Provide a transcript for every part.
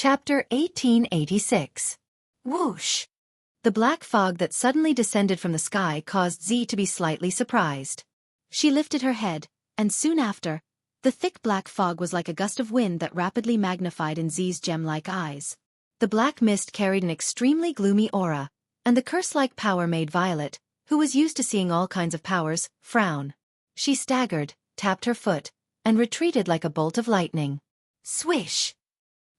Chapter 1886. Whoosh! The black fog that suddenly descended from the sky caused Z to be slightly surprised. She lifted her head, and soon after, the thick black fog was like a gust of wind that rapidly magnified in Z's gem-like eyes. The black mist carried an extremely gloomy aura, and the curse-like power made Violet, who was used to seeing all kinds of powers, frown. She staggered, tapped her foot, and retreated like a bolt of lightning. Swish!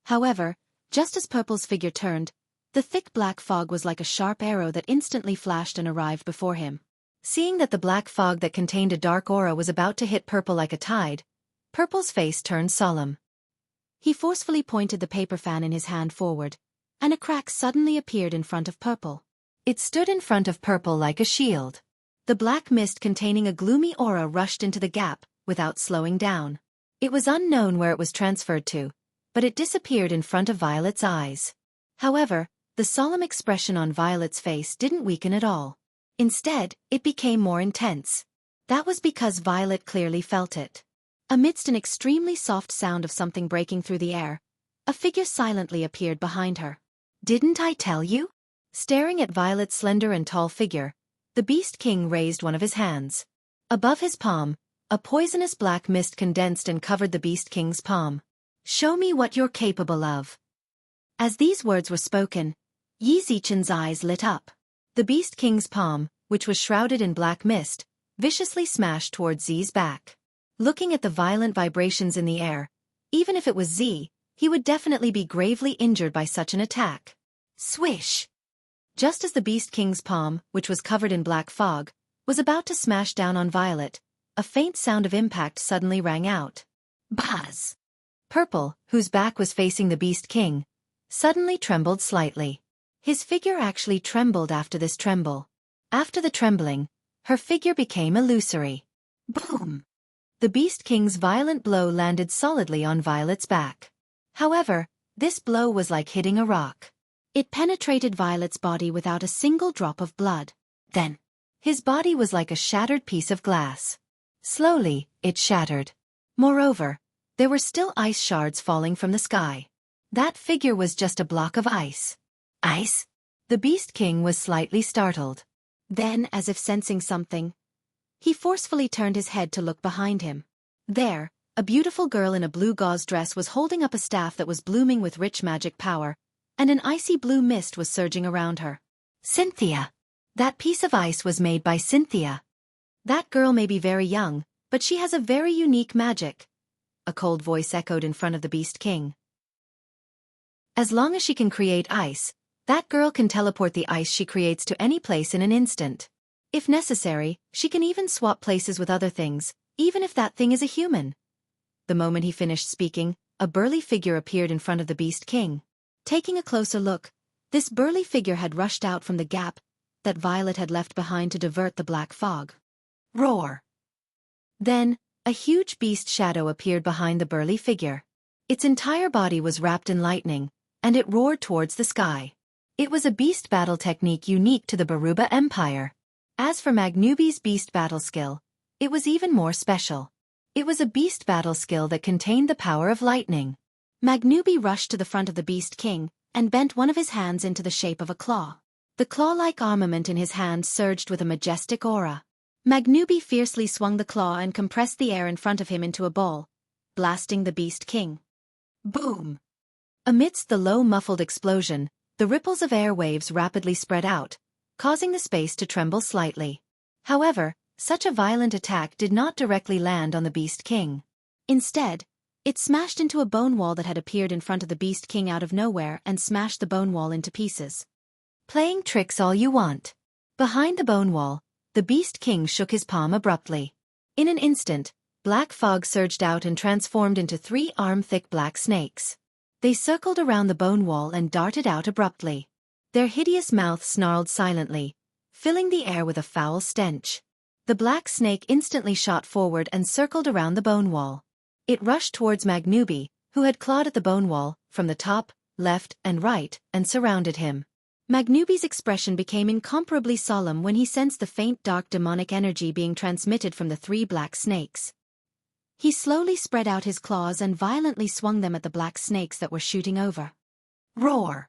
However, just as Purple's figure turned, the thick black fog was like a sharp arrow that instantly flashed and arrived before him. Seeing that the black fog that contained a dark aura was about to hit Purple like a tide, Purple's face turned solemn. He forcefully pointed the paper fan in his hand forward, and a crack suddenly appeared in front of Purple. It stood in front of Purple like a shield. The black mist containing a gloomy aura rushed into the gap, without slowing down. It was unknown where it was transferred to, but it disappeared in front of Violet's eyes. However, the solemn expression on Violet's face didn't weaken at all. Instead, it became more intense. That was because Violet clearly felt it. Amidst an extremely soft sound of something breaking through the air, a figure silently appeared behind her. "Didn't I tell you?" Staring at Violet's slender and tall figure, the Beast King raised one of his hands. Above his palm, a poisonous black mist condensed and covered the Beast King's palm. "Show me what you're capable of." As these words were spoken, Yi Zichen's eyes lit up. The Beast King's palm, which was shrouded in black mist, viciously smashed towards Z's back. Looking at the violent vibrations in the air, even if it was Z, he would definitely be gravely injured by such an attack. Swish! Just as the Beast King's palm, which was covered in black fog, was about to smash down on Violet, a faint sound of impact suddenly rang out. Buzz! Purple, whose back was facing the Beast King, suddenly trembled slightly. His figure actually trembled after this tremble. After the trembling, her figure became illusory. Boom! The Beast King's violent blow landed solidly on Violet's back. However, this blow was like hitting a rock. It penetrated Violet's body without a single drop of blood. Then, his body was like a shattered piece of glass. Slowly, it shattered. Moreover, there were still ice shards falling from the sky. That figure was just a block of ice. Ice? The Beast King was slightly startled. Then, as if sensing something, he forcefully turned his head to look behind him. There, a beautiful girl in a blue gauze dress was holding up a staff that was blooming with rich magic power, and an icy blue mist was surging around her. Cynthia! That piece of ice was made by Cynthia. That girl may be very young, but she has a very unique magic. A cold voice echoed in front of the Beast King. As long as she can create ice, that girl can teleport the ice she creates to any place in an instant. If necessary, she can even swap places with other things, even if that thing is a human. The moment he finished speaking, a burly figure appeared in front of the Beast King. Taking a closer look, this burly figure had rushed out from the gap that Violet had left behind to divert the black fog. Roar! Then, a huge beast shadow appeared behind the burly figure. Its entire body was wrapped in lightning, and it roared towards the sky. It was a beast battle technique unique to the Baruba Empire. As for Magnubi's beast battle skill, it was even more special. It was a beast battle skill that contained the power of lightning. Magnubi rushed to the front of the Beast King and bent one of his hands into the shape of a claw. The claw-like armament in his hand surged with a majestic aura. Magnubi fiercely swung the claw and compressed the air in front of him into a ball, blasting the Beast King. Boom! Amidst the low muffled explosion, the ripples of air waves rapidly spread out, causing the space to tremble slightly. However, such a violent attack did not directly land on the Beast King. Instead, it smashed into a bone wall that had appeared in front of the Beast King out of nowhere and smashed the bone wall into pieces. Playing tricks all you want. Behind the bone wall, the Beast King shook his palm abruptly. In an instant, black fog surged out and transformed into 3 arm-thick black snakes. They circled around the bone wall and darted out abruptly. Their hideous mouths snarled silently, filling the air with a foul stench. The black snake instantly shot forward and circled around the bone wall. It rushed towards Magnubi, who had clawed at the bone wall, from the top, left, and right, and surrounded him. Magnubi's expression became incomparably solemn when he sensed the faint dark demonic energy being transmitted from the 3 black snakes. He slowly spread out his claws and violently swung them at the black snakes that were shooting over. Roar!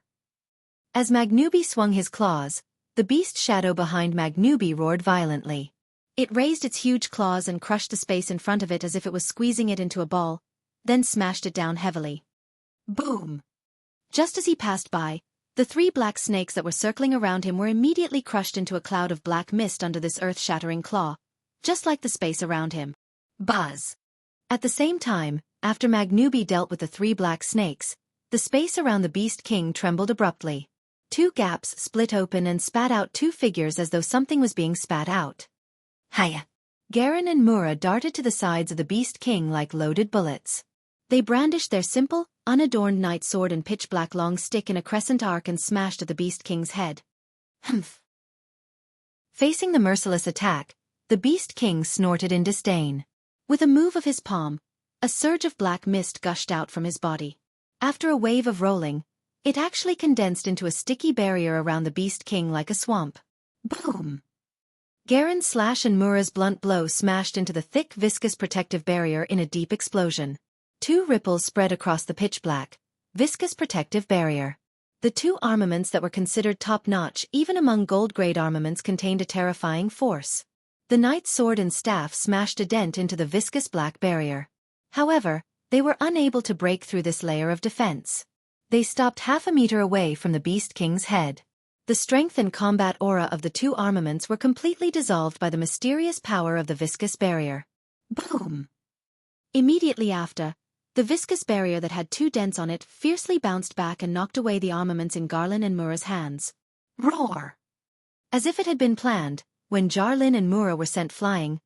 As Magnubi swung his claws, the beast shadow behind Magnubi roared violently. It raised its huge claws and crushed the space in front of it as if it was squeezing it into a ball, then smashed it down heavily. Boom! Just as he passed by, the 3 black snakes that were circling around him were immediately crushed into a cloud of black mist under this earth-shattering claw, just like the space around him. Buzz! At the same time, after Magnubi dealt with the 3 black snakes, the space around the Beast King trembled abruptly. 2 gaps split open and spat out 2 figures as though something was being spat out. Hiya! Garen and Mura darted to the sides of the Beast King like loaded bullets. They brandished their simple, unadorned knight sword and pitch-black long stick in a crescent arc and smashed at the Beast King's head. Humph! Facing the merciless attack, the Beast King snorted in disdain. With a move of his palm, a surge of black mist gushed out from his body. After a wave of rolling, it actually condensed into a sticky barrier around the Beast King like a swamp. Boom! Garen's slash and Mura's blunt blow smashed into the thick, viscous protective barrier in a deep explosion. 2 ripples spread across the pitch-black, viscous protective barrier. The 2 armaments that were considered top-notch even among gold-grade armaments contained a terrifying force. The knight's sword and staff smashed a dent into the viscous black barrier. However, they were unable to break through this layer of defense. They stopped half a meter away from the Beast King's head. The strength and combat aura of the 2 armaments were completely dissolved by the mysterious power of the viscous barrier. Boom! Immediately after, the viscous barrier that had 2 dents on it fiercely bounced back and knocked away the armaments in Garlin and Mura's hands. Roar! As if it had been planned, when Jarlin and Mura were sent flying,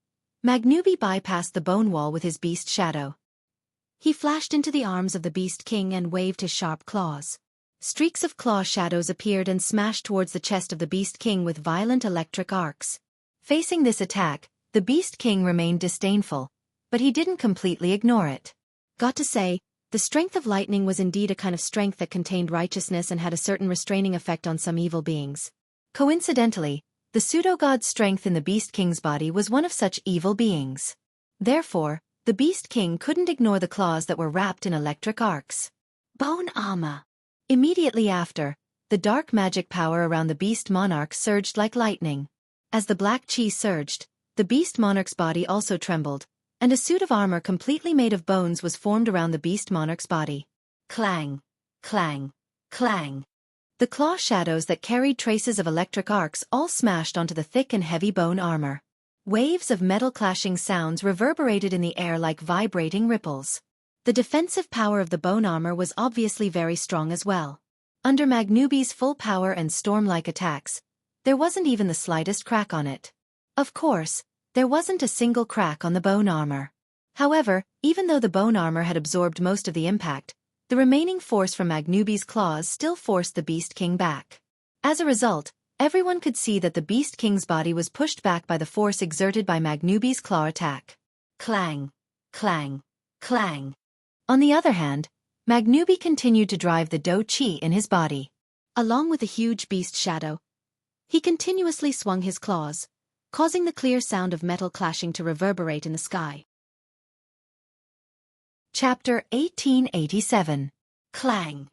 Magnubi bypassed the bone wall with his beast shadow. He flashed into the arms of the Beast King and waved his sharp claws. Streaks of claw shadows appeared and smashed towards the chest of the Beast King with violent electric arcs. Facing this attack, the Beast King remained disdainful, but he didn't completely ignore it. Got to say, the strength of lightning was indeed a kind of strength that contained righteousness and had a certain restraining effect on some evil beings. Coincidentally, the pseudo-god's strength in the Beast King's body was one of such evil beings. Therefore, the Beast King couldn't ignore the claws that were wrapped in electric arcs. Bone armor! Immediately after, the dark magic power around the Beast Monarch surged like lightning. As the black chi surged, the Beast Monarch's body also trembled, and a suit of armor completely made of bones was formed around the Beast Monarch's body. Clang! Clang! Clang! The claw shadows that carried traces of electric arcs all smashed onto the thick and heavy bone armor. Waves of metal clashing sounds reverberated in the air like vibrating ripples. The defensive power of the bone armor was obviously very strong as well. Under Magnubi's full power and storm-like attacks, there wasn't even the slightest crack on it. Of course, there wasn't a single crack on the bone armor. However, even though the bone armor had absorbed most of the impact, the remaining force from Magnubi's claws still forced the Beast King back. As a result, everyone could see that the Beast King's body was pushed back by the force exerted by Magnubi's claw attack. Clang! Clang! Clang! On the other hand, Magnubi continued to drive the Do Chi in his body. Along with the huge beast shadow, he continuously swung his claws, causing the clear sound of metal clashing to reverberate in the sky. Chapter 1887. Clang!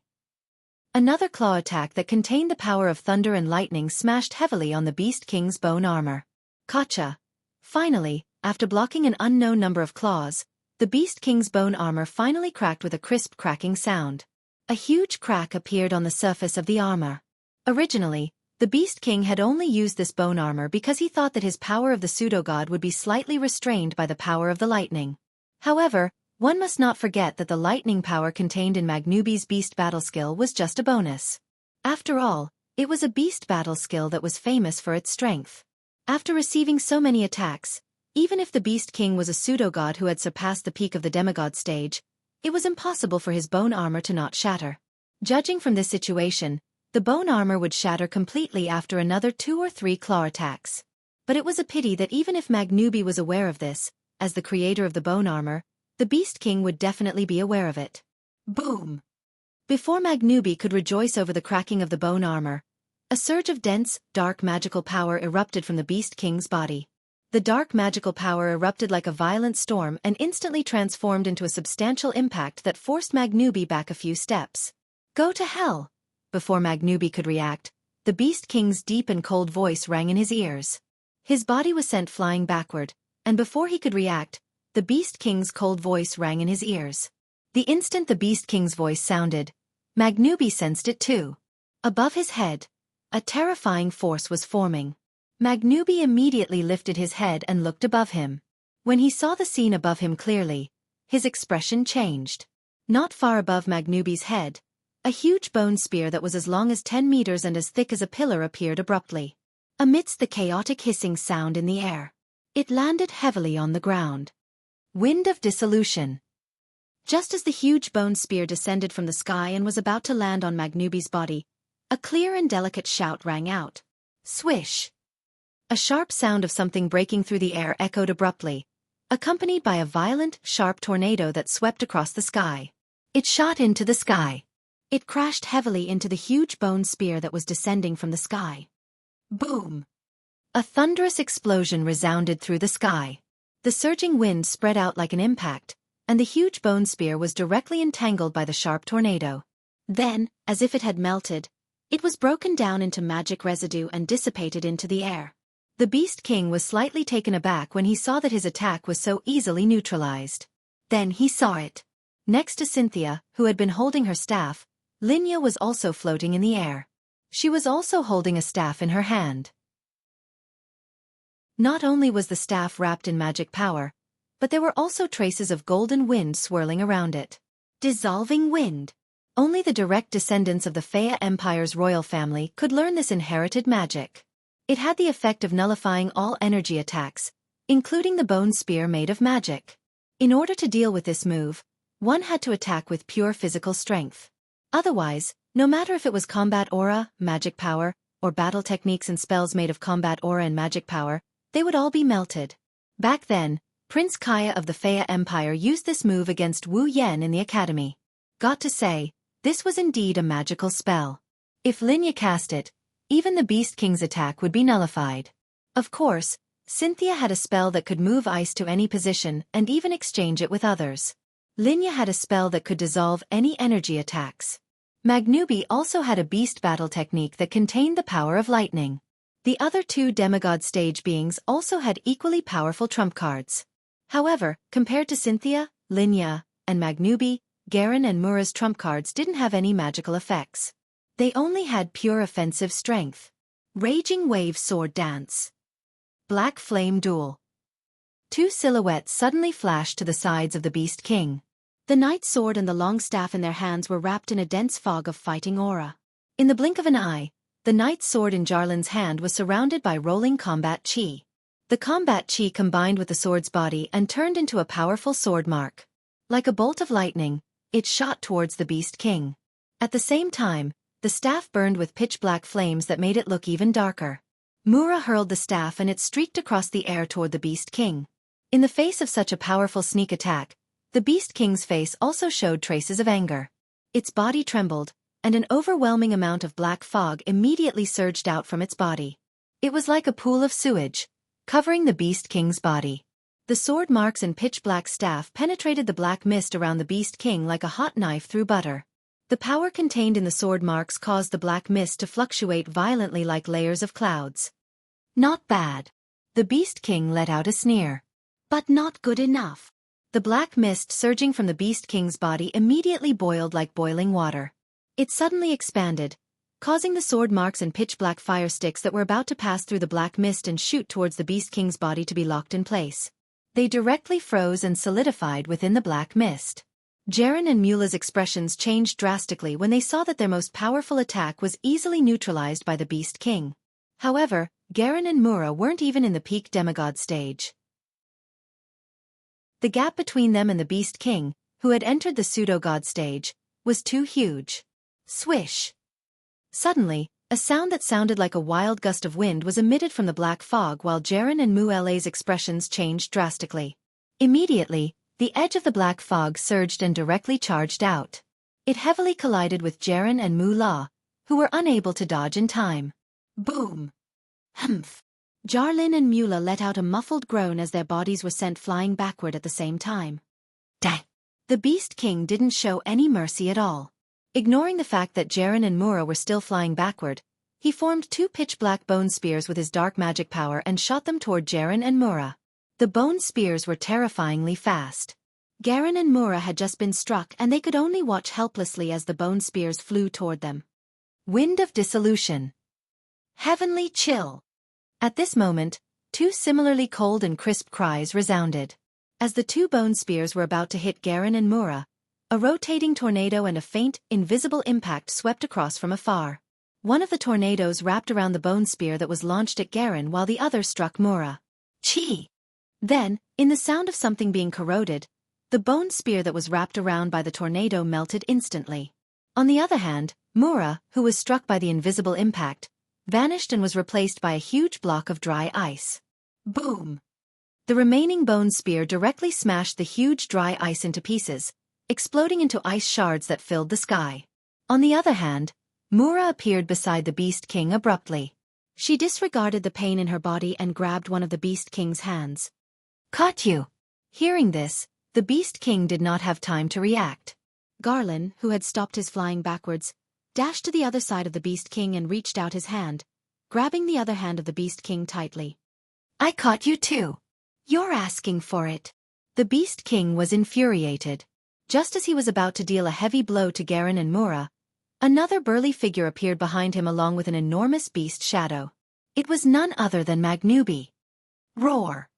Another claw attack that contained the power of thunder and lightning smashed heavily on the Beast King's bone armor. Gotcha! Finally, after blocking an unknown number of claws, the Beast King's bone armor finally cracked with a crisp cracking sound. A huge crack appeared on the surface of the armor. Originally, the Beast King had only used this bone armor because he thought that his power of the pseudo-god would be slightly restrained by the power of the lightning. However, one must not forget that the lightning power contained in Magnubi's beast battle skill was just a bonus. After all, it was a beast battle skill that was famous for its strength. After receiving so many attacks, even if the Beast King was a pseudo-god who had surpassed the peak of the demigod stage, it was impossible for his bone armor to not shatter. Judging from this situation, the bone armor would shatter completely after another 2 or 3 claw attacks. But it was a pity that even if Magnubi was aware of this, as the creator of the bone armor, the Beast King would definitely be aware of it. Boom! Before Magnubi could rejoice over the cracking of the bone armor, a surge of dense, dark magical power erupted from the Beast King's body. The dark magical power erupted like a violent storm and instantly transformed into a substantial impact that forced Magnubi back a few steps. Go to hell! before Magnubi could react, the Beast King's deep and cold voice rang in his ears. His body was sent flying backward, and before he could react, the Beast King's cold voice rang in his ears. The instant the Beast King's voice sounded, Magnubi sensed it too. Above his head, a terrifying force was forming. Magnubi immediately lifted his head and looked above him. When he saw the scene above him clearly, his expression changed. Not far above Magnubi's head, a huge bone spear that was as long as 10 meters and as thick as a pillar appeared abruptly. Amidst the chaotic hissing sound in the air, it landed heavily on the ground. Wind of dissolution. Just as the huge bone spear descended from the sky and was about to land on Magnubi's body, a clear and delicate shout rang out. Swish! A sharp sound of something breaking through the air echoed abruptly, accompanied by a violent, sharp tornado that swept across the sky. It shot into the sky. It crashed heavily into the huge bone spear that was descending from the sky. Boom! A thunderous explosion resounded through the sky. The surging wind spread out like an impact, and the huge bone spear was directly entangled by the sharp tornado. Then, as if it had melted, it was broken down into magic residue and dissipated into the air. The Beast King was slightly taken aback when he saw that his attack was so easily neutralized. Then he saw it. Next to Cynthia, who had been holding her staff, Linya was also floating in the air. She was also holding a staff in her hand. Not only was the staff wrapped in magic power, but there were also traces of golden wind swirling around it. Dissolving wind. Only the direct descendants of the Faya Empire's royal family could learn this inherited magic. It had the effect of nullifying all energy attacks, including the bone spear made of magic. In order to deal with this move, one had to attack with pure physical strength. Otherwise, no matter if it was combat aura, magic power, or battle techniques and spells made of combat aura and magic power, they would all be melted. Back then, Prince Kaya of the Faya Empire used this move against Wu Yan in the academy. Got to say, this was indeed a magical spell. If Linya cast it, even the Beast King's attack would be nullified. Of course, Cynthia had a spell that could move ice to any position and even exchange it with others. Linya had a spell that could dissolve any energy attacks. Magnubi also had a beast battle technique that contained the power of lightning. The other two demigod stage beings also had equally powerful trump cards. However, compared to Cynthia, Linya, and Magnubi, Garen and Mura's trump cards didn't have any magical effects. They only had pure offensive strength. Raging Wave Sword Dance. Black Flame Duel. Two silhouettes suddenly flashed to the sides of the Beast King. The knight's sword and the long staff in their hands were wrapped in a dense fog of fighting aura. In the blink of an eye, the knight's sword in Jarlin's hand was surrounded by rolling combat chi. The combat chi combined with the sword's body and turned into a powerful sword mark. Like a bolt of lightning, it shot towards the Beast King. At the same time, the staff burned with pitch-black flames that made it look even darker. Mura hurled the staff and it streaked across the air toward the Beast King. In the face of such a powerful sneak attack, the Beast King's face also showed traces of anger. Its body trembled, and an overwhelming amount of black fog immediately surged out from its body. It was like a pool of sewage, covering the Beast King's body. The sword marks and pitch-black staff penetrated the black mist around the Beast King like a hot knife through butter. The power contained in the sword marks caused the black mist to fluctuate violently like layers of clouds. Not bad. The Beast King let out a sneer. But not good enough. The black mist surging from the Beast King's body immediately boiled like boiling water. It suddenly expanded, causing the sword marks and pitch-black fire sticks that were about to pass through the black mist and shoot towards the Beast King's body to be locked in place. They directly froze and solidified within the black mist. Jaren and Mula's expressions changed drastically when they saw that their most powerful attack was easily neutralized by the Beast King. However, Garen and Mura weren't even in the peak demigod stage. The gap between them and the Beast King, who had entered the pseudo-god stage, was too huge. Swish! Suddenly, a sound that sounded like a wild gust of wind was emitted from the black fog while Jaren and Mu'ele's expressions changed drastically. Immediately, the edge of the black fog surged and directly charged out. It heavily collided with Jaren and Mu-La, who were unable to dodge in time. Boom! Humph! Jarlin and Mula let out a muffled groan as their bodies were sent flying backward at the same time. Dang! The Beast King didn't show any mercy at all. Ignoring the fact that Jaren and Mura were still flying backward, he formed two pitch-black bone spears with his dark magic power and shot them toward Jaren and Mura. The bone spears were terrifyingly fast. Garen and Mura had just been struck and they could only watch helplessly as the bone spears flew toward them. Wind of Dissolution. Heavenly Chill. At this moment, two similarly cold and crisp cries resounded. As the two bone spears were about to hit Garen and Mura, a rotating tornado and a faint, invisible impact swept across from afar. One of the tornadoes wrapped around the bone spear that was launched at Garen while the other struck Mura. Chi! Then, in the sound of something being corroded, the bone spear that was wrapped around by the tornado melted instantly. On the other hand, Mura, who was struck by the invisible impact, vanished and was replaced by a huge block of dry ice. Boom! The remaining bone spear directly smashed the huge dry ice into pieces, exploding into ice shards that filled the sky. On the other hand, Mura appeared beside the Beast King abruptly. She disregarded the pain in her body and grabbed one of the Beast King's hands. Caught you! Hearing this, the Beast King did not have time to react. Garland, who had stopped his flying backwards, dashed to the other side of the Beast King and reached out his hand, grabbing the other hand of the Beast King tightly. I caught you too. You're asking for it. The Beast King was infuriated. Just as he was about to deal a heavy blow to Garen and Mura, another burly figure appeared behind him along with an enormous beast shadow. It was none other than Magnubi. Roar!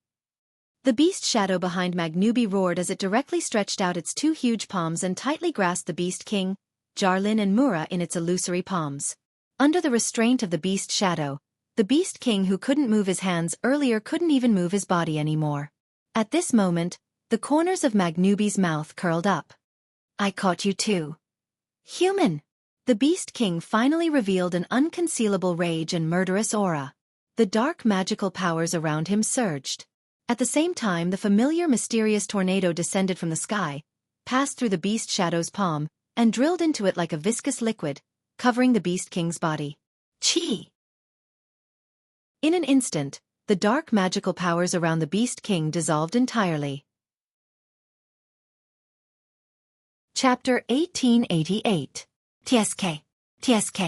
The beast shadow behind Magnubi roared as it directly stretched out its two huge palms and tightly grasped the Beast King, Jarlin and Mura in its illusory palms. Under the restraint of the beast shadow, the Beast King who couldn't move his hands earlier couldn't even move his body anymore. At this moment, the corners of Magnubi's mouth curled up. I caught you too. Human! The Beast King finally revealed an unconcealable rage and murderous aura. The dark magical powers around him surged. At the same time, the familiar mysterious tornado descended from the sky, passed through the beast shadow's palm, and drilled into it like a viscous liquid, covering the Beast King's body. Chi! In an instant, the dark magical powers around the Beast King dissolved entirely. Chapter 1888. TSK. TSK.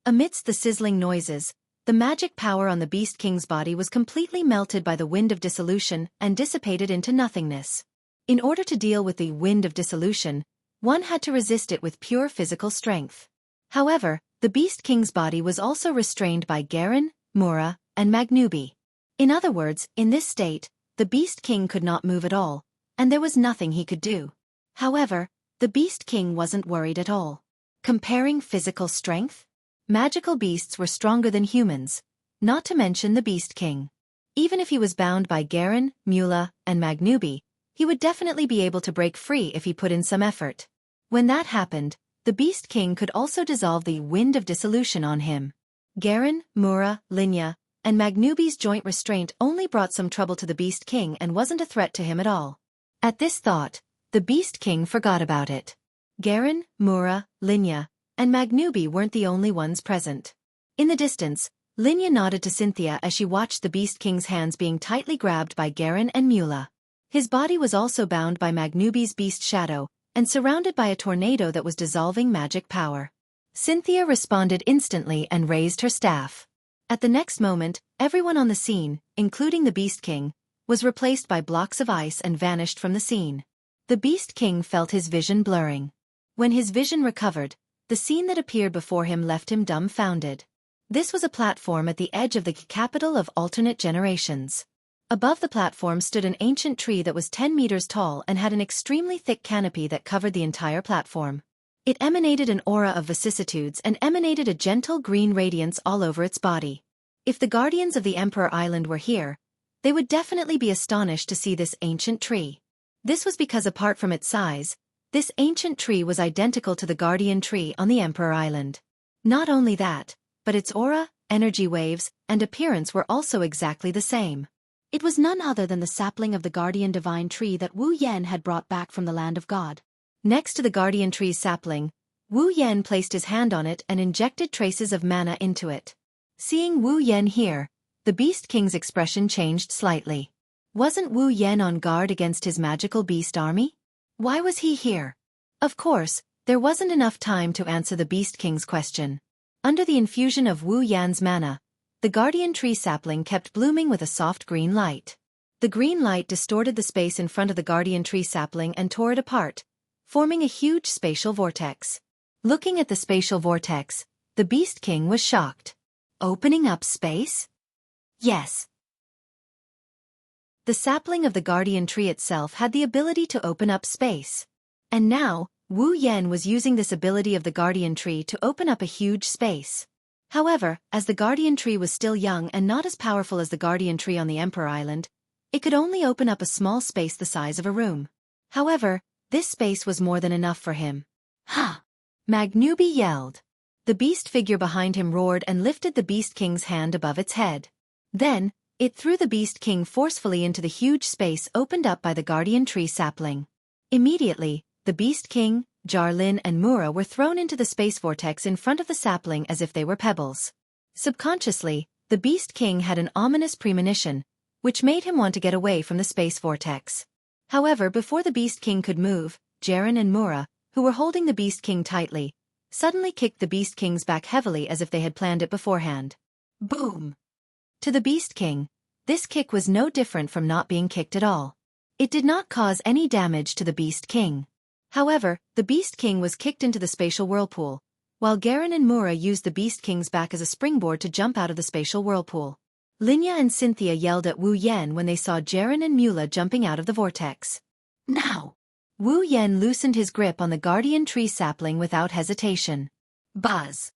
Amidst the sizzling noises, the magic power on the Beast King's body was completely melted by the Wind of Dissolution and dissipated into nothingness. In order to deal with the Wind of Dissolution, one had to resist it with pure physical strength. However, the Beast King's body was also restrained by Garen, Mura, and Magnubi. In other words, in this state, the Beast King could not move at all, and there was nothing he could do. However, the Beast King wasn't worried at all. Comparing physical strength? Magical beasts were stronger than humans, not to mention the Beast King. Even if he was bound by Garen, Mula, and Magnubi, he would definitely be able to break free if he put in some effort. When that happened, the Beast King could also dissolve the Wind of Dissolution on him. Garen, Mura, Linya, and Magnubi's joint restraint only brought some trouble to the Beast King and wasn't a threat to him at all. At this thought, the Beast King forgot about it. Garen, Mura, Linya, and Magnubi weren't the only ones present. In the distance, Linya nodded to Cynthia as she watched the Beast King's hands being tightly grabbed by Garen and Mula. His body was also bound by Magnubi's beast shadow, and surrounded by a tornado that was dissolving magic power. Cynthia responded instantly and raised her staff. At the next moment, everyone on the scene, including the Beast King, was replaced by blocks of ice and vanished from the scene. The Beast King felt his vision blurring. When his vision recovered, the scene that appeared before him left him dumbfounded. This was a platform at the edge of the capital of alternate generations. Above the platform stood an ancient tree that was 10 meters tall and had an extremely thick canopy that covered the entire platform. It emanated an aura of vicissitudes and emanated a gentle green radiance all over its body. If the guardians of the Emperor Island were here, they would definitely be astonished to see this ancient tree. This was because apart from its size, this ancient tree was identical to the guardian tree on the Emperor Island. Not only that, but its aura, energy waves, and appearance were also exactly the same. It was none other than the sapling of the guardian divine tree that Wu Yen had brought back from the land of God. Next to the guardian tree's sapling, Wu Yen placed his hand on it and injected traces of mana into it. Seeing Wu Yen here, the Beast King's expression changed slightly. Wasn't Wu Yen on guard against his magical beast army? Why was he here? Of course, There wasn't enough time to answer the Beast King's question. Under the infusion of Wu Yan's mana, the guardian tree sapling kept blooming with a soft green light. The green light distorted the space in front of the guardian tree sapling and tore it apart, forming a huge spatial vortex. Looking at the spatial vortex, the Beast King was shocked. Opening up space? Yes. The sapling of the guardian tree itself had the ability to open up space. And now, Wu Yan was using this ability of the guardian tree to open up a huge space. However, as the guardian tree was still young and not as powerful as the guardian tree on the Emperor Island, it could only open up a small space the size of a room. However, this space was more than enough for him. Ha! Magnubi yelled. The beast figure behind him roared and lifted the Beast King's hand above its head. Then, it threw the Beast King forcefully into the huge space opened up by the guardian tree sapling. Immediately, the Beast King, Jarlin and Mura were thrown into the space vortex in front of the sapling as if they were pebbles. Subconsciously, the Beast King had an ominous premonition, which made him want to get away from the space vortex. However, before the Beast King could move, Jaren and Mura, who were holding the Beast King tightly, suddenly kicked the Beast King's back heavily as if they had planned it beforehand. Boom! To the Beast King, this kick was no different from not being kicked at all. It did not cause any damage to the Beast King. However, the Beast King was kicked into the spatial whirlpool, while Garen and Mura used the Beast King's back as a springboard to jump out of the spatial whirlpool. Linya and Cynthia yelled at Wu Yan when they saw Jaren and Mula jumping out of the vortex. Now! Wu Yan loosened his grip on the guardian tree sapling without hesitation. Buzz!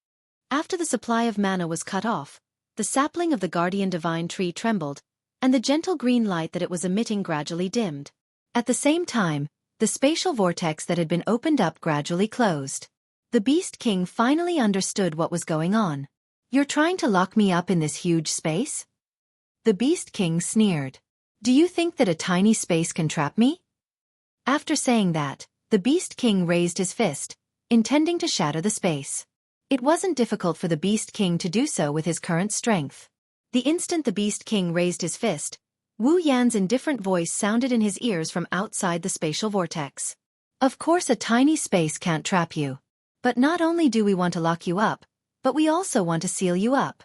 After the supply of mana was cut off, the sapling of the guardian divine tree trembled, and the gentle green light that it was emitting gradually dimmed. At the same time, the spatial vortex that had been opened up gradually closed. The Beast King finally understood what was going on. You're trying to lock me up in this huge space? The Beast King sneered. Do you think that a tiny space can trap me? After saying that, the Beast King raised his fist, intending to shatter the space. It wasn't difficult for the Beast King to do so with his current strength. The instant the Beast King raised his fist, Wu Yan's indifferent voice sounded in his ears from outside the spatial vortex. Of course a tiny space can't trap you. But not only do we want to lock you up, but we also want to seal you up.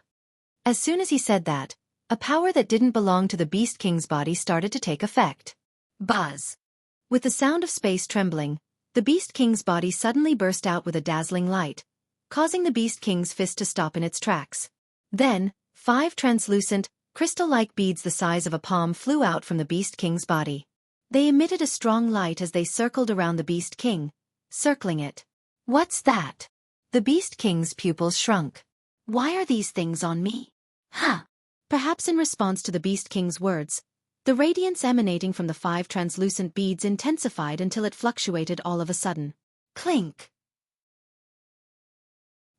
As soon as he said that, a power that didn't belong to the Beast King's body started to take effect. Buzz! With the sound of space trembling, the Beast King's body suddenly burst out with a dazzling light, causing the Beast King's fist to stop in its tracks. Then, 5 translucent, crystal-like beads the size of a palm flew out from the Beast King's body. They emitted a strong light as they circled around the Beast King, circling it. What's that? The Beast King's pupils shrunk. Why are these things on me? Huh! Perhaps in response to the Beast King's words, the radiance emanating from the 5 translucent beads intensified until it fluctuated all of a sudden. Clink!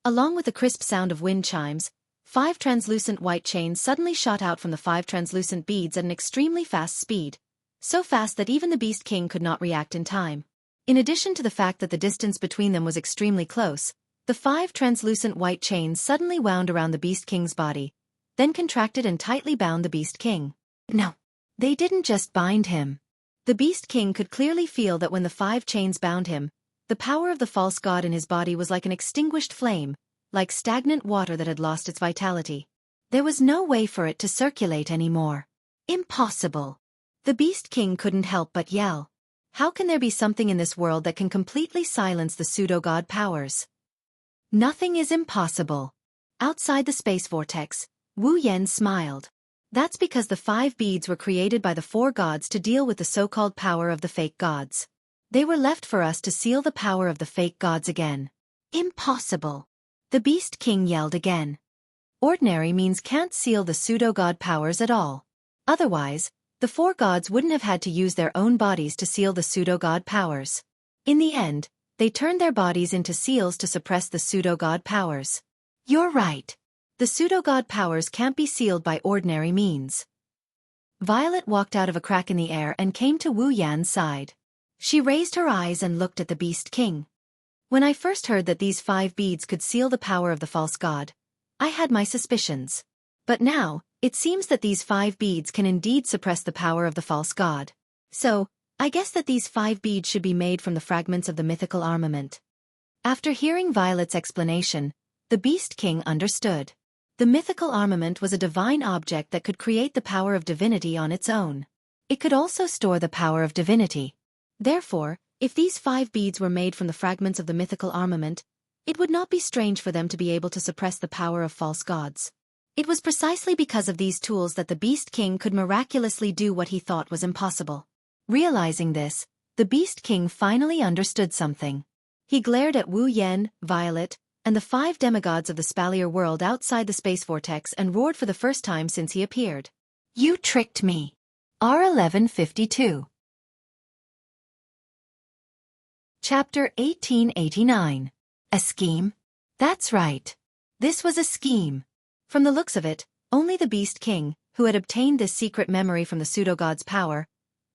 Along with the crisp sound of wind chimes, 5 translucent white chains suddenly shot out from the 5 translucent beads at an extremely fast speed, so fast that even the Beast King could not react in time. In addition to the fact that the distance between them was extremely close, the 5 translucent white chains suddenly wound around the Beast King's body, then contracted and tightly bound the Beast King. No, they didn't just bind him. The Beast King could clearly feel that when the 5 chains bound him, the power of the false god in his body was like an extinguished flame, like stagnant water that had lost its vitality. There was no way for it to circulate anymore. Impossible! The Beast King couldn't help but yell. How can there be something in this world that can completely silence the pseudo-god powers? Nothing is impossible. Outside the space vortex, Wu Yan smiled. That's because the 5 beads were created by the 4 gods to deal with the so-called power of the fake gods. They were left for us to seal the power of the fake gods again. Impossible! The Beast King yelled again. Ordinary means can't seal the pseudo-god powers at all. Otherwise, the 4 gods wouldn't have had to use their own bodies to seal the pseudo-god powers. In the end, they turned their bodies into seals to suppress the pseudo-god powers. You're right. The pseudo-god powers can't be sealed by ordinary means. Violet walked out of a crack in the air and came to Wu Yan's side. She raised her eyes and looked at the Beast King. When I first heard that these 5 beads could seal the power of the false god, I had my suspicions. But now, it seems that these 5 beads can indeed suppress the power of the false god. So, I guess that these 5 beads should be made from the fragments of the mythical armament. After hearing Violet's explanation, the Beast King understood. The mythical armament was a divine object that could create the power of divinity on its own. It could also store the power of divinity. Therefore, if these 5 beads were made from the fragments of the mythical armament, it would not be strange for them to be able to suppress the power of false gods. It was precisely because of these tools that the Beast King could miraculously do what he thought was impossible. Realizing this, the Beast King finally understood something. He glared at Wu Yan, Violet, and the 5 demigods of the spalier world outside the space vortex and roared for the first time since he appeared. You tricked me. R1152. Chapter 1889. A scheme? That's right. This was a scheme. From the looks of it, only the Beast King, who had obtained this secret memory from the pseudo-god's power,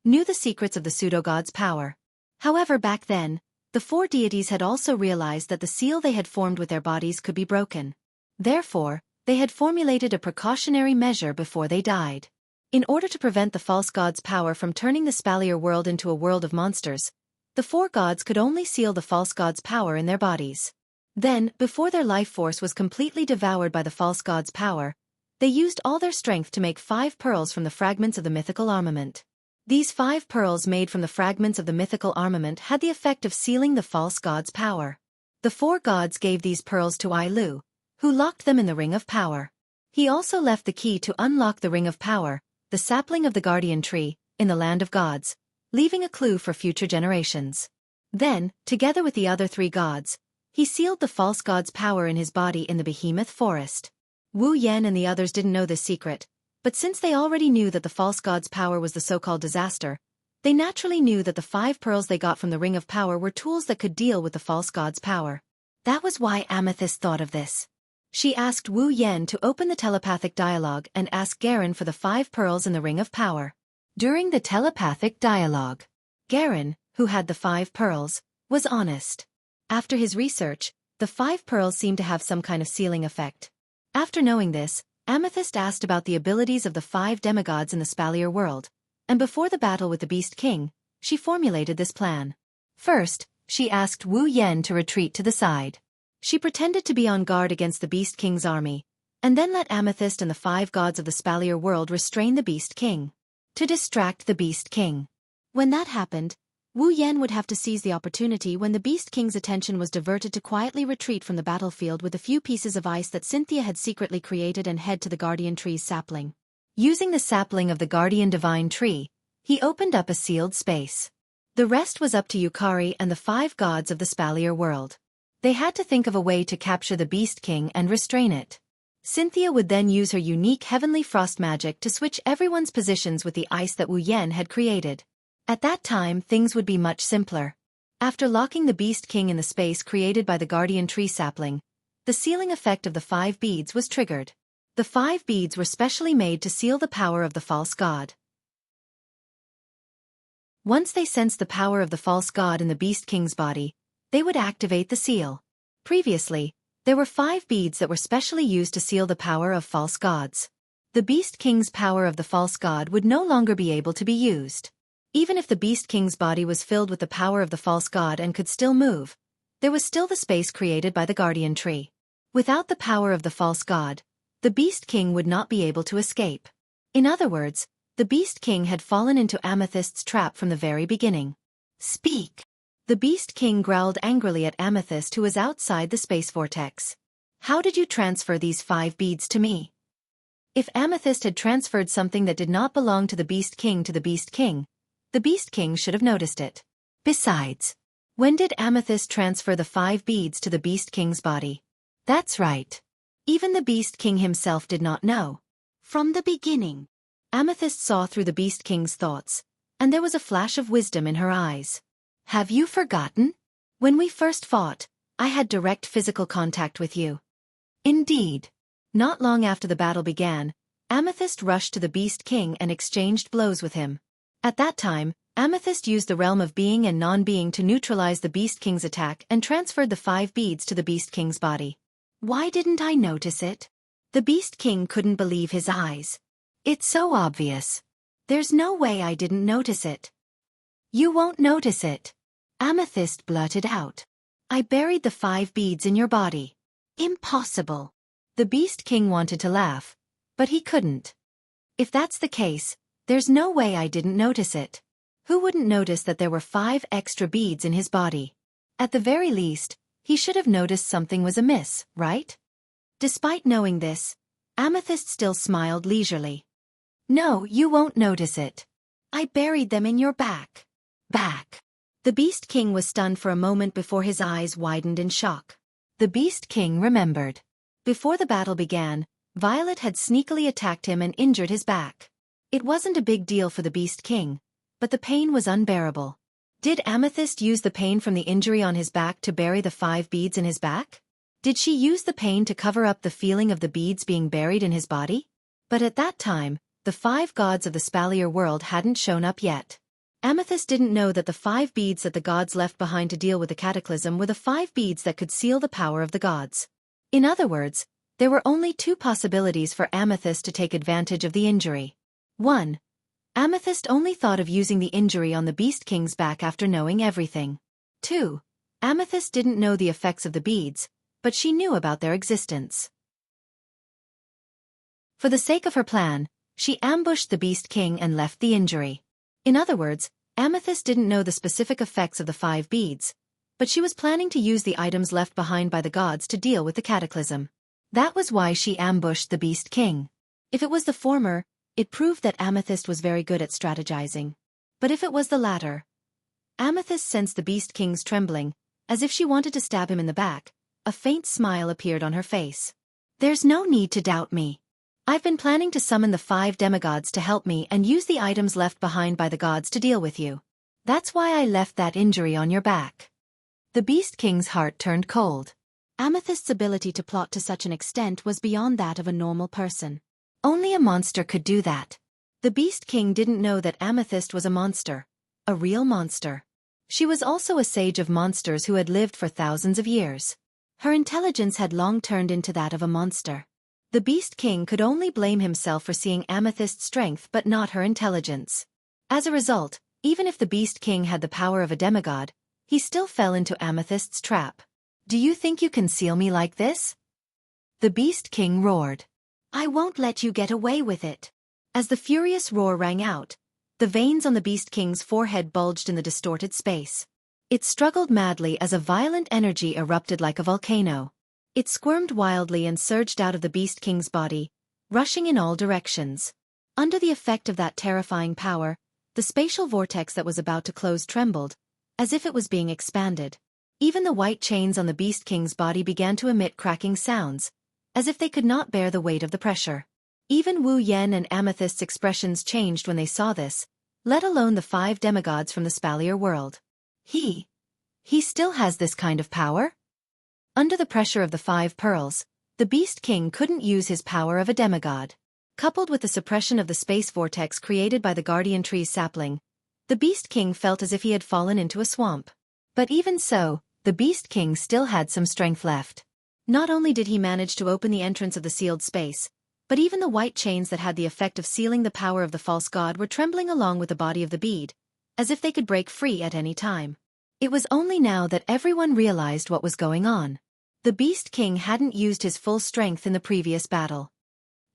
knew the secrets of the pseudo-god's power. However, back then, the 4 deities had also realized that the seal they had formed with their bodies could be broken. Therefore, they had formulated a precautionary measure before they died. In order to prevent the false god's power from turning the spalier world into a world of monsters, the 4 gods could only seal the false god's power in their bodies. Then, before their life force was completely devoured by the false god's power, they used all their strength to make 5 pearls from the fragments of the mythical armament. These 5 pearls made from the fragments of the mythical armament had the effect of sealing the false god's power. The 4 gods gave these pearls to Ai Lu, who locked them in the Ring of Power. He also left the key to unlock the Ring of Power, the sapling of the guardian tree, in the land of gods, leaving a clue for future generations. Then, together with the other 3 gods, he sealed the false god's power in his body in the behemoth forest. Wu Yan and the others didn't know this secret, but since they already knew that the false god's power was the so-called disaster, they naturally knew that the 5 pearls they got from the Ring of Power were tools that could deal with the false god's power. That was why Amethyst thought of this. She asked Wu Yan to open the telepathic dialogue and ask Garen for the 5 pearls in the Ring of Power. During the telepathic dialogue, Garen, who had the 5 pearls, was honest. After his research, the 5 pearls seemed to have some kind of sealing effect. After knowing this, Amethyst asked about the abilities of the 5 demigods in the spalier world, and before the battle with the Beast King, she formulated this plan. First, she asked Wu Yan to retreat to the side. She pretended to be on guard against the Beast King's army, and then let Amethyst and the 5 gods of the spalier world restrain the Beast King. To distract the Beast King. When that happened, Wu Yan would have to seize the opportunity when the Beast King's attention was diverted to quietly retreat from the battlefield with a few pieces of ice that Xianxia had secretly created and head to the guardian tree's sapling. Using the sapling of the guardian divine tree, he opened up a sealed space. The rest was up to Yukari and the 5 gods of the spalier world. They had to think of a way to capture the Beast King and restrain it. Xianxia would then use her unique heavenly frost magic to switch everyone's positions with the ice that Wu Yan had created. At that time, things would be much simpler. After locking the Beast King in the space created by the guardian tree sapling, the sealing effect of the 5 beads was triggered. The 5 beads were specially made to seal the power of the false god. Once they sensed the power of the false god in the Beast King's body, they would activate the seal. Previously, there were 5 beads that were specially used to seal the power of false gods. The Beast King's power of the false god would no longer be able to be used. Even if the Beast King's body was filled with the power of the false god and could still move, there was still the space created by the guardian tree. Without the power of the false god, the Beast King would not be able to escape. In other words, the Beast King had fallen into Amethyst's trap from the very beginning. Speak! The Beast King growled angrily at Amethyst, who was outside the space vortex. How did you transfer these 5 beads to me? If Amethyst had transferred something that did not belong to the Beast King to the Beast King, the Beast King should have noticed it. Besides, when did Amethyst transfer the 5 beads to the Beast King's body? That's right. Even the Beast King himself did not know. From the beginning, Amethyst saw through the Beast King's thoughts, and there was a flash of wisdom in her eyes. Have you forgotten? When we first fought, I had direct physical contact with you. Indeed. Not long after the battle began, Amethyst rushed to the Beast King and exchanged blows with him. At that time, Amethyst used the realm of being and non-being to neutralize the Beast King's attack and transferred the 5 beads to the Beast King's body. Why didn't I notice it? The Beast King couldn't believe his eyes. It's so obvious. There's no way I didn't notice it. You won't notice it. Amethyst blurted out. I buried the 5 beads in your body. Impossible. The Beast King wanted to laugh, but he couldn't. If that's the case, there's no way I didn't notice it. Who wouldn't notice that there were 5 extra beads in his body? At the very least, he should have noticed something was amiss, right? Despite knowing this, Amethyst still smiled leisurely. No, you won't notice it. I buried them in your back. Back. The Beast King was stunned for a moment before his eyes widened in shock. The Beast King remembered. Before the battle began, Violet had sneakily attacked him and injured his back. It wasn't a big deal for the Beast King, but the pain was unbearable. Did Amethyst use the pain from the injury on his back to bury the 5 beads in his back? Did she use the pain to cover up the feeling of the beads being buried in his body? But at that time, the 5 gods of the Spalier world hadn't shown up yet. Amethyst didn't know that the 5 beads that the gods left behind to deal with the cataclysm were the 5 beads that could seal the power of the gods. In other words, there were only 2 possibilities for Amethyst to take advantage of the injury. 1. Amethyst only thought of using the injury on the Beast King's back after knowing everything. 2. Amethyst didn't know the effects of the beads, but she knew about their existence. For the sake of her plan, she ambushed the Beast King and left the injury. In other words, Amethyst didn't know the specific effects of the 5 beads, but she was planning to use the items left behind by the gods to deal with the cataclysm. That was why she ambushed the Beast King. If it was the former, it proved that Amethyst was very good at strategizing. But if it was the latter, Amethyst sensed the Beast King's trembling, as if she wanted to stab him in the back. A faint smile appeared on her face. There's no need to doubt me. I've been planning to summon the 5 demigods to help me and use the items left behind by the gods to deal with you. That's why I left that injury on your back. The Beast King's heart turned cold. Amethyst's ability to plot to such an extent was beyond that of a normal person. Only a monster could do that. The Beast King didn't know that Amethyst was a monster. A real monster. She was also a sage of monsters who had lived for thousands of years. Her intelligence had long turned into that of a monster. The Beast King could only blame himself for seeing Amethyst's strength but not her intelligence. As a result, even if the Beast King had the power of a demigod, he still fell into Amethyst's trap. Do you think you can seal me like this? The Beast King roared. I won't let you get away with it. As the furious roar rang out, the veins on the Beast King's forehead bulged in the distorted space. It struggled madly as a violent energy erupted like a volcano. It squirmed wildly and surged out of the Beast King's body, rushing in all directions. Under the effect of that terrifying power, the spatial vortex that was about to close trembled, as if it was being expanded. Even the white chains on the Beast King's body began to emit cracking sounds, as if they could not bear the weight of the pressure. Even Wu Yen and Amethyst's expressions changed when they saw this, let alone the 5 demigods from the Spalier world. He still has this kind of power? Under the pressure of the 5 pearls, the Beast King couldn't use his power of a demigod. Coupled with the suppression of the space vortex created by the guardian tree's sapling, the Beast King felt as if he had fallen into a swamp. But even so, the Beast King still had some strength left. Not only did he manage to open the entrance of the sealed space, but even the white chains that had the effect of sealing the power of the false god were trembling along with the body of the bead, as if they could break free at any time. It was only now that everyone realized what was going on. The Beast King hadn't used his full strength in the previous battle.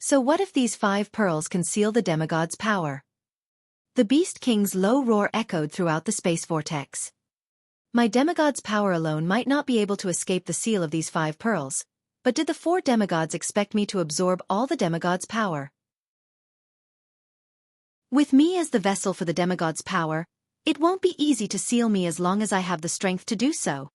So what if these 5 pearls can seal the demigod's power? The Beast King's low roar echoed throughout the space vortex. My demigod's power alone might not be able to escape the seal of these 5 pearls, but did the 4 demigods expect me to absorb all the demigod's power? With me as the vessel for the demigod's power, it won't be easy to seal me as long as I have the strength to do so.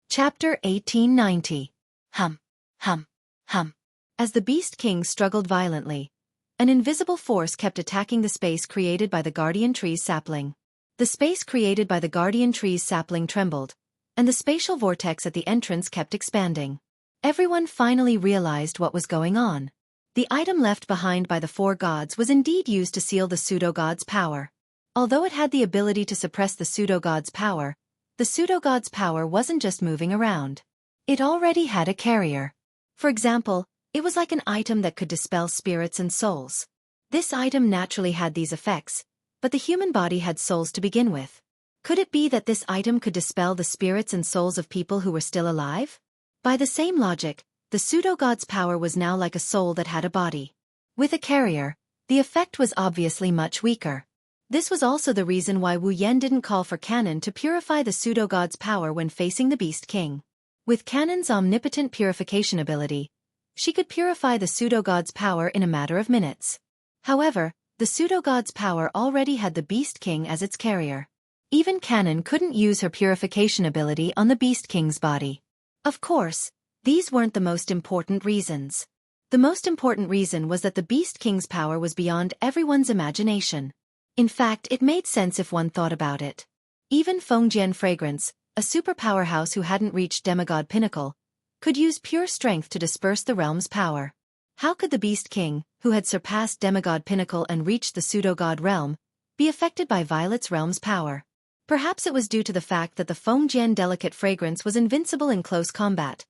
Chapter 1890. Hum, hum, hum. As the Beast King struggled violently, an invisible force kept attacking the space created by the guardian tree's sapling. The space created by the guardian tree's sapling trembled, and the spatial vortex at the entrance kept expanding. Everyone finally realized what was going on. The item left behind by the 4 gods was indeed used to seal the pseudo-god's power. Although it had the ability to suppress the pseudo-god's power, the pseudo-god's power wasn't just moving around. It already had a carrier. For example, it was like an item that could dispel spirits and souls. This item naturally had these effects, but the human body had souls to begin with. Could it be that this item could dispel the spirits and souls of people who were still alive? By the same logic, the pseudo-god's power was now like a soul that had a body. With a carrier, the effect was obviously much weaker. This was also the reason why Wu Yan didn't call for Canon to purify the pseudo-god's power when facing the Beast King. With Canon's omnipotent purification ability, she could purify the pseudo-god's power in a matter of minutes. However, the pseudo-god's power already had the Beast King as its carrier. Even Canon couldn't use her purification ability on the Beast King's body. Of course, these weren't the most important reasons. The most important reason was that the Beast King's power was beyond everyone's imagination. In fact, it made sense if one thought about it. Even Fengjian Fragrance, a super powerhouse who hadn't reached demigod pinnacle, could use pure strength to disperse the realm's power. How could the Beast King, who had surpassed demigod pinnacle and reached the pseudo-god realm, be affected by Violet's realm's power? Perhaps it was due to the fact that the Fengjian delicate fragrance was invincible in close combat,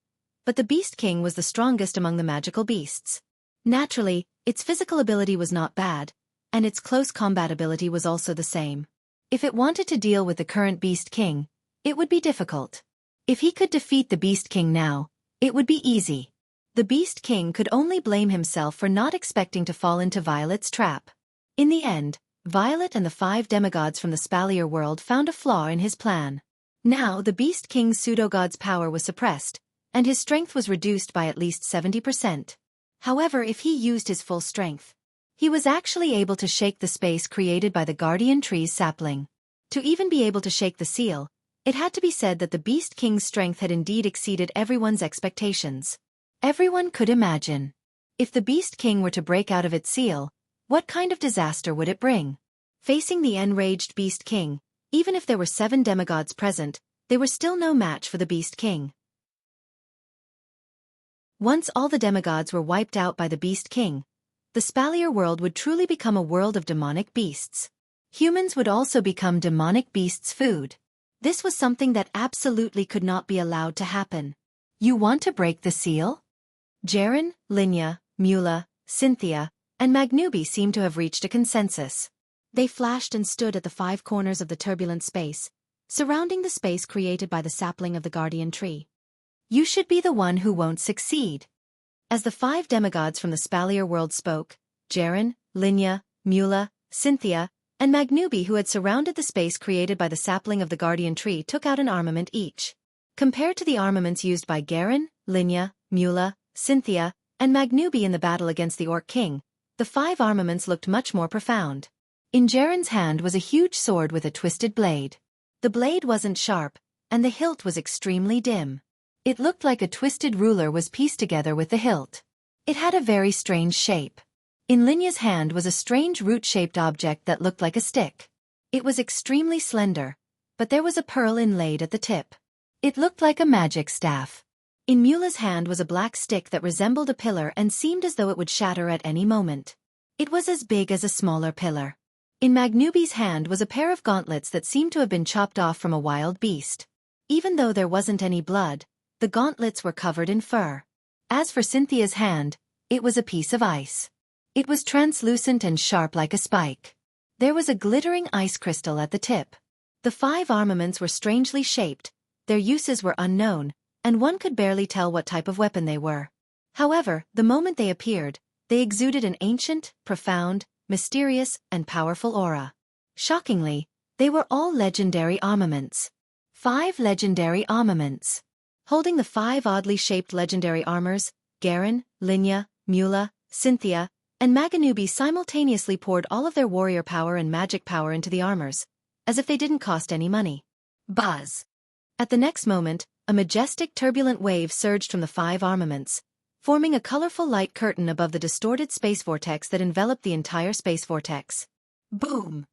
but the Beast King was the strongest among the magical beasts. Naturally, its physical ability was not bad, and its close combat ability was also the same. If it wanted to deal with the current Beast King, it would be difficult. If he could defeat the Beast King now, it would be easy. The Beast King could only blame himself for not expecting to fall into Violet's trap. In the end, Violet and the 5 demigods from the Spalier world found a flaw in his plan. Now the Beast King's pseudo-god's power was suppressed, and his strength was reduced by at least 70%. However, if he used his full strength, he was actually able to shake the space created by the Guardian Tree's sapling. To even be able to shake the seal, it had to be said that the Beast King's strength had indeed exceeded everyone's expectations. Everyone could imagine. If the Beast King were to break out of its seal, what kind of disaster would it bring? Facing the enraged Beast King, even if there were 7 demigods present, they were still no match for the Beast King. Once all the demigods were wiped out by the Beast King, the Spalier world would truly become a world of demonic beasts. Humans would also become demonic beasts' food. This was something that absolutely could not be allowed to happen. You want to break the seal? Jaren, Linya, Mula, Cynthia, and Magnubi seemed to have reached a consensus. They flashed and stood at the 5 corners of the turbulent space, surrounding the space created by the sapling of the Guardian Tree. You should be the one who won't succeed. As the 5 demigods from the Spalier world spoke, Jaren, Linya, Mula, Cynthia, and Magnubi who had surrounded the space created by the sapling of the Guardian Tree took out an armament each. Compared to the armaments used by Jaren, Linya, Mula, Cynthia, and Magnubi in the battle against the Orc King, the 5 armaments looked much more profound. In Jaren's hand was a huge sword with a twisted blade. The blade wasn't sharp, and the hilt was extremely dim. It looked like a twisted ruler was pieced together with the hilt. It had a very strange shape. In Linya's hand was a strange root-shaped object that looked like a stick. It was extremely slender, but there was a pearl inlaid at the tip. It looked like a magic staff. In Mula's hand was a black stick that resembled a pillar and seemed as though it would shatter at any moment. It was as big as a smaller pillar. In Magnubi's hand was a pair of gauntlets that seemed to have been chopped off from a wild beast. Even though there wasn't any blood, the gauntlets were covered in fur. As for Cynthia's hand, it was a piece of ice. It was translucent and sharp like a spike. There was a glittering ice crystal at the tip. The 5 armaments were strangely shaped, their uses were unknown, and one could barely tell what type of weapon they were. However, the moment they appeared, they exuded an ancient, profound, mysterious, and powerful aura. Shockingly, they were all legendary armaments. 5 legendary armaments. Holding the 5 oddly shaped legendary armors, Jaren, Linya, Mula, Cynthia, and Maganubi simultaneously poured all of their warrior power and magic power into the armors, as if they didn't cost any money. Buzz! At the next moment, a majestic turbulent wave surged from the 5 armaments, forming a colorful light curtain above the distorted space vortex that enveloped the entire space vortex. Boom!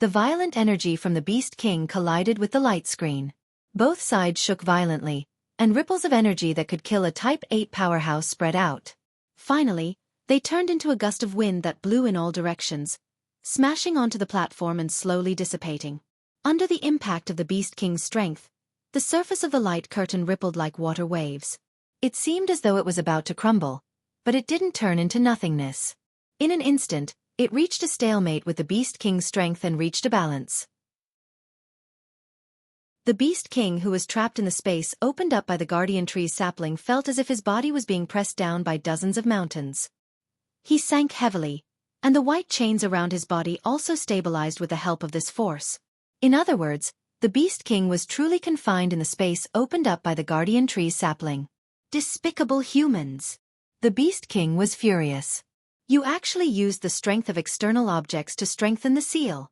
The violent energy from the Beast King collided with the light screen. Both sides shook violently, and ripples of energy that could kill a Type 8 powerhouse spread out. Finally, they turned into a gust of wind that blew in all directions, smashing onto the platform and slowly dissipating. Under the impact of the Beast King's strength, the surface of the light curtain rippled like water waves. It seemed as though it was about to crumble, but it didn't turn into nothingness. In an instant, it reached a stalemate with the Beast King's strength and reached a balance. The Beast King, who was trapped in the space opened up by the guardian tree's sapling, felt as if his body was being pressed down by dozens of mountains. He sank heavily, and the white chains around his body also stabilized with the help of this force. In other words, the Beast King was truly confined in the space opened up by the guardian tree's sapling. Despicable humans! The Beast King was furious. You actually used the strength of external objects to strengthen the seal.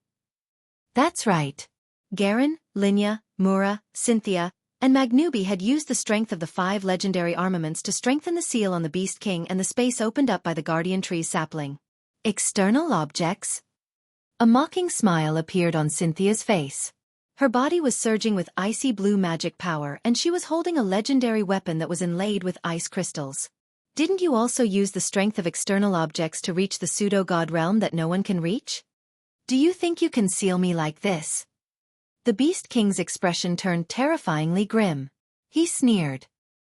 That's right. Garen, Linya, Mura, Cynthia, and Magnubi had used the strength of the 5 legendary armaments to strengthen the seal on the Beast King and the space opened up by the guardian tree's sapling. External objects? A mocking smile appeared on Cynthia's face. Her body was surging with icy blue magic power and she was holding a legendary weapon that was inlaid with ice crystals. Didn't you also use the strength of external objects to reach the pseudo-god realm that no one can reach? Do you think you can seal me like this? The Beast King's expression turned terrifyingly grim. He sneered.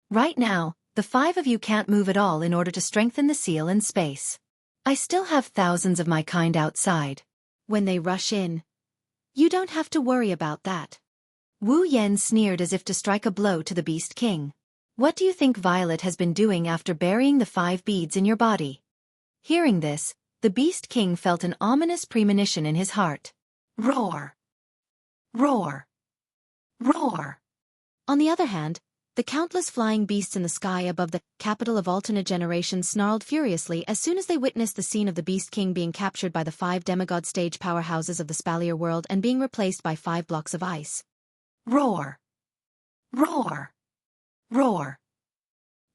Right now, the 5 of you can't move at all in order to strengthen the seal in space. I still have thousands of my kind outside. When they rush in, you don't have to worry about that. Wu Yen sneered as if to strike a blow to the Beast King. What do you think Violet has been doing after burying the 5 beads in your body? Hearing this, the Beast King felt an ominous premonition in his heart. Roar! Roar! Roar! On the other hand, the countless flying beasts in the sky above the capital of alternate generations snarled furiously as soon as they witnessed the scene of the Beast King being captured by the 5 demigod stage powerhouses of the Spalier world and being replaced by 5 blocks of ice. Roar! Roar! Roar!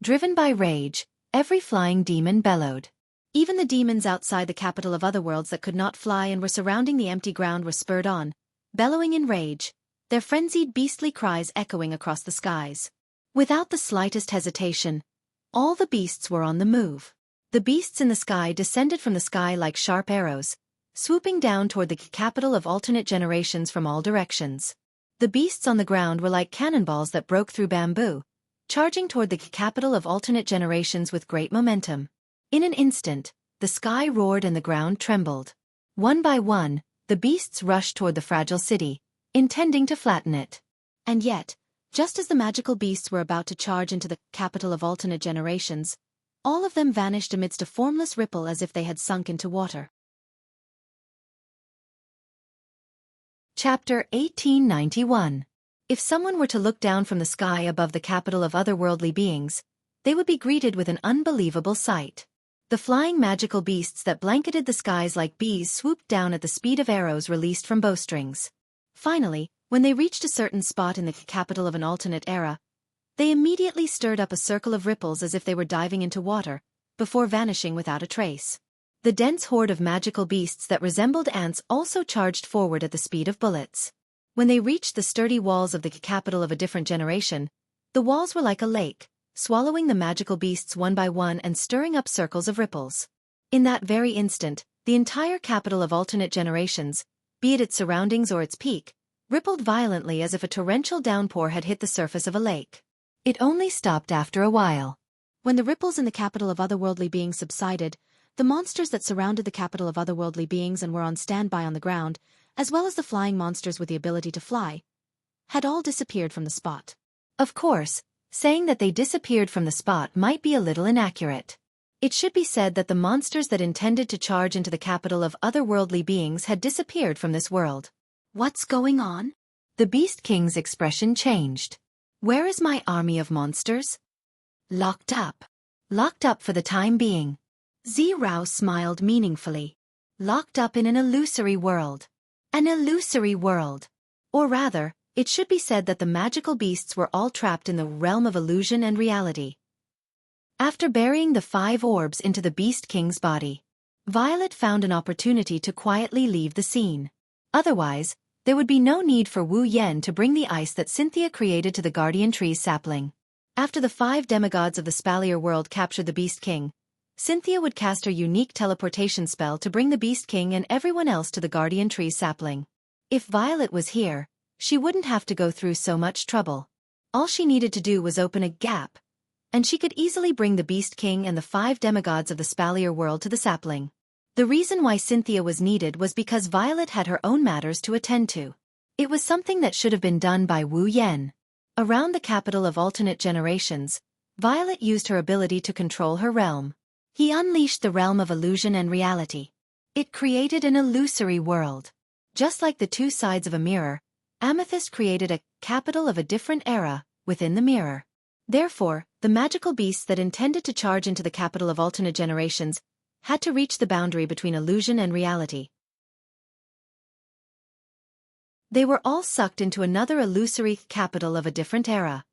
Driven by rage, every flying demon bellowed. Even the demons outside the capital of otherworlds that could not fly and were surrounding the empty ground were spurred on, bellowing in rage, their frenzied beastly cries echoing across the skies. Without the slightest hesitation, all the beasts were on the move. The beasts in the sky descended from the sky like sharp arrows, swooping down toward the capital of alternate generations from all directions. The beasts on the ground were like cannonballs that broke through bamboo, charging toward the capital of alternate generations with great momentum. In an instant, the sky roared and the ground trembled. One by one, the beasts rushed toward the fragile city, intending to flatten it. And yet, just as the magical beasts were about to charge into the capital of alternate generations, all of them vanished amidst a formless ripple as if they had sunk into water. Chapter 1891. If someone were to look down from the sky above the capital of otherworldly beings, they would be greeted with an unbelievable sight. The flying magical beasts that blanketed the skies like bees swooped down at the speed of arrows released from bowstrings. Finally, when they reached a certain spot in the capital of an alternate era, they immediately stirred up a circle of ripples as if they were diving into water, before vanishing without a trace. The dense horde of magical beasts that resembled ants also charged forward at the speed of bullets. When they reached the sturdy walls of the capital of a different generation, the walls were like a lake, swallowing the magical beasts one by one and stirring up circles of ripples. In that very instant, the entire capital of alternate generations, be it its surroundings or its peak, rippled violently as if a torrential downpour had hit the surface of a lake. It only stopped after a while. When the ripples in the capital of otherworldly beings subsided, the monsters that surrounded the capital of otherworldly beings and were on standby on the ground, as well as the flying monsters with the ability to fly, had all disappeared from the spot. Of course, saying that they disappeared from the spot might be a little inaccurate. It should be said that the monsters that intended to charge into the capital of otherworldly beings had disappeared from this world. What's going on? The Beast King's expression changed. Where is my army of monsters? Locked up. Locked up for the time being. Zirao smiled meaningfully. Locked up in an illusory world. An illusory world. Or rather, it should be said that the magical beasts were all trapped in the realm of illusion and reality. After burying the 5 orbs into the Beast King's body, Violet found an opportunity to quietly leave the scene. Otherwise, there would be no need for Wu Yen to bring the ice that Cynthia created to the guardian tree's sapling. After the 5 demigods of the Spalier world captured the Beast King, Cynthia would cast her unique teleportation spell to bring the Beast King and everyone else to the guardian tree's sapling. If Violet was here, she wouldn't have to go through so much trouble. All she needed to do was open a gap, and she could easily bring the Beast King and the 5 demigods of the Spalier world to the sapling. The reason why Cynthia was needed was because Violet had her own matters to attend to. It was something that should have been done by Wu Yan. Around the capital of alternate generations, Violet used her ability to control her realm. He unleashed the realm of illusion and reality. It created an illusory world. Just like the two sides of a mirror, Amethyst created a capital of a different era within the mirror. Therefore, the magical beasts that intended to charge into the capital of alternate generations had to reach the boundary between illusion and reality. They were all sucked into another illusory capital of a different era.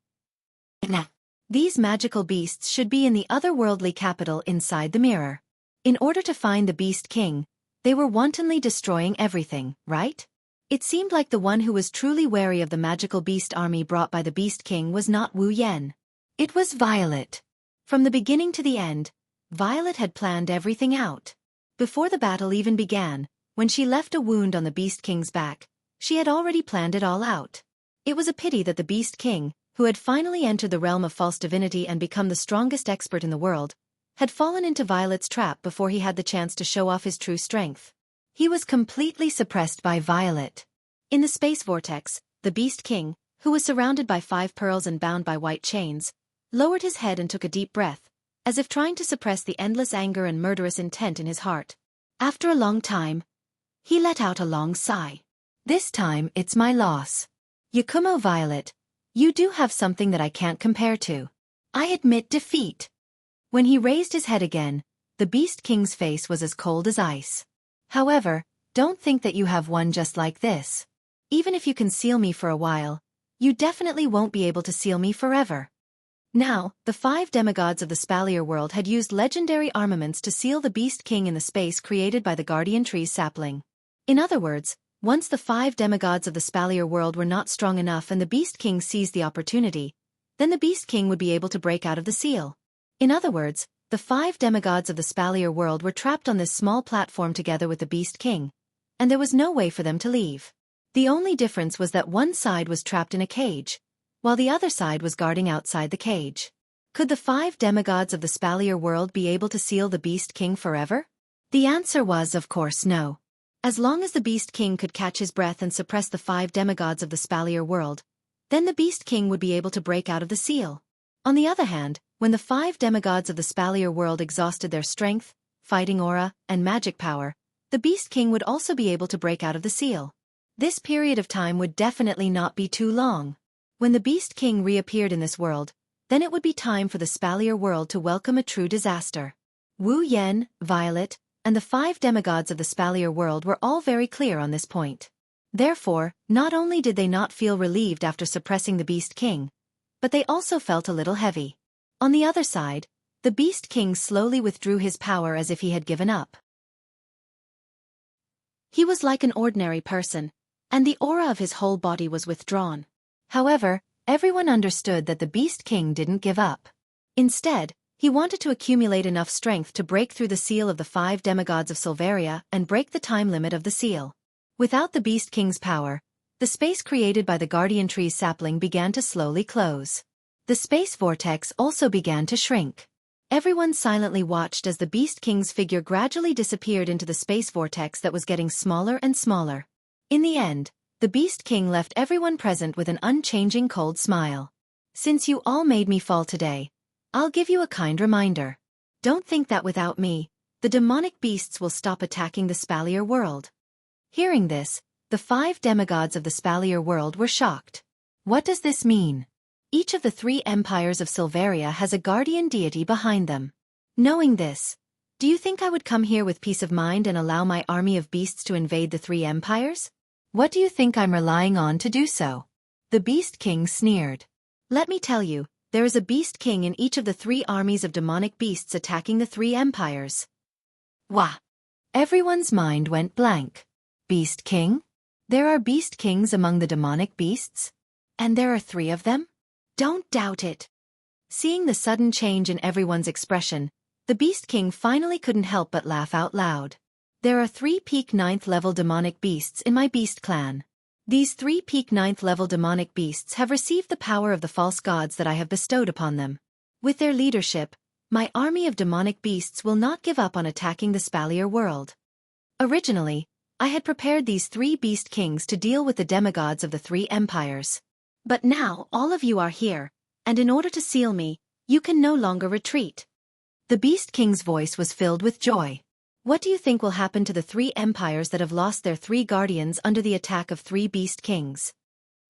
These magical beasts should be in the otherworldly capital inside the mirror. In order to find the Beast King, they were wantonly destroying everything, right? It seemed like the one who was truly wary of the magical beast army brought by the Beast King was not Wu Yan. It was Violet. From the beginning to the end, Violet had planned everything out. Before the battle even began, when she left a wound on the Beast King's back, she had already planned it all out. It was a pity that the Beast King, who had finally entered the realm of false divinity and become the strongest expert in the world, had fallen into Violet's trap before he had the chance to show off his true strength. He was completely suppressed by Violet. In the space vortex, the Beast King, who was surrounded by 5 pearls and bound by white chains, lowered his head and took a deep breath, as if trying to suppress the endless anger and murderous intent in his heart. After a long time, he let out a long sigh. This time it's my loss. Yakumo Violet, you do have something that I can't compare to. I admit defeat. When he raised his head again, the Beast King's face was as cold as ice. However, don't think that you have one just like this. Even if you can seal me for a while, you definitely won't be able to seal me forever. Now, the 5 demigods of the Spalier world had used legendary armaments to seal the Beast King in the space created by the Guardian Tree's sapling. In other words, once the 5 demigods of the Spalier world were not strong enough and the Beast King seized the opportunity, then the Beast King would be able to break out of the seal. In other words, the 5 demigods of the Spalier world were trapped on this small platform together with the Beast King, and there was no way for them to leave. The only difference was that one side was trapped in a cage, while the other side was guarding outside the cage. Could the 5 demigods of the Spalier world be able to seal the Beast King forever? The answer was, of course, no. As long as the Beast King could catch his breath and suppress the 5 demigods of the Spalier world, then the Beast King would be able to break out of the seal. On the other hand, when the 5 demigods of the Spalier world exhausted their strength, fighting aura, and magic power, the Beast King would also be able to break out of the seal. This period of time would definitely not be too long. When the Beast King reappeared in this world, then it would be time for the Spalier world to welcome a true disaster. Wu Yan, Violet, and the 5 demigods of the Spalier world were all very clear on this point. Therefore, not only did they not feel relieved after suppressing the Beast King, but they also felt a little heavy. On the other side, the Beast King slowly withdrew his power as if he had given up. He was like an ordinary person, and the aura of his whole body was withdrawn. However, everyone understood that the Beast King didn't give up. Instead, he wanted to accumulate enough strength to break through the seal of the 5 demigods of Silveria and break the time limit of the seal. Without the Beast King's power, the space created by the Guardian Tree's sapling began to slowly close. The space vortex also began to shrink. Everyone silently watched as the Beast King's figure gradually disappeared into the space vortex that was getting smaller and smaller. In the end, the Beast King left everyone present with an unchanging cold smile. Since you all made me fall today, I'll give you a kind reminder. Don't think that without me, the demonic beasts will stop attacking the Spalier world. Hearing this, the 5 demigods of the Spalier world were shocked. What does this mean? Each of the 3 empires of Silveria has a guardian deity behind them. Knowing this, do you think I would come here with peace of mind and allow my army of beasts to invade the 3 empires? What do you think I'm relying on to do so? The Beast King sneered. Let me tell you, there is a Beast King in each of the 3 armies of demonic beasts attacking the 3 empires. Wah! Everyone's mind went blank. Beast King? There are Beast Kings among the demonic beasts? And there are 3 of them? Don't doubt it. Seeing the sudden change in everyone's expression, the Beast King finally couldn't help but laugh out loud. There are 3 peak 9th level demonic beasts in my beast clan. These 3 peak 9th level demonic beasts have received the power of the false gods that I have bestowed upon them. With their leadership, my army of demonic beasts will not give up on attacking the Spalier world. Originally, I had prepared these 3 beast kings to deal with the demigods of the 3 empires. But now all of you are here, and in order to seal me, you can no longer retreat. The beast king's voice was filled with joy. What do you think will happen to the 3 empires that have lost their 3 guardians under the attack of 3 beast kings?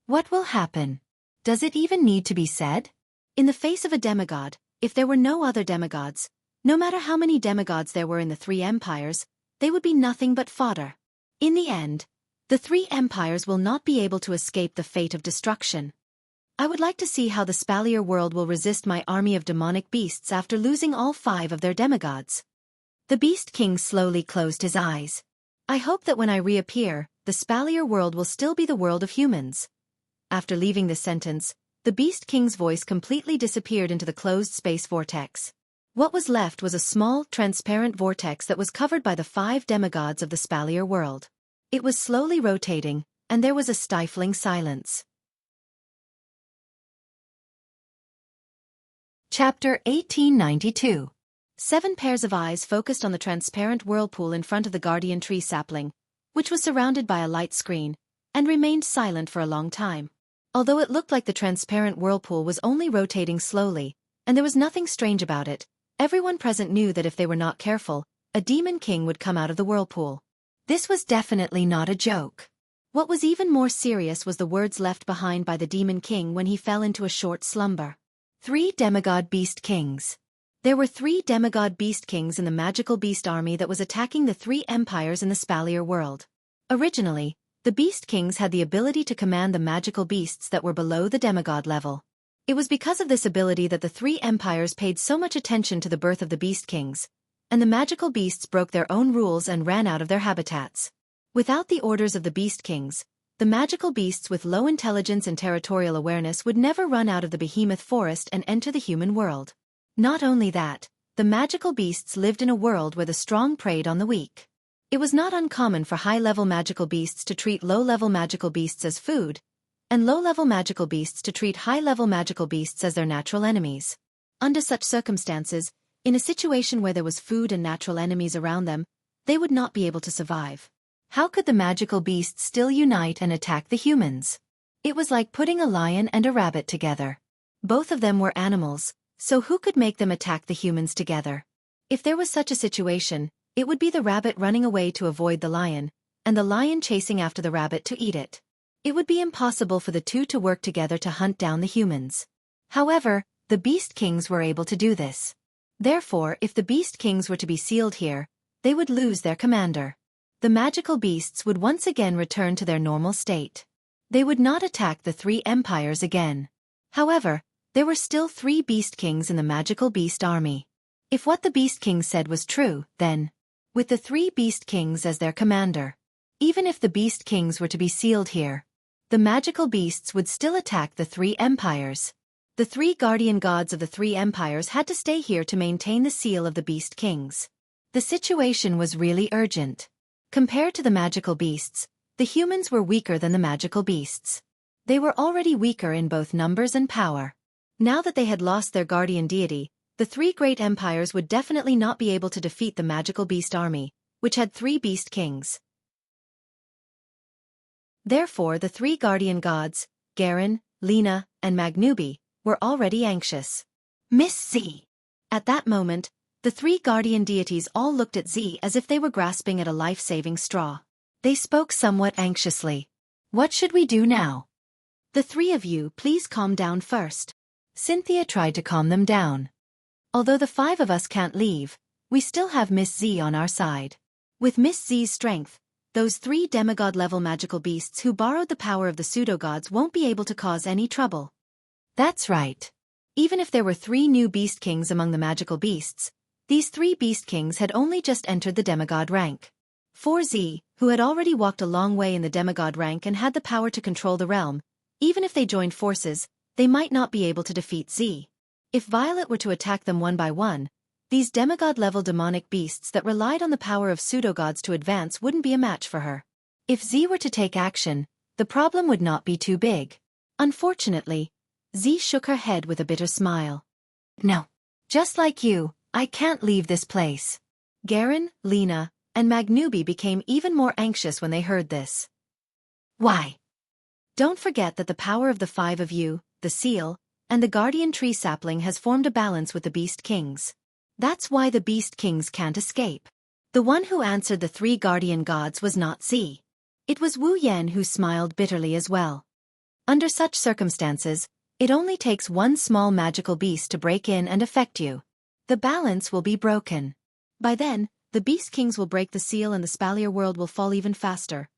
What will happen? Does it even need to be said? In the face of a demigod, if there were no other demigods, no matter how many demigods there were in the 3 empires, they would be nothing but fodder. In the end, the 3 empires will not be able to escape the fate of destruction. I would like to see how the Spalier world will resist my army of demonic beasts after losing all 5 of their demigods. The Beast King slowly closed his eyes. I hope that when I reappear, the Spalier world will still be the world of humans. After leaving this sentence, the Beast King's voice completely disappeared into the closed space vortex. What was left was a small, transparent vortex that was covered by the 5 demigods of the Spalier world. It was slowly rotating, and there was a stifling silence. Chapter 1892. 7 pairs of eyes focused on the transparent whirlpool in front of the guardian tree sapling, which was surrounded by a light screen, and remained silent for a long time. Although it looked like the transparent whirlpool was only rotating slowly, and there was nothing strange about it, everyone present knew that if they were not careful, a demon king would come out of the whirlpool. This was definitely not a joke. What was even more serious was the words left behind by the demon king when he fell into a short slumber. 3 demigod beast kings. There were 3 demigod beast kings in the magical beast army that was attacking the 3 empires in the Spalier world. Originally, the beast kings had the ability to command the magical beasts that were below the demigod level. It was because of this ability that the 3 empires paid so much attention to the birth of the beast kings, and the magical beasts broke their own rules and ran out of their habitats. Without the orders of the beast kings, the magical beasts with low intelligence and territorial awareness would never run out of the behemoth forest and enter the human world. Not only that, the magical beasts lived in a world where the strong preyed on the weak. It was not uncommon for high-level magical beasts to treat low-level magical beasts as food, and low-level magical beasts to treat high-level magical beasts as their natural enemies. Under such circumstances, in a situation where there was food and natural enemies around them, they would not be able to survive. How could the magical beasts still unite and attack the humans? It was like putting a lion and a rabbit together. Both of them were animals, so who could make them attack the humans together? If there was such a situation, it would be the rabbit running away to avoid the lion, and the lion chasing after the rabbit to eat it. It would be impossible for the 2 to work together to hunt down the humans. However, the Beast Kings were able to do this. Therefore, if the Beast Kings were to be sealed here, they would lose their commander. The magical beasts would once again return to their normal state. They would not attack the 3 empires again. However, there were still 3 Beast Kings in the magical beast army. If what the Beast King said was true, then, with the 3 Beast Kings as their commander, even if the Beast Kings were to be sealed here, the magical beasts would still attack the 3 empires. The 3 guardian gods of the 3 empires had to stay here to maintain the seal of the Beast Kings. The situation was really urgent. Compared to the magical beasts, the humans were weaker than the magical beasts. They were already weaker in both numbers and power. Now that they had lost their guardian deity, the 3 great empires would definitely not be able to defeat the magical beast army, which had 3 beast kings. Therefore the 3 guardian gods, Garen, Lena, and Magnubi, were already anxious. Miss Z. At that moment, the 3 guardian deities all looked at Z as if they were grasping at a life-saving straw. They spoke somewhat anxiously. What should we do now? The 3 of you please calm down first. Cynthia tried to calm them down. Although the 5 of us can't leave, we still have Miss Z on our side. With Miss Z's strength, those 3 demigod-level magical beasts who borrowed the power of the pseudo-gods won't be able to cause any trouble. That's right. Even if there were 3 new beast kings among the magical beasts, these 3 beast kings had only just entered the demigod rank. For Z, who had already walked a long way in the demigod rank and had the power to control the realm, even if they joined forces, they might not be able to defeat Z. If Violet were to attack them one by one, these demigod-level demonic beasts that relied on the power of pseudo-gods to advance wouldn't be a match for her. If Z were to take action, the problem would not be too big. Unfortunately, Z shook her head with a bitter smile. No. Just like you, I can't leave this place. Garen, Lena, and Magnubi became even more anxious when they heard this. Why? Don't forget that the power of the five of you, the seal, and the guardian tree sapling has formed a balance with the beast kings. That's why the beast kings can't escape. The one who answered the three guardian gods was not Z. It was Wu Yan who smiled bitterly as well. Under such circumstances, it only takes one small magical beast to break in and affect you. The balance will be broken. By then, the beast kings will break the seal and the spalier world will fall even faster.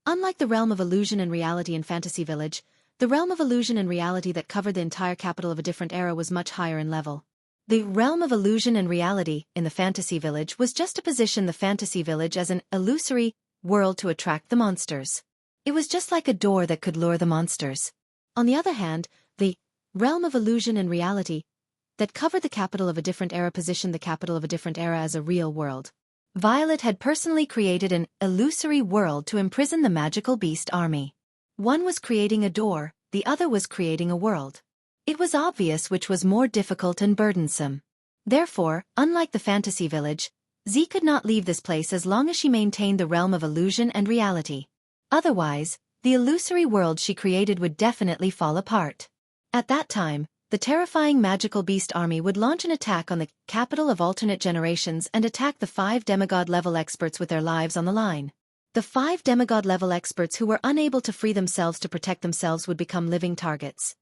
Unlike the realm of illusion and reality in Fantasy Village, the realm of illusion and reality that covered the entire capital of a different era was much higher in level. The realm of illusion and reality in the Fantasy Village was just to position the Fantasy Village as an illusory world to attract the monsters. It was just like a door that could lure the monsters. On the other hand, the realm of illusion and reality that covered the capital of a different era positioned the capital of a different era as a real world. Violet had personally created an illusory world to imprison the magical beast army. One was creating a door, the other was creating a world. It was obvious which was more difficult and burdensome. Therefore, unlike the Fantasy Village, Z could not leave this place as long as she maintained the realm of illusion and reality. Otherwise, the illusory world she created would definitely fall apart. At that time, the terrifying magical beast army would launch an attack on the capital of alternate generations and attack the 5 demigod-level experts with their lives on the line. The 5 demigod-level experts who were unable to free themselves to protect themselves would become living targets.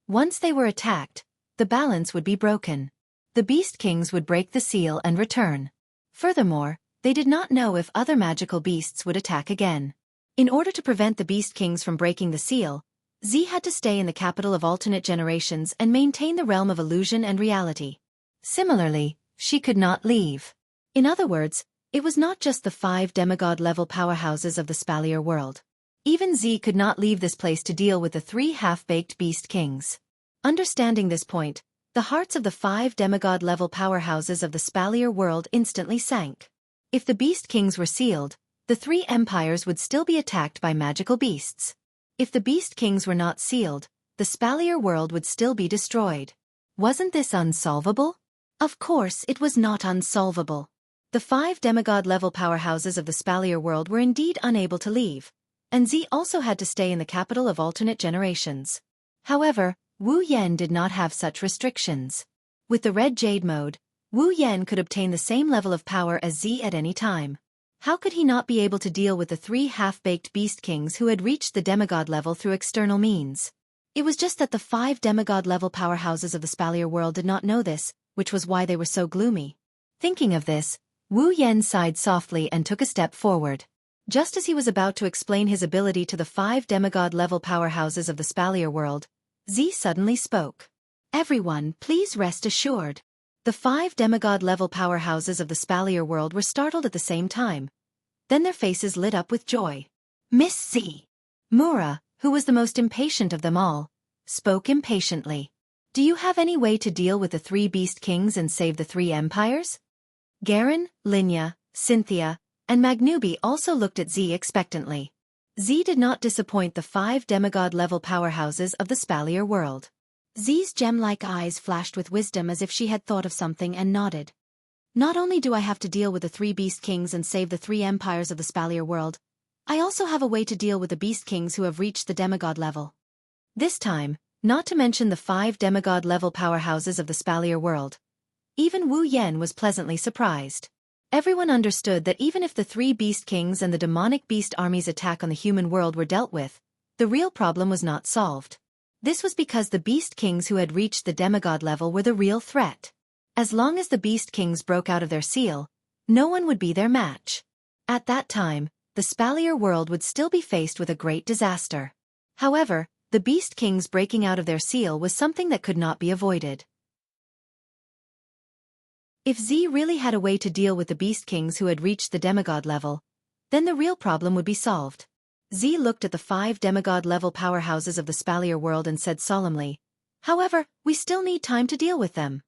Once they were attacked, the balance would be broken. The Beast Kings would break the seal and return. Furthermore, they did not know if other magical beasts would attack again. In order to prevent the Beast Kings from breaking the seal, Z had to stay in the capital of alternate generations and maintain the realm of illusion and reality. Similarly, she could not leave. In other words, it was not just the 5 demigod-level powerhouses of the spalier world. Even Z could not leave this place to deal with the 3 half-baked Beast Kings. Understanding this point, the hearts of the 5 demigod-level powerhouses of the spalier world instantly sank. If the Beast Kings were sealed, the 3 empires would still be attacked by magical beasts. If the Beast Kings were not sealed, the spalier world would still be destroyed. Wasn't this unsolvable? Of course it was not unsolvable. The 5 demigod-level powerhouses of the spalier world were indeed unable to leave, and Z also had to stay in the capital of alternate generations. However, Wu Yan did not have such restrictions. With the Red Jade mode, Wu Yan could obtain the same level of power as Z at any time. How could he not be able to deal with the 3 half-baked Beast Kings who had reached the demigod level through external means? It was just that the 5 demigod-level powerhouses of the spalier world did not know this, which was why they were so gloomy. Thinking of this, Wu Yan sighed softly and took a step forward. Just as he was about to explain his ability to the 5 demigod-level powerhouses of the spalier world, Z suddenly spoke. Everyone, please rest assured. The 5 demigod-level powerhouses of the spalier world were startled at the same time. Then their faces lit up with joy. Miss Z. Mura, who was the most impatient of them all, spoke impatiently. Do you have any way to deal with the 3 Beast Kings and save the 3 empires? Garen, Linya, Cynthia, and Magnubi also looked at Z expectantly. Z did not disappoint the 5 demigod-level powerhouses of the spalier world. Z's gem-like eyes flashed with wisdom as if she had thought of something and nodded. Not only do I have to deal with the 3 Beast Kings and save the 3 empires of the spalier world, I also have a way to deal with the Beast Kings who have reached the demigod level. This time, not to mention the 5 demigod-level powerhouses of the spalier world. Even Wu Yan was pleasantly surprised. Everyone understood that even if the 3 Beast Kings and the demonic beast army's attack on the human world were dealt with, the real problem was not solved. This was because the Beast Kings who had reached the demigod level were the real threat. As long as the Beast Kings broke out of their seal, no one would be their match. At that time, the spalier world would still be faced with a great disaster. However, the Beast Kings breaking out of their seal was something that could not be avoided. If Z really had a way to deal with the Beast Kings who had reached the demigod level, then the real problem would be solved. Z looked at the 5 demigod-level powerhouses of the spalier world and said solemnly, however, we still need time to deal with them.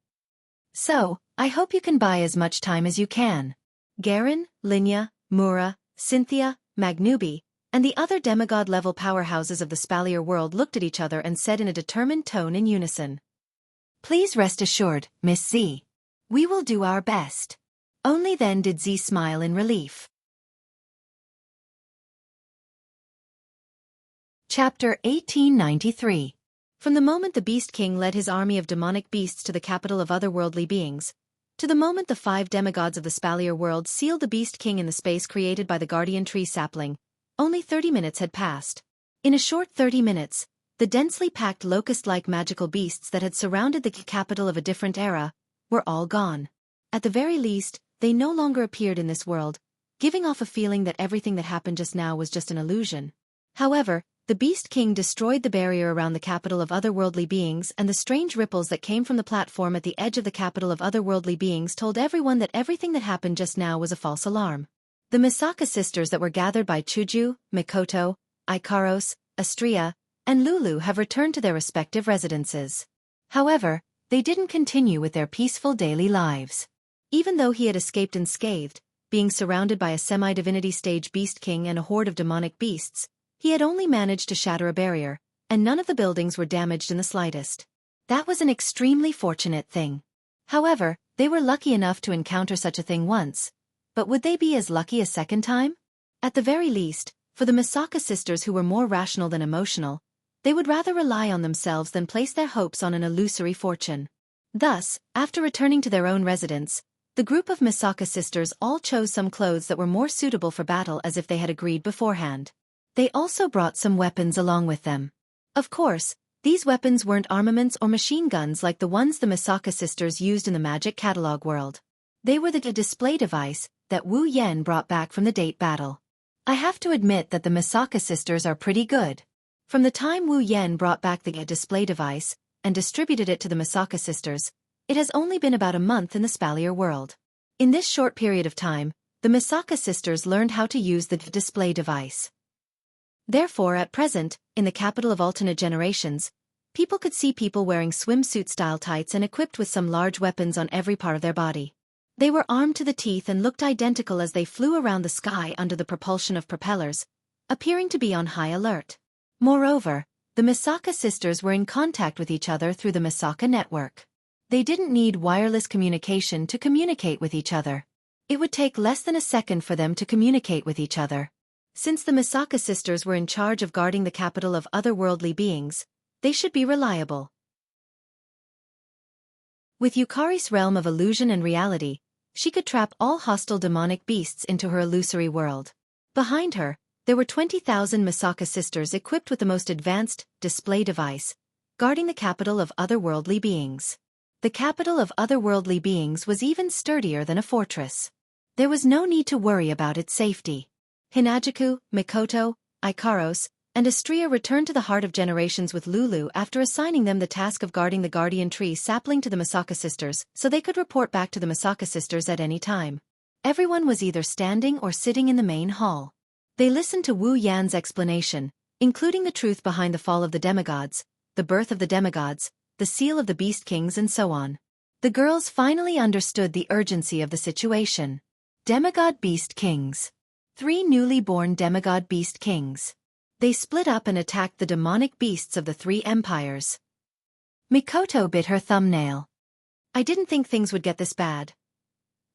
So, I hope you can buy as much time as you can. Garen, Linya, Mura, Cynthia, Magnubi, and the other demigod-level powerhouses of the spalier world looked at each other and said in a determined tone in unison. Please rest assured, Miss Z. We will do our best. Only then did Z smile in relief. Chapter 1893. From the moment the Beast King led his army of demonic beasts to the capital of otherworldly beings, to the moment the 5 demigods of the Spalier world sealed the Beast King in the space created by the guardian tree sapling, only 30 minutes had passed. In a short 30 minutes, the densely packed locust-like magical beasts that had surrounded the capital of a different era were all gone. At the very least, they no longer appeared in this world, giving off a feeling that everything that happened just now was just an illusion. However, the Beast King destroyed the barrier around the capital of otherworldly beings, and the strange ripples that came from the platform at the edge of the capital of otherworldly beings told everyone that everything that happened just now was a false alarm. The Misaka sisters that were gathered by Chuju, Mikoto, Ikaros, Astria, and Lulu have returned to their respective residences. However, they didn't continue with their peaceful daily lives. Even though he had escaped unscathed, being surrounded by a semi-divinity stage Beast King and a horde of demonic beasts, he had only managed to shatter a barrier, and none of the buildings were damaged in the slightest. That was an extremely fortunate thing. However, they were lucky enough to encounter such a thing once, but would they be as lucky a second time? At the very least, for the Misaka sisters who were more rational than emotional, they would rather rely on themselves than place their hopes on an illusory fortune. Thus, after returning to their own residence, the group of Misaka sisters all chose some clothes that were more suitable for battle as if they had agreed beforehand. They also brought some weapons along with them. Of course, these weapons weren't armaments or machine guns like the ones the Misaka sisters used in the magic catalog world. They were the display device that Wu Yen brought back from the date battle. I have to admit that the Misaka sisters are pretty good. From the time Wu Yen brought back the display device and distributed it to the Misaka sisters, it has only been about a month in the Spalier world. In this short period of time, the Misaka sisters learned how to use the display device. Therefore, at present, in the capital of alternate generations, people could see people wearing swimsuit-style tights and equipped with some large weapons on every part of their body. They were armed to the teeth and looked identical as they flew around the sky under the propulsion of propellers, appearing to be on high alert. Moreover, the Misaka sisters were in contact with each other through the Misaka network. They didn't need wireless communication to communicate with each other. It would take less than a second for them to communicate with each other. Since the Misaka sisters were in charge of guarding the capital of otherworldly beings, they should be reliable. With Yukari's realm of illusion and reality, she could trap all hostile demonic beasts into her illusory world. Behind her, there were 20,000 Misaka sisters equipped with the most advanced display device, guarding the capital of otherworldly beings. The capital of otherworldly beings was even sturdier than a fortress. There was no need to worry about its safety. Hinajuku, Mikoto, Ikaros, and Astria returned to the Heart of Generations with Lulu after assigning them the task of guarding the guardian tree sapling to the Misaka sisters so they could report back to the Misaka sisters at any time. Everyone was either standing or sitting in the main hall. They listened to Wu Yan's explanation, including the truth behind the fall of the demigods, the birth of the demigods, the seal of the Beast Kings and so on. The girls finally understood the urgency of the situation. Demigod Beast Kings. 3 newly born demigod beast kings. They split up and attacked the demonic beasts of the 3 empires. Mikoto bit her thumbnail. I didn't think things would get this bad.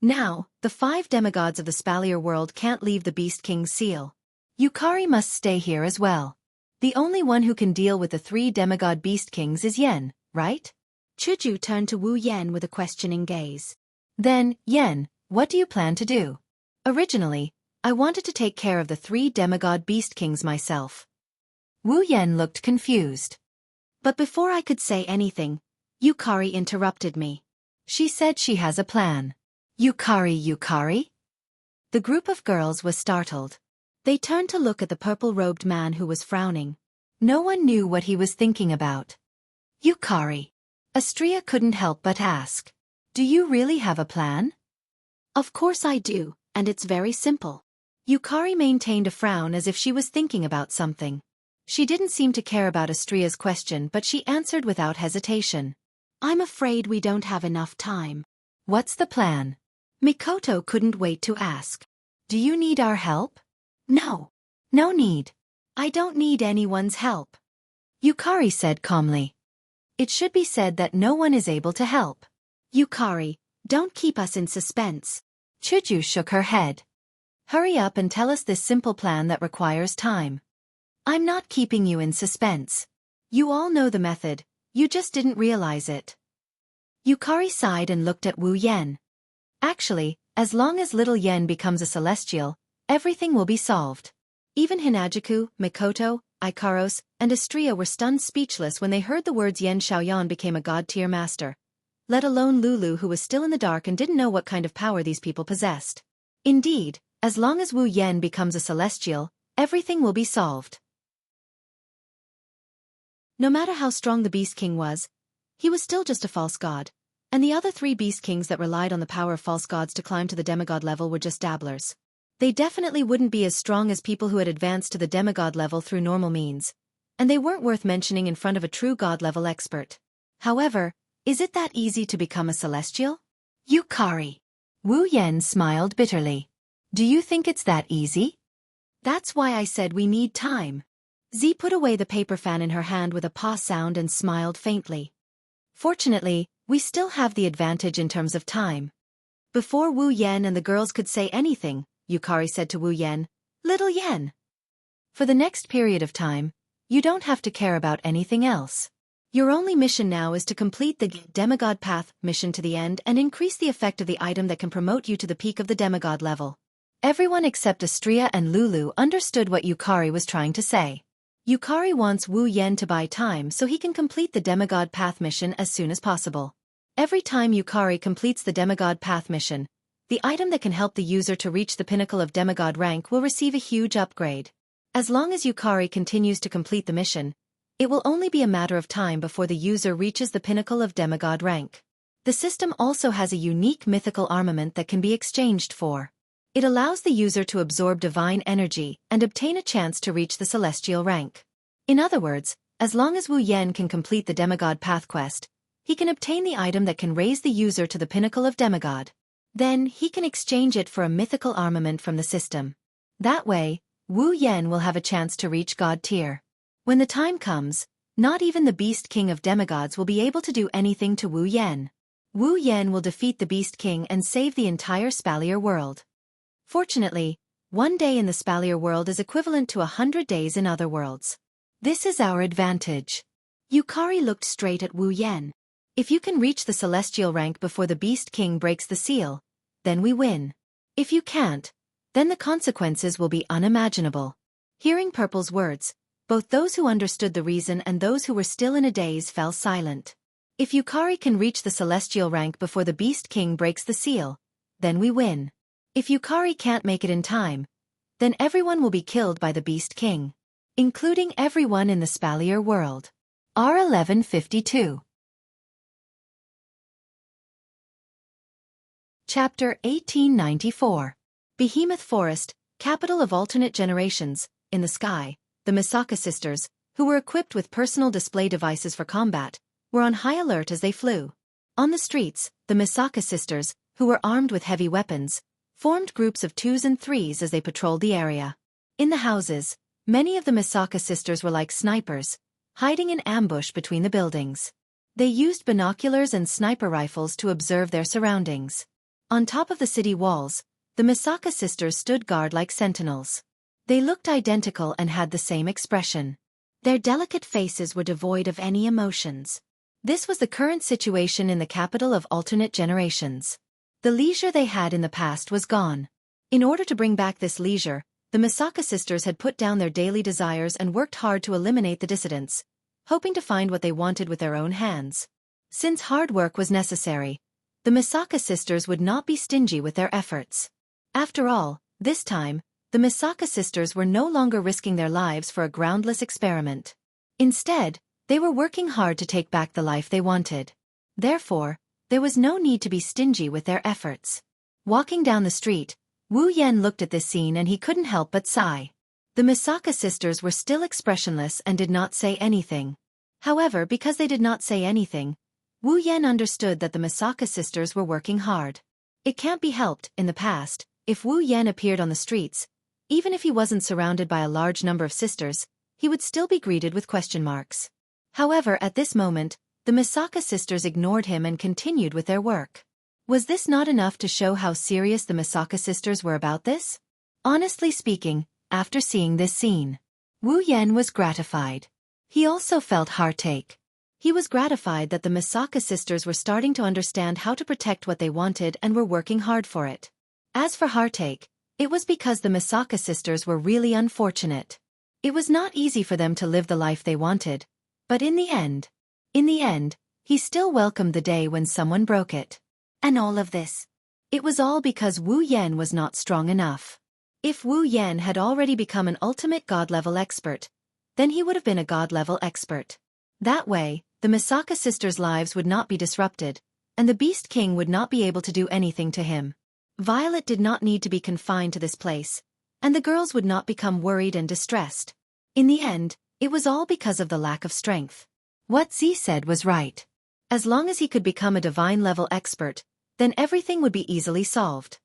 Now, the 5 demigods of the Spalier world can't leave the Beast King's seal. Yukari must stay here as well. The only one who can deal with the 3 demigod beast kings is Yen, right? Chuju turned to Wu Yen with a questioning gaze. Then, Yen, what do you plan to do? Originally, I wanted to take care of the 3 demigod beast kings myself. Wu Yen looked confused. But before I could say anything, Yukari interrupted me. She said she has a plan. Yukari? The group of girls was startled. They turned to look at the purple-robed man who was frowning. No one knew what he was thinking about. Yukari. Astria couldn't help but ask. Do you really have a plan? Of course I do, and it's very simple. Yukari maintained a frown as if she was thinking about something. She didn't seem to care about Astria's question, but she answered without hesitation. I'm afraid we don't have enough time. What's the plan? Mikoto couldn't wait to ask. Do you need our help? No. No need. I don't need anyone's help. Yukari said calmly. It should be said that no one is able to help. Yukari, don't keep us in suspense. Chuju shook her head. Hurry up and tell us this simple plan that requires time. I'm not keeping you in suspense. You all know the method, you just didn't realize it. Yukari sighed and looked at Wu Yen. Actually, as long as little Yen becomes a celestial, everything will be solved. Even Hinajuku, Mikoto, Ikaros, and Astria were stunned speechless when they heard the words Yen Xiaoyan became a god-tier master. Let alone Lulu, who was still in the dark and didn't know what kind of power these people possessed. Indeed, as long as Wu Yen becomes a celestial, everything will be solved. No matter how strong the Beast King was, he was still just a false god, and the other 3 Beast Kings that relied on the power of false gods to climb to the demigod level were just dabblers. They definitely wouldn't be as strong as people who had advanced to the demigod level through normal means, and they weren't worth mentioning in front of a true god-level expert. However, is it that easy to become a celestial? Yukari. Wu Yen smiled bitterly. Do you think it's that easy? That's why I said we need time. Z put away the paper fan in her hand with a paw sound and smiled faintly. Fortunately, we still have the advantage in terms of time. Before Wu Yen and the girls could say anything, Yukari said to Wu Yen, Little Yen. For the next period of time, you don't have to care about anything else. Your only mission now is to complete the Demigod Path mission to the end and increase the effect of the item that can promote you to the peak of the demigod level. Everyone except Astria and Lulu understood what Yukari was trying to say. Yukari wants Wu Yen to buy time so he can complete the Demigod Path mission as soon as possible. Every time Yukari completes the Demigod Path mission, the item that can help the user to reach the pinnacle of demigod rank will receive a huge upgrade. As long as Yukari continues to complete the mission, it will only be a matter of time before the user reaches the pinnacle of demigod rank. The system also has a unique mythical armament that can be exchanged for. It allows the user to absorb divine energy and obtain a chance to reach the celestial rank. In other words, as long as Wu Yen can complete the Demigod Path quest, he can obtain the item that can raise the user to the pinnacle of demigod. Then, he can exchange it for a mythical armament from the system. That way, Wu Yen will have a chance to reach God tier. When the time comes, not even the Beast King of demigods will be able to do anything to Wu Yen. Wu Yen will defeat the Beast King and save the entire Spalier world. Fortunately, 1 day in the Spalier world is equivalent to 100 days in other worlds. This is our advantage. Yukari looked straight at Wu Yen. If you can reach the celestial rank before the Beast King breaks the seal, then we win. If you can't, then the consequences will be unimaginable. Hearing Purple's words, both those who understood the reason and those who were still in a daze fell silent. If Yukari can reach the celestial rank before the Beast King breaks the seal, then we win. If Yukari can't make it in time, then everyone will be killed by the Beast King, including everyone in the Spalier world. R1152. Chapter 1894. Behemoth Forest, capital of alternate generations. In the sky, the Misaka sisters, who were equipped with personal display devices for combat, were on high alert as they flew. On the streets, the Misaka sisters, who were armed with heavy weapons, formed groups of 2s and 3s as they patrolled the area. In the houses, many of the Misaka sisters were like snipers, hiding in ambush between the buildings. They used binoculars and sniper rifles to observe their surroundings. On top of the city walls, the Misaka sisters stood guard like sentinels. They looked identical and had the same expression. Their delicate faces were devoid of any emotions. This was the current situation in the capital of alternate generations. The leisure they had in the past was gone. In order to bring back this leisure, the Misaka sisters had put down their daily desires and worked hard to eliminate the dissidents, hoping to find what they wanted with their own hands. Since hard work was necessary, the Misaka sisters would not be stingy with their efforts. After all, this time, the Misaka sisters were no longer risking their lives for a groundless experiment. Instead, they were working hard to take back the life they wanted. Therefore, there was no need to be stingy with their efforts. Walking down the street, Wu Yen looked at this scene and he couldn't help but sigh. The Misaka sisters were still expressionless and did not say anything. However, because they did not say anything, Wu Yen understood that the Misaka sisters were working hard. It can't be helped, in the past, if Wu Yen appeared on the streets, even if he wasn't surrounded by a large number of sisters, he would still be greeted with question marks. However, at this moment, the Misaka sisters ignored him and continued with their work. Was this not enough to show how serious the Misaka sisters were about this? Honestly speaking, after seeing this scene, Wu Yan was gratified. He also felt heartache. He was gratified that the Misaka sisters were starting to understand how to protect what they wanted and were working hard for it. As for heartache, it was because the Misaka sisters were really unfortunate. It was not easy for them to live the life they wanted, but in the end, he still welcomed the day when someone broke it. And all of this, it was all because Wu Yan was not strong enough. If Wu Yan had already become an ultimate god-level expert, then he would have been a god-level expert. That way, the Misaka sisters' lives would not be disrupted, and the Beast King would not be able to do anything to him. Violet did not need to be confined to this place, and the girls would not become worried and distressed. In the end, it was all because of the lack of strength. What Z said was right. As long as he could become a divine-level expert, then everything would be easily solved.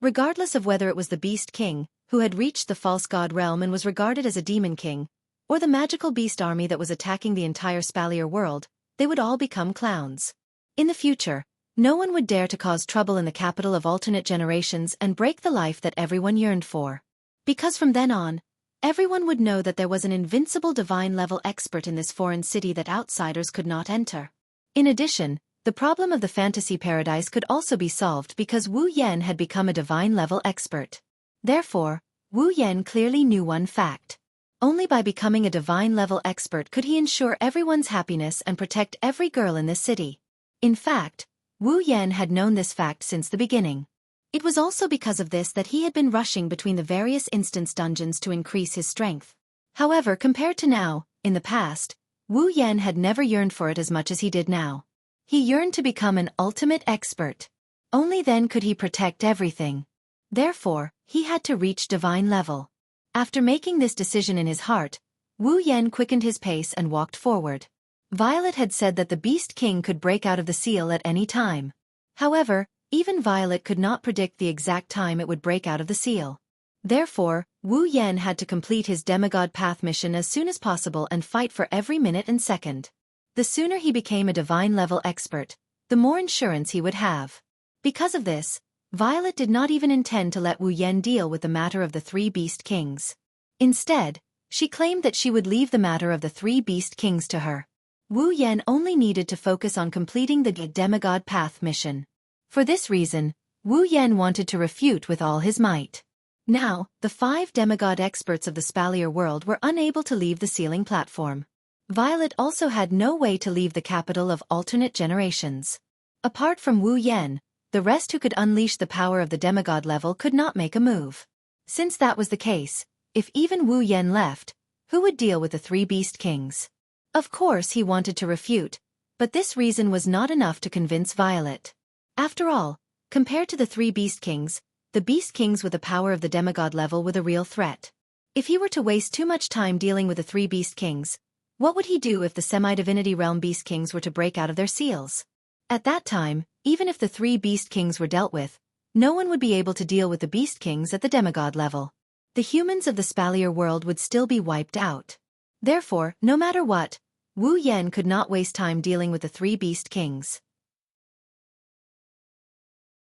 Regardless of whether it was the Beast King, who had reached the false god realm and was regarded as a demon king, or the magical beast army that was attacking the entire Spalier world, they would all become clowns. In the future, no one would dare to cause trouble in the capital of alternate generations and break the life that everyone yearned for. Because from then on, everyone would know that there was an invincible divine-level expert in this foreign city that outsiders could not enter. In addition, the problem of the fantasy paradise could also be solved because Wu Yan had become a divine-level expert. Therefore, Wu Yan clearly knew one fact. Only by becoming a divine-level expert could he ensure everyone's happiness and protect every girl in this city. In fact, Wu Yan had known this fact since the beginning. It was also because of this that he had been rushing between the various instance dungeons to increase his strength. However, compared to now, in the past, Wu Yan had never yearned for it as much as he did now. He yearned to become an ultimate expert. Only then could he protect everything. Therefore, he had to reach divine level. After making this decision in his heart, Wu Yan quickened his pace and walked forward. Violet had said that the Beast King could break out of the seal at any time. However, even Violet could not predict the exact time it would break out of the seal. Therefore, Wu Yan had to complete his demigod path mission as soon as possible and fight for every minute and second. The sooner he became a divine-level expert, the more insurance he would have. Because of this, Violet did not even intend to let Wu Yan deal with the matter of the three Beast Kings. Instead, she claimed that she would leave the matter of the three Beast Kings to her. Wu Yan only needed to focus on completing the demigod path mission. For this reason, Wu Yan wanted to refute with all his might. Now, the 5 demigod experts of the Spalier world were unable to leave the sealing platform. Violet also had no way to leave the capital of alternate generations. Apart from Wu Yan, the rest who could unleash the power of the demigod level could not make a move. Since that was the case, if even Wu Yan left, who would deal with the 3 Beast Kings? Of course he wanted to refute, but this reason was not enough to convince Violet. After all, compared to the 3 Beast Kings, the Beast Kings with the power of the demigod level were the real threat. If he were to waste too much time dealing with the 3 Beast Kings, what would he do if the semi-divinity realm Beast Kings were to break out of their seals? At that time, even if the 3 Beast Kings were dealt with, no one would be able to deal with the Beast Kings at the demigod level. The humans of the Spalier world would still be wiped out. Therefore, no matter what, Wu Yan could not waste time dealing with the 3 Beast Kings.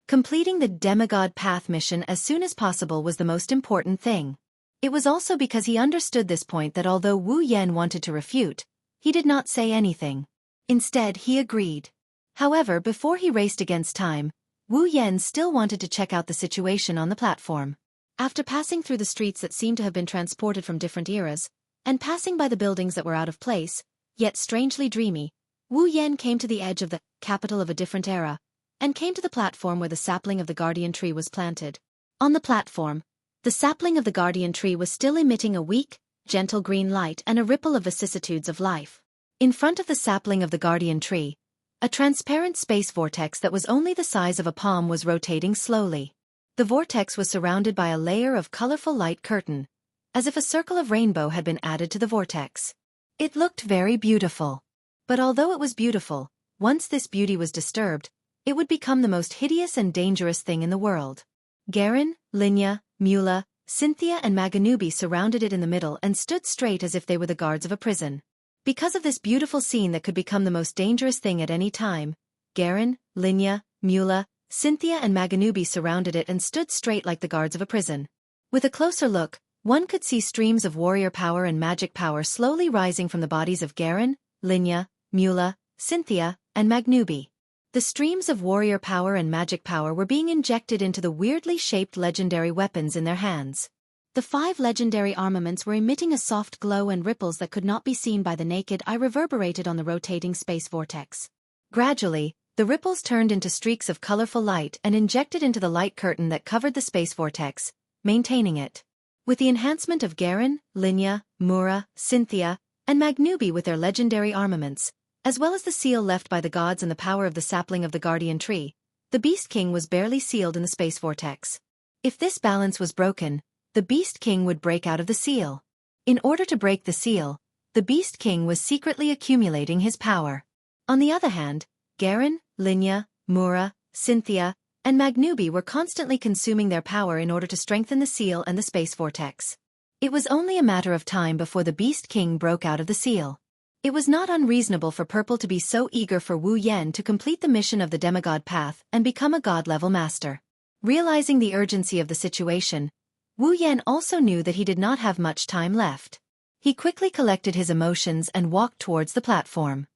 Completing the demigod path mission as soon as possible was the most important thing. It was also because he understood this point that although Wu Yan wanted to refute, he did not say anything. Instead, he agreed. However, before he raced against time, Wu Yan still wanted to check out the situation on the platform. After passing through the streets that seemed to have been transported from different eras, and passing by the buildings that were out of place, yet strangely dreamy, Wu Yan came to the edge of the capital of a different era, and came to the platform where the sapling of the guardian tree was planted. On the platform, the sapling of the guardian tree was still emitting a weak, gentle green light and a ripple of vicissitudes of life. In front of the sapling of the guardian tree, a transparent space vortex that was only the size of a palm was rotating slowly. The vortex was surrounded by a layer of colorful light curtain, as if a circle of rainbow had been added to the vortex. It looked very beautiful. But although it was beautiful, once this beauty was disturbed, it would become the most hideous and dangerous thing in the world. Garen, Linya, Mula, Cynthia and Maganubi surrounded it in the middle and stood straight as if they were the guards of a prison. Because of this beautiful scene that could become the most dangerous thing at any time, Garen, Linya, Mula, Cynthia and Maganubi surrounded it and stood straight like the guards of a prison. With a closer look, one could see streams of warrior power and magic power slowly rising from the bodies of Garen, Linya, Mula, Cynthia, and Magnubi. The streams of warrior power and magic power were being injected into the weirdly shaped legendary weapons in their hands. The 5 legendary armaments were emitting a soft glow, and ripples that could not be seen by the naked eye reverberated on the rotating space vortex. Gradually, the ripples turned into streaks of colorful light and injected into the light curtain that covered the space vortex, maintaining it. With the enhancement of Garen, Linya, Mura, Cynthia, and Magnubi with their legendary armaments, as well as the seal left by the gods and the power of the sapling of the guardian tree, the Beast King was barely sealed in the space vortex. If this balance was broken, the Beast King would break out of the seal. In order to break the seal, the Beast King was secretly accumulating his power. On the other hand, Garen, Linya, Mura, Cynthia, and Magnubi were constantly consuming their power in order to strengthen the seal and the space vortex. It was only a matter of time before the Beast King broke out of the seal. It was not unreasonable for Purple to be so eager for Wu Yan to complete the mission of the demigod path and become a god-level master. Realizing the urgency of the situation, Wu Yan also knew that he did not have much time left. He quickly collected his emotions and walked towards the platform.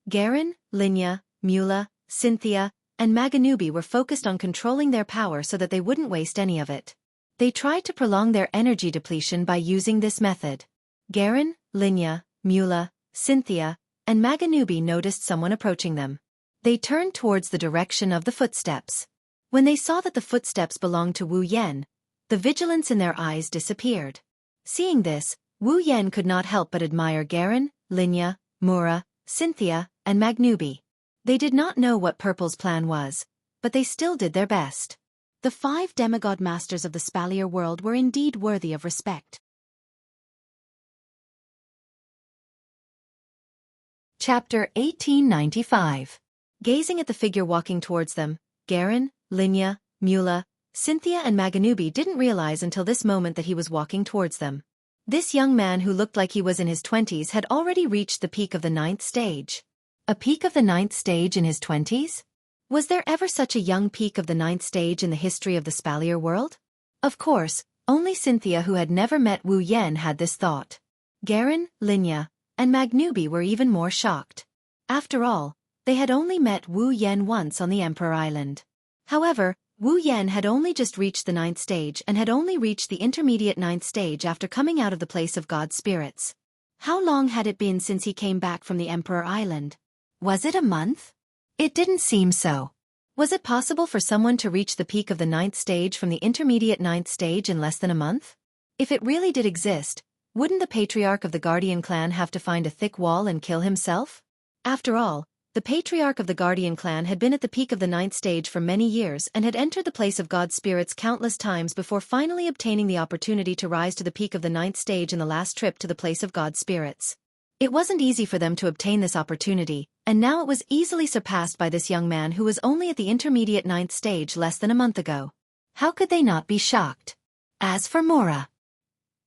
Garen, Linya, Mula, Cynthia, and Maganubi were focused on controlling their power so that they wouldn't waste any of it. They tried to prolong their energy depletion by using this method. Garen, Linya, Mula, Cynthia, and Maganubi noticed someone approaching them. They turned towards the direction of the footsteps. When they saw that the footsteps belonged to Wu Yan, the vigilance in their eyes disappeared. Seeing this, Wu Yan could not help but admire Garen, Linya, Mura, Cynthia, and Magnubi. They did not know what Purple's plan was, but they still did their best. The 5 demigod masters of the Spalier world were indeed worthy of respect. Chapter 1895. Gazing at the figure walking towards them, Garen, Linya, Mula, Cynthia and Maganubi didn't realize until this moment that he was walking towards them. This young man who looked like he was in his 20s had already reached the peak of the 9th stage. A peak of the 9th stage in his 20s? Was there ever such a young peak of the 9th stage in the history of the Spalier world? Of course, only Cynthia, who had never met Wu Yan, had this thought. Garen, Linya, and Magnubi were even more shocked. After all, they had only met Wu Yan once on the Emperor Island. However, Wu Yan had only just reached the 9th stage and had only reached the intermediate 9th stage after coming out of the place of god spirits. How long had it been since he came back from the Emperor Island? Was it a month? It didn't seem so. Was it possible for someone to reach the peak of the 9th stage from the intermediate 9th stage in less than a month? If it really did exist, wouldn't the patriarch of the Guardian clan have to find a thick wall and kill himself? After all, the patriarch of the Guardian clan had been at the peak of the 9th stage for many years and had entered the place of god spirits countless times before finally obtaining the opportunity to rise to the peak of the 9th stage in the last trip to the place of god spirits. It wasn't easy for them to obtain this opportunity, and now it was easily surpassed by this young man who was only at the intermediate 9th stage less than a month ago. How could they not be shocked? As for Mura,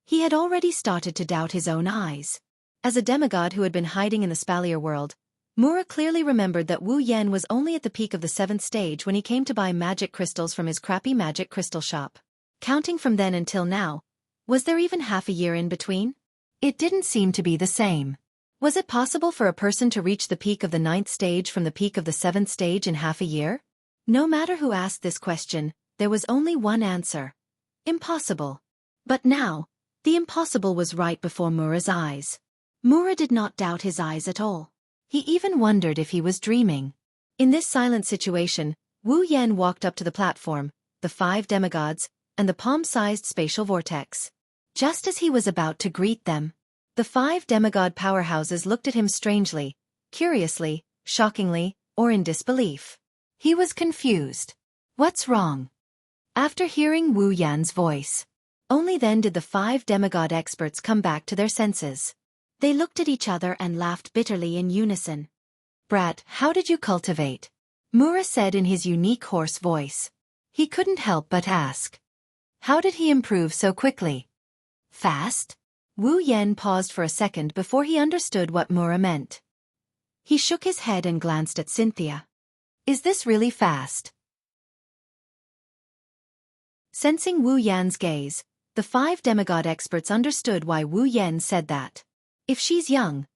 he had already started to doubt his own eyes. As a demigod who had been hiding in the Spalier world, Mura clearly remembered that Wu Yan was only at the peak of the 7th stage when he came to buy magic crystals from his crappy magic crystal shop. Counting from then until now, was there even half a year in between? It didn't seem to be the same. Was it possible for a person to reach the peak of the 9th stage from the peak of the 7th stage in half a year? No matter who asked this question, there was only one answer. Impossible. But now, the impossible was right before Mura's eyes. Mura did not doubt his eyes at all. He even wondered if he was dreaming. In this silent situation, Wu Yan walked up to the platform, the 5 demigods, and the palm-sized spatial vortex. Just as he was about to greet them, the 5 demigod powerhouses looked at him strangely, curiously, shockingly, or in disbelief. He was confused. What's wrong? After hearing Wu Yan's voice, only then did the 5 demigod experts come back to their senses. They looked at each other and laughed bitterly in unison. Brat, how did you cultivate? Mura said in his unique hoarse voice. He couldn't help but ask. How did he improve so quickly? Fast? Wu Yan paused for a second before he understood what Mura meant. He shook his head and glanced at Xianxia. Is this really fast? Sensing Wu Yan's gaze, the 5 demigod experts understood why Wu Yan said that. If she's young,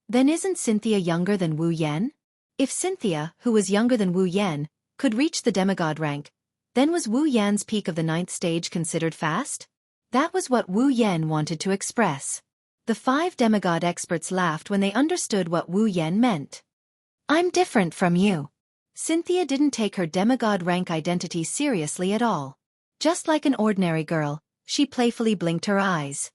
then isn't Xianxia younger than Wu Yan? If Xianxia, who was younger than Wu Yan, could reach the demigod rank, then was Wu Yan's peak of the 9th stage considered fast? That was what Wu Yan wanted to express. The 5 demigod experts laughed when they understood what Wu Yan meant. I'm different from you. Xianxia didn't take her demigod rank identity seriously at all. Just like an ordinary girl, she playfully blinked her eyes.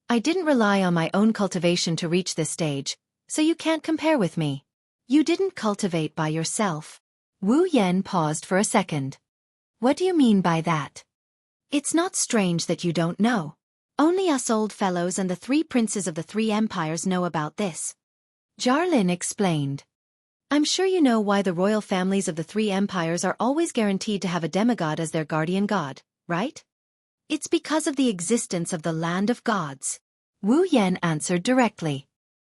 I didn't rely on my own cultivation to reach this stage, so you can't compare with me. You didn't cultivate by yourself. Wu Yan paused for a second. What do you mean by that? It's not strange that you don't know. Only us old fellows and the 3 princes of the 3 empires know about this. Jarlin explained. I'm sure you know why the royal families of the 3 empires are always guaranteed to have a demigod as their guardian god, right? It's because of the existence of the land of gods. Wu Yan answered directly.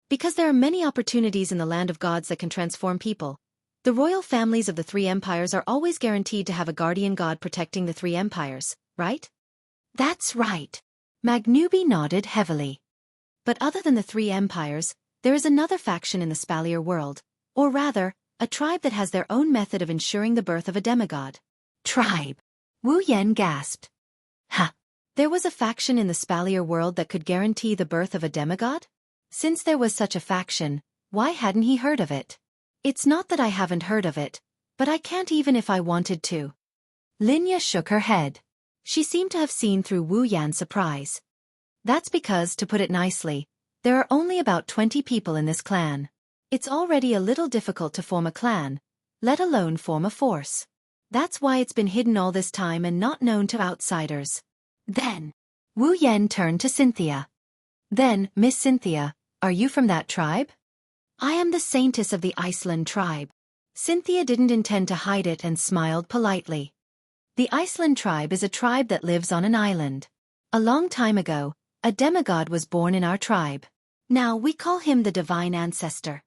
Because there are many opportunities in the land of gods that can transform people, the royal families of the 3 empires are always guaranteed to have a guardian god protecting the 3 empires, right? That's right. Magnubi nodded heavily. But other than the 3 empires, there is another faction in the Spalier world, or rather, a tribe that has their own method of ensuring the birth of a demigod. Tribe. Wu Yan gasped. Ha! There was a faction in the Spalier world that could guarantee the birth of a demigod? Since there was such a faction, why hadn't he heard of it? It's not that I haven't heard of it, but I can't even if I wanted to. Linya shook her head. She seemed to have seen through Wu Yan's surprise. That's because, to put it nicely, there are only about 20 people in this clan. It's already a little difficult to form a clan, let alone form a force. That's why it's been hidden all this time and not known to outsiders. Then, Wu Yan turned to Xianxia. Then, Miss Xianxia, are you from that tribe? I am the saintess of the Iceland tribe. Xianxia didn't intend to hide it and smiled politely. The Iceland tribe is a tribe that lives on an island. A long time ago, a demigod was born in our tribe. Now we call him the Divine Ancestor.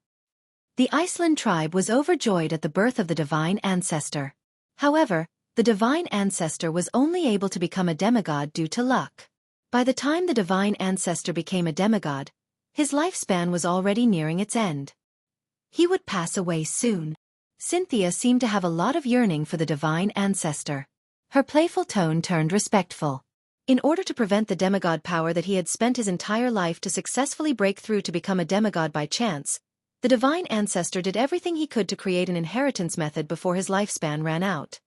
The Iceland tribe was overjoyed at the birth of the Divine Ancestor. However, the Divine Ancestor was only able to become a demigod due to luck. By the time the Divine Ancestor became a demigod, his lifespan was already nearing its end. He would pass away soon. Xianxia seemed to have a lot of yearning for the Divine Ancestor. Her playful tone turned respectful. In order to prevent the demigod power that he had spent his entire life to successfully break through to become a demigod by chance, the Divine Ancestor did everything he could to create an inheritance method before his lifespan ran out.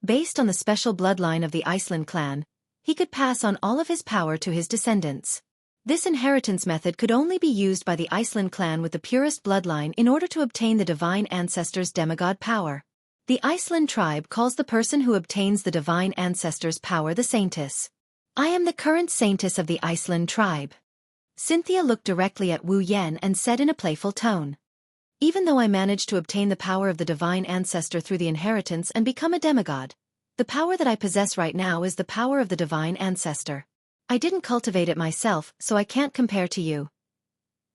Based on the special bloodline of the Iceland clan, he could pass on all of his power to his descendants. This inheritance method could only be used by the Iceland clan with the purest bloodline in order to obtain the Divine Ancestor's demigod power. The Iceland tribe calls the person who obtains the Divine Ancestor's power the Saintess. I am the current Saintess of the Iceland tribe. Xianxia looked directly at Wu Yan and said in a playful tone. Even though I managed to obtain the power of the Divine Ancestor through the inheritance and become a demigod, the power that I possess right now is the power of the Divine Ancestor. I didn't cultivate it myself, so I can't compare to you.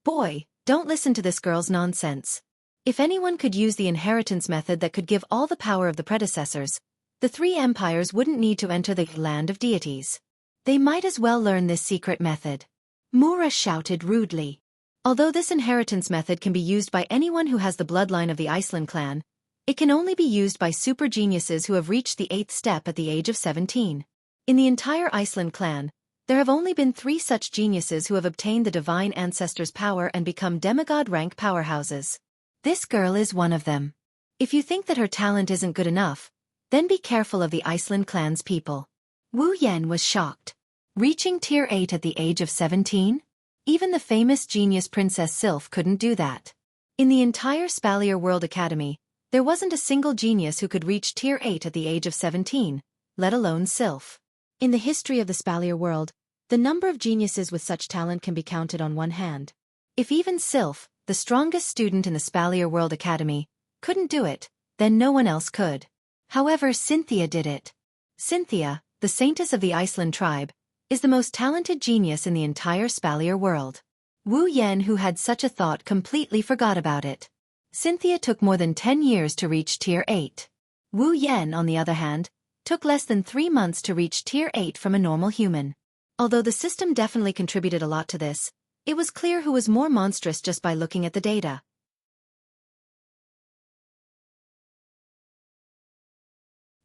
Boy, don't listen to this girl's nonsense. If anyone could use the inheritance method that could give all the power of the predecessors, the 3 empires wouldn't need to enter the land of deities. They might as well learn this secret method. Mura shouted rudely. Although this inheritance method can be used by anyone who has the bloodline of the Iceland clan, it can only be used by super geniuses who have reached the 8th step at the age of 17. In the entire Iceland clan, there have only been 3 such geniuses who have obtained the Divine Ancestor's power and become demigod rank powerhouses. This girl is one of them. If you think that her talent isn't good enough, then be careful of the Iceland clan's people. Wu Yan was shocked. Reaching tier 8 at the age of 17? Even the famous genius Princess Sylph couldn't do that. In the entire Spalier World Academy, there wasn't a single genius who could reach tier 8 at the age of 17, let alone Sylph. In the history of the Spalier world, the number of geniuses with such talent can be counted on one hand. If even Sylph, the strongest student in the Spalier World Academy, couldn't do it, then no one else could. However, Xianxia did it. Xianxia, the Saintess of the Iceland tribe, is the most talented genius in the entire Spalier world. Wu Yan, who had such a thought, completely forgot about it. Cynthia took more than 10 years to reach Tier 8. Wu Yan, on the other hand, took less than 3 months to reach Tier 8 from a normal human. Although the system definitely contributed a lot to this, it was clear who was more monstrous just by looking at the data.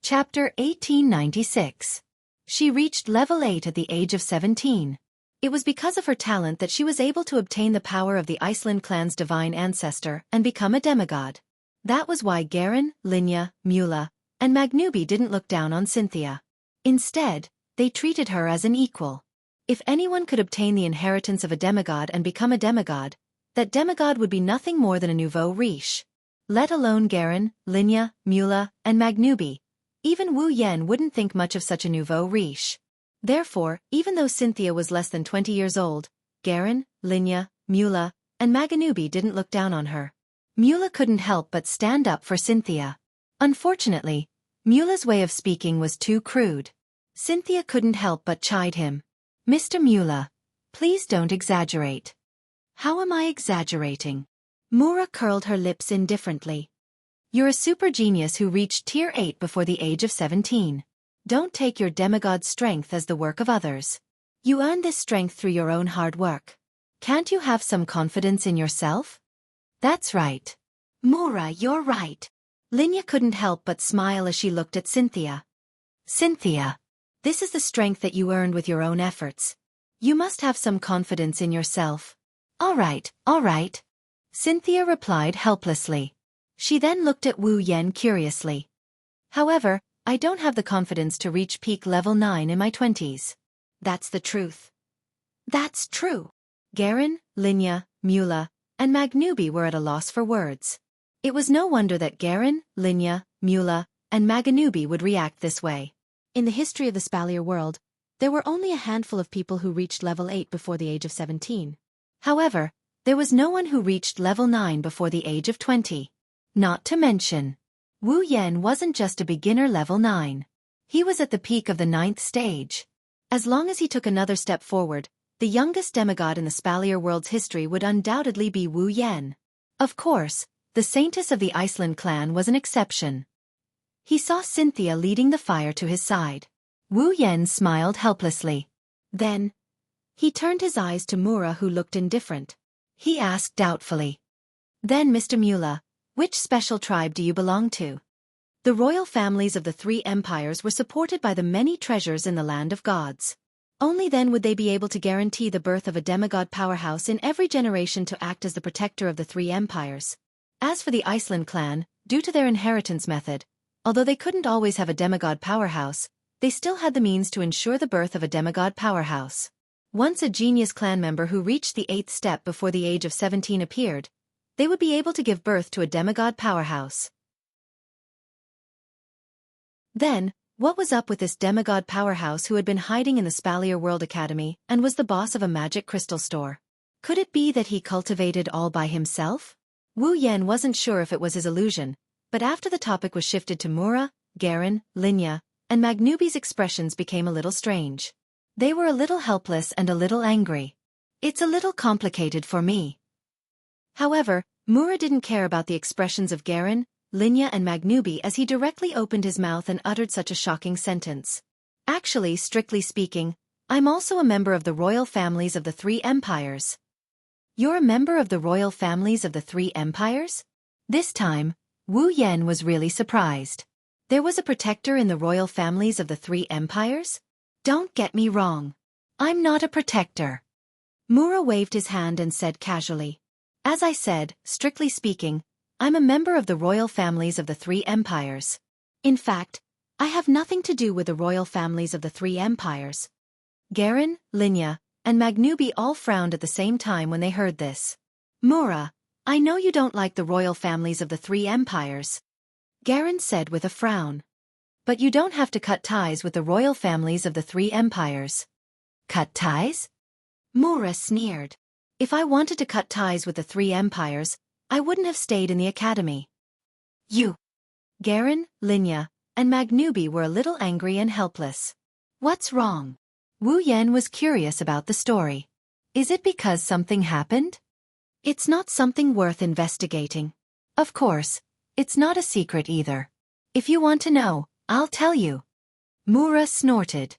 Chapter 1896. She reached level 8 at the age of 17. It was because of her talent that she was able to obtain the power of the Iceland clan's divine ancestor and become a demigod. That was why Garen, Linya, Mula, and Magnubi didn't look down on Cynthia. Instead, they treated her as an equal. If anyone could obtain the inheritance of a demigod and become a demigod, that demigod would be nothing more than a nouveau riche. Let alone Garen, Linya, Mula, and Magnubi. Even Wu Yan wouldn't think much of such a nouveau riche. Therefore, even though Cynthia was less than 20 years old, Garen, Linya, Mula, and Maganubi didn't look down on her. Mula couldn't help but stand up for Cynthia. Unfortunately, Mula's way of speaking was too crude. Cynthia couldn't help but chide him. "Mr. Mula, please don't exaggerate." "How am I exaggerating?" Mura curled her lips indifferently. "You're a super genius who reached Tier 8 before the age of 17. Don't take your demigod strength as the work of others. You earned this strength through your own hard work. Can't you have some confidence in yourself?" "That's right. Mura, you're right." Linya couldn't help but smile as she looked at Cynthia. "Cynthia, this is the strength that you earned with your own efforts. You must have some confidence in yourself." All right. Cynthia replied helplessly. She then looked at Wu Yan curiously. "However, I don't have the confidence to reach peak level 9 in my 20s. That's the truth." "That's true." Garen, Linya, Mula, and Magnubi were at a loss for words. It was no wonder that Garen, Linya, Mula, and Maganubi would react this way. In the history of the Spalier world, there were only a handful of people who reached level 8 before the age of 17. However, there was no one who reached level 9 before the age of 20. Not to mention, Wu Yan wasn't just a beginner level 9. He was at the peak of the 9th stage. As long as he took another step forward, the youngest demigod in the Spalier world's history would undoubtedly be Wu Yan. Of course, the Saintess of the Iceland clan was an exception. He saw Cynthia leading the fire to his side. Wu Yan smiled helplessly. Then, he turned his eyes to Mura, who looked indifferent. He asked doubtfully, "Then, Mr. Mula, which special tribe do you belong to?" The royal families of the 3 empires were supported by the many treasures in the land of gods. Only then would they be able to guarantee the birth of a demigod powerhouse in every generation to act as the protector of the 3 empires. As for the Iceland clan, due to their inheritance method, although they couldn't always have a demigod powerhouse, they still had the means to ensure the birth of a demigod powerhouse. Once a genius clan member who reached the 8th step before the age of 17 appeared, they would be able to give birth to a demigod powerhouse. Then, what was up with this demigod powerhouse who had been hiding in the Spalier World Academy and was the boss of a magic crystal store? Could it be that he cultivated all by himself? Wu Yan wasn't sure if it was his illusion, but after the topic was shifted to Mura, Garen, Linya, and Magnubi's expressions became a little strange. They were a little helpless and a little angry. "It's a little complicated for me." However, Mura didn't care about the expressions of Garen, Linya, and Magnubi as he directly opened his mouth and uttered such a shocking sentence. "Actually, strictly speaking, I'm also a member of the royal families of the 3 empires." "You're a member of the royal families of the 3 empires?" This time, Wu Yan was really surprised. There was a protector in the royal families of the 3 empires? Don't get me wrong. I'm not a protector. Mura waved his hand and said casually. "As I said, strictly speaking, I'm a member of the royal families of the 3 empires. In fact, I have nothing to do with the royal families of the 3 empires." Garen, Linya, and Magnubi all frowned at the same time when they heard this. "Mura, I know you don't like the royal families of the 3 empires," Garen said with a frown. "But you don't have to cut ties with the royal families of the 3 empires." "Cut ties?" Mura sneered. "If I wanted to cut ties with the 3 empires, I wouldn't have stayed in the academy." "You!" Garen, Linya, and Magnubi were a little angry and helpless. "What's wrong?" Wu Yan was curious about the story. Is it because something happened? It's not something worth investigating. Of course, it's not a secret either. If you want to know, I'll tell you. Mura snorted.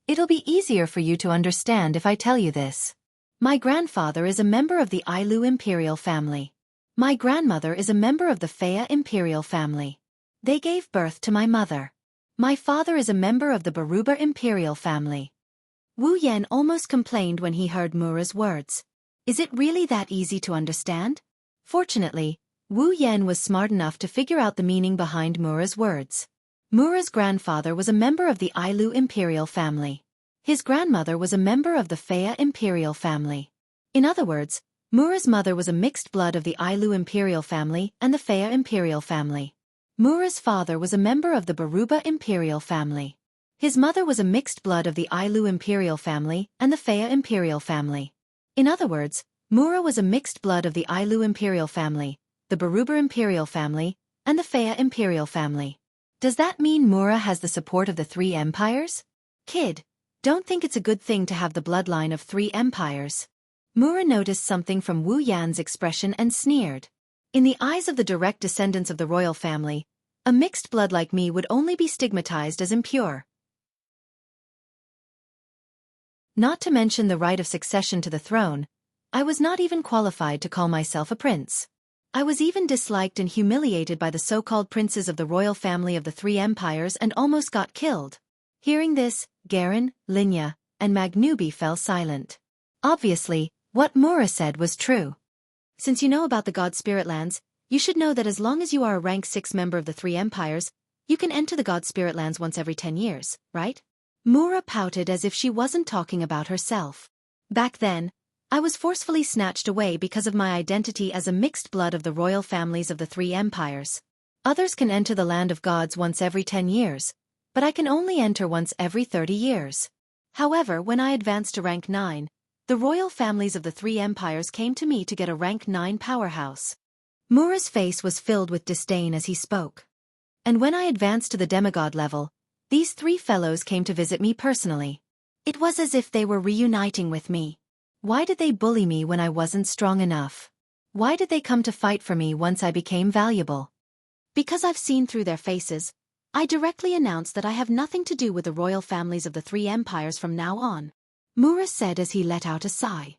It'll be easier for you to understand if I tell you this. My grandfather is a member of the Ailu imperial family. My grandmother is a member of the Fea imperial family. They gave birth to my mother. My father is a member of the Baruba imperial family. Wu Yan almost complained when he heard Mura's words. Is it really that easy to understand? Fortunately, Wu Yan was smart enough to figure out the meaning behind Mura's words. Mura's grandfather was a member of the Ailu imperial family. His grandmother was a member of the Fea imperial family. In other words, Mura's mother was a mixed blood of the Ailu imperial family and the Fea imperial family. Mura's father was a member of the Baruba imperial family. His mother was a mixed blood of the Ailu imperial family and the Fea imperial family. In other words, Mura was a mixed blood of the Ailu imperial family, the Baruba imperial family, and the Fea imperial family. Does that mean Mura has the support of the three empires? Kid, don't think it's a good thing to have the bloodline of three empires. Mura noticed something from Wu Yan's expression and sneered. In the eyes of the direct descendants of the royal family, a mixed blood like me would only be stigmatized as impure. Not to mention the right of succession to the throne, I was not even qualified to call myself a prince. I was even disliked and humiliated by the so-called princes of the royal family of the three empires and almost got killed. Hearing this, Garen, Linya, and Magnubi fell silent. Obviously, what Mura said was true. Since you know about the God Spirit lands, you should know that as long as you are a rank 6 member of the three empires, you can enter the God Spirit lands once every 10 years, right? Mura pouted as if she wasn't talking about herself. Back then, I was forcefully snatched away because of my identity as a mixed blood of the royal families of the three empires. Others can enter the land of gods once every 10 years, but I can only enter once every 30 years. However, when I advanced to rank 9, the royal families of the three empires came to me to get a rank 9 powerhouse. Mura's face was filled with disdain as he spoke. And when I advanced to the demigod level, these three fellows came to visit me personally. It was as if they were reuniting with me. Why did they bully me when I wasn't strong enough? Why did they come to fight for me once I became valuable? Because I've seen through their faces, I directly announced that I have nothing to do with the royal families of the three empires from now on. Mura said as he let out a sigh.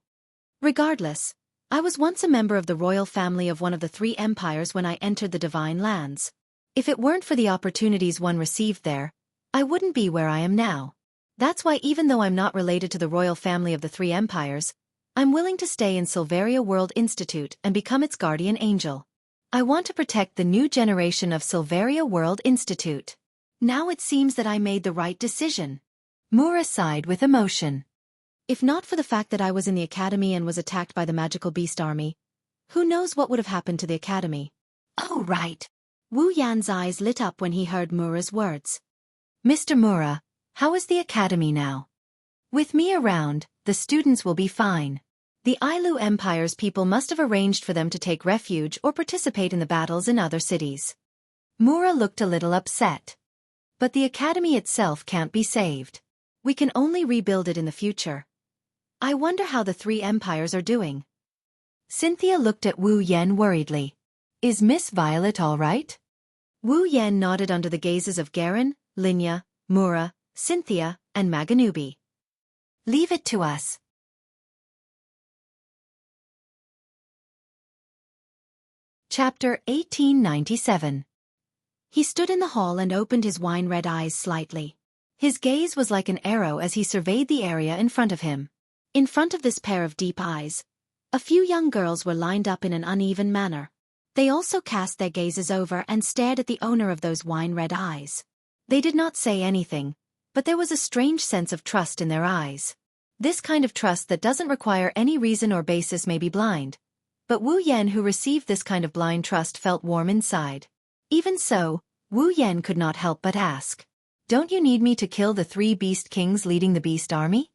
Regardless, I was once a member of the royal family of one of the three empires when I entered the divine lands. If it weren't for the opportunities one received there, I wouldn't be where I am now. That's why even though I'm not related to the royal family of the three empires, I'm willing to stay in Silveria World Institute and become its guardian angel. I want to protect the new generation of Silveria World Institute. Now it seems that I made the right decision. Mura sighed with emotion. If not for the fact that I was in the academy and was attacked by the magical beast army, who knows what would have happened to the academy? Oh right. Wu Yan's eyes lit up when he heard Mura's words. Mr. Mura, how is the academy now? With me around, the students will be fine. The Ailu Empire's people must have arranged for them to take refuge or participate in the battles in other cities. Mura looked a little upset. But the academy itself can't be saved. We can only rebuild it in the future. I wonder how the three empires are doing. Cynthia looked at Wu Yan worriedly. Is Miss Violet all right? Wu Yan nodded under the gazes of Garen, Linya, Mura, Cynthia, and Maganubi. Leave it to us. Chapter 1897. He stood in the hall and opened his wine-red eyes slightly. His gaze was like an arrow as he surveyed the area in front of him. In front of this pair of deep eyes, a few young girls were lined up in an uneven manner. They also cast their gazes over and stared at the owner of those wine-red eyes. They did not say anything, but there was a strange sense of trust in their eyes. This kind of trust that doesn't require any reason or basis may be blind. But Wu Yan, who received this kind of blind trust, felt warm inside. Even so, Wu Yan could not help but ask, "Don't you need me to kill the three beast kings leading the beast army?"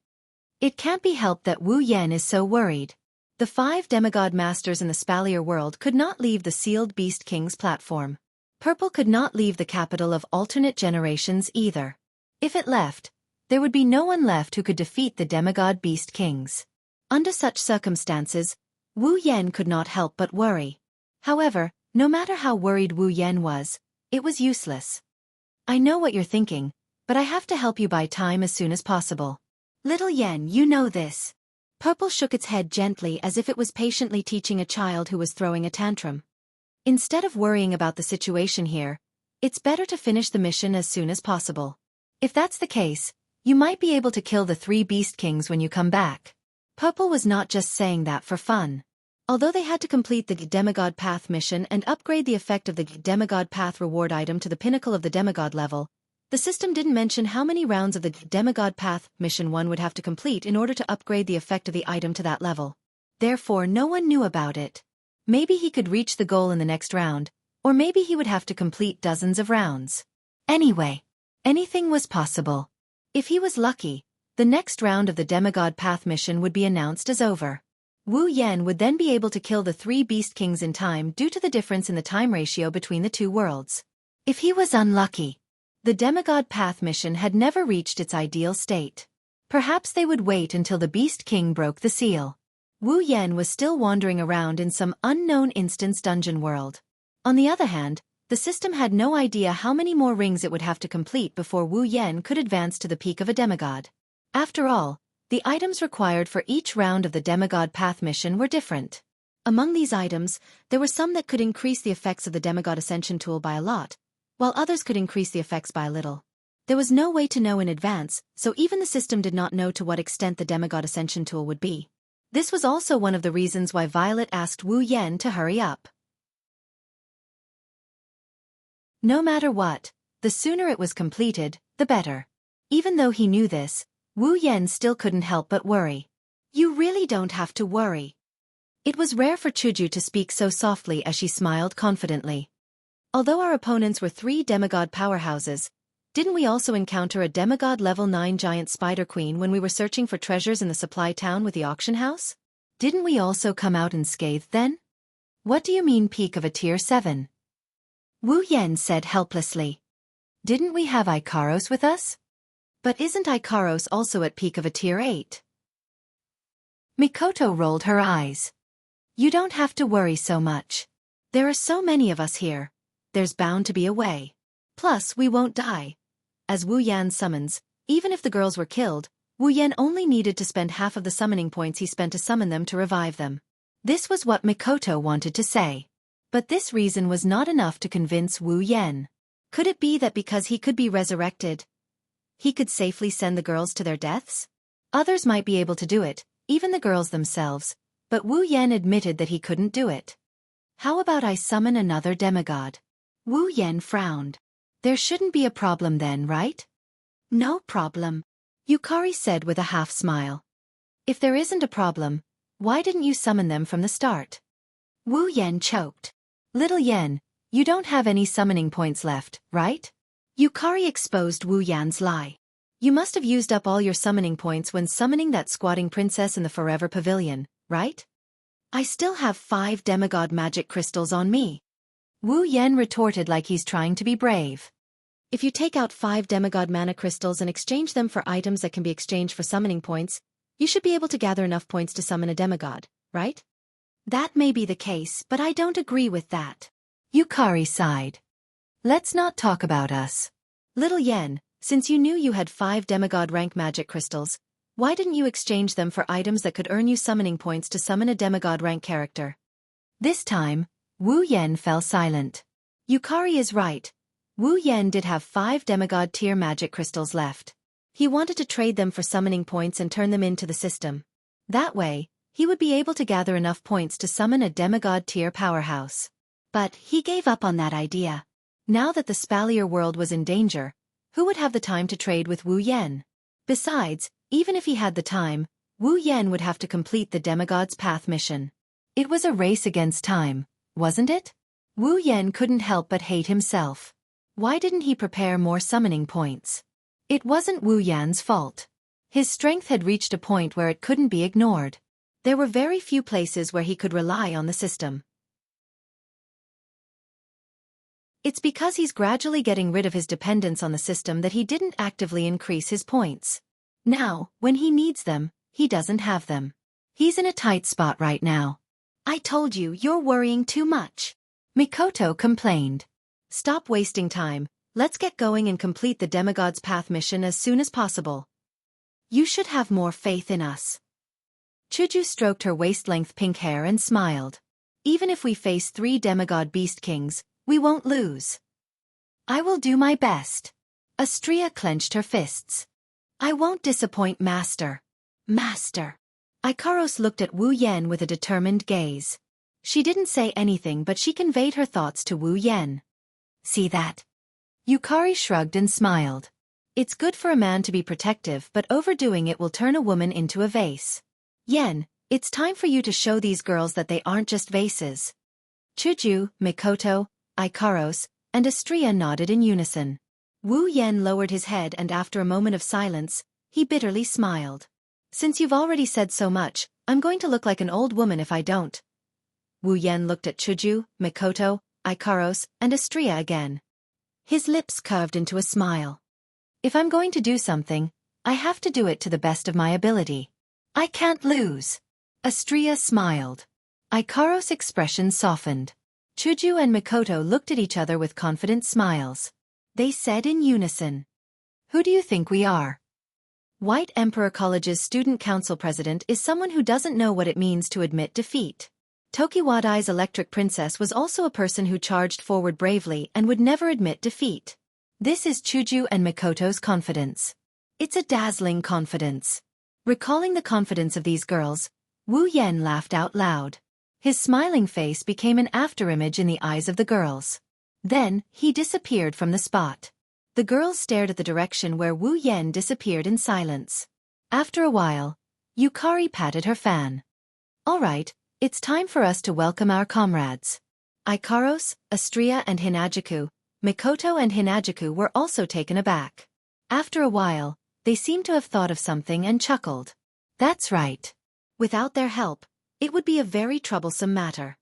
It can't be helped that Wu Yan is so worried. The 5 demigod masters in the Spalier world could not leave the sealed beast king's platform. Purple could not leave the capital of alternate generations either. If it left, there would be no one left who could defeat the demigod beast kings. Under such circumstances, Wu Yan could not help but worry. However, no matter how worried Wu Yan was, it was useless. I know what you're thinking, but I have to help you buy time as soon as possible. Little Yan, you know this. Purple shook its head gently as if it was patiently teaching a child who was throwing a tantrum. Instead of worrying about the situation here, it's better to finish the mission as soon as possible. If that's the case, you might be able to kill the 3 Beast Kings when you come back. Purple was not just saying that for fun. Although they had to complete the Demigod Path mission and upgrade the effect of the Demigod Path reward item to the pinnacle of the Demigod level, the system didn't mention how many rounds of the Demigod Path mission one would have to complete in order to upgrade the effect of the item to that level. Therefore, no one knew about it. Maybe he could reach the goal in the next round, or maybe he would have to complete dozens of rounds. Anyway, anything was possible. If he was lucky, the next round of the Demigod Path mission would be announced as over. Wu Yan would then be able to kill the 3 Beast Kings in time due to the difference in the time ratio between the 2 worlds. If he was unlucky, the Demigod Path mission had never reached its ideal state. Perhaps they would wait until the Beast King broke the seal. Wu Yan was still wandering around in some unknown instance dungeon world. On the other hand, the system had no idea how many more rings it would have to complete before Wu Yan could advance to the peak of a demigod. After all, the items required for each round of the Demigod Path mission were different. Among these items, there were some that could increase the effects of the Demigod Ascension tool by a lot, while others could increase the effects by a little. There was no way to know in advance, so even the system did not know to what extent the Demigod Ascension tool would be. This was also one of the reasons why Violet asked Wu Yan to hurry up. No matter what, the sooner it was completed, the better. Even though he knew this, Wu Yan still couldn't help but worry. You really don't have to worry. It was rare for Chuju to speak so softly as she smiled confidently. Although our opponents were 3 demigod powerhouses, didn't we also encounter a demigod level 9 giant spider queen when we were searching for treasures in the supply town with the auction house? Didn't we also come out unscathed then? What do you mean peak of a tier 7? Wu Yan said helplessly. Didn't we have Ikaros with us? But isn't Ikaros also at peak of a tier 8? Mikoto rolled her eyes. You don't have to worry so much. There are so many of us here. There's bound to be a way. Plus, we won't die. As Wu Yan summons, even if the girls were killed, Wu Yan only needed to spend half of the summoning points he spent to summon them to revive them. This was what Mikoto wanted to say. But this reason was not enough to convince Wu Yan. Could it be that because he could be resurrected, he could safely send the girls to their deaths? Others might be able to do it, even the girls themselves, but Wu Yan admitted that he couldn't do it. How about I summon another demigod? Wu Yan frowned. There shouldn't be a problem then, right? No problem, Yukari said with a half smile. If there isn't a problem, why didn't you summon them from the start? Wu Yan choked. Little Yan, you don't have any summoning points left, right? Yukari exposed Wu Yan's lie. You must have used up all your summoning points when summoning that squatting princess in the Forever Pavilion, right? I still have 5 demigod magic crystals on me. Wu Yan retorted like he's trying to be brave. If you take out 5 demigod mana crystals and exchange them for items that can be exchanged for summoning points, you should be able to gather enough points to summon a demigod, right? That may be the case, but I don't agree with that. Yukari sighed. Let's not talk about us. Little Yan, since you knew you had 5 demigod rank magic crystals, why didn't you exchange them for items that could earn you summoning points to summon a demigod rank character? This time, Wu Yan fell silent. Yukari is right. Wu Yan did have 5 demigod tier magic crystals left. He wanted to trade them for summoning points and turn them into the system. That way, he would be able to gather enough points to summon a demigod tier powerhouse. But he gave up on that idea. Now that the Spalier world was in danger, who would have the time to trade with Wu Yan? Besides, even if he had the time, Wu Yan would have to complete the Demigod's Path mission. It was a race against time, wasn't it? Wu Yan couldn't help but hate himself. Why didn't he prepare more summoning points? It wasn't Wu Yan's fault. His strength had reached a point where it couldn't be ignored. There were very few places where he could rely on the system. It's because he's gradually getting rid of his dependence on the system that he didn't actively increase his points. Now, when he needs them, he doesn't have them. He's in a tight spot right now. I told you, you're worrying too much. Mikoto complained. Stop wasting time, let's get going and complete the Demigod's Path mission as soon as possible. You should have more faith in us. Chuju stroked her waist-length pink hair and smiled. Even if we face 3 demigod beast kings, we won't lose. I will do my best. Astria clenched her fists. I won't disappoint Master. Master. Ikaros looked at Wu Yen with a determined gaze. She didn't say anything but she conveyed her thoughts to Wu Yen. See that? Yukari shrugged and smiled. It's good for a man to be protective, but overdoing it will turn a woman into a vase. Yen, it's time for you to show these girls that they aren't just vases. Chuju, Mikoto, Ikaros, and Astria nodded in unison. Wu Yen lowered his head and after a moment of silence, he bitterly smiled. Since you've already said so much, I'm going to look like an old woman if I don't. Wu Yen looked at Chuju, Mikoto, Ikaros, and Astria again. His lips curved into a smile. If I'm going to do something, I have to do it to the best of my ability. I can't lose. Astria smiled. Ikaros' expression softened. Chuju and Mikoto looked at each other with confident smiles. They said in unison. Who do you think we are? White Emperor College's student council president is someone who doesn't know what it means to admit defeat. Tokiwadai's electric princess was also a person who charged forward bravely and would never admit defeat. This is Chuju and Mikoto's confidence. It's a dazzling confidence. Recalling the confidence of these girls, Wu Yen laughed out loud. His smiling face became an afterimage in the eyes of the girls. Then, he disappeared from the spot. The girls stared at the direction where Wu Yen disappeared in silence. After a while, Yukari patted her fan. All right, it's time for us to welcome our comrades. Ikaros, Astria and Hinajaku, Mikoto and Hinajaku were also taken aback. After a while, they seemed to have thought of something and chuckled. That's right. Without their help, it would be a very troublesome matter.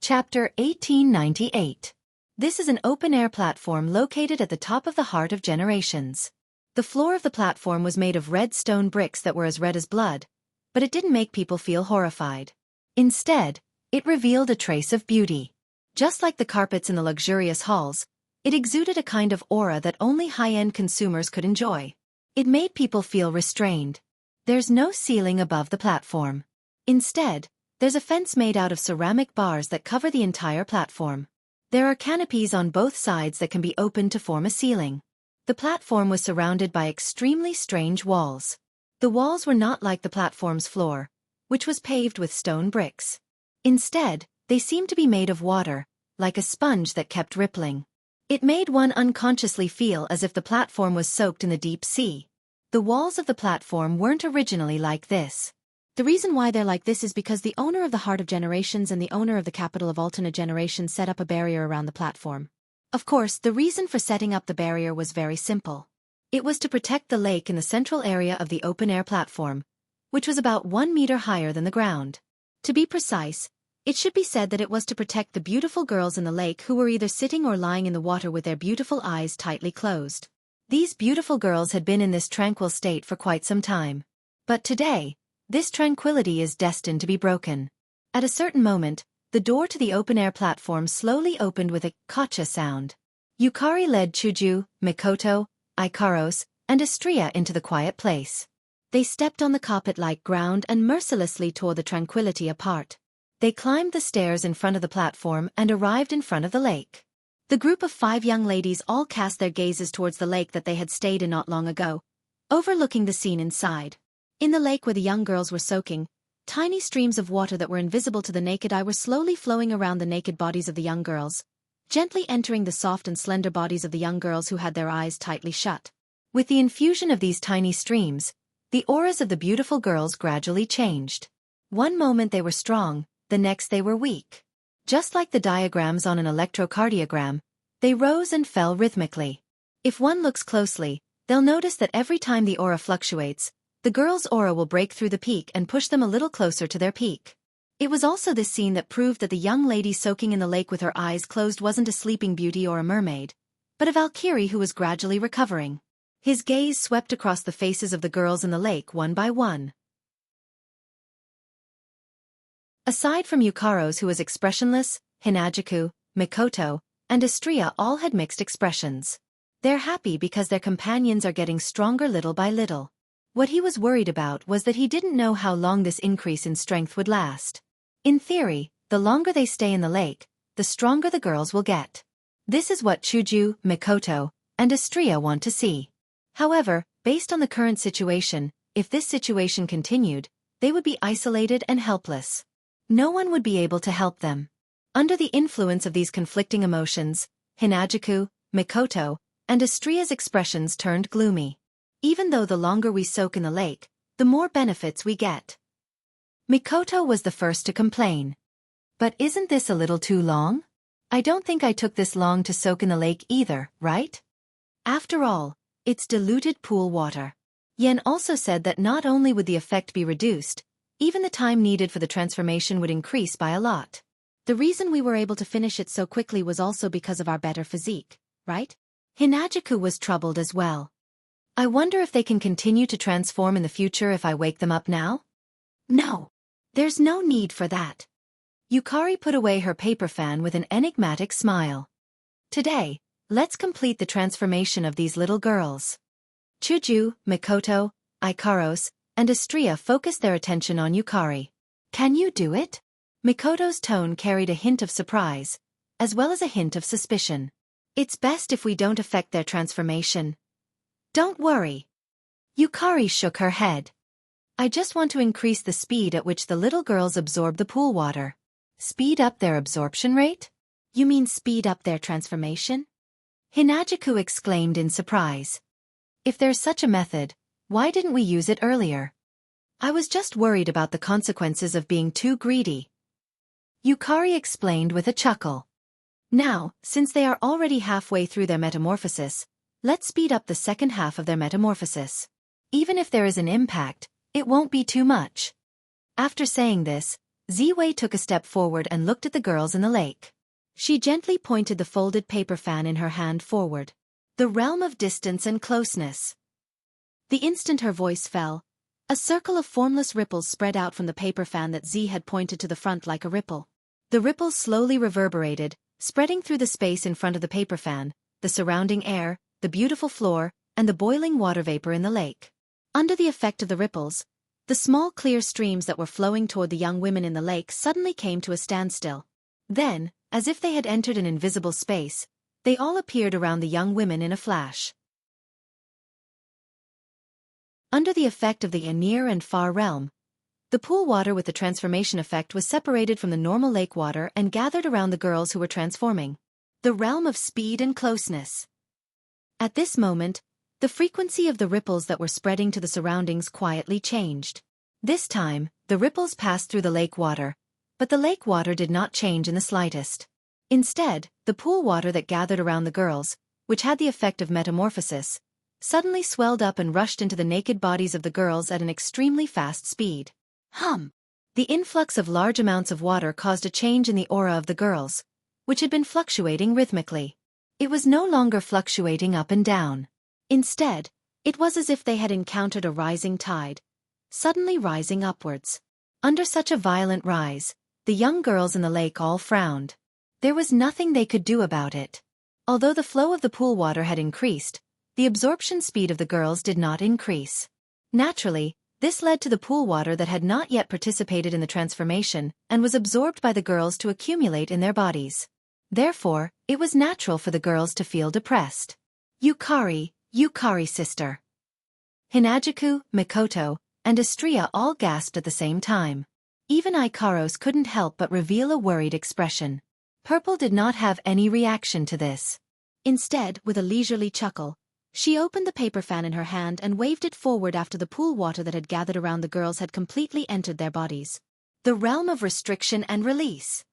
Chapter 1898. This is an open-air platform located at the top of the Heart of Generations. The floor of the platform was made of red stone bricks that were as red as blood, but it didn't make people feel horrified. Instead, it revealed a trace of beauty. Just like the carpets in the luxurious halls, it exuded a kind of aura that only high-end consumers could enjoy. It made people feel restrained. There's no ceiling above the platform. Instead, there's a fence made out of ceramic bars that cover the entire platform. There are canopies on both sides that can be opened to form a ceiling. The platform was surrounded by extremely strange walls. The walls were not like the platform's floor, which was paved with stone bricks. Instead, they seemed to be made of water, like a sponge that kept rippling. It made one unconsciously feel as if the platform was soaked in the deep sea. The walls of the platform weren't originally like this. The reason why they're like this is because the owner of the Heart of Generations and the owner of the capital of alternate generations set up a barrier around the platform. Of course, the reason for setting up the barrier was very simple. It was to protect the lake in the central area of the open-air platform, which was about 1 meter higher than the ground. To be precise, it should be said that it was to protect the beautiful girls in the lake who were either sitting or lying in the water with their beautiful eyes tightly closed. These beautiful girls had been in this tranquil state for quite some time. But today, this tranquility is destined to be broken. At a certain moment, the door to the open-air platform slowly opened with a "kacha" sound. Yukari led Chuju, Mikoto, Ikaros, and Astria into the quiet place. They stepped on the carpet-like ground and mercilessly tore the tranquility apart. They climbed the stairs in front of the platform and arrived in front of the lake. The group of 5 young ladies all cast their gazes towards the lake that they had stayed in not long ago, overlooking the scene inside. In the lake where the young girls were soaking, tiny streams of water that were invisible to the naked eye were slowly flowing around the naked bodies of the young girls, gently entering the soft and slender bodies of the young girls who had their eyes tightly shut. With the infusion of these tiny streams, the auras of the beautiful girls gradually changed. One moment they were strong, the next they were weak. Just like the diagrams on an electrocardiogram, they rose and fell rhythmically. If one looks closely, they'll notice that every time the aura fluctuates, the girl's aura will break through the peak and push them a little closer to their peak. It was also this scene that proved that the young lady soaking in the lake with her eyes closed wasn't a sleeping beauty or a mermaid, but a Valkyrie who was gradually recovering. His gaze swept across the faces of the girls in the lake one by one. Aside from Yukaro's, who was expressionless, Hinajuku, Mikoto, and Astria all had mixed expressions. They're happy because their companions are getting stronger little by little. What he was worried about was that he didn't know how long this increase in strength would last. In theory, the longer they stay in the lake, the stronger the girls will get. This is what Chuju, Mikoto, and Astria want to see. However, based on the current situation, if this situation continued, they would be isolated and helpless. No one would be able to help them. Under the influence of these conflicting emotions, Hinajuku, Mikoto, and Astria's expressions turned gloomy. Even though the longer we soak in the lake, the more benefits we get. Mikoto was the first to complain. But isn't this a little too long? I don't think I took this long to soak in the lake either, right? After all, it's diluted pool water. Yen also said that not only would the effect be reduced, even the time needed for the transformation would increase by a lot. The reason we were able to finish it so quickly was also because of our better physique, right? Hinajuku was troubled as well. I wonder if they can continue to transform in the future if I wake them up now? No. There's no need for that. Yukari put away her paper fan with an enigmatic smile. Today, let's complete the transformation of these little girls. Chuju, Mikoto, Ikaros, and Astria focused their attention on Yukari. Can you do it? Mikoto's tone carried a hint of surprise, as well as a hint of suspicion. It's best if we don't affect their transformation. Don't worry. Yukari shook her head. I just want to increase the speed at which the little girls absorb the pool water. Speed up their absorption rate? You mean speed up their transformation? Hinajuku exclaimed in surprise. If there's such a method, why didn't we use it earlier? I was just worried about the consequences of being too greedy. Yukari explained with a chuckle. Now, since they are already halfway through their metamorphosis, let's speed up the second half of their metamorphosis. Even if there is an impact, it won't be too much. After saying this, Ziwei took a step forward and looked at the girls in the lake. She gently pointed the folded paper fan in her hand forward. The realm of distance and closeness. The instant her voice fell, a circle of formless ripples spread out from the paper fan that Z had pointed to the front like a ripple. The ripples slowly reverberated, spreading through the space in front of the paper fan, the surrounding air, the beautiful floor, and the boiling water vapor in the lake. Under the effect of the ripples, the small clear streams that were flowing toward the young women in the lake suddenly came to a standstill. Then, as if they had entered an invisible space, they all appeared around the young women in a flash. Under the effect of the near and far realm, the pool water with the transformation effect was separated from the normal lake water and gathered around the girls who were transforming. The realm of speed and closeness. At this moment, the frequency of the ripples that were spreading to the surroundings quietly changed. This time, the ripples passed through the lake water, but the lake water did not change in the slightest. Instead, the pool water that gathered around the girls, which had the effect of metamorphosis, suddenly swelled up and rushed into the naked bodies of the girls at an extremely fast speed. The influx of large amounts of water caused a change in the aura of the girls, which had been fluctuating rhythmically. It was no longer fluctuating up and down. Instead, it was as if they had encountered a rising tide, suddenly rising upwards. Under such a violent rise, the young girls in the lake all frowned. There was nothing they could do about it. Although the flow of the pool water had increased, the absorption speed of the girls did not increase. Naturally, this led to the pool water that had not yet participated in the transformation and was absorbed by the girls to accumulate in their bodies. Therefore, it was natural for the girls to feel depressed. Yukari sister. Hinajuku, Mikoto, and Astria all gasped at the same time. Even Ikaros couldn't help but reveal a worried expression. Purple did not have any reaction to this. Instead, with a leisurely chuckle, she opened the paper fan in her hand and waved it forward after the pool water that had gathered around the girls had completely entered their bodies. The realm of restriction and release.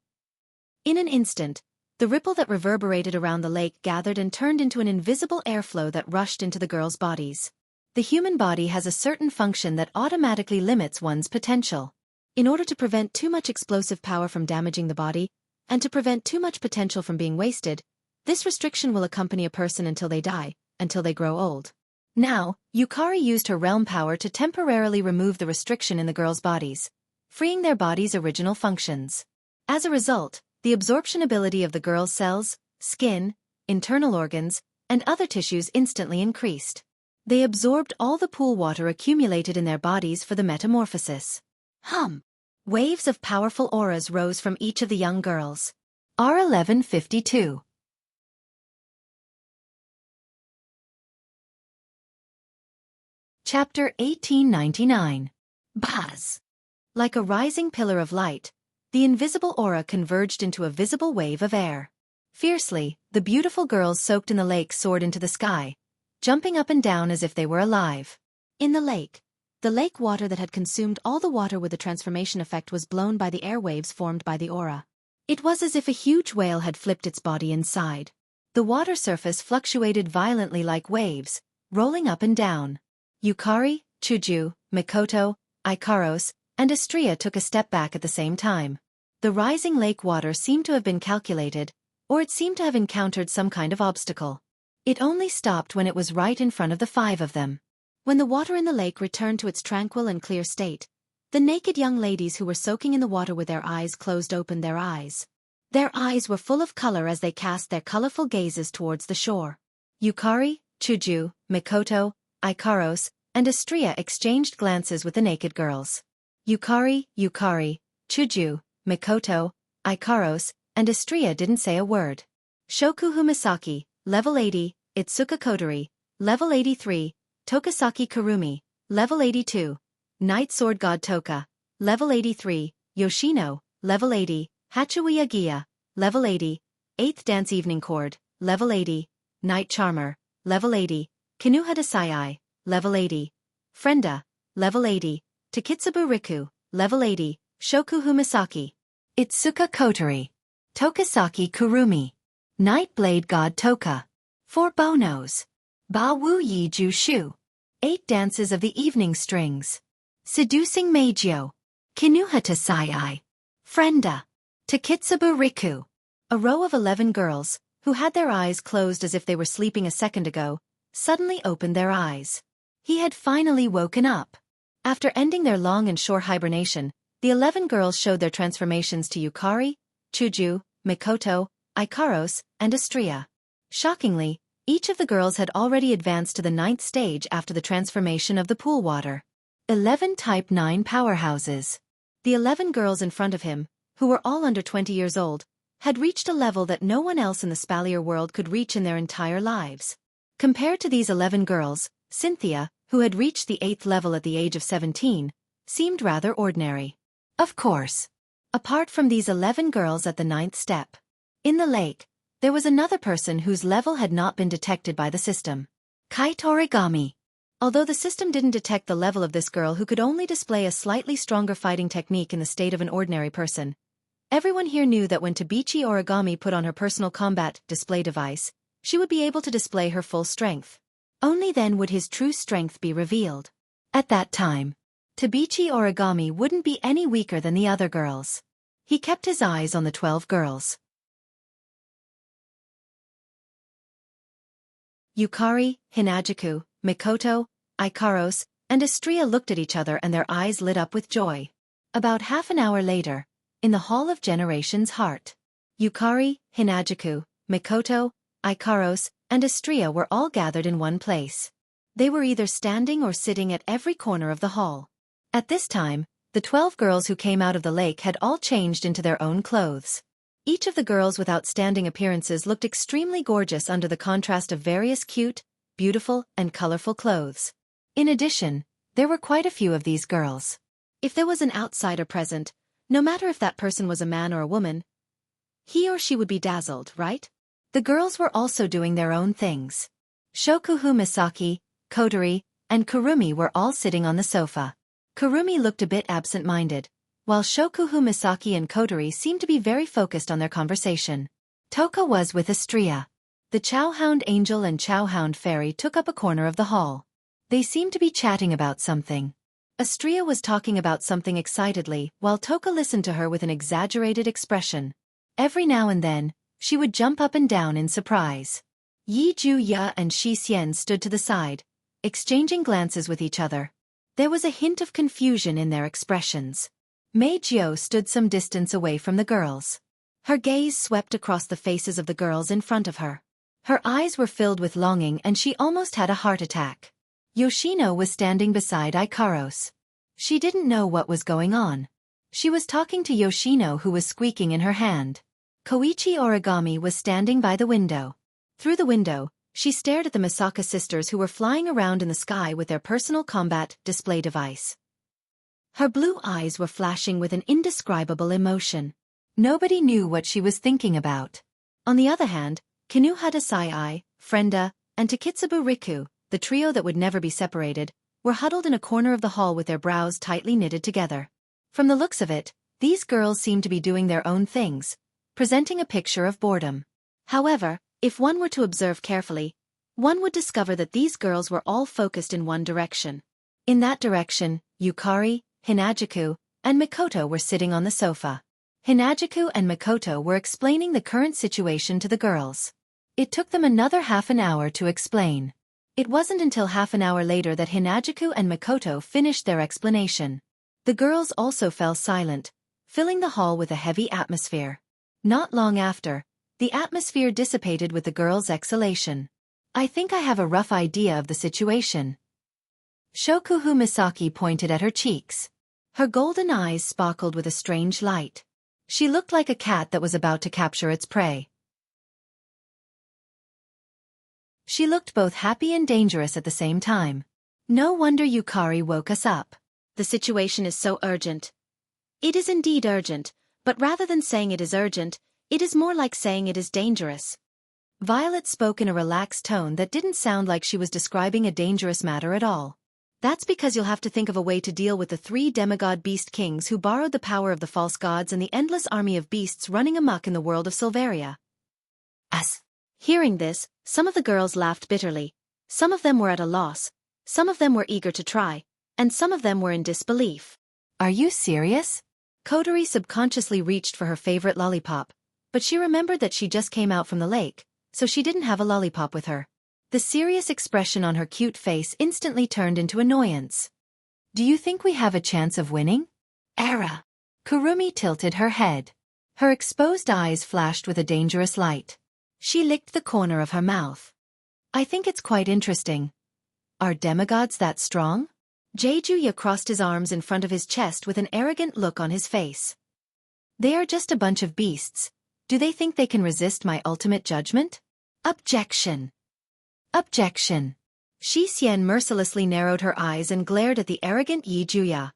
In an instant, the ripple that reverberated around the lake gathered and turned into an invisible airflow that rushed into the girls' bodies. The human body has a certain function that automatically limits one's potential. In order to prevent too much explosive power from damaging the body, and to prevent too much potential from being wasted, this restriction will accompany a person until they die, until they grow old. Now, Yukari used her realm power to temporarily remove the restriction in the girls' bodies, freeing their bodies' original functions. As a result, the absorption ability of the girls' cells, skin, internal organs, and other tissues instantly increased. They absorbed all the pool water accumulated in their bodies for the metamorphosis. Waves of powerful auras rose from each of the young girls. R1152. Chapter 1899. Buzz. Like a rising pillar of light, the invisible aura converged into a visible wave of air. Fiercely, the beautiful girls soaked in the lake soared into the sky, jumping up and down as if they were alive. In the lake water that had consumed all the water with the transformation effect was blown by the air waves formed by the aura. It was as if a huge whale had flipped its body inside. The water surface fluctuated violently like waves, rolling up and down. Yukari, Chuju, Mikoto, Ikaros, and Astria took a step back at the same time. The rising lake water seemed to have been calculated, or it seemed to have encountered some kind of obstacle. It only stopped when it was right in front of the five of them. When the water in the lake returned to its tranquil and clear state, the naked young ladies who were soaking in the water with their eyes closed opened their eyes. Their eyes were full of color as they cast their colorful gazes towards the shore. Yukari, Chuju, Mikoto, Ikaros, and Astria exchanged glances with the naked girls. Yukari, Chuju, Mikoto, Ikaros, and Astria didn't say a word. Shokuhu Misaki, level 80, Itsuka Kodori, level 83, Tokasaki Kurumi, level 82, Night Sword God Toka, level 83, Yoshino, level 80, Hachiwi Agia, level 80, 8th Dance Evening Chord, level 80, Night Charmer, level 80, Kinuhata Sai, level 80, Frenda, level 80, Takitsubu Riku, level 80, Shokuhu Misaki, Itsuka Kotori, Tokasaki Kurumi, Nightblade God Toka, 4 Bonos, Ba Wu Yi Ju Shu, 8 Dances of the Evening Strings, Seducing Meijyo, Kinuhata Sai, Frenda, Takitsubu Riku. A row of 11 girls, who had their eyes closed as if they were sleeping a second ago, suddenly opened their eyes. He had finally woken up. After ending their long and short hibernation, the 11 girls showed their transformations to Yukari, Chuju, Mikoto, Ikaros, and Astria. Shockingly, each of the girls had already advanced to the 9th stage after the transformation of the pool water. 11 Type 9 powerhouses. The 11 girls in front of him, who were all under 20 years old, had reached a level that no one else in the Spalier world could reach in their entire lives. Compared to these 11 girls, Cynthia, who had reached the 8th level at the age of 17, seemed rather ordinary. Of course. Apart from these 11 girls at the 9th step. In the lake, there was another person whose level had not been detected by the system. Kite Origami. Although the system didn't detect the level of this girl who could only display a slightly stronger fighting technique in the state of an ordinary person, everyone here knew that when Tabichi Origami put on her personal combat display device, she would be able to display her full strength. Only then would his true strength be revealed. At that time, Tabichi Origami wouldn't be any weaker than the other girls. He kept his eyes on the 12 girls. Yukari, Hinajuku, Mikoto, Ikaros, and Astria looked at each other and their eyes lit up with joy. About half an hour later, in the Hall of Generations Heart, Yukari, Hinajuku, Mikoto, Ikaros, and Astria were all gathered in one place. They were either standing or sitting at every corner of the hall. At this time, the 12 girls who came out of the lake had all changed into their own clothes. Each of the girls with outstanding appearances looked extremely gorgeous under the contrast of various cute, beautiful, and colorful clothes. In addition, there were quite a few of these girls. If there was an outsider present, no matter if that person was a man or a woman, he or she would be dazzled, right? The girls were also doing their own things. Shokuhu Misaki, Kodori, and Kurumi were all sitting on the sofa. Kurumi looked a bit absent-minded, while Shokuhu Misaki and Kodori seemed to be very focused on their conversation. Toka was with Astria. The Chowhound Angel and Chowhound Fairy took up a corner of the hall. They seemed to be chatting about something. Astria was talking about something excitedly, while Toka listened to her with an exaggerated expression. Every now and then, she would jump up and down in surprise. Yi Ju Ya and Shi Xian stood to the side, exchanging glances with each other. There was a hint of confusion in their expressions. Mei Jiao stood some distance away from the girls. Her gaze swept across the faces of the girls in front of her. Her eyes were filled with longing and she almost had a heart attack. Yoshino was standing beside Ikaros. She didn't know what was going on. She was talking to Yoshino, who was squeaking in her hand. Koichi Origami was standing by the window. Through the window, she stared at the Misaka sisters who were flying around in the sky with their personal combat display device. Her blue eyes were flashing with an indescribable emotion. Nobody knew what she was thinking about. On the other hand, Kinuhata Sai, Frenda, and Takitsubu Riku, the trio that would never be separated, were huddled in a corner of the hall with their brows tightly knitted together. From the looks of it, these girls seemed to be doing their own things, presenting a picture of boredom. However, if one were to observe carefully, one would discover that these girls were all focused in one direction. In that direction, Yukari, Hinajuku, and Mikoto were sitting on the sofa. Hinajuku and Mikoto were explaining the current situation to the girls. It took them another half an hour to explain. It wasn't until half an hour later that Hinajuku and Mikoto finished their explanation. The girls also fell silent, filling the hall with a heavy atmosphere. Not long after, the atmosphere dissipated with the girls' exhalation. I think I have a rough idea of the situation. Shokuhu Misaki pointed at her cheeks. Her golden eyes sparkled with a strange light. She looked like a cat that was about to capture its prey. She looked both happy and dangerous at the same time. No wonder Yukari woke us up. The situation is so urgent. It is indeed urgent, but rather than saying it is urgent, it is more like saying it is dangerous. Violet spoke in a relaxed tone that didn't sound like she was describing a dangerous matter at all. That's because you'll have to think of a way to deal with the 3 demigod beast kings who borrowed the power of the false gods and the endless army of beasts running amok in the world of Silveria. Hearing this, some of the girls laughed bitterly. Some of them were at a loss, some of them were eager to try, and some of them were in disbelief. Are you serious? Kotori subconsciously reached for her favorite lollipop, but she remembered that she just came out from the lake, so she didn't have a lollipop with her. The serious expression on her cute face instantly turned into annoyance. Do you think we have a chance of winning? Era. Kurumi tilted her head. Her exposed eyes flashed with a dangerous light. She licked the corner of her mouth. I think it's quite interesting. Are demigods that strong? Jejuya crossed his arms in front of his chest with an arrogant look on his face. They are just a bunch of beasts. Do they think they can resist my ultimate judgment? Objection. Objection. Xianxia mercilessly narrowed her eyes and glared at the arrogant Jejuya.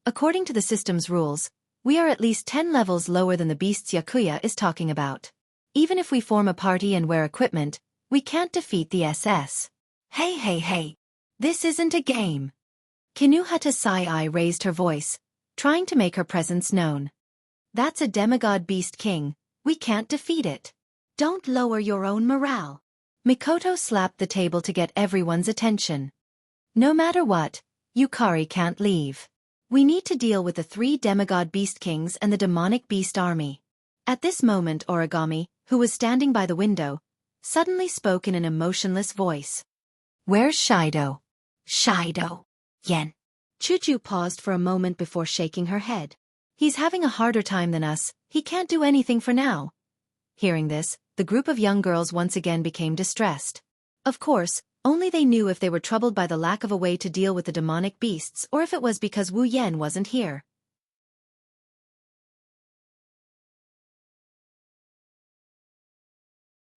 According to the system's rules, we are at least 10 levels lower than the beasts Yakuya is talking about. Even if we form a party and wear equipment, we can't defeat the SS. Hey. This isn't a game. Kinuhata Sai raised her voice, trying to make her presence known. That's a demigod beast king, we can't defeat it. Don't lower your own morale. Mikoto slapped the table to get everyone's attention. No matter what, Yukari can't leave. We need to deal with the 3 demigod beast kings and the demonic beast army. At this moment Origami, who was standing by the window, suddenly spoke in an emotionless voice. Where's Shido? Shido. Yen. Chuchu paused for a moment before shaking her head. He's having a harder time than us, he can't do anything for now. Hearing this, the group of young girls once again became distressed. Of course, only they knew if they were troubled by the lack of a way to deal with the demonic beasts or if it was because Wu Yen wasn't here.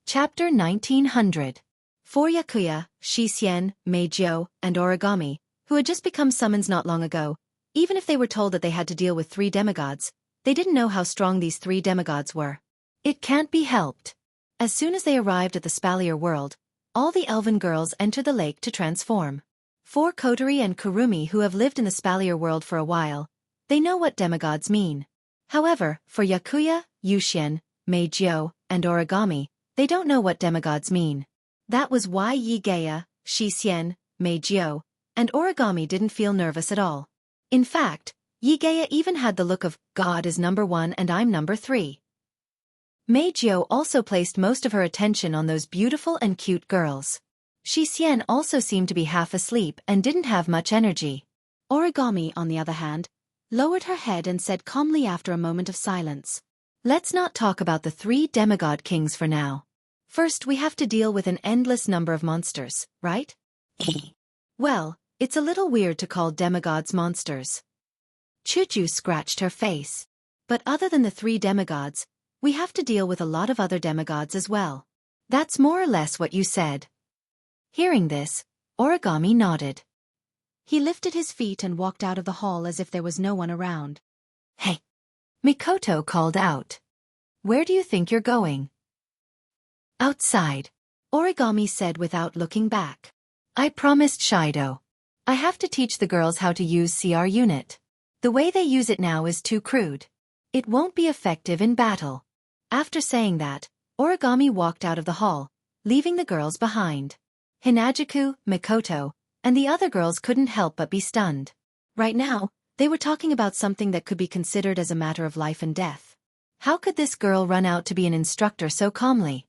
Chapter 1900. 4 Yakuya, Xianxia, Meijio, and Origami, who had just become summons not long ago, even if they were told that they had to deal with 3 demigods, they didn't know how strong these 3 demigods were. It can't be helped. As soon as they arrived at the Spalier world, all the elven girls entered the lake to transform. For Kotori and Kurumi, who have lived in the Spalier world for a while, they know what demigods mean. However, for Yakuya, Yuxian, Meijio, and Origami, they don't know what demigods mean. That was why Yigeya, Xianxia, Meijio, and Origami didn't feel nervous at all. In fact, Yigeya even had the look of, God is number 1 and I'm number 3. Meijio also placed most of her attention on those beautiful and cute girls. Xian also seemed to be half asleep and didn't have much energy. Origami, on the other hand, lowered her head and said calmly after a moment of silence. Let's not talk about the 3 demigod kings for now. First we have to deal with an endless number of monsters, right? Well, it's a little weird to call demigods monsters. Chuju scratched her face. But other than the 3 demigods, we have to deal with a lot of other demigods as well. That's more or less what you said. Hearing this, Origami nodded. He lifted his feet and walked out of the hall as if there was no one around. Hey! Mikoto called out. Where do you think you're going? Outside, Origami said without looking back. I promised Shido. I have to teach the girls how to use CR unit. The way they use it now is too crude. It won't be effective in battle. After saying that, Origami walked out of the hall, leaving the girls behind. Hinajuku, Mikoto, and the other girls couldn't help but be stunned. Right now, they were talking about something that could be considered as a matter of life and death. How could this girl run out to be an instructor so calmly?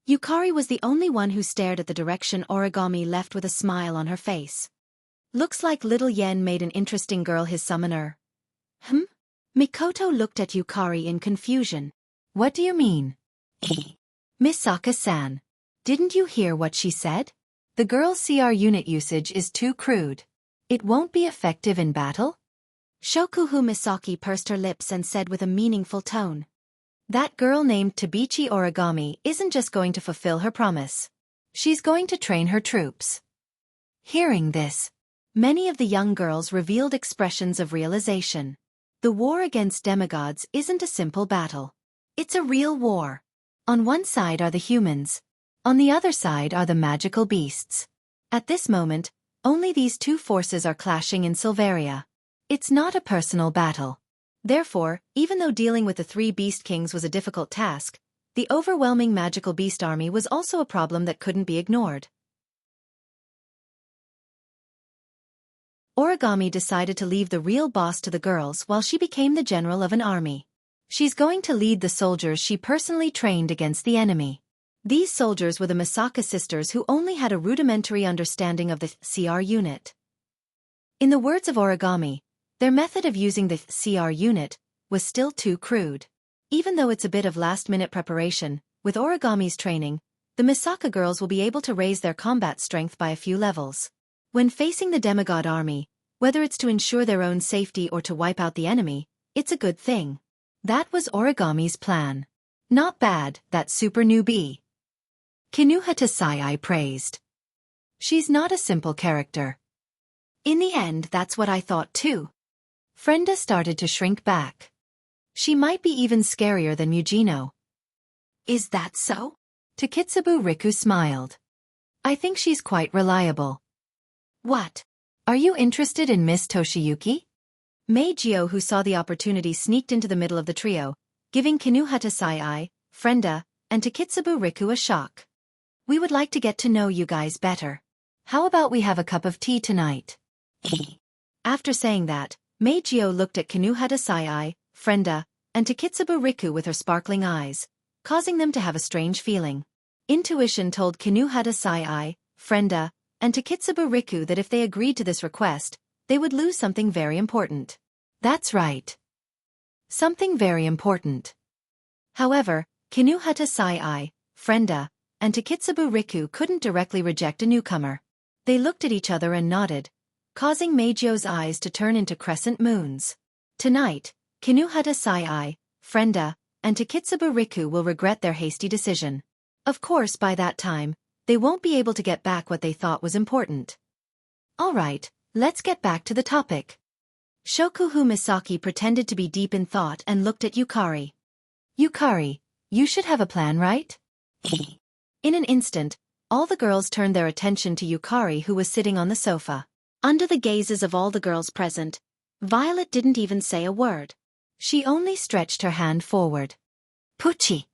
Yukari was the only one who stared at the direction Origami left with a smile on her face. Looks like little Yen made an interesting girl his summoner. Mikoto looked at Yukari in confusion. What do you mean? Misaka-san, didn't you hear what she said? The girl's CR unit usage is too crude. It won't be effective in battle? Shokuhu Misaki pursed her lips and said with a meaningful tone. That girl named Tabichi Origami isn't just going to fulfill her promise. She's going to train her troops. Hearing this, many of the young girls revealed expressions of realization. The war against demigods isn't a simple battle. It's a real war. On one side are the humans. On the other side are the magical beasts. At this moment, only these 2 forces are clashing in Silveria. It's not a personal battle. Therefore, even though dealing with the 3 Beast Kings was a difficult task, the overwhelming magical beast army was also a problem that couldn't be ignored. Origami decided to leave the real boss to the girls while she became the general of an army. She's going to lead the soldiers she personally trained against the enemy. These soldiers were the Misaka sisters who only had a rudimentary understanding of the CR unit. In the words of Origami, their method of using the CR unit was still too crude. Even though it's a bit of last-minute preparation, with Origami's training, the Misaka girls will be able to raise their combat strength by a few levels. When facing the demigod army, whether it's to ensure their own safety or to wipe out the enemy, it's a good thing. That was Origami's plan. Not bad, that super newbie. Kinuhata Sai praised. She's not a simple character. In the end, that's what I thought too. Frenda started to shrink back. She might be even scarier than Mujino. Is that so? Takitsubu Riku smiled. I think she's quite reliable. What? Are you interested in Miss Toshiyuki? Meijio, who saw the opportunity, sneaked into the middle of the trio, giving Kinuhata Sai, Frenda, and Takitsubu Riku a shock. We would like to get to know you guys better. How about we have a cup of tea tonight? After saying that, Meijio looked at Kinuhata Sai, Frenda, and Takitsubu Riku with her sparkling eyes, causing them to have a strange feeling. Intuition told Kinuhata Sai, Frenda, and Takitsubu Riku that if they agreed to this request, they would lose something very important. That's right. Something very important. However, Kinuhata Sai, Frenda, and Takitsubu Riku couldn't directly reject a newcomer. They looked at each other and nodded, causing Meijio's eyes to turn into crescent moons. Tonight, Kinuhata Sai, Frenda, and Takitsubu Riku will regret their hasty decision. Of course, by that time, they won't be able to get back what they thought was important. Alright, let's get back to the topic. Shokuhu Misaki pretended to be deep in thought and looked at Yukari. Yukari, you should have a plan, right? In an instant, all the girls turned their attention to Yukari, who was sitting on the sofa. Under the gazes of all the girls present, Violet didn't even say a word. She only stretched her hand forward. Puchi!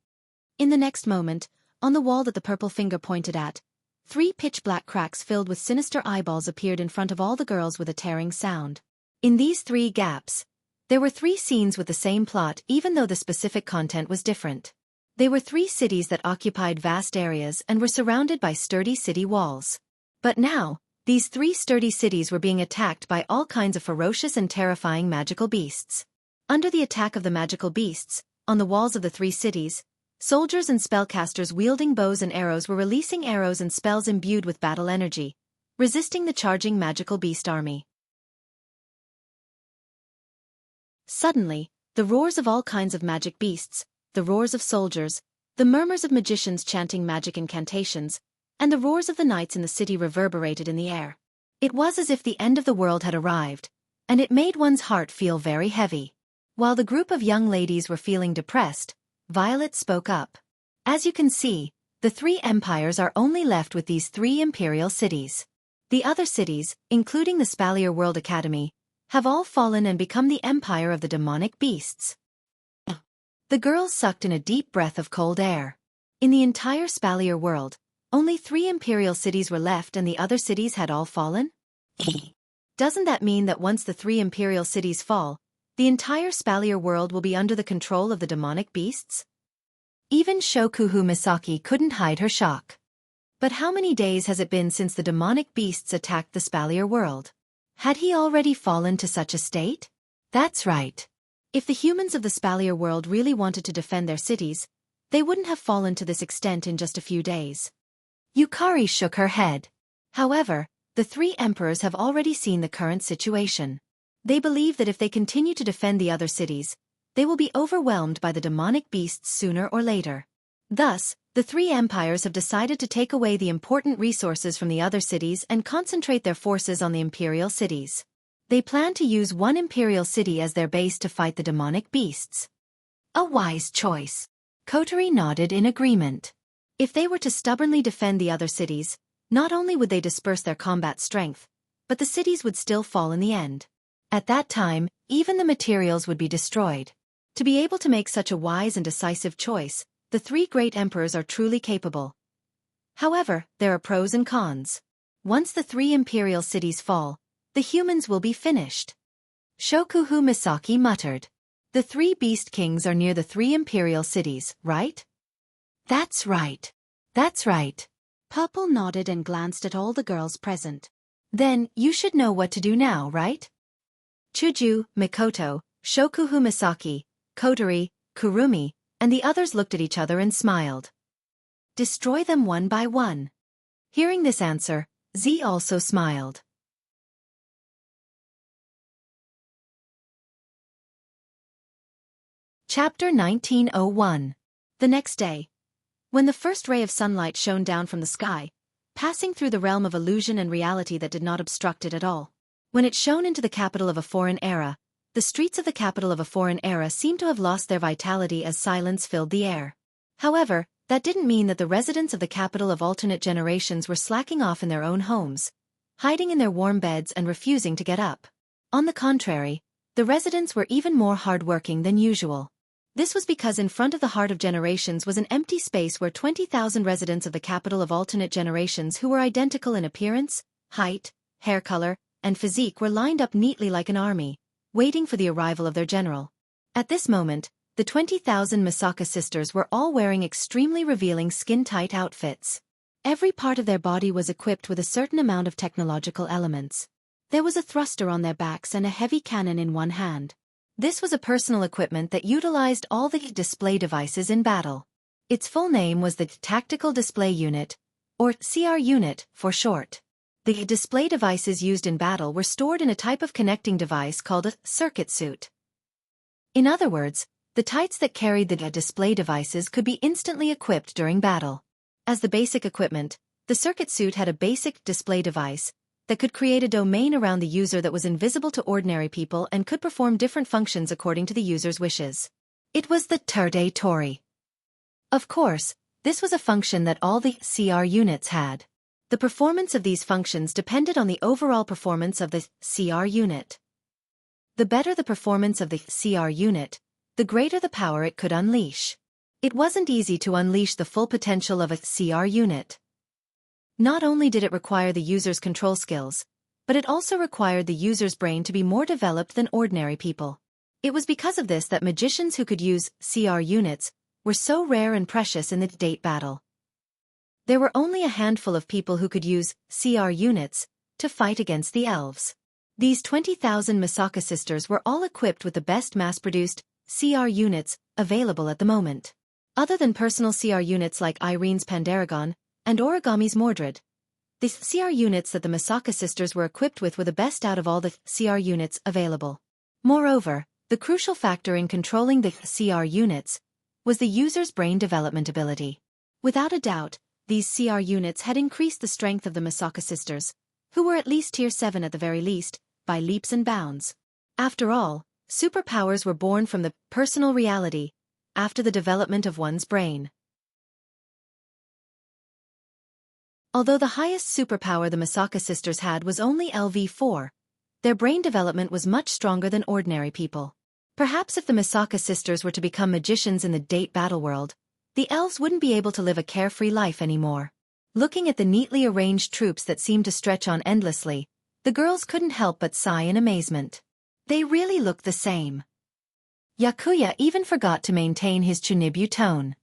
In the next moment, on the wall that the purple finger pointed at, 3 pitch-black cracks filled with sinister eyeballs appeared in front of all the girls with a tearing sound. In these 3 gaps, there were 3 scenes with the same plot, even though the specific content was different. They were 3 cities that occupied vast areas and were surrounded by sturdy city walls. But now, these 3 sturdy cities were being attacked by all kinds of ferocious and terrifying magical beasts. Under the attack of the magical beasts, on the walls of the 3 cities, soldiers and spellcasters wielding bows and arrows were releasing arrows and spells imbued with battle energy, resisting the charging magical beast army. Suddenly, the roars of all kinds of magic beasts, the roars of soldiers, the murmurs of magicians chanting magic incantations, and the roars of the knights in the city reverberated in the air. It was as if the end of the world had arrived, and it made one's heart feel very heavy. While the group of young ladies were feeling depressed, Violet spoke up. As you can see, the 3 empires are only left with these 3 imperial cities. The other cities, including the Spalier World Academy, have all fallen and become the empire of the demonic beasts. The girls sucked in a deep breath of cold air. In the entire Spalier world, only 3 imperial cities were left and the other cities had all fallen? Doesn't that mean that once the 3 imperial cities fall, the entire Spalier world will be under the control of the demonic beasts? Even Shokuhu Misaki couldn't hide her shock. But how many days has it been since the demonic beasts attacked the Spalier world? Had he already fallen to such a state? That's right. If the humans of the Spalier world really wanted to defend their cities, they wouldn't have fallen to this extent in just a few days. Yukari shook her head. However, the 3 emperors have already seen the current situation. They believe that if they continue to defend the other cities, they will be overwhelmed by the demonic beasts sooner or later. Thus, the 3 empires have decided to take away the important resources from the other cities and concentrate their forces on the imperial cities. They plan to use one imperial city as their base to fight the demonic beasts. A wise choice. Kotori nodded in agreement. If they were to stubbornly defend the other cities, not only would they disperse their combat strength, but the cities would still fall in the end. At that time, even the materials would be destroyed. To be able to make such a wise and decisive choice, the 3 great emperors are truly capable. However, there are pros and cons. Once the 3 imperial cities fall, the humans will be finished. Shokuhu Misaki muttered. The 3 beast kings are near the 3 imperial cities, right? That's right. That's right. Purple nodded and glanced at all the girls present. Then, you should know what to do now, right? Chuju, Mikoto, Shokuhu Misaki, Kotori, Kurumi, and the others looked at each other and smiled. Destroy them one by one. Hearing this answer, Z also smiled. Chapter 1901. The next day. When the first ray of sunlight shone down from the sky, passing through the realm of illusion and reality that did not obstruct it at all. When it shone into the capital of a foreign era, the streets of the capital of a foreign era seemed to have lost their vitality as silence filled the air. However, that didn't mean that the residents of the capital of alternate generations were slacking off in their own homes, hiding in their warm beds and refusing to get up. On the contrary, the residents were even more hardworking than usual. This was because in front of the heart of generations was an empty space where 20,000 residents of the capital of alternate generations who were identical in appearance, height, hair color, and physique were lined up neatly like an army, waiting for the arrival of their general. At this moment, the 20,000 Misaka sisters were all wearing extremely revealing skin-tight outfits. Every part of their body was equipped with a certain amount of technological elements. There was a thruster on their backs and a heavy cannon in one hand. This was a personal equipment that utilized all the display devices in battle. Its full name was the Tactical Display Unit, or CR Unit for short. The display devices used in battle were stored in a type of connecting device called a circuit suit. In other words, the tights that carried the display devices could be instantly equipped during battle. As the basic equipment, the circuit suit had a basic display device that could create a domain around the user that was invisible to ordinary people and could perform different functions according to the user's wishes. It was the Turde Tori. Of course, this was a function that all the CR units had. The performance of these functions depended on the overall performance of the CR unit. The better the performance of the CR unit, the greater the power it could unleash. It wasn't easy to unleash the full potential of a CR unit. Not only did it require the user's control skills, but it also required the user's brain to be more developed than ordinary people. It was because of this that magicians who could use CR units were so rare and precious in the date battle. There were only a handful of people who could use CR units to fight against the elves. These 20,000 Misaka sisters were all equipped with the best mass-produced CR units available at the moment. Other than personal CR units like Irene's Pandaragon and Origami's Mordred, the CR units that the Misaka sisters were equipped with were the best out of all the CR units available. Moreover, the crucial factor in controlling the CR units was the user's brain development ability. Without a doubt, these CR units had increased the strength of the Misaka sisters, who were at least tier 7 at the very least, by leaps and bounds. After all, superpowers were born from the personal reality after the development of one's brain. Although the highest superpower the Misaka sisters had was only LV4, their brain development was much stronger than ordinary people. Perhaps if the Misaka sisters were to become magicians in the date battle world, the elves wouldn't be able to live a carefree life anymore. Looking at the neatly arranged troops that seemed to stretch on endlessly, the girls couldn't help but sigh in amazement. They really looked the same. Yakuya even forgot to maintain his Chunibyu tone.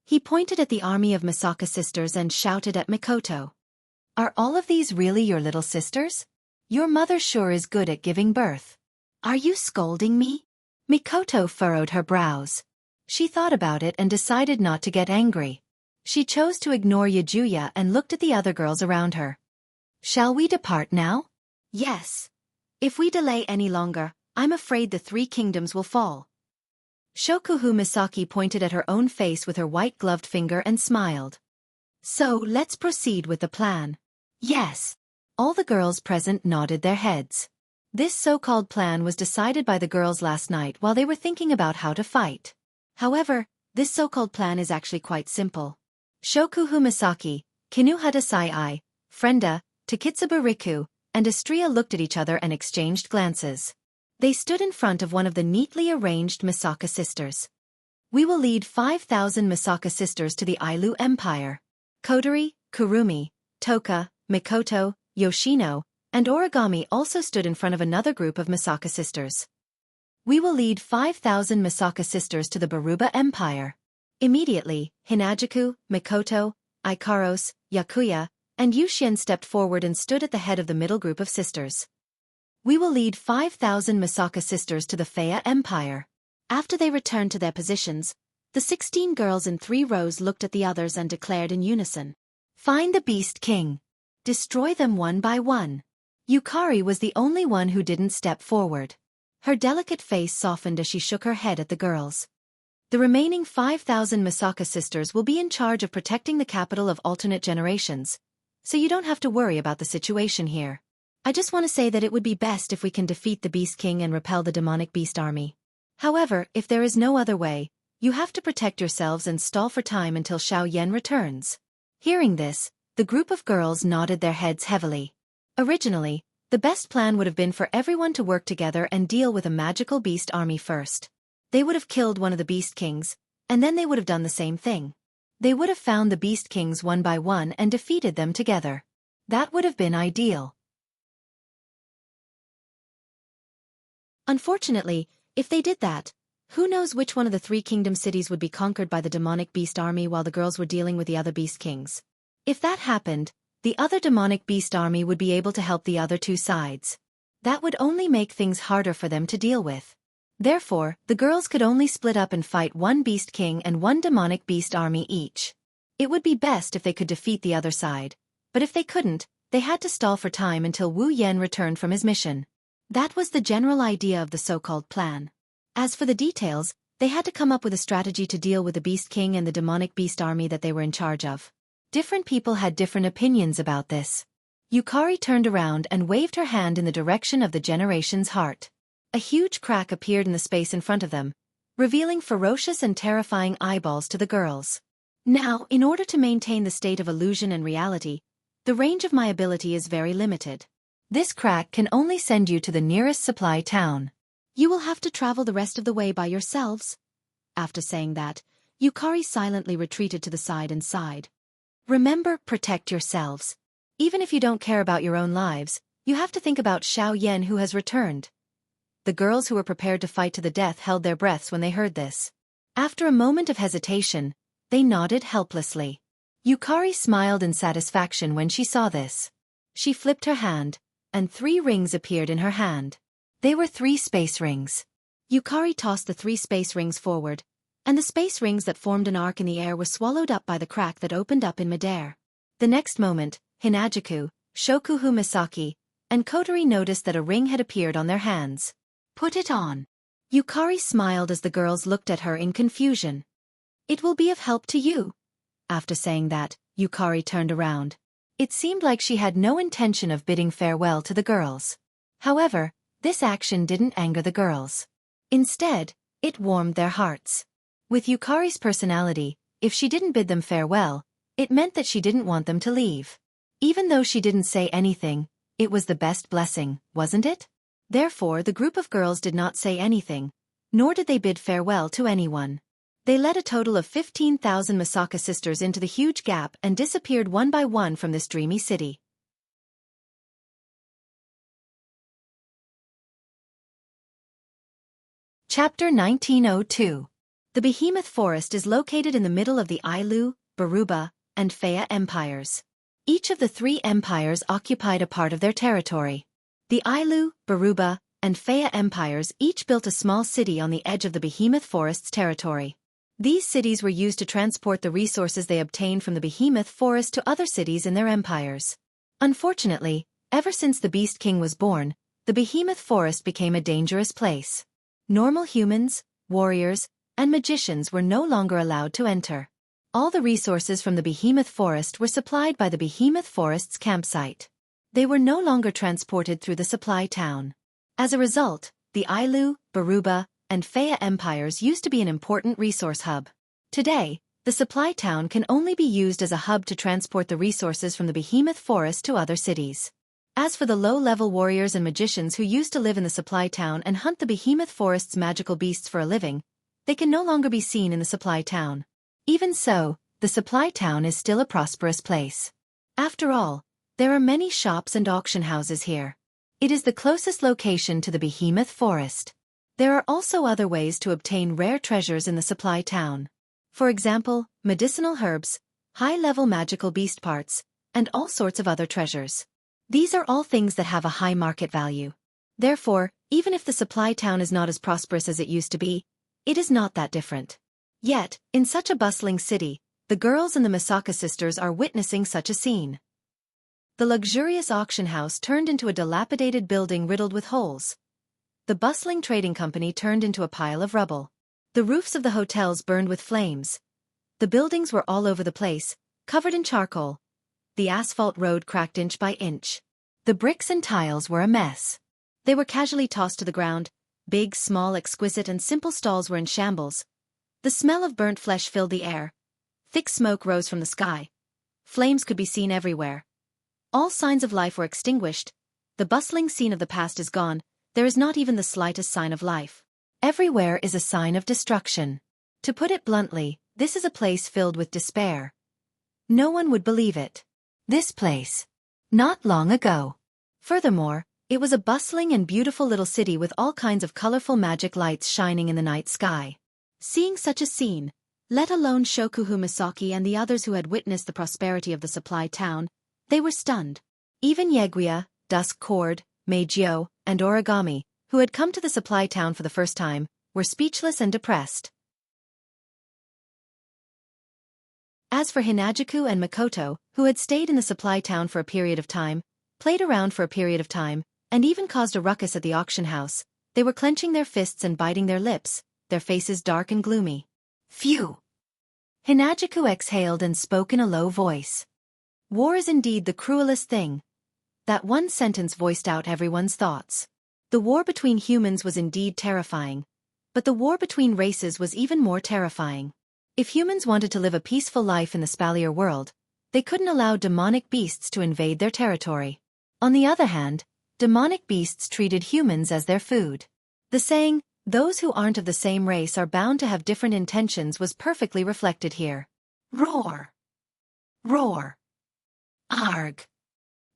He pointed at the army of Misaka sisters and shouted at Mikoto. "Are all of these really your little sisters? Your mother sure is good at giving birth. Are you scolding me?" Mikoto furrowed her brows. She thought about it and decided not to get angry. She chose to ignore Yajuya and looked at the other girls around her. "Shall we depart now?" "Yes. If we delay any longer, I'm afraid the 3 kingdoms will fall." Shokuhu Misaki pointed at her own face with her white-gloved finger and smiled. "So let's proceed with the plan." "Yes." All the girls present nodded their heads. This so-called plan was decided by the girls last night while they were thinking about how to fight. However, this so-called plan is actually quite simple. Shokuhu Misaki, Kinuhata Sai-I, Frenda, Takitsuba Riku, and Astria looked at each other and exchanged glances. They stood in front of one of the neatly arranged Misaka sisters. "We will lead 5,000 Misaka sisters to the Ailu Empire." Kodori, Kurumi, Toka, Mikoto, Yoshino, and Origami also stood in front of another group of Misaka sisters. "We will lead 5,000 Misaka sisters to the Baruba Empire." Immediately, Hinajuku, Mikoto, Ikaros, Yakuya, and Yushien stepped forward and stood at the head of the middle group of sisters. "We will lead 5,000 Misaka sisters to the Feiya Empire." After they returned to their positions, the 16 girls in 3 rows looked at the others and declared in unison, "Find the Beast King. Destroy them one by one." Yukari was the only one who didn't step forward. Her delicate face softened as she shook her head at the girls. "The remaining 5,000 Misaka sisters will be in charge of protecting the capital of alternate generations, so you don't have to worry about the situation here. I just want to say that it would be best if we can defeat the Beast King and repel the demonic beast army. However, if there is no other way, you have to protect yourselves and stall for time until Xiao Yan returns." Hearing this, the group of girls nodded their heads heavily. Originally, the best plan would have been for everyone to work together and deal with a magical beast army first. They would have killed one of the Beast Kings, and then they would have done the same thing. They would have found the Beast Kings one by one and defeated them together. That would have been ideal. Unfortunately, if they did that, who knows which one of the 3 kingdom cities would be conquered by the demonic beast army while the girls were dealing with the other Beast Kings. If that happened, the other demonic beast army would be able to help the other 2 sides. That would only make things harder for them to deal with. Therefore, the girls could only split up and fight 1 Beast King and 1 demonic beast army each. It would be best if they could defeat the other side, but if they couldn't, they had to stall for time until Wu Yen returned from his mission. That was the general idea of the so-called plan. As for the details, they had to come up with a strategy to deal with the Beast King and the demonic beast army that they were in charge of. Different people had different opinions about this. Yukari turned around and waved her hand in the direction of the generation's heart. A huge crack appeared in the space in front of them, revealing ferocious and terrifying eyeballs to the girls. Now, in order to maintain the state of illusion and reality, the range of my ability is very limited. This crack can only send you to the nearest supply town. You will have to travel the rest of the way by yourselves. After saying that, Yukari silently retreated to the side and sighed. Remember, protect yourselves. Even if you don't care about your own lives, you have to think about Xiao Yan who has returned. The girls who were prepared to fight to the death held their breaths when they heard this. After a moment of hesitation, they nodded helplessly. Yukari smiled in satisfaction when she saw this. She flipped her hand, and 3 rings appeared in her hand. They were 3 space rings. Yukari tossed the 3 space rings forward, and the space rings that formed an arc in the air were swallowed up by the crack that opened up in midair. The next moment, Hinajuku, Shokuhu Misaki, and Kotori noticed that a ring had appeared on their hands. Put it on. Yukari smiled as the girls looked at her in confusion. It will be of help to you. After saying that, Yukari turned around. It seemed like she had no intention of bidding farewell to the girls. However, this action didn't anger the girls. Instead, it warmed their hearts. With Yukari's personality, if she didn't bid them farewell, it meant that she didn't want them to leave. Even though she didn't say anything, it was the best blessing, wasn't it? Therefore, the group of girls did not say anything, nor did they bid farewell to anyone. They led a total of 15,000 Misaka sisters into the huge gap and disappeared one by one from this dreamy city. Chapter 1902. The Behemoth Forest is located in the middle of the Ailu, Baruba, and Faya empires. Each of the 3 empires occupied a part of their territory. The Ailu, Baruba, and Faya empires each built a small city on the edge of the Behemoth Forest's territory. These cities were used to transport the resources they obtained from the Behemoth Forest to other cities in their empires. Unfortunately, ever since the Beast King was born, the Behemoth Forest became a dangerous place. Normal humans, warriors, and magicians were no longer allowed to enter. All the resources from the Behemoth Forest were supplied by the Behemoth Forest's campsite. They were no longer transported through the supply town. As a result, the Ailu, Baruba, and Faya empires used to be an important resource hub. Today, the supply town can only be used as a hub to transport the resources from the Behemoth Forest to other cities. As for the low-level warriors and magicians who used to live in the supply town and hunt the Behemoth Forest's magical beasts for a living, they can no longer be seen in the supply town. Even so, the supply town is still a prosperous place. After all, there are many shops and auction houses here. It is the closest location to the Behemoth Forest. There are also other ways to obtain rare treasures in the supply town. For example, medicinal herbs, high-level magical beast parts, and all sorts of other treasures. These are all things that have a high market value. Therefore, even if the supply town is not as prosperous as it used to be, it is not that different. Yet, in such a bustling city, the girls and the Misaka sisters are witnessing such a scene. The luxurious auction house turned into a dilapidated building riddled with holes. The bustling trading company turned into a pile of rubble. The roofs of the hotels burned with flames. The buildings were all over the place, covered in charcoal. The asphalt road cracked inch by inch. The bricks and tiles were a mess. They were casually tossed to the ground. Big, small, exquisite, and simple stalls were in shambles. The smell of burnt flesh filled the air. Thick smoke rose from the sky. Flames could be seen everywhere. All signs of life were extinguished. The bustling scene of the past is gone. There is not even the slightest sign of life. Everywhere is a sign of destruction. To put it bluntly, this is a place filled with despair. No one would believe it. This place. Not long ago. Furthermore, it was a bustling and beautiful little city with all kinds of colorful magic lights shining in the night sky. Seeing such a scene, let alone Shokuhu Misaki and the others who had witnessed the prosperity of the supply town, they were stunned. Even Yeguia, Dusk Cord, Meijio, and Origami, who had come to the supply town for the first time, were speechless and depressed. As for Hinajuku and Makoto, who had stayed in the supply town for a period of time, played around for a period of time, and even caused a ruckus at the auction house, they were clenching their fists and biting their lips, their faces dark and gloomy. Phew! Hinajuku exhaled and spoke in a low voice. War is indeed the cruelest thing. That one sentence voiced out everyone's thoughts. The war between humans was indeed terrifying, but the war between races was even more terrifying. If humans wanted to live a peaceful life in the Spalier world, they couldn't allow demonic beasts to invade their territory. On the other hand, demonic beasts treated humans as their food. The saying, "Those who aren't of the same race are bound to have different intentions," was perfectly reflected here. Roar! Roar! Arg!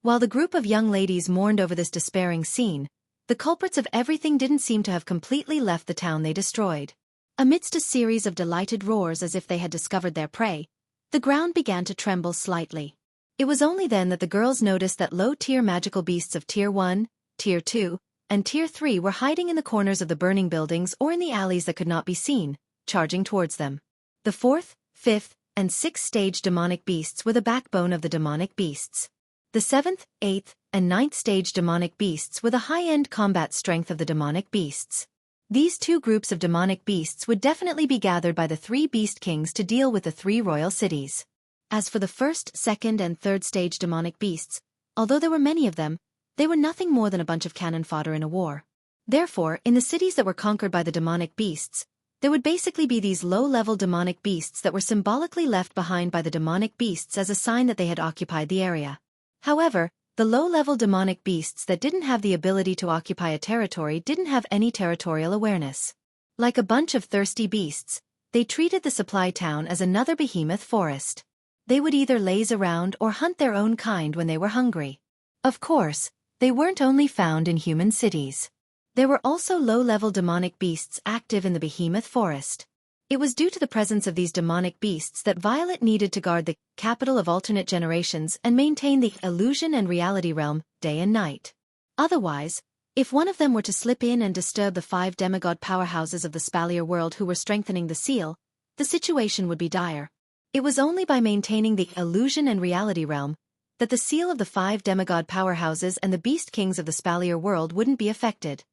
While the group of young ladies mourned over this despairing scene, the culprits of everything didn't seem to have completely left the town they destroyed. Amidst a series of delighted roars as if they had discovered their prey, the ground began to tremble slightly. It was only then that the girls noticed that low-tier magical beasts of Tier 1, Tier 2, and Tier 3 were hiding in the corners of the burning buildings or in the alleys that could not be seen, charging towards them. The 4th, 5th, and 6th stage demonic beasts were the backbone of the demonic beasts. The 7th, 8th, and 9th stage demonic beasts were the high-end combat strength of the demonic beasts. These two groups of demonic beasts would definitely be gathered by the 3 beast kings to deal with the 3 royal cities. As for the 1st, 2nd, and 3rd stage demonic beasts, although there were many of them, they were nothing more than a bunch of cannon fodder in a war. Therefore, in the cities that were conquered by the demonic beasts, there would basically be these low-level demonic beasts that were symbolically left behind by the demonic beasts as a sign that they had occupied the area. However, the low-level demonic beasts that didn't have the ability to occupy a territory didn't have any territorial awareness. Like a bunch of thirsty beasts, they treated the supply town as another behemoth forest. They would either laze around or hunt their own kind when they were hungry. Of course, they weren't only found in human cities. There were also low-level demonic beasts active in the behemoth forest. It was due to the presence of these demonic beasts that Violet needed to guard the capital of alternate generations and maintain the illusion and reality realm day and night. Otherwise, if one of them were to slip in and disturb the 5 demigod powerhouses of the Spalier world who were strengthening the seal, the situation would be dire. It was only by maintaining the illusion and reality realm that the seal of the 5 demigod powerhouses and the beast kings of the Spalier world wouldn't be affected.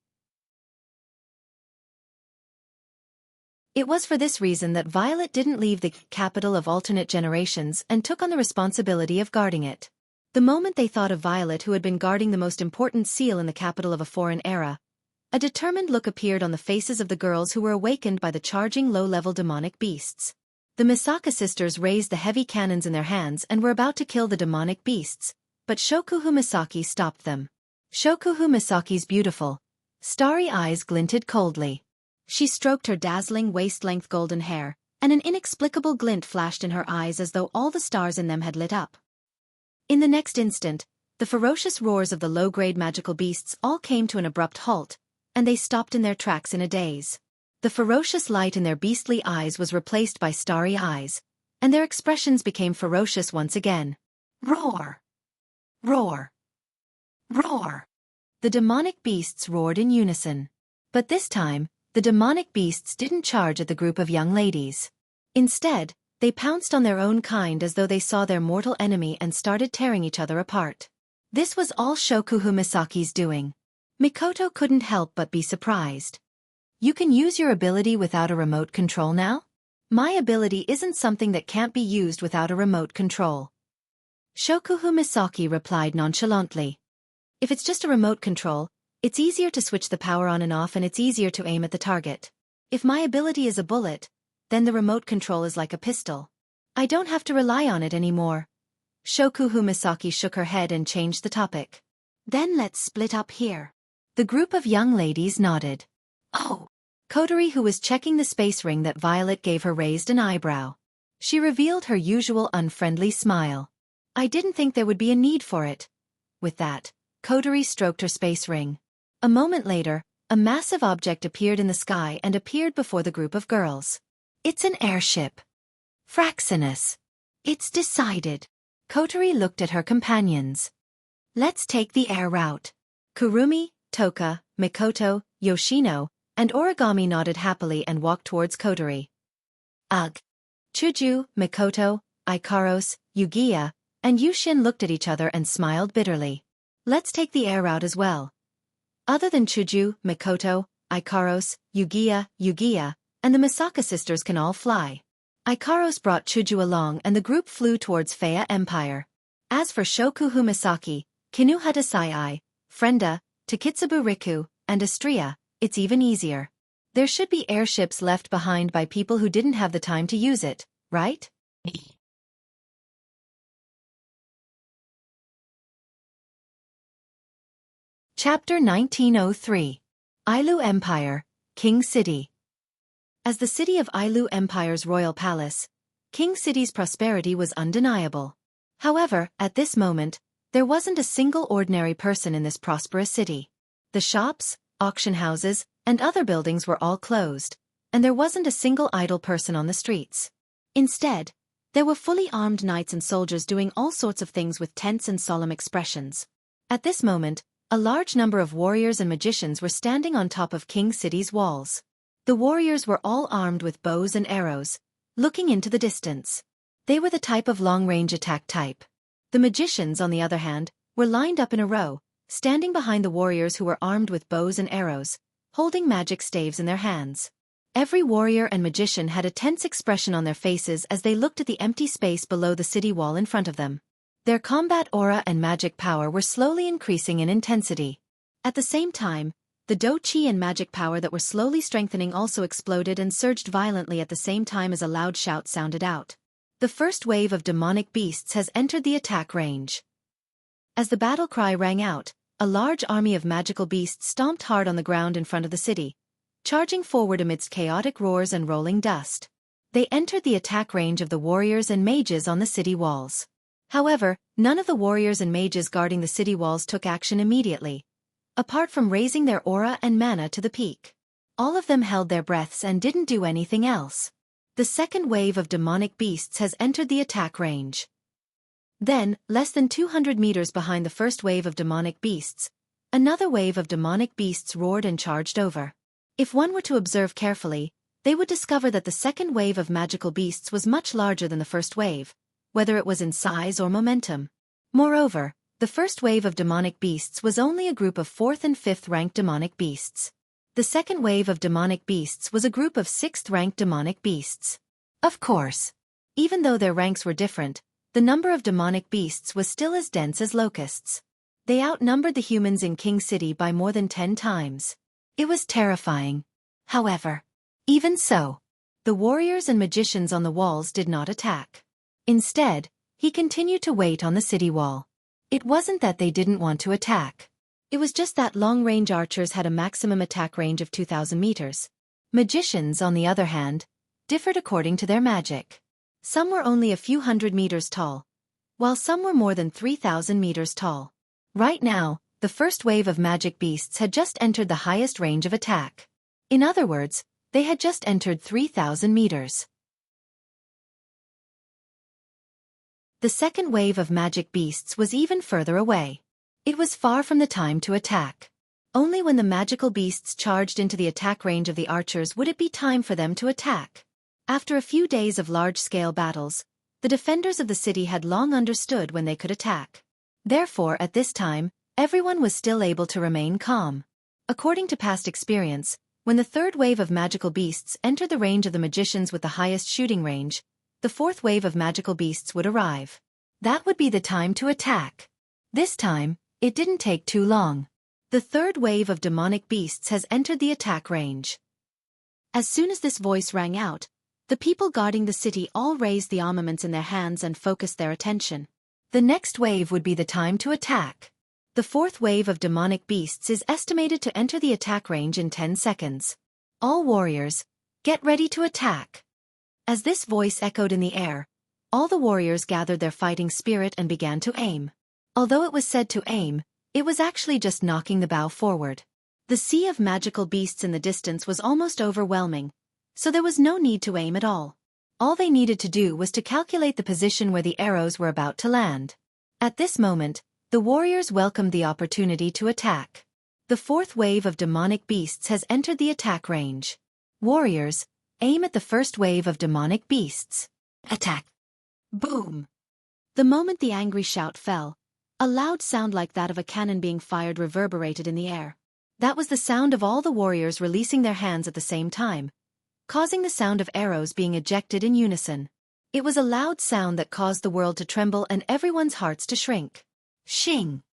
It was for this reason that Violet didn't leave the capital of alternate generations and took on the responsibility of guarding it. The moment they thought of Violet, who had been guarding the most important seal in the capital of a foreign era, a determined look appeared on the faces of the girls who were awakened by the charging low-level demonic beasts. The Misaka sisters raised the heavy cannons in their hands and were about to kill the demonic beasts, but Shokuhu Misaki stopped them. Shokuhu Misaki's beautiful, starry eyes glinted coldly. She stroked her dazzling waist-length golden hair, and an inexplicable glint flashed in her eyes as though all the stars in them had lit up. In the next instant, the ferocious roars of the low-grade magical beasts all came to an abrupt halt, and they stopped in their tracks in a daze. The ferocious light in their beastly eyes was replaced by starry eyes, and their expressions became ferocious once again. Roar! Roar! Roar! The demonic beasts roared in unison. But this time, the demonic beasts didn't charge at the group of young ladies. Instead, they pounced on their own kind as though they saw their mortal enemy and started tearing each other apart. This was all Shokuhu Misaki's doing. Mikoto couldn't help but be surprised. You can use your ability without a remote control now? My ability isn't something that can't be used without a remote control. Shokuhu Misaki replied nonchalantly. If it's just a remote control, it's easier to switch the power on and off and it's easier to aim at the target. If my ability is a bullet, then the remote control is like a pistol. I don't have to rely on it anymore. Shokuhu Misaki shook her head and changed the topic. Then let's split up here. The group of young ladies nodded. Oh. Kotori, who was checking the space ring that Violet gave her, raised an eyebrow. She revealed her usual unfriendly smile. I didn't think there would be a need for it. With that, Kotori stroked her space ring. A moment later, a massive object appeared in the sky and appeared before the group of girls. It's an airship. Fraxinus. It's decided. Kotori looked at her companions. Let's take the air route. Kurumi, Toka, Mikoto, Yoshino, and Origami nodded happily and walked towards Kotori. Ugh. Chuju, Mikoto, Ikaros, Yugiya, and Yushin looked at each other and smiled bitterly. Let's take the air route as well. Other than Chuju, Mikoto, Ikaros, Yugiya, and the Misaka sisters can all fly. Ikaros brought Chuju along and the group flew towards Faya Empire. As for Shokuhu Misaki, Kinuhata Sai, Frenda, Takitsubu Riku, and Astria, it's even easier. There should be airships left behind by people who didn't have the time to use it, right? Chapter 1903. Ailu Empire, King City. As the city of Ailu Empire's royal palace, King City's prosperity was undeniable. However, at this moment, there wasn't a single ordinary person in this prosperous city. The shops, auction houses, and other buildings were all closed, and there wasn't a single idle person on the streets. Instead, there were fully armed knights and soldiers doing all sorts of things with tense and solemn expressions. At this moment, a large number of warriors and magicians were standing on top of King City's walls. The warriors were all armed with bows and arrows, looking into the distance. They were the type of long-range attack type. The magicians, on the other hand, were lined up in a row, standing behind the warriors who were armed with bows and arrows, holding magic staves in their hands. Every warrior and magician had a tense expression on their faces as they looked at the empty space below the city wall in front of them. Their combat aura and magic power were slowly increasing in intensity. At the same time, the Do Qi and magic power that were slowly strengthening also exploded and surged violently at the same time as a loud shout sounded out. The first wave of demonic beasts has entered the attack range. As the battle cry rang out, a large army of magical beasts stomped hard on the ground in front of the city, charging forward amidst chaotic roars and rolling dust. They entered the attack range of the warriors and mages on the city walls. However, none of the warriors and mages guarding the city walls took action immediately, apart from raising their aura and mana to the peak. All of them held their breaths and didn't do anything else. The second wave of demonic beasts has entered the attack range. Then, less than 200 meters behind the first wave of demonic beasts, another wave of demonic beasts roared and charged over. If one were to observe carefully, they would discover that the second wave of magical beasts was much larger than the first wave, whether it was in size or momentum. Moreover, the first wave of demonic beasts was only a group of 4th and 5th ranked demonic beasts. The second wave of demonic beasts was a group of 6th ranked demonic beasts. Of course, even though their ranks were different, the number of demonic beasts was still as dense as locusts. They outnumbered the humans in King City by more than 10 times. It was terrifying. However, even so, the warriors and magicians on the walls did not attack. Instead, he continued to wait on the city wall. It wasn't that they didn't want to attack. It was just that long-range archers had a maximum attack range of 2,000 meters. Magicians, on the other hand, differed according to their magic. Some were only a few hundred meters tall, while some were more than 3,000 meters tall. Right now, the first wave of magic beasts had just entered the highest range of attack. In other words, they had just entered 3,000 meters. The second wave of magic beasts was even further away. It was far from the time to attack. Only when the magical beasts charged into the attack range of the archers would it be time for them to attack. After a few days of large-scale battles, the defenders of the city had long understood when they could attack. Therefore, at this time, everyone was still able to remain calm. According to past experience, when the third wave of magical beasts entered the range of the magicians with the highest shooting range, the fourth wave of magical beasts would arrive. That would be the time to attack. This time, it didn't take too long. The third wave of demonic beasts has entered the attack range. As soon as this voice rang out, the people guarding the city all raised the armaments in their hands and focused their attention. The next wave would be the time to attack. The fourth wave of demonic beasts is estimated to enter the attack range in 10 seconds. All warriors, get ready to attack. As this voice echoed in the air, all the warriors gathered their fighting spirit and began to aim. Although it was said to aim, it was actually just knocking the bow forward. The sea of magical beasts in the distance was almost overwhelming, so there was no need to aim at all. All they needed to do was to calculate the position where the arrows were about to land. At this moment, the warriors welcomed the opportunity to attack. The fourth wave of demonic beasts has entered the attack range. Warriors, aim at the first wave of demonic beasts. Attack! Boom! The moment the angry shout fell, a loud sound like that of a cannon being fired reverberated in the air. That was the sound of all the warriors releasing their hands at the same time, causing the sound of arrows being ejected in unison. It was a loud sound that caused the world to tremble and everyone's hearts to shrink. Shing!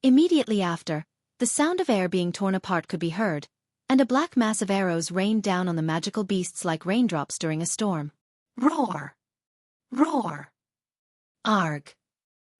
Immediately after, the sound of air being torn apart could be heard, and a black mass of arrows rained down on the magical beasts like raindrops during a storm. Roar! Roar! Arg!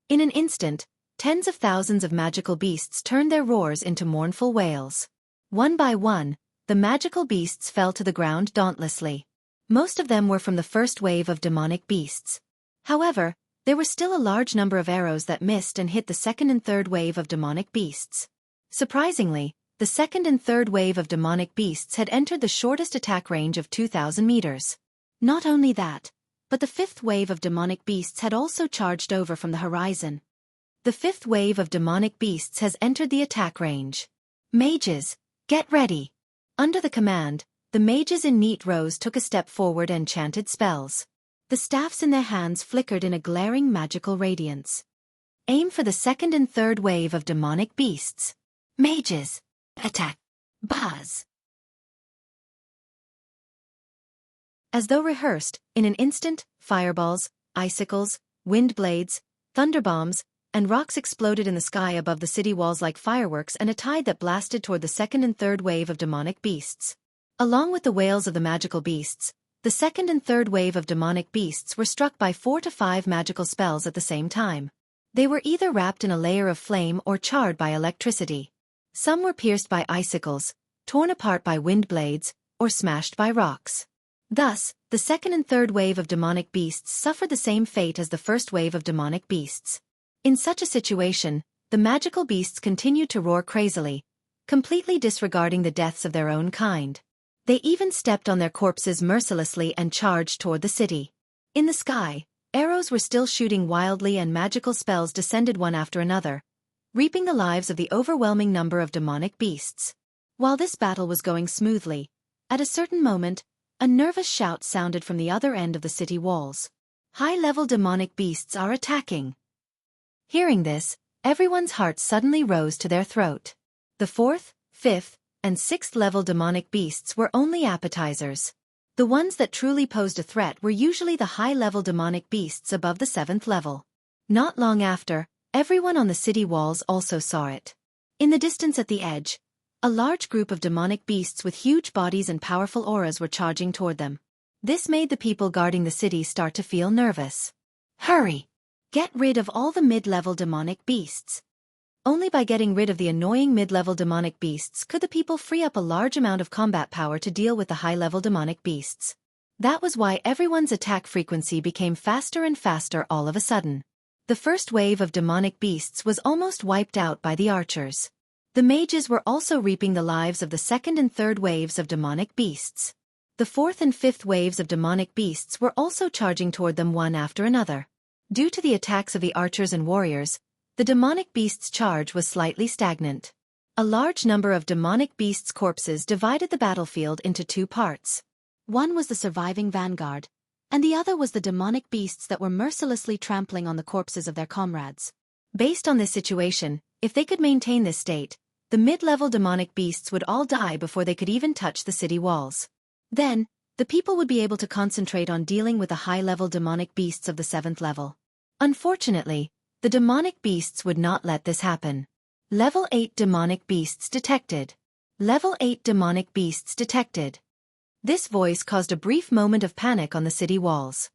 In an instant, tens of thousands of magical beasts turned their roars into mournful wails. One by one, the magical beasts fell to the ground dauntlessly. Most of them were from the first wave of demonic beasts. However, there were still a large number of arrows that missed and hit the second and third wave of demonic beasts. Surprisingly, the second and third wave of demonic beasts had entered the shortest attack range of 2,000 meters. Not only that, but the fifth wave of demonic beasts had also charged over from the horizon. The fifth wave of demonic beasts has entered the attack range. Mages, get ready. Under the command, the mages in neat rows took a step forward and chanted spells. The staffs in their hands flickered in a glaring magical radiance. Aim for the second and third wave of demonic beasts. Mages, attack. Buzz. As though rehearsed, in an instant, fireballs, icicles, wind blades, thunderbombs, and rocks exploded in the sky above the city walls like fireworks and a tide that blasted toward the second and third wave of demonic beasts. Along with the wails of the magical beasts, the second and third wave of demonic beasts were struck by 4 to 5 magical spells at the same time. They were either wrapped in a layer of flame or charred by electricity. Some were pierced by icicles, torn apart by wind blades, or smashed by rocks. Thus, the second and third wave of demonic beasts suffered the same fate as the first wave of demonic beasts. In such a situation, the magical beasts continued to roar crazily, completely disregarding the deaths of their own kind. They even stepped on their corpses mercilessly and charged toward the city. In the sky, arrows were still shooting wildly and magical spells descended one after another, reaping the lives of the overwhelming number of demonic beasts. While this battle was going smoothly, at a certain moment, a nervous shout sounded from the other end of the city walls. High-level demonic beasts are attacking. Hearing this, everyone's heart suddenly rose to their throat. The 4th, 5th, and 6th level demonic beasts were only appetizers. The ones that truly posed a threat were usually the high-level demonic beasts above the 7th level. Not long after, everyone on the city walls also saw it. In the distance at the edge, a large group of demonic beasts with huge bodies and powerful auras were charging toward them. This made the people guarding the city start to feel nervous. Hurry! Get rid of all the mid-level demonic beasts. Only by getting rid of the annoying mid-level demonic beasts could the people free up a large amount of combat power to deal with the high-level demonic beasts. That was why everyone's attack frequency became faster and faster all of a sudden. The first wave of demonic beasts was almost wiped out by the archers. The mages were also reaping the lives of the second and third waves of demonic beasts. The 4th and 5th waves of demonic beasts were also charging toward them one after another. Due to the attacks of the archers and warriors, the demonic beasts' charge was slightly stagnant. A large number of demonic beasts' corpses divided the battlefield into 2 parts. One was the surviving vanguard, and the other was the demonic beasts that were mercilessly trampling on the corpses of their comrades. Based on this situation, if they could maintain this state, the mid-level demonic beasts would all die before they could even touch the city walls. Then, the people would be able to concentrate on dealing with the high-level demonic beasts of the 7th level. Unfortunately, the demonic beasts would not let this happen. Level 8 demonic beasts detected. Level 8 demonic beasts detected. This voice caused a brief moment of panic on the city walls.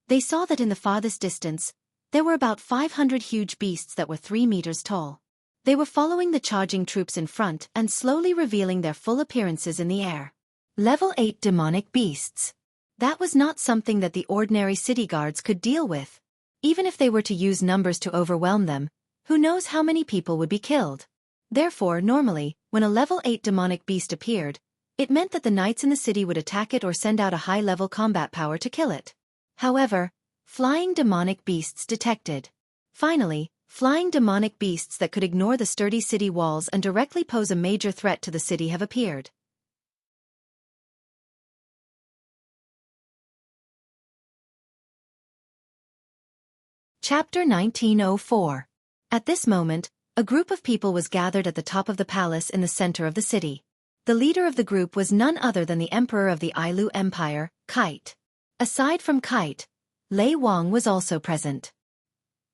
They saw that in the farthest distance, there were about 500 huge beasts that were 3 meters tall. They were following the charging troops in front and slowly revealing their full appearances in the air. Level 8 demonic beasts. That was not something that the ordinary city guards could deal with. Even if they were to use numbers to overwhelm them, who knows how many people would be killed. Therefore, normally, when a level 8 demonic beast appeared, it meant that the knights in the city would attack it or send out a high-level combat power to kill it. However, flying demonic beasts detected. Finally, flying demonic beasts that could ignore the sturdy city walls and directly pose a major threat to the city have appeared. Chapter 1904. At this moment, a group of people was gathered at the top of the palace in the center of the city. The leader of the group was none other than the emperor of the Ailu Empire, Kite. Aside from Kite, Lei Wang was also present.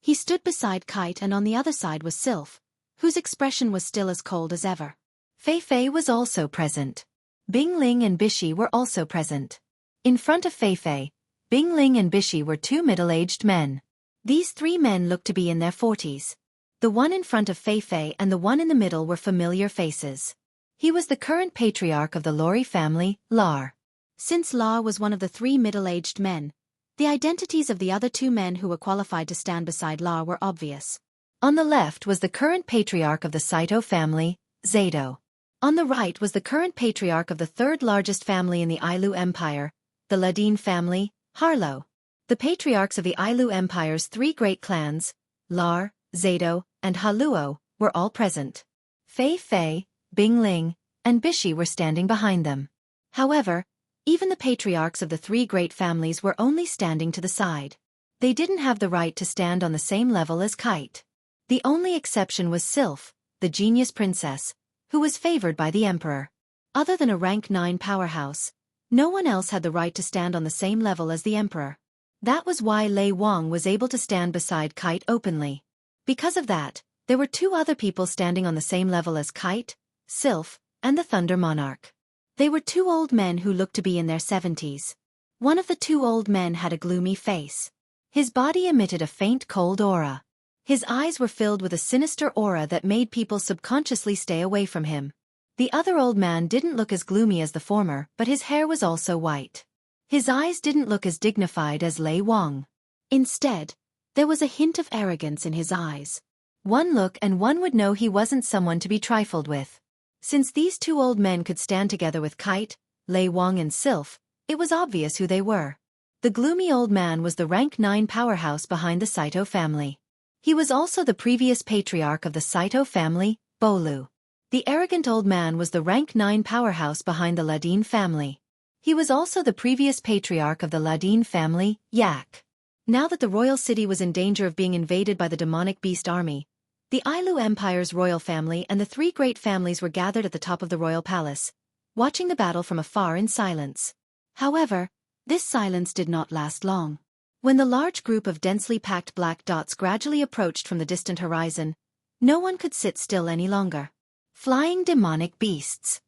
He stood beside Kite and on the other side was Sylph, whose expression was still as cold as ever. Fei Fei was also present. Bing Ling and Bishi were also present. In front of Fei Fei, Bing Ling and Bishi were 2 middle-aged men. These 3 men looked to be in their 40s. The one in front of Fei Fei and the one in the middle were familiar faces. He was the current patriarch of the Lori family, Lar. Since Lar was one of the 3 middle-aged men, the identities of the other 2 men who were qualified to stand beside Lar were obvious. On the left was the current patriarch of the Saito family, Zato. On the right was the current patriarch of the third largest family in the Ailu Empire, the Ladin family, Harlo. The patriarchs of the Ailu Empire's three great clans, Lar, Zato, and Haluo, were all present. Fei Fei, Bing Ling, and Bishi were standing behind them. However, even the patriarchs of the three great families were only standing to the side. They didn't have the right to stand on the same level as Kite. The only exception was Sylph, the genius princess, who was favored by the emperor. Other than a rank 9 powerhouse, no one else had the right to stand on the same level as the emperor. That was why Lei Wang was able to stand beside Kite openly. Because of that, there were two other people standing on the same level as Kite, Sylph, and the Thunder Monarch. They were two old men who looked to be in their 70s. One of the two old men had a gloomy face. His body emitted a faint cold aura. His eyes were filled with a sinister aura that made people subconsciously stay away from him. The other old man didn't look as gloomy as the former, but his hair was also white. His eyes didn't look as dignified as Lei Wang. Instead, there was a hint of arrogance in his eyes. One look and one would know he wasn't someone to be trifled with. Since these two old men could stand together with Kite, Lei Wang and Sylph, it was obvious who they were. The gloomy old man was the rank 9 powerhouse behind the Saito family. He was also the previous patriarch of the Saito family, Bolu. The arrogant old man was the rank 9 powerhouse behind the Ladin family. He was also the previous patriarch of the Ladin family, Yak. Now that the royal city was in danger of being invaded by the demonic beast army, the Ailu Empire's royal family and the three great families were gathered at the top of the royal palace, watching the battle from afar in silence. However, this silence did not last long. When the large group of densely packed black dots gradually approached from the distant horizon, no one could sit still any longer. Flying demonic beasts.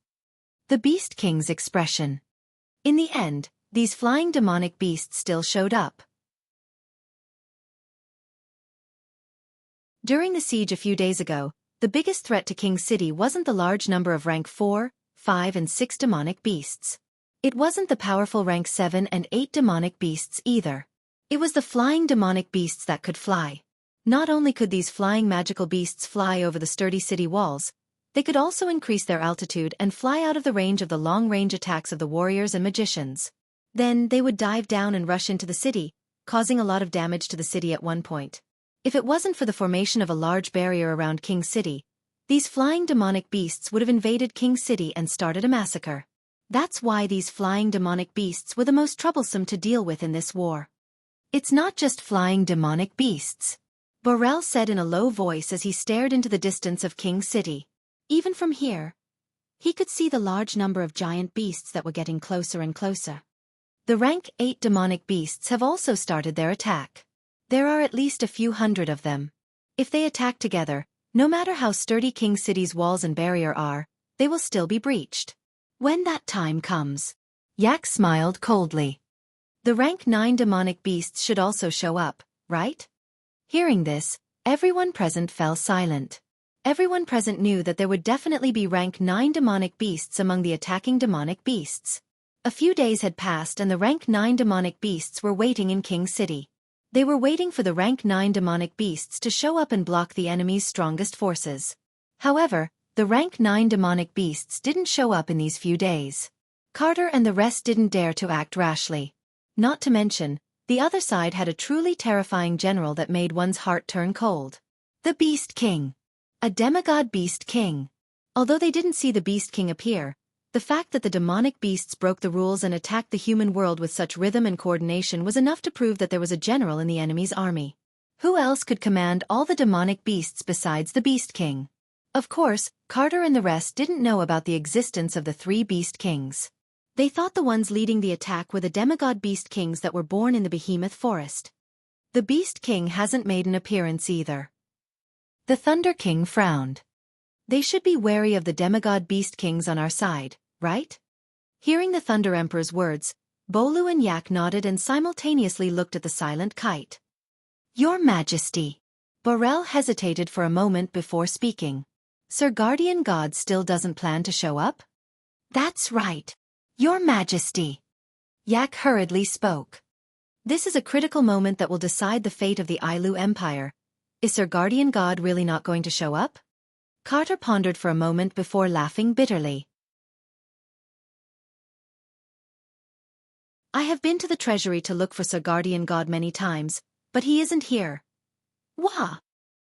The Beast King's expression. In the end, these flying demonic beasts still showed up. During the siege a few days ago, the biggest threat to King City wasn't the large number of rank 4, 5 and 6 demonic beasts. It wasn't the powerful rank 7 and 8 demonic beasts either. It was the flying demonic beasts that could fly. Not only could these flying magical beasts fly over the sturdy city walls, they could also increase their altitude and fly out of the range of the long-range attacks of the warriors and magicians. Then they would dive down and rush into the city, causing a lot of damage to the city at one point. If it wasn't for the formation of a large barrier around King City, these flying demonic beasts would have invaded King City and started a massacre. That's why these flying demonic beasts were the most troublesome to deal with in this war. It's not just flying demonic beasts, Borel said in a low voice as he stared into the distance of King City. Even from here, he could see the large number of giant beasts that were getting closer and closer. The rank 8 demonic beasts have also started their attack. There are at least a few hundred of them. If they attack together, no matter how sturdy King City's walls and barrier are, they will still be breached. When that time comes, Yak smiled coldly. The rank 9 demonic beasts should also show up, right? Hearing this, everyone present fell silent. Everyone present knew that there would definitely be rank 9 demonic beasts among the attacking demonic beasts. A few days had passed and the rank 9 demonic beasts were waiting in King City. They were waiting for the rank 9 demonic beasts to show up and block the enemy's strongest forces. However, the rank 9 demonic beasts didn't show up in these few days. Carter and the rest didn't dare to act rashly. Not to mention, the other side had a truly terrifying general that made one's heart turn cold. The Beast King. A demigod Beast King. Although they didn't see the Beast King appear, the fact that the demonic beasts broke the rules and attacked the human world with such rhythm and coordination was enough to prove that there was a general in the enemy's army. Who else could command all the demonic beasts besides the Beast King? Of course, Carter and the rest didn't know about the existence of the 3 Beast Kings. They thought the ones leading the attack were the demigod Beast Kings that were born in the Behemoth Forest. The Beast King hasn't made an appearance either. The Thunder King frowned. They should be wary of the demigod Beast Kings on our side, right? Hearing the Thunder Emperor's words, Bolu and Yak nodded and simultaneously looked at the silent Kite. Your Majesty. Borel hesitated for a moment before speaking. Sir Guardian God still doesn't plan to show up? That's right. Your Majesty. Yak hurriedly spoke. This is a critical moment that will decide the fate of the Ailu Empire. Is Sir Guardian God really not going to show up? Carter pondered for a moment before laughing bitterly. I have been to the treasury to look for Sir Guardian God many times, but he isn't here. Wah!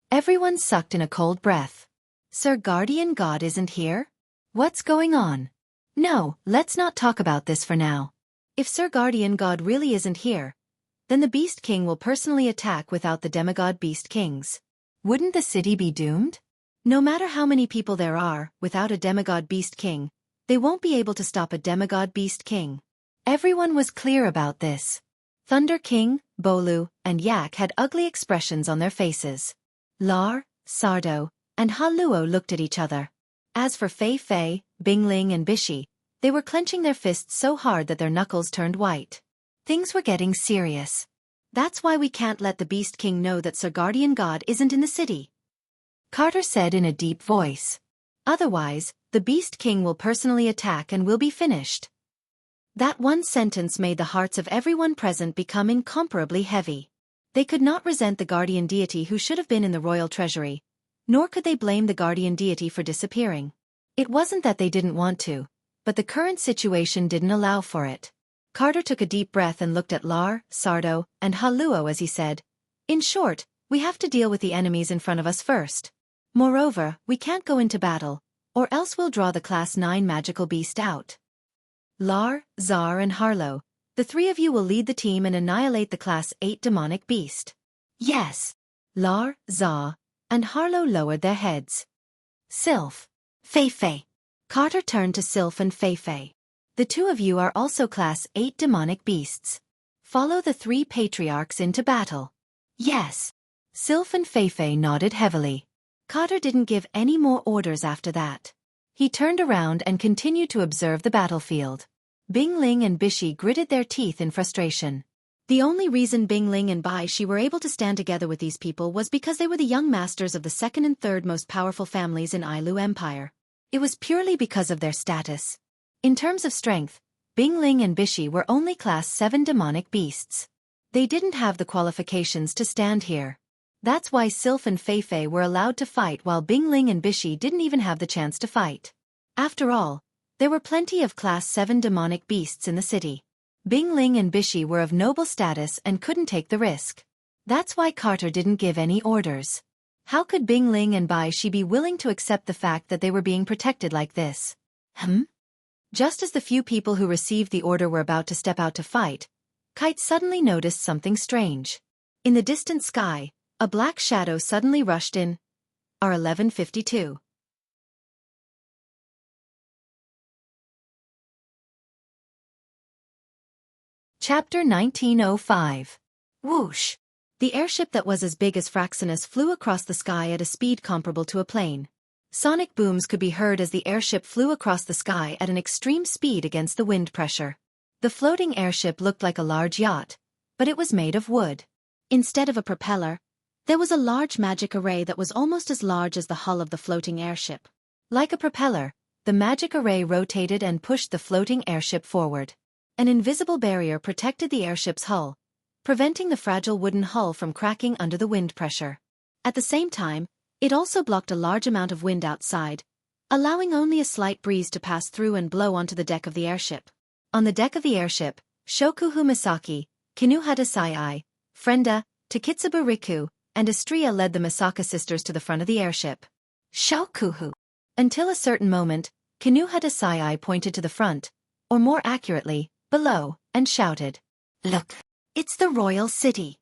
Everyone sucked in a cold breath. Sir Guardian God isn't here? What's going on? No, let's not talk about this for now. If Sir Guardian God really isn't here, then the Beast King will personally attack without the demigod Beast Kings. Wouldn't the city be doomed? No matter how many people there are, without a demigod Beast King, they won't be able to stop a demigod Beast King. Everyone was clear about this. Thunder King, Bolu, and Yak had ugly expressions on their faces. Lar, Sardo, and Haluo looked at each other. As for Fei Fei, Bingling and Bishi, they were clenching their fists so hard that their knuckles turned white. Things were getting serious. That's why we can't let the Beast King know that Sir Guardian God isn't in the city, Carter said in a deep voice. Otherwise, the Beast King will personally attack and we'll be finished. That one sentence made the hearts of everyone present become incomparably heavy. They could not resent the guardian deity who should have been in the royal treasury, nor could they blame the guardian deity for disappearing. It wasn't that they didn't want to, but the current situation didn't allow for it. Carter took a deep breath and looked at Lar, Sardo, and Haluo as he said, "In short, we have to deal with the enemies in front of us first. Moreover, we can't go into battle, or else we'll draw the Class 9 magical beast out. Lar, Zar and Harlow, the three of you will lead the team and annihilate the Class 8 demonic beast." Yes. Lar, Zar, and Harlow lowered their heads. Sylph. Fei Fei. Carter turned to Sylph and Fei Fei. The two of you are also Class 8 demonic beasts. Follow the three patriarchs into battle. Yes. Sylph and Fei Fei nodded heavily. Carter didn't give any more orders after that. He turned around and continued to observe the battlefield. Bingling and Bishi gritted their teeth in frustration. The only reason Bingling and Baishi were able to stand together with these people was because they were the young masters of the second and third most powerful families in Ailu Empire. It was purely because of their status. In terms of strength, Bingling and Bishi were only Class 7 demonic beasts. They didn't have the qualifications to stand here. That's why Sylph and Fei Fei were allowed to fight while Bingling and Bishi didn't even have the chance to fight. After all, there were plenty of Class 7 demonic beasts in the city. Bingling and Bishi were of noble status and couldn't take the risk. That's why Carter didn't give any orders. How could Bingling and Baishi be willing to accept the fact that they were being protected like this? Just as the few people who received the order were about to step out to fight, Kite suddenly noticed something strange. In the distant sky, a black shadow suddenly rushed in. R1152. Chapter 1905. Whoosh! The airship that was as big as Fraxinus flew across the sky at a speed comparable to a plane. Sonic booms could be heard as the airship flew across the sky at an extreme speed against the wind pressure. The floating airship looked like a large yacht, but it was made of wood. Instead of a propeller, there was a large magic array that was almost as large as the hull of the floating airship. Like a propeller, the magic array rotated and pushed the floating airship forward. An invisible barrier protected the airship's hull, preventing the fragile wooden hull from cracking under the wind pressure. At the same time, it also blocked a large amount of wind outside, allowing only a slight breeze to pass through and blow onto the deck of the airship. On the deck of the airship, Shokuhu Misaki, Kinuhata Sai, Frenda, Takitsubu Riku, and Estrella led the Misaka sisters to the front of the airship. Shokuhu. Until a certain moment, Kinuhata Sai pointed to the front, or more accurately, below, and shouted, "Look! It's the royal city!"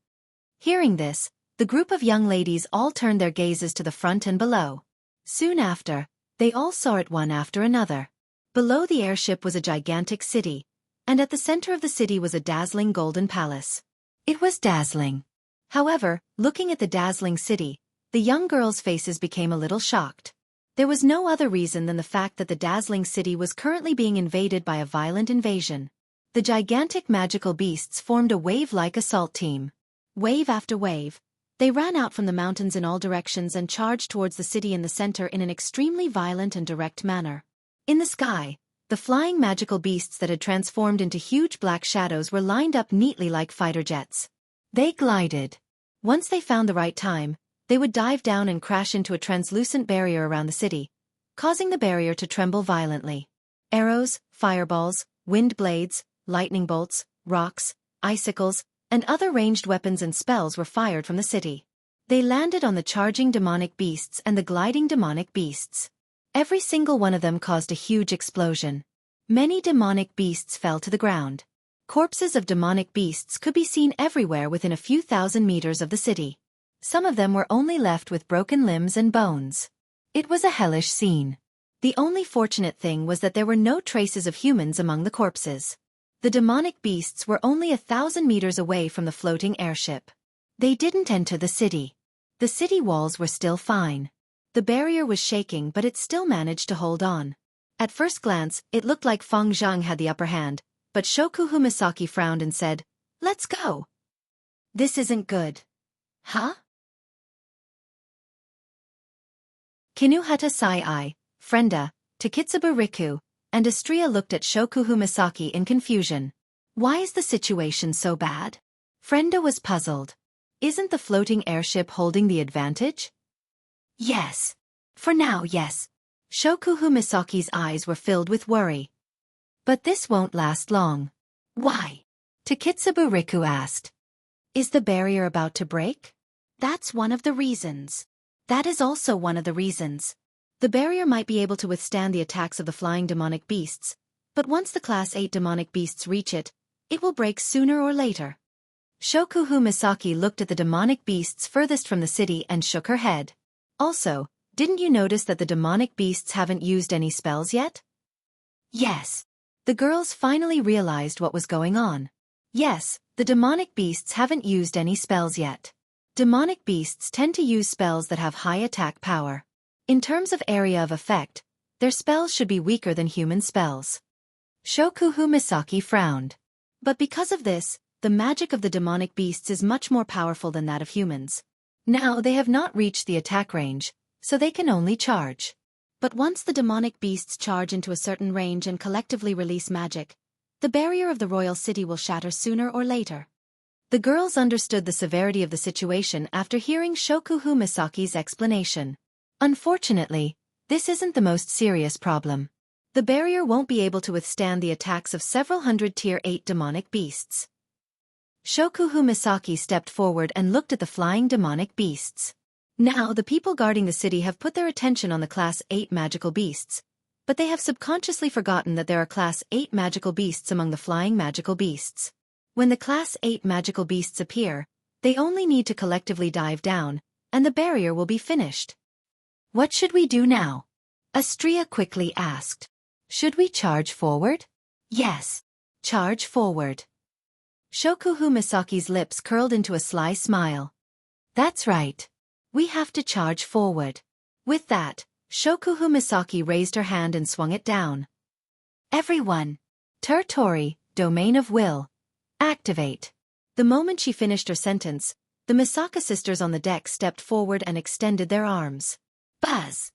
Hearing this, the group of young ladies all turned their gazes to the front and below. Soon after, they all saw it one after another. Below the airship was a gigantic city, and at the center of the city was a dazzling golden palace. It was dazzling. However, looking at the dazzling city, the young girls' faces became a little shocked. There was no other reason than the fact that the dazzling city was currently being invaded by a violent invasion. The gigantic magical beasts formed a wave-like assault team. Wave after wave, they ran out from the mountains in all directions and charged towards the city in the center in an extremely violent and direct manner. In the sky, the flying magical beasts that had transformed into huge black shadows were lined up neatly like fighter jets. They glided. Once they found the right time, they would dive down and crash into a translucent barrier around the city, causing the barrier to tremble violently. Arrows, fireballs, wind blades, lightning bolts, rocks, icicles, and other ranged weapons and spells were fired from the city. They landed on the charging demonic beasts and the gliding demonic beasts. Every single one of them caused a huge explosion. Many demonic beasts fell to the ground. Corpses of demonic beasts could be seen everywhere within a few thousand meters of the city. Some of them were only left with broken limbs and bones. It was a hellish scene. The only fortunate thing was that there were no traces of humans among the corpses. The demonic beasts were only 1,000 meters away from the floating airship. They didn't enter the city. The city walls were still fine. The barrier was shaking, but it still managed to hold on. At first glance, it looked like Feng Zhang had the upper hand, but Shokuhu Misaki frowned and said, "Let's go." "This isn't good." "Huh?" Kinuhata Sai-I, Frenda, Takitsuba Riku, and Astria looked at Shokuhu Misaki in confusion. Why is the situation so bad? Frenda was puzzled. Isn't the floating airship holding the advantage? Yes. For now, yes. Shokuhu Misaki's eyes were filled with worry. But this won't last long. Why? Takitsuba Riku asked. Is the barrier about to break? That's one of the reasons. That is also one of the reasons. The barrier might be able to withstand the attacks of the flying demonic beasts, but once the Class 8 demonic beasts reach it, it will break sooner or later. Shokuhu Misaki looked at the demonic beasts furthest from the city and shook her head. Also, didn't you notice that the demonic beasts haven't used any spells yet? Yes. The girls finally realized what was going on. Yes, the demonic beasts haven't used any spells yet. Demonic beasts tend to use spells that have high attack power. In terms of area of effect, their spells should be weaker than human spells. Shokuhu Misaki frowned. But because of this, the magic of the demonic beasts is much more powerful than that of humans. Now they have not reached the attack range, so they can only charge. But once the demonic beasts charge into a certain range and collectively release magic, the barrier of the royal city will shatter sooner or later. The girls understood the severity of the situation after hearing Shokuhu Misaki's explanation. Unfortunately, this isn't the most serious problem. The barrier won't be able to withstand the attacks of several hundred Tier 8 demonic beasts. Shokuhu Misaki stepped forward and looked at the flying demonic beasts. Now the people guarding the city have put their attention on the Class 8 magical beasts, but they have subconsciously forgotten that there are Class 8 magical beasts among the flying magical beasts. When the Class 8 magical beasts appear, they only need to collectively dive down, and the barrier will be finished. What should we do now? Astria quickly asked. Should we charge forward? Yes. Charge forward. Shokuhu Misaki's lips curled into a sly smile. That's right. We have to charge forward. With that, Shokuhu Misaki raised her hand and swung it down. Everyone. Territory, domain of will. Activate. The moment she finished her sentence, the Misaka sisters on the deck stepped forward and extended their arms. Buzz!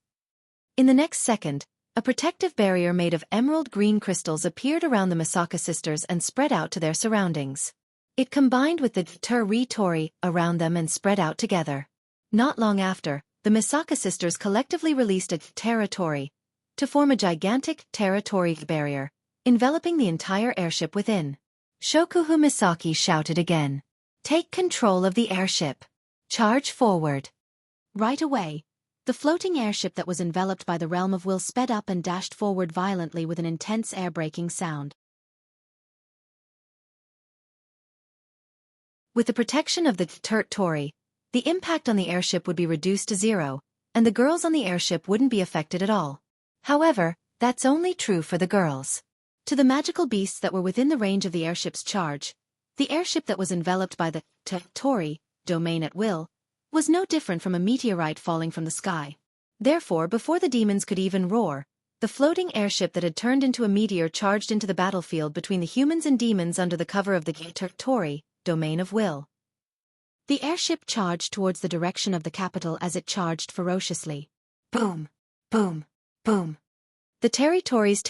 In the next second, a protective barrier made of emerald green crystals appeared around the Misaka sisters and spread out to their surroundings. It combined with the territory around them and spread out together. Not long after, the Misaka sisters collectively released a territory to form a gigantic territory barrier, enveloping the entire airship within. Shokuhu Misaki shouted again. Take control of the airship. Charge forward. Right away, the floating airship that was enveloped by the realm of will sped up and dashed forward violently with an intense air-braking sound. With the protection of the territory, the impact on the airship would be reduced to zero, and the girls on the airship wouldn't be affected at all. However, that's only true for the girls. To the magical beasts that were within the range of the airship's charge, the airship that was enveloped by the territory, domain at will, was no different from a meteorite falling from the sky. Therefore, before the demons could even roar, the floating airship that had turned into a meteor charged into the battlefield between the humans and demons under the cover of the territory, domain of will. The airship charged towards the direction of the capital as it charged ferociously. Boom! Boom! Boom! The territories.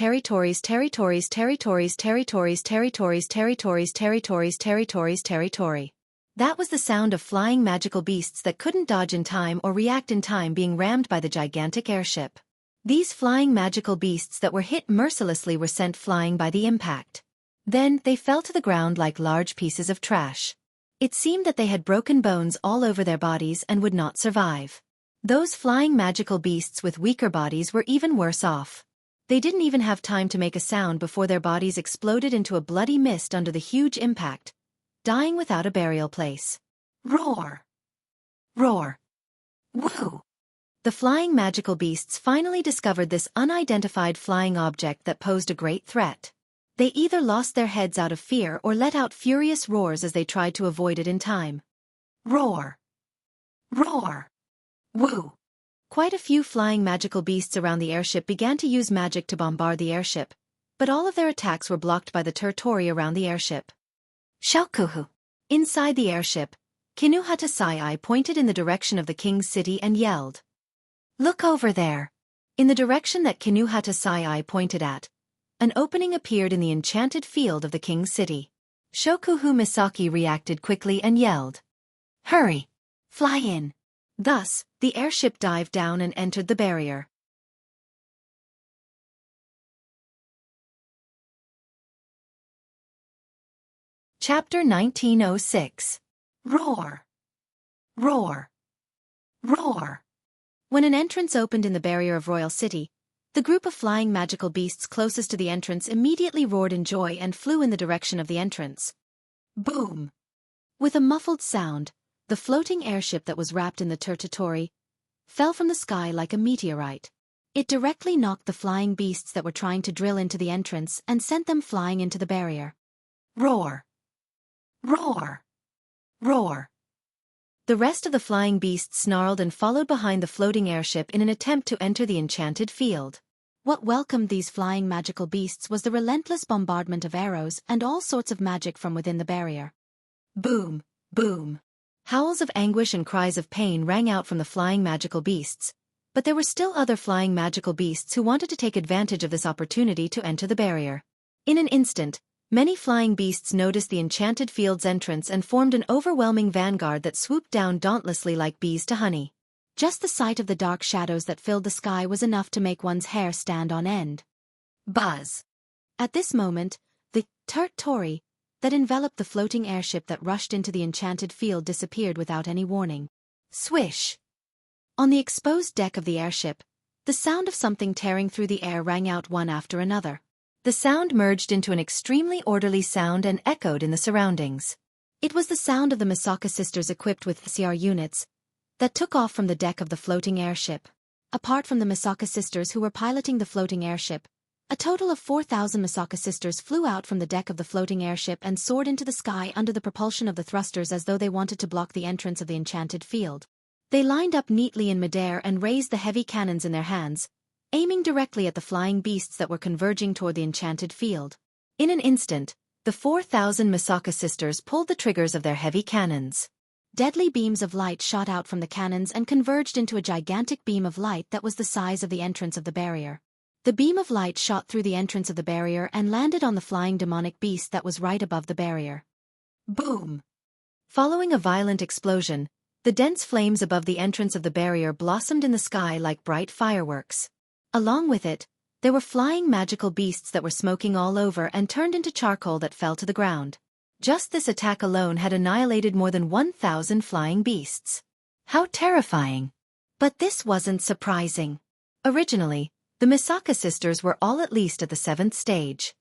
That was the sound of flying magical beasts that couldn't dodge in time or react in time being rammed by the gigantic airship. These flying magical beasts that were hit mercilessly were sent flying by the impact. Then, they fell to the ground like large pieces of trash. It seemed that they had broken bones all over their bodies and would not survive. Those flying magical beasts with weaker bodies were even worse off. They didn't even have time to make a sound before their bodies exploded into a bloody mist under the huge impact, dying without a burial place. Roar! Roar! Woo! The flying magical beasts finally discovered this unidentified flying object that posed a great threat. They either lost their heads out of fear or let out furious roars as they tried to avoid it in time. Roar! Roar! Woo! Quite a few flying magical beasts around the airship began to use magic to bombard the airship, but all of their attacks were blocked by the territory around the airship. Xiaokuhu. Inside the airship, Kinuhatasai pointed in the direction of the king's city and yelled, "Look over there!" In the direction that Kinuhatasai pointed at, an opening appeared in the enchanted field of the king's city. Shokuhu Misaki reacted quickly and yelled, "Hurry! Fly in!" Thus, the airship dived down and entered the barrier. Chapter 1906. Roar! Roar! Roar! When an entrance opened in the barrier of Royal City, the group of flying magical beasts closest to the entrance immediately roared in joy and flew in the direction of the entrance. Boom! With a muffled sound, the floating airship that was wrapped in the territory fell from the sky like a meteorite. It directly knocked the flying beasts that were trying to drill into the entrance and sent them flying into the barrier. Roar! Roar! Roar! The rest of the flying beasts snarled and followed behind the floating airship in an attempt to enter the enchanted field. What welcomed these flying magical beasts was the relentless bombardment of arrows and all sorts of magic from within the barrier. Boom! Boom! Howls of anguish and cries of pain rang out from the flying magical beasts, but there were still other flying magical beasts who wanted to take advantage of this opportunity to enter the barrier. In an instant, many flying beasts noticed the enchanted field's entrance and formed an overwhelming vanguard that swooped down dauntlessly like bees to honey. Just the sight of the dark shadows that filled the sky was enough to make one's hair stand on end. Buzz! At this moment, the territory that enveloped the floating airship that rushed into the enchanted field disappeared without any warning. Swish! On the exposed deck of the airship, the sound of something tearing through the air rang out one after another. The sound merged into an extremely orderly sound and echoed in the surroundings. It was the sound of the Misaka sisters equipped with CR units that took off from the deck of the floating airship. Apart from the Misaka sisters who were piloting the floating airship, a total of 4,000 Misaka sisters flew out from the deck of the floating airship and soared into the sky under the propulsion of the thrusters as though they wanted to block the entrance of the enchanted field. They lined up neatly in midair and raised the heavy cannons in their hands, aiming directly at the flying beasts that were converging toward the enchanted field. In an instant, the 4,000 Misaka sisters pulled the triggers of their heavy cannons. Deadly beams of light shot out from the cannons and converged into a gigantic beam of light that was the size of the entrance of the barrier. The beam of light shot through the entrance of the barrier and landed on the flying demonic beast that was right above the barrier. Boom! Following a violent explosion, the dense flames above the entrance of the barrier blossomed in the sky like bright fireworks. Along with it, there were flying magical beasts that were smoking all over and turned into charcoal that fell to the ground. Just this attack alone had annihilated more than 1,000 flying beasts. How terrifying! But this wasn't surprising. Originally, the Misaka sisters were all at least at the 7th stage.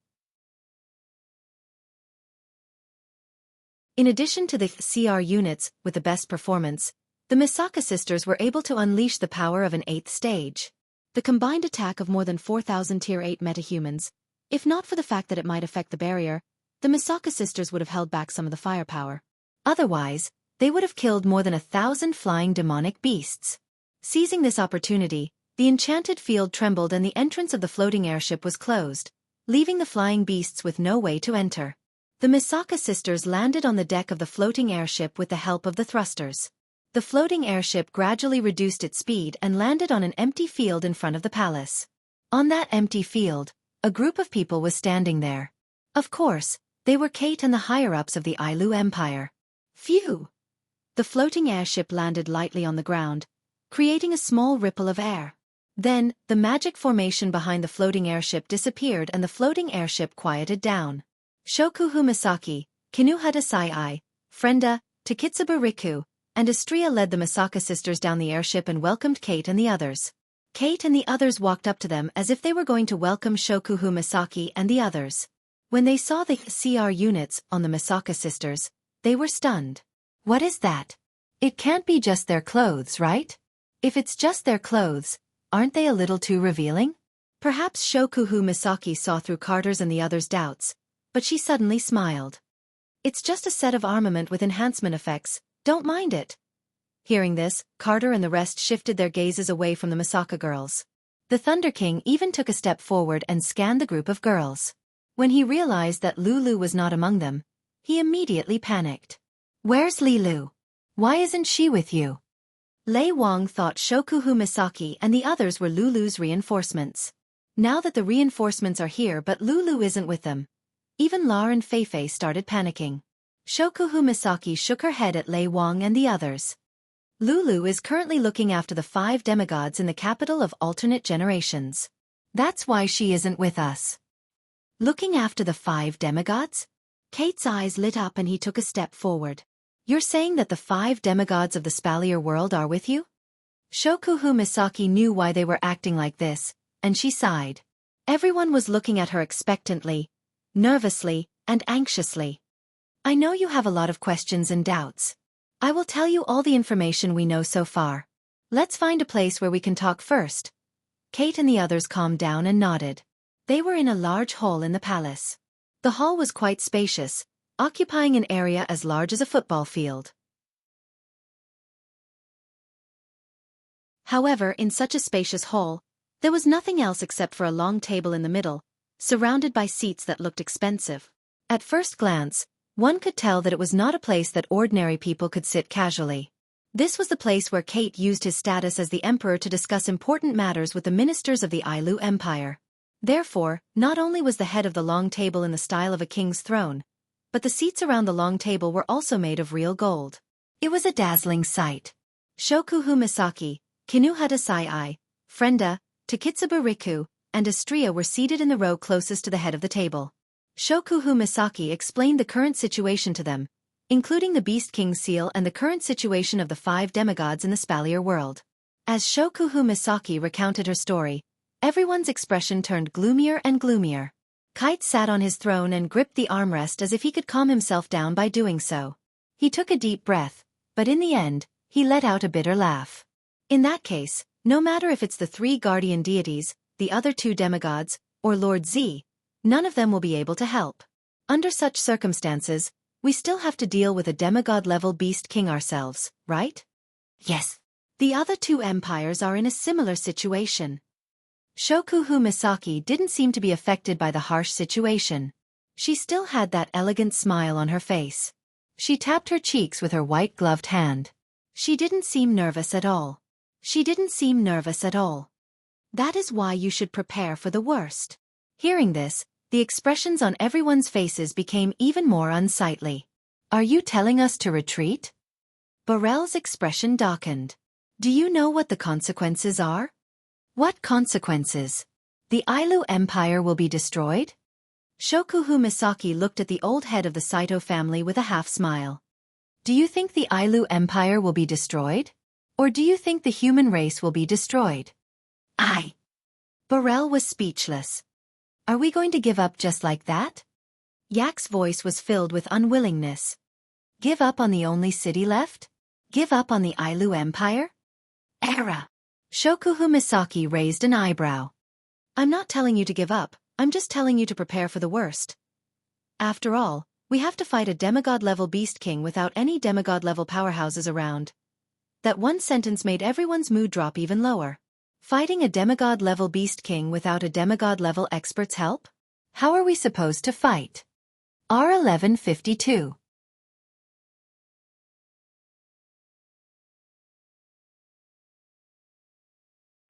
In addition to the CR units with the best performance, the Misaka sisters were able to unleash the power of an 8th stage. The combined attack of more than 4,000 Tier 8 metahumans, if not for the fact that it might affect the barrier, the Misaka sisters would have held back some of the firepower. Otherwise, they would have killed more than 1,000 flying demonic beasts. Seizing this opportunity, the enchanted field trembled and the entrance of the floating airship was closed, leaving the flying beasts with no way to enter. The Misaka sisters landed on the deck of the floating airship with the help of the thrusters. The floating airship gradually reduced its speed and landed on an empty field in front of the palace. On that empty field, a group of people was standing there. Of course, they were Kate and the higher-ups of the Ailu Empire. Phew! The floating airship landed lightly on the ground, creating a small ripple of air. Then, the magic formation behind the floating airship disappeared and the floating airship quieted down. Shokuhu Misaki, Kinuhata Sai-ai, Frenda, Takitsuba Riku, and Astria led the Misaka sisters down the airship and welcomed Kate and the others. Kate and the others walked up to them as if they were going to welcome Shokuhu Misaki and the others. When they saw the CR units on the Misaka sisters, they were stunned. What is that? It can't be just their clothes, right? If it's just their clothes, aren't they a little too revealing? Perhaps Shokuhu Misaki saw through Carter's and the others' doubts, but she suddenly smiled. It's just a set of armament with enhancement effects, don't mind it. Hearing this, Carter and the rest shifted their gazes away from the Misaka girls. The Thunder King even took a step forward and scanned the group of girls. When he realized that Lulu was not among them, he immediately panicked. Where's Lilu? Why isn't she with you? Lei Wang thought Shokuhu Misaki and the others were Lulu's reinforcements. Now that the reinforcements are here but Lulu isn't with them, even Lar and Feifei started panicking. Shokuhu Misaki shook her head at Lei Wang and the others. Lulu is currently looking after the 5 demigods in the capital of alternate generations. That's why she isn't with us. Looking after the 5 demigods? Kate's eyes lit up and he took a step forward. You're saying that the 5 demigods of the Spalier world are with you? Shokuhu Misaki knew why they were acting like this, and she sighed. Everyone was looking at her expectantly, nervously, and anxiously. I know you have a lot of questions and doubts. I will tell you all the information we know so far. Let's find a place where we can talk first. Kate and the others calmed down and nodded. They were in a large hall in the palace. The hall was quite spacious, occupying an area as large as a football field. However, in such a spacious hall, there was nothing else except for a long table in the middle, surrounded by seats that looked expensive. At first glance, one could tell that it was not a place that ordinary people could sit casually. This was the place where Kate used his status as the emperor to discuss important matters with the ministers of the Ailu Empire. Therefore, not only was the head of the long table in the style of a king's throne, but the seats around the long table were also made of real gold. It was a dazzling sight. Shokuhu Misaki, Kinuhata Sai-ai, Frenda, Takitsuba Riku, and Astria were seated in the row closest to the head of the table. Shokuhu Misaki explained the current situation to them, including the Beast King's seal and the current situation of the 5 demigods in the Spalier world. As Shokuhu Misaki recounted her story, everyone's expression turned gloomier and gloomier. Kite sat on his throne and gripped the armrest as if he could calm himself down by doing so. He took a deep breath, but in the end, he let out a bitter laugh. In that case, no matter if it's the 3 guardian deities, the other 2 demigods, or Lord Z, none of them will be able to help. Under such circumstances, we still have to deal with a demigod-level beast king ourselves, right? Yes. The other 2 empires are in a similar situation. Shokuhu Misaki didn't seem to be affected by the harsh situation. She still had that elegant smile on her face. She tapped her cheeks with her white-gloved hand. She didn't seem nervous at all. She didn't seem nervous at all. That is why you should prepare for the worst. Hearing this, the expressions on everyone's faces became even more unsightly. Are you telling us to retreat? Burrell's expression darkened. Do you know what the consequences are? What consequences? The Ailu Empire will be destroyed? Shokuhu Misaki looked at the old head of the Saito family with a half-smile. Do you think the Ailu Empire will be destroyed? Or do you think the human race will be destroyed? Burrell was speechless. Are we going to give up just like that? Yak's voice was filled with unwillingness. Give up on the only city left? Give up on the Ailu Empire? Shokuhu Misaki raised an eyebrow. I'm not telling you to give up, I'm just telling you to prepare for the worst. After all, we have to fight a demigod-level beast king without any demigod-level powerhouses around. That one sentence made everyone's mood drop even lower. Fighting a demigod-level beast king without a demigod-level expert's help? How are we supposed to fight? R1152.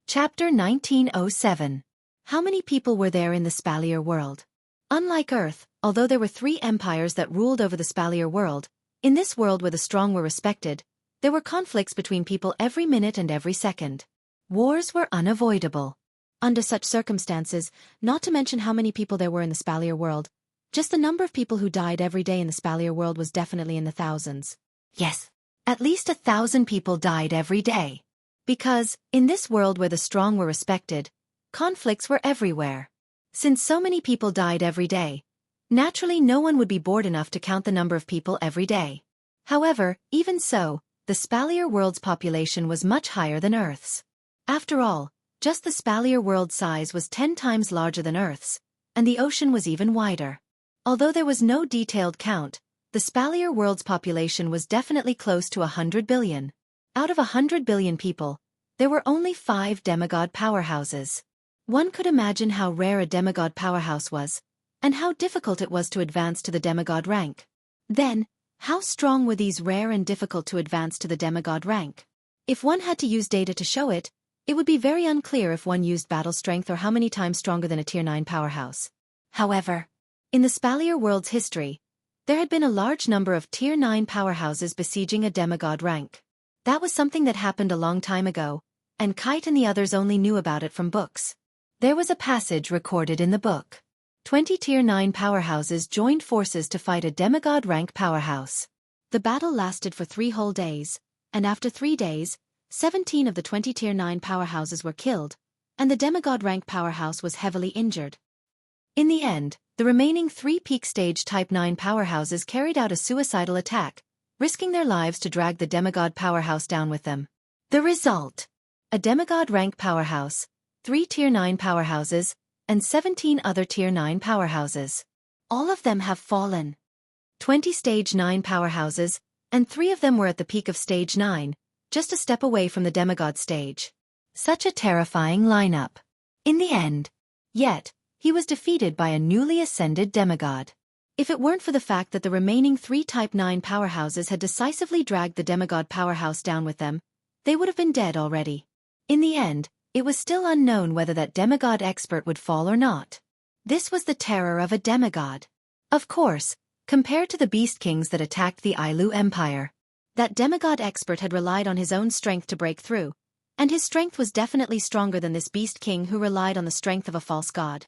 Chapter 1907. How many people were there in the Spalier world? Unlike Earth, although there were 3 empires that ruled over the Spalier world, In this world where the strong were respected, there were conflicts between people every minute and every second. Wars were unavoidable. Under such circumstances, not to mention how many people there were in the Spalier world, just the number of people who died every day in the Spalier world was definitely in the thousands. Yes, at least 1,000 people died every day. Because, in this world where the strong were respected, conflicts were everywhere. Since so many people died every day, naturally no one would be bored enough to count the number of people every day. However, even so, the Spalier world's population was much higher than Earth's. After all, just the Spalier world size was 10 times larger than Earth's, and the ocean was even wider. Although there was no detailed count, the Spalier world's population was definitely close to 100 billion. Out of 100 billion people, there were only 5 demigod powerhouses. One could imagine how rare a demigod powerhouse was, and how difficult it was to advance to the demigod rank. Then, how strong were these rare and difficult to advance to the demigod rank? If one had to use data to show it, it would be very unclear if one used battle strength or how many times stronger than a Tier 9 powerhouse. However, in the Spalier world's history, there had been a large number of Tier 9 powerhouses besieging a demigod rank. That was something that happened a long time ago, and Kite and the others only knew about it from books. There was a passage recorded in the book. 20 Tier 9 powerhouses joined forces to fight a demigod rank powerhouse. The battle lasted for 3 whole days, and after 3 days, 17 of the 20 Tier 9 powerhouses were killed, and the demigod rank powerhouse was heavily injured. In the end, the remaining 3 peak stage Type 9 powerhouses carried out a suicidal attack, risking their lives to drag the demigod powerhouse down with them. The result: a demigod rank powerhouse, 3 Tier 9 powerhouses, and 17 other Tier 9 powerhouses. All of them have fallen. 20 Stage 9 powerhouses, and 3 of them were at the peak of Stage 9, just a step away from the demigod stage. Such a terrifying lineup. In the end, yet, he was defeated by a newly ascended demigod. If it weren't for the fact that the remaining 3 Type 9 powerhouses had decisively dragged the demigod powerhouse down with them, they would have been dead already. In the end, it was still unknown whether that demigod expert would fall or not. This was the terror of a demigod. Of course, compared to the beast kings that attacked the Ailu Empire, that demigod expert had relied on his own strength to break through, and his strength was definitely stronger than this beast king who relied on the strength of a false god.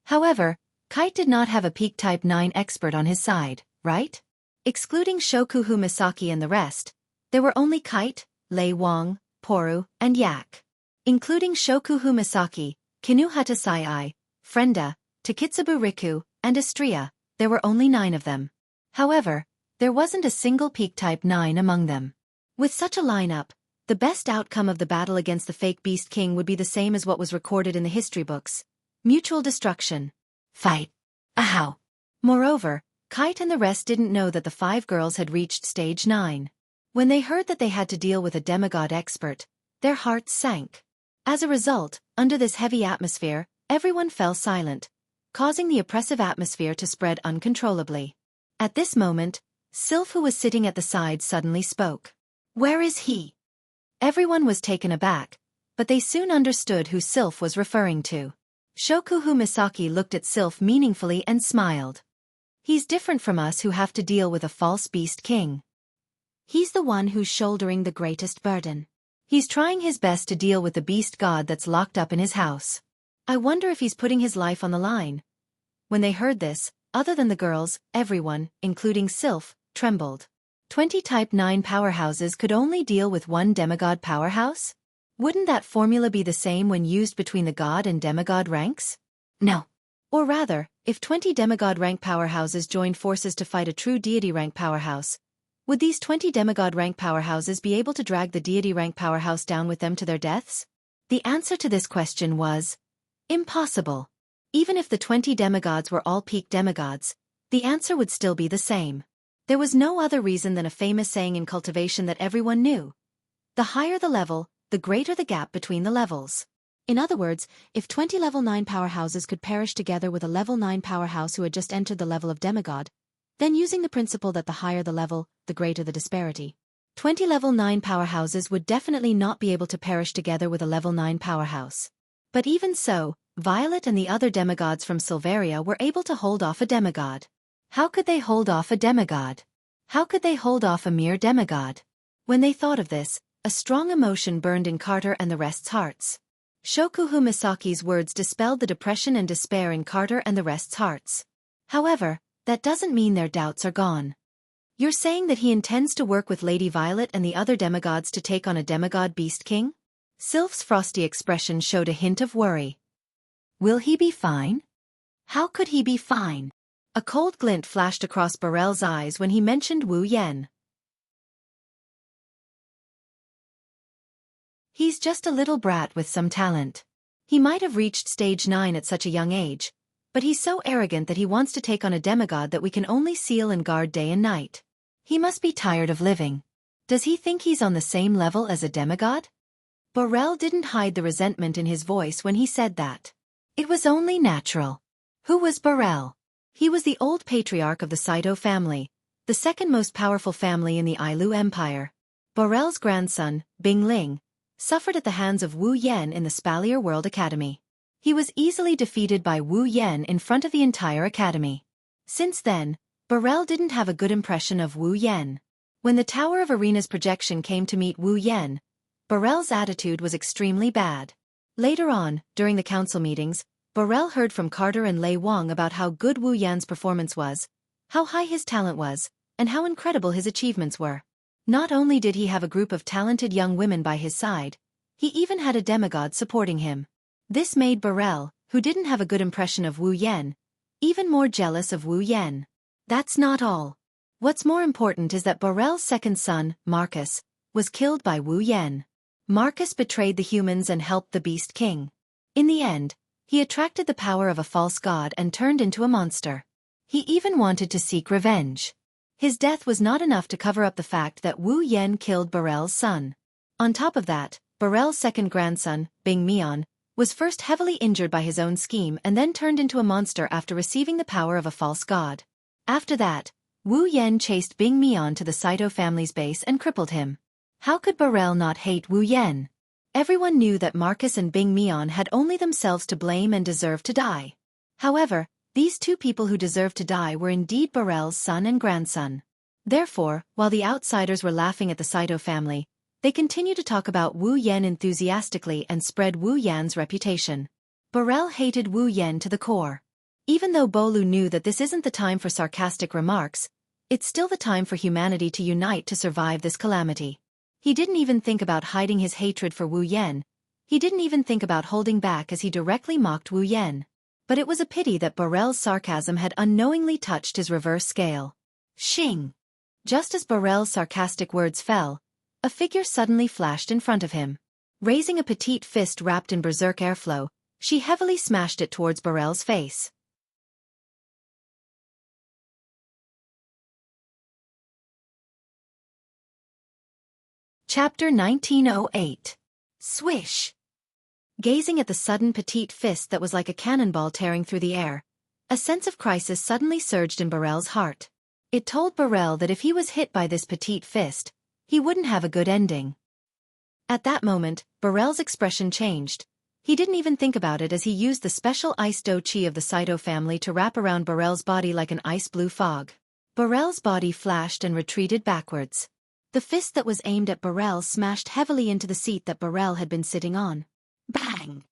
However, Kite did not have a peak Type 9 expert on his side, right? Excluding Shokuhu Misaki and the rest, there were only Kite, Lei Wang, Poru, and Yak. Including Shokuhu Misaki, Kinuhata Sai, Frenda, Takitsubu Riku, and Astria, there were only 9 of them. However, there wasn't a single peak Type 9 among them. With such a lineup, the best outcome of the battle against the fake Beast King would be the same as what was recorded in the history books: mutual destruction. Fight. Ahow. Moreover, Kite and the rest didn't know that the 5 girls had reached Stage 9. When they heard that they had to deal with a demigod expert, their hearts sank. As a result, under this heavy atmosphere, everyone fell silent, causing the oppressive atmosphere to spread uncontrollably. At this moment, Sylph, who was sitting at the side, suddenly spoke. "Where is he?" Everyone was taken aback, but they soon understood who Sylph was referring to. Shokuhu Misaki looked at Sylph meaningfully and smiled. "He's different from us who have to deal with a false beast king. He's the one who's shouldering the greatest burden. He's trying his best to deal with the beast god that's locked up in his house. I wonder if he's putting his life on the line." When they heard this, other than the girls, everyone, including Sylph, trembled. 20 Type 9 powerhouses could only deal with 1 demigod powerhouse? Wouldn't that formula be the same when used between the god and demigod ranks? No. Or rather, if 20 demigod rank powerhouses joined forces to fight a true deity rank powerhouse, would these 20 demigod rank powerhouses be able to drag the deity rank powerhouse down with them to their deaths? The answer to this question was impossible. Even if the 20 demigods were all peak demigods, the answer would still be the same. There was no other reason than a famous saying in Cultivation that everyone knew. The higher the level, the greater the gap between the levels. In other words, if 20 level 9 powerhouses could perish together with a level 9 powerhouse who had just entered the level of demigod, then using the principle that the higher the level, the greater the disparity, 20 level 9 powerhouses would definitely not be able to perish together with a level 9 powerhouse. But even so, Violet and the other demigods from Silveria were able to hold off a demigod. How could they hold off a demigod? How could they hold off a mere demigod? When they thought of this, a strong emotion burned in Carter and the rest's hearts. Shokuhu Misaki's words dispelled the depression and despair in Carter and the rest's hearts. However, that doesn't mean their doubts are gone. You're saying that he intends to work with Lady Violet and the other demigods to take on a demigod beast king? Sylph's frosty expression showed a hint of worry. Will he be fine? How could he be fine? A cold glint flashed across Burrell's eyes when he mentioned Wu Yen. He's just a little brat with some talent. He might have reached stage 9 at such a young age, but he's so arrogant that he wants to take on a demigod that we can only seal and guard day and night. He must be tired of living. Does he think he's on the same level as a demigod? Burrell didn't hide the resentment in his voice when he said that. It was only natural. Who was Burrell? He was the old patriarch of the Saito family, the second most powerful family in the Ailu Empire. Burrell's grandson, Bing Ling, suffered at the hands of Wu Yen in the Spalier World Academy. He was easily defeated by Wu Yen in front of the entire academy. Since then, Burrell didn't have a good impression of Wu Yen. When the Tower of Arena's projection came to meet Wu Yen, Burrell's attitude was extremely bad. Later on, during the council meetings, Burrell heard from Carter and Lei Wang about how good Wu Yan's performance was, how high his talent was, and how incredible his achievements were. Not only did he have a group of talented young women by his side, he even had a demigod supporting him. This made Burrell, who didn't have a good impression of Wu Yen, even more jealous of Wu Yen. That's not all. What's more important is that Burrell's second son, Marcus, was killed by Wu Yen. Marcus betrayed the humans and helped the Beast King. In the end, he attracted the power of a false god and turned into a monster. He even wanted to seek revenge. His death was not enough to cover up the fact that Wu Yen killed Burrell's son. On top of that, Burrell's second grandson, Bing Mian, was first heavily injured by his own scheme and then turned into a monster after receiving the power of a false god. After that, Wu Yen chased Bing Mian to the Saito family's base and crippled him. How could Burrell not hate Wu Yen? Everyone knew that Marcus and Bing Mian had only themselves to blame and deserved to die. However, these two people who deserved to die were indeed Burrell's son and grandson. Therefore, while the outsiders were laughing at the Saito family, they continued to talk about Wu Yen enthusiastically and spread Wu Yan's reputation. Burrell hated Wu Yen to the core. Even though Bolu knew that this isn't the time for sarcastic remarks, it's still the time for humanity to unite to survive this calamity. He didn't even think about hiding his hatred for Wu Yen. He didn't even think about holding back as he directly mocked Wu Yen. But it was a pity that Burrell's sarcasm had unknowingly touched his reverse scale. Xing! Just as Burrell's sarcastic words fell, a figure suddenly flashed in front of him. Raising a petite fist wrapped in berserk airflow, she heavily smashed it towards Burrell's face. Chapter 1908. Swish! Gazing at the sudden petite fist that was like a cannonball tearing through the air, a sense of crisis suddenly surged in Burrell's heart. It told Burrell that if he was hit by this petite fist, he wouldn't have a good ending. At that moment, Burrell's expression changed. He didn't even think about it as he used the special ice do chi of the Saito family to wrap around Burrell's body like an ice-blue fog. Burrell's body flashed and retreated backwards. The fist that was aimed at Burrell smashed heavily into the seat that Burrell had been sitting on. Bang!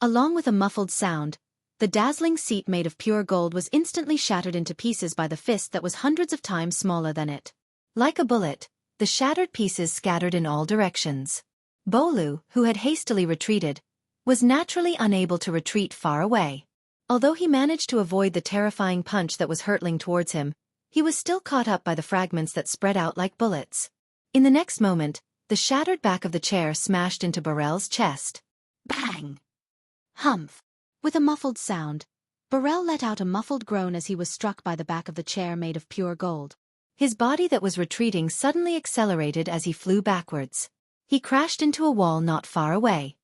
Along with a muffled sound, the dazzling seat made of pure gold was instantly shattered into pieces by the fist that was hundreds of times smaller than it. Like a bullet, the shattered pieces scattered in all directions. Bolu, who had hastily retreated, was naturally unable to retreat far away. Although he managed to avoid the terrifying punch that was hurtling towards him, he was still caught up by the fragments that spread out like bullets. In the next moment, the shattered back of the chair smashed into Burrell's chest. Bang! Humph! With a muffled sound, Burrell let out a muffled groan as he was struck by the back of the chair made of pure gold. His body that was retreating suddenly accelerated as he flew backwards. He crashed into a wall not far away.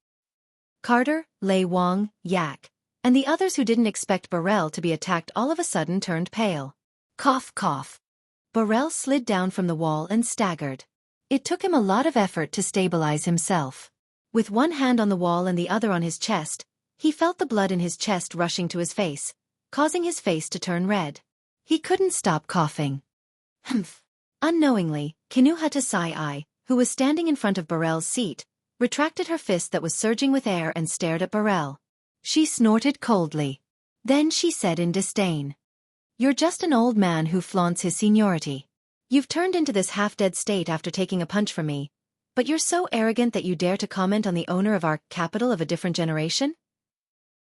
Carter, Lei Wang, Yak, and the others who didn't expect Burrell to be attacked all of a sudden turned pale. Cough cough. Burrell slid down from the wall and staggered. It took him a lot of effort to stabilize himself. With one hand on the wall and the other on his chest, he felt the blood in his chest rushing to his face, causing his face to turn red. He couldn't stop coughing. Humph. Unknowingly, Xianxia, who was standing in front of Burrell's seat, retracted her fist that was surging with air and stared at Burrell. She snorted coldly. Then she said in disdain, "You're just an old man who flaunts his seniority. You've turned into this half-dead state after taking a punch from me, but you're so arrogant that you dare to comment on the owner of our capital of a different generation?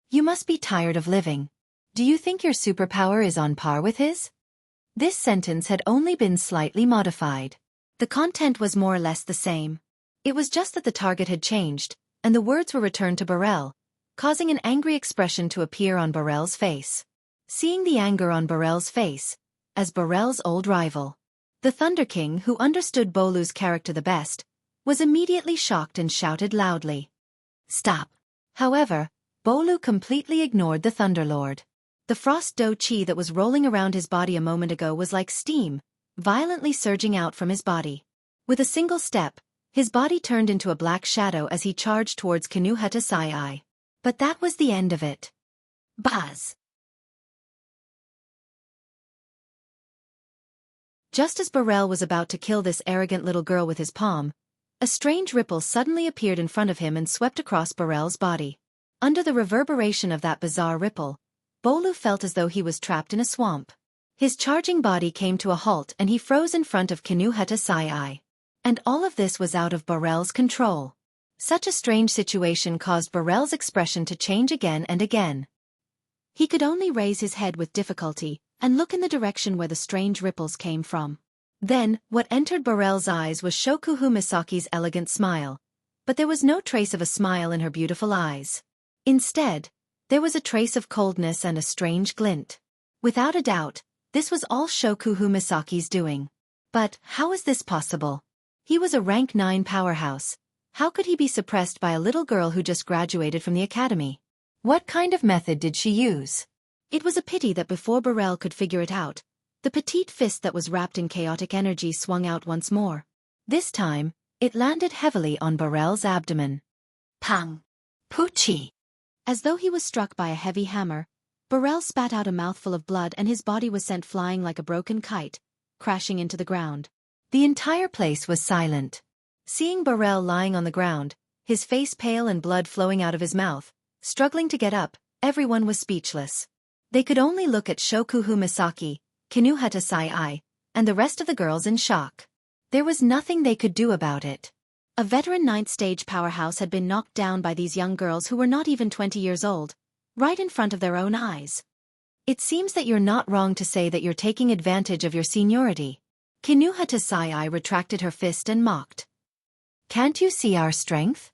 You must be tired of living. Do you think your superpower is on par with his?" This sentence had only been slightly modified. The content was more or less the same. It was just that the target had changed, and the words were returned to Burrell, causing an angry expression to appear on Burrell's face. Seeing the anger on Burrell's face, as Burrell's old rival, the Thunder King, who understood Bolu's character the best, was immediately shocked and shouted loudly, "Stop!" However, Bolu completely ignored the Thunderlord. The frost dough chi that was rolling around his body a moment ago was like steam, violently surging out from his body. With a single step, his body turned into a black shadow as he charged towards Xianxia. But that was the end of it. Buzz! Just as Burrell was about to kill this arrogant little girl with his palm, a strange ripple suddenly appeared in front of him and swept across Burrell's body. Under the reverberation of that bizarre ripple, Bolu felt as though he was trapped in a swamp. His charging body came to a halt and he froze in front of Xianxia. And all of this was out of Burrell's control. Such a strange situation caused Burrell's expression to change again and again. He could only raise his head with difficulty and look in the direction where the strange ripples came from. Then, what entered Burrell's eyes was Shokuhu Misaki's elegant smile, but there was no trace of a smile in her beautiful eyes. Instead, there was a trace of coldness and a strange glint. Without a doubt, this was all Shokuhu Misaki's doing. But how is this possible? He was a rank 9 powerhouse. How could he be suppressed by a little girl who just graduated from the academy? What kind of method did she use? It was a pity that before Burrell could figure it out, the petite fist that was wrapped in chaotic energy swung out once more. This time, it landed heavily on Burrell's abdomen. Pang! Poochie! As though he was struck by a heavy hammer, Burrell spat out a mouthful of blood and his body was sent flying like a broken kite, crashing into the ground. The entire place was silent. Seeing Burrell lying on the ground, his face pale and blood flowing out of his mouth, struggling to get up, everyone was speechless. They could only look at Shokuhu Misaki, Xianxia, and the rest of the girls in shock. There was nothing they could do about it. A veteran 9th stage powerhouse had been knocked down by these young girls who were not even 20 years old, right in front of their own eyes. It seems that you're not wrong to say that you're taking advantage of your seniority. Xianxia retracted her fist and mocked. Can't you see our strength?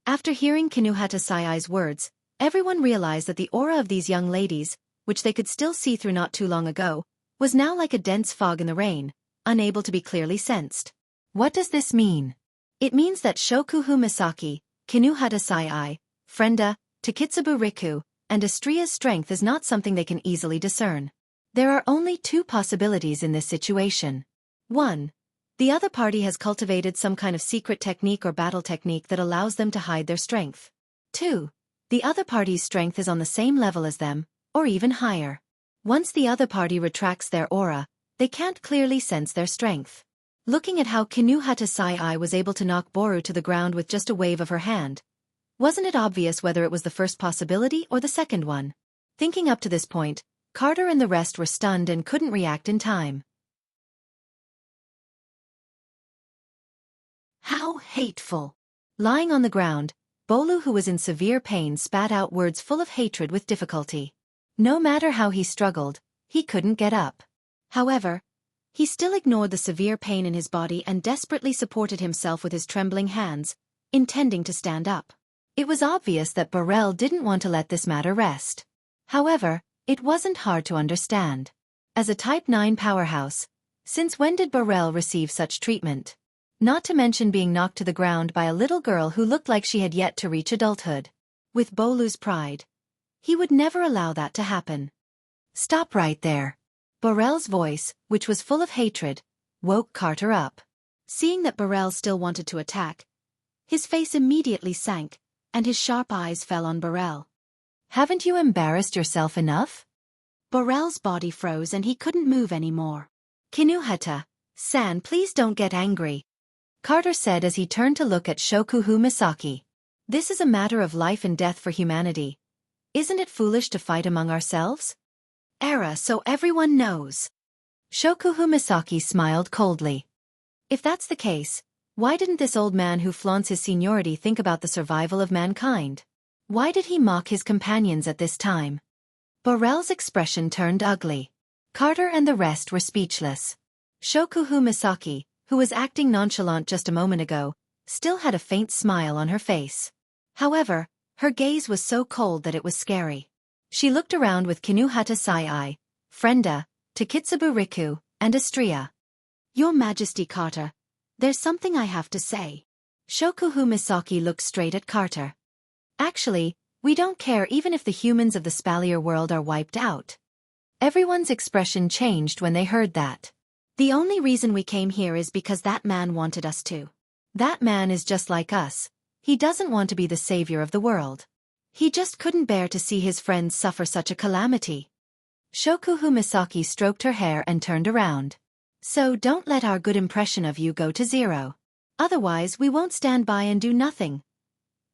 After hearing Xianxia's words, everyone realized that the aura of these young ladies, which they could still see through not too long ago, was now like a dense fog in the rain, unable to be clearly sensed. What does this mean? It means that Shokuhu Misaki, Xianxia, Frenda, Takitsubu Riku, and Estria's strength is not something they can easily discern. There are only 2 possibilities in this situation. 1. The other party has cultivated some kind of secret technique or battle technique that allows them to hide their strength. 2. The other party's strength is on the same level as them, or even higher. Once the other party retracts their aura, they can't clearly sense their strength. Looking at how Xianxia was able to knock Boru to the ground with just a wave of her hand, wasn't it obvious whether it was the first possibility or the second one? Thinking up to this point, Carter and the rest were stunned and couldn't react in time. How hateful! Lying on the ground, Bolu, who was in severe pain, spat out words full of hatred with difficulty. No matter how he struggled, he couldn't get up. However, he still ignored the severe pain in his body and desperately supported himself with his trembling hands, intending to stand up. It was obvious that Burrell didn't want to let this matter rest. However, it wasn't hard to understand. As a Type 9 powerhouse, since when did Burrell receive such treatment? Not to mention being knocked to the ground by a little girl who looked like she had yet to reach adulthood. With Bolu's pride, he would never allow that to happen. Stop right there. Burrell's voice, which was full of hatred, woke Carter up. Seeing that Burrell still wanted to attack, his face immediately sank, and his sharp eyes fell on Burrell. Haven't you embarrassed yourself enough? Borel's body froze and he couldn't move anymore. Kinuhata-san, please don't get angry, Carter said as he turned to look at Shokuhu Misaki. This is a matter of life and death for humanity. Isn't it foolish to fight among ourselves? So everyone knows. Shokuhu Misaki smiled coldly. If that's the case, why didn't this old man who flaunts his seniority think about the survival of mankind? Why did he mock his companions at this time? Borel's expression turned ugly. Carter and the rest were speechless. Shokuhu Misaki, who was acting nonchalant just a moment ago, still had a faint smile on her face. However, her gaze was so cold that it was scary. She looked around with Kinuhata Sai, Frenda, Takitsubu Riku, and Astria. Your Majesty Carter, there's something I have to say. Shokuhu Misaki looked straight at Carter. Actually, we don't care even if the humans of the Spalier world are wiped out. Everyone's expression changed when they heard that. The only reason we came here is because that man wanted us to. That man is just like us. He doesn't want to be the savior of the world. He just couldn't bear to see his friends suffer such a calamity. Shokuhu Misaki stroked her hair and turned around. So don't let our good impression of you go to zero. Otherwise we won't stand by and do nothing.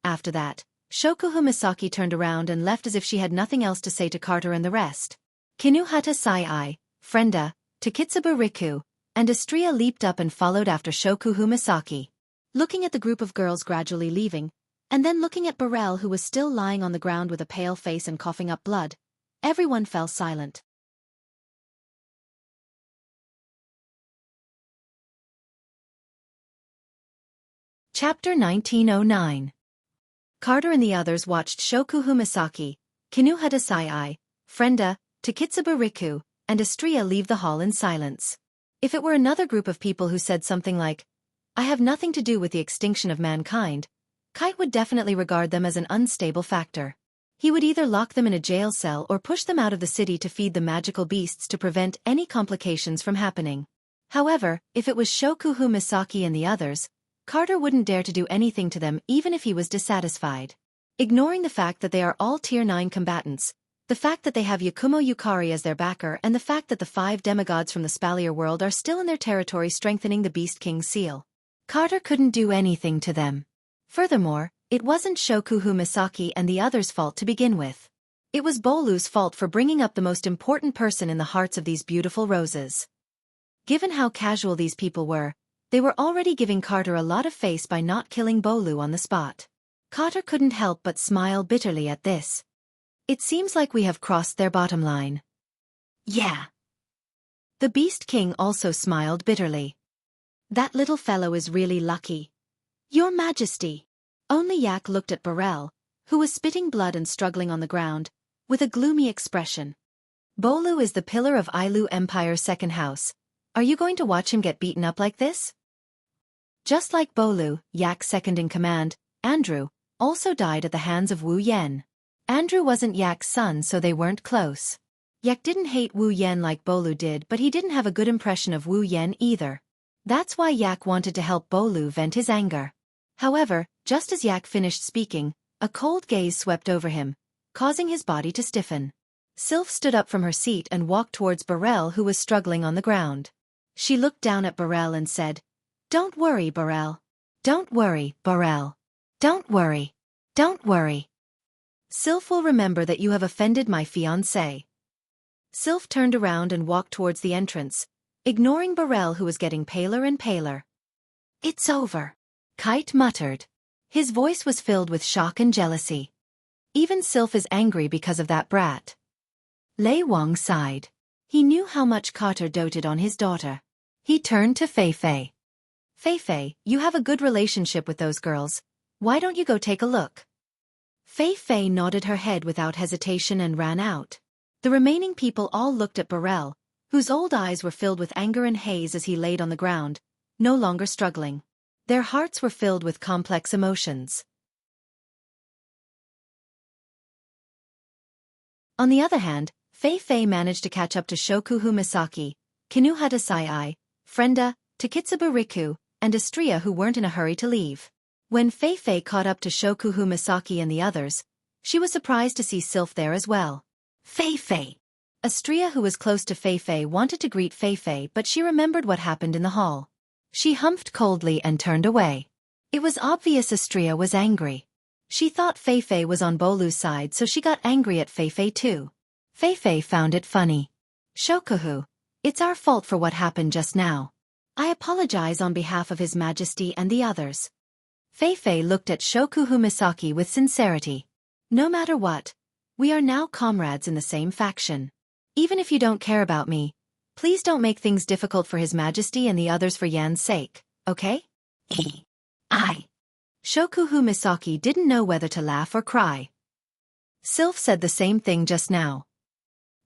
After that, Shokuhu Misaki turned around and left as if she had nothing else to say to Carter and the rest. Kinuhata Sai, Frenda, Takitsubu Riku, and Astria leaped up and followed after Shokuhu Misaki. Looking at the group of girls gradually leaving, and then looking at Borel who was still lying on the ground with a pale face and coughing up blood, everyone fell silent. Chapter 1909. Carter and the others watched Shokuhu Misaki, Kinuhata Sai, Frenda, Takitsubu Riku, and Astria leave the hall in silence. If it were another group of people who said something like, I have nothing to do with the extinction of mankind, Kite would definitely regard them as an unstable factor. He would either lock them in a jail cell or push them out of the city to feed the magical beasts to prevent any complications from happening. However, if it was Shokuhu Misaki and the others, Carter wouldn't dare to do anything to them even if he was dissatisfied. Ignoring the fact that they are all Tier 9 combatants, the fact that they have Yakumo Yukari as their backer and the fact that the 5 demigods from the Spalier world are still in their territory strengthening the Beast King's seal, Carter couldn't do anything to them. Furthermore, it wasn't Shokuhu Misaki and the others' fault to begin with. It was Bolu's fault for bringing up the most important person in the hearts of these beautiful roses. Given how casual these people were, they were already giving Carter a lot of face by not killing Bolu on the spot. Carter couldn't help but smile bitterly at this. It seems like we have crossed their bottom line. Yeah. The Beast King also smiled bitterly. That little fellow is really lucky. Your Majesty. Only Yak looked at Borel, who was spitting blood and struggling on the ground, with a gloomy expression. Bolu is the pillar of Ailu Empire's second house. Are you going to watch him get beaten up like this? Just like Bolu, Yak's second in command, Andrew, also died at the hands of Wu Yen. Andrew wasn't Yak's son, so they weren't close. Yak didn't hate Wu Yen like Bolu did, but he didn't have a good impression of Wu Yen either. That's why Yak wanted to help Bolu vent his anger. However, just as Yak finished speaking, a cold gaze swept over him, causing his body to stiffen. Sylph stood up from her seat and walked towards Borel, who was struggling on the ground. She looked down at Borel and said, Don't worry, Borel. Don't worry, Borel. Don't worry. Don't worry. Sylph will remember that you have offended my fiancé. Sylph turned around and walked towards the entrance, ignoring Borel, who was getting paler and paler. It's over, Kite muttered. His voice was filled with shock and jealousy. Even Sylph is angry because of that brat. Lei Wang sighed. He knew how much Carter doted on his daughter. He turned to Fei Fei. Fei Fei, you have a good relationship with those girls. Why don't you go take a look? Fei Fei nodded her head without hesitation and ran out. The remaining people all looked at Borel, whose old eyes were filled with anger and haze as he laid on the ground, no longer struggling. Their hearts were filled with complex emotions. On the other hand, Fei Fei managed to catch up to Shokuhu Misaki, Kinuhata Sai, Frenda, Takitsubu Riku, and Astria, who weren't in a hurry to leave. When Fei Fei caught up to Shokuhu Misaki and the others, she was surprised to see Sylph there as well. Fei Fei. Astria, who was close to Fei, wanted to greet Fei, but she remembered what happened in the hall. She humphed coldly and turned away. It was obvious Astria was angry. She thought Fei was on Bolu's side, so she got angry at Fei too. Fei found it funny. Shokuhu, it's our fault for what happened just now. I apologize on behalf of His Majesty and the others. Fei looked at Shokuhu Misaki with sincerity. No matter what, we are now comrades in the same faction. Even if you don't care about me, please don't make things difficult for His Majesty and the others for Yan's sake, okay? Shokuhu Misaki didn't know whether to laugh or cry. Sylph said the same thing just now.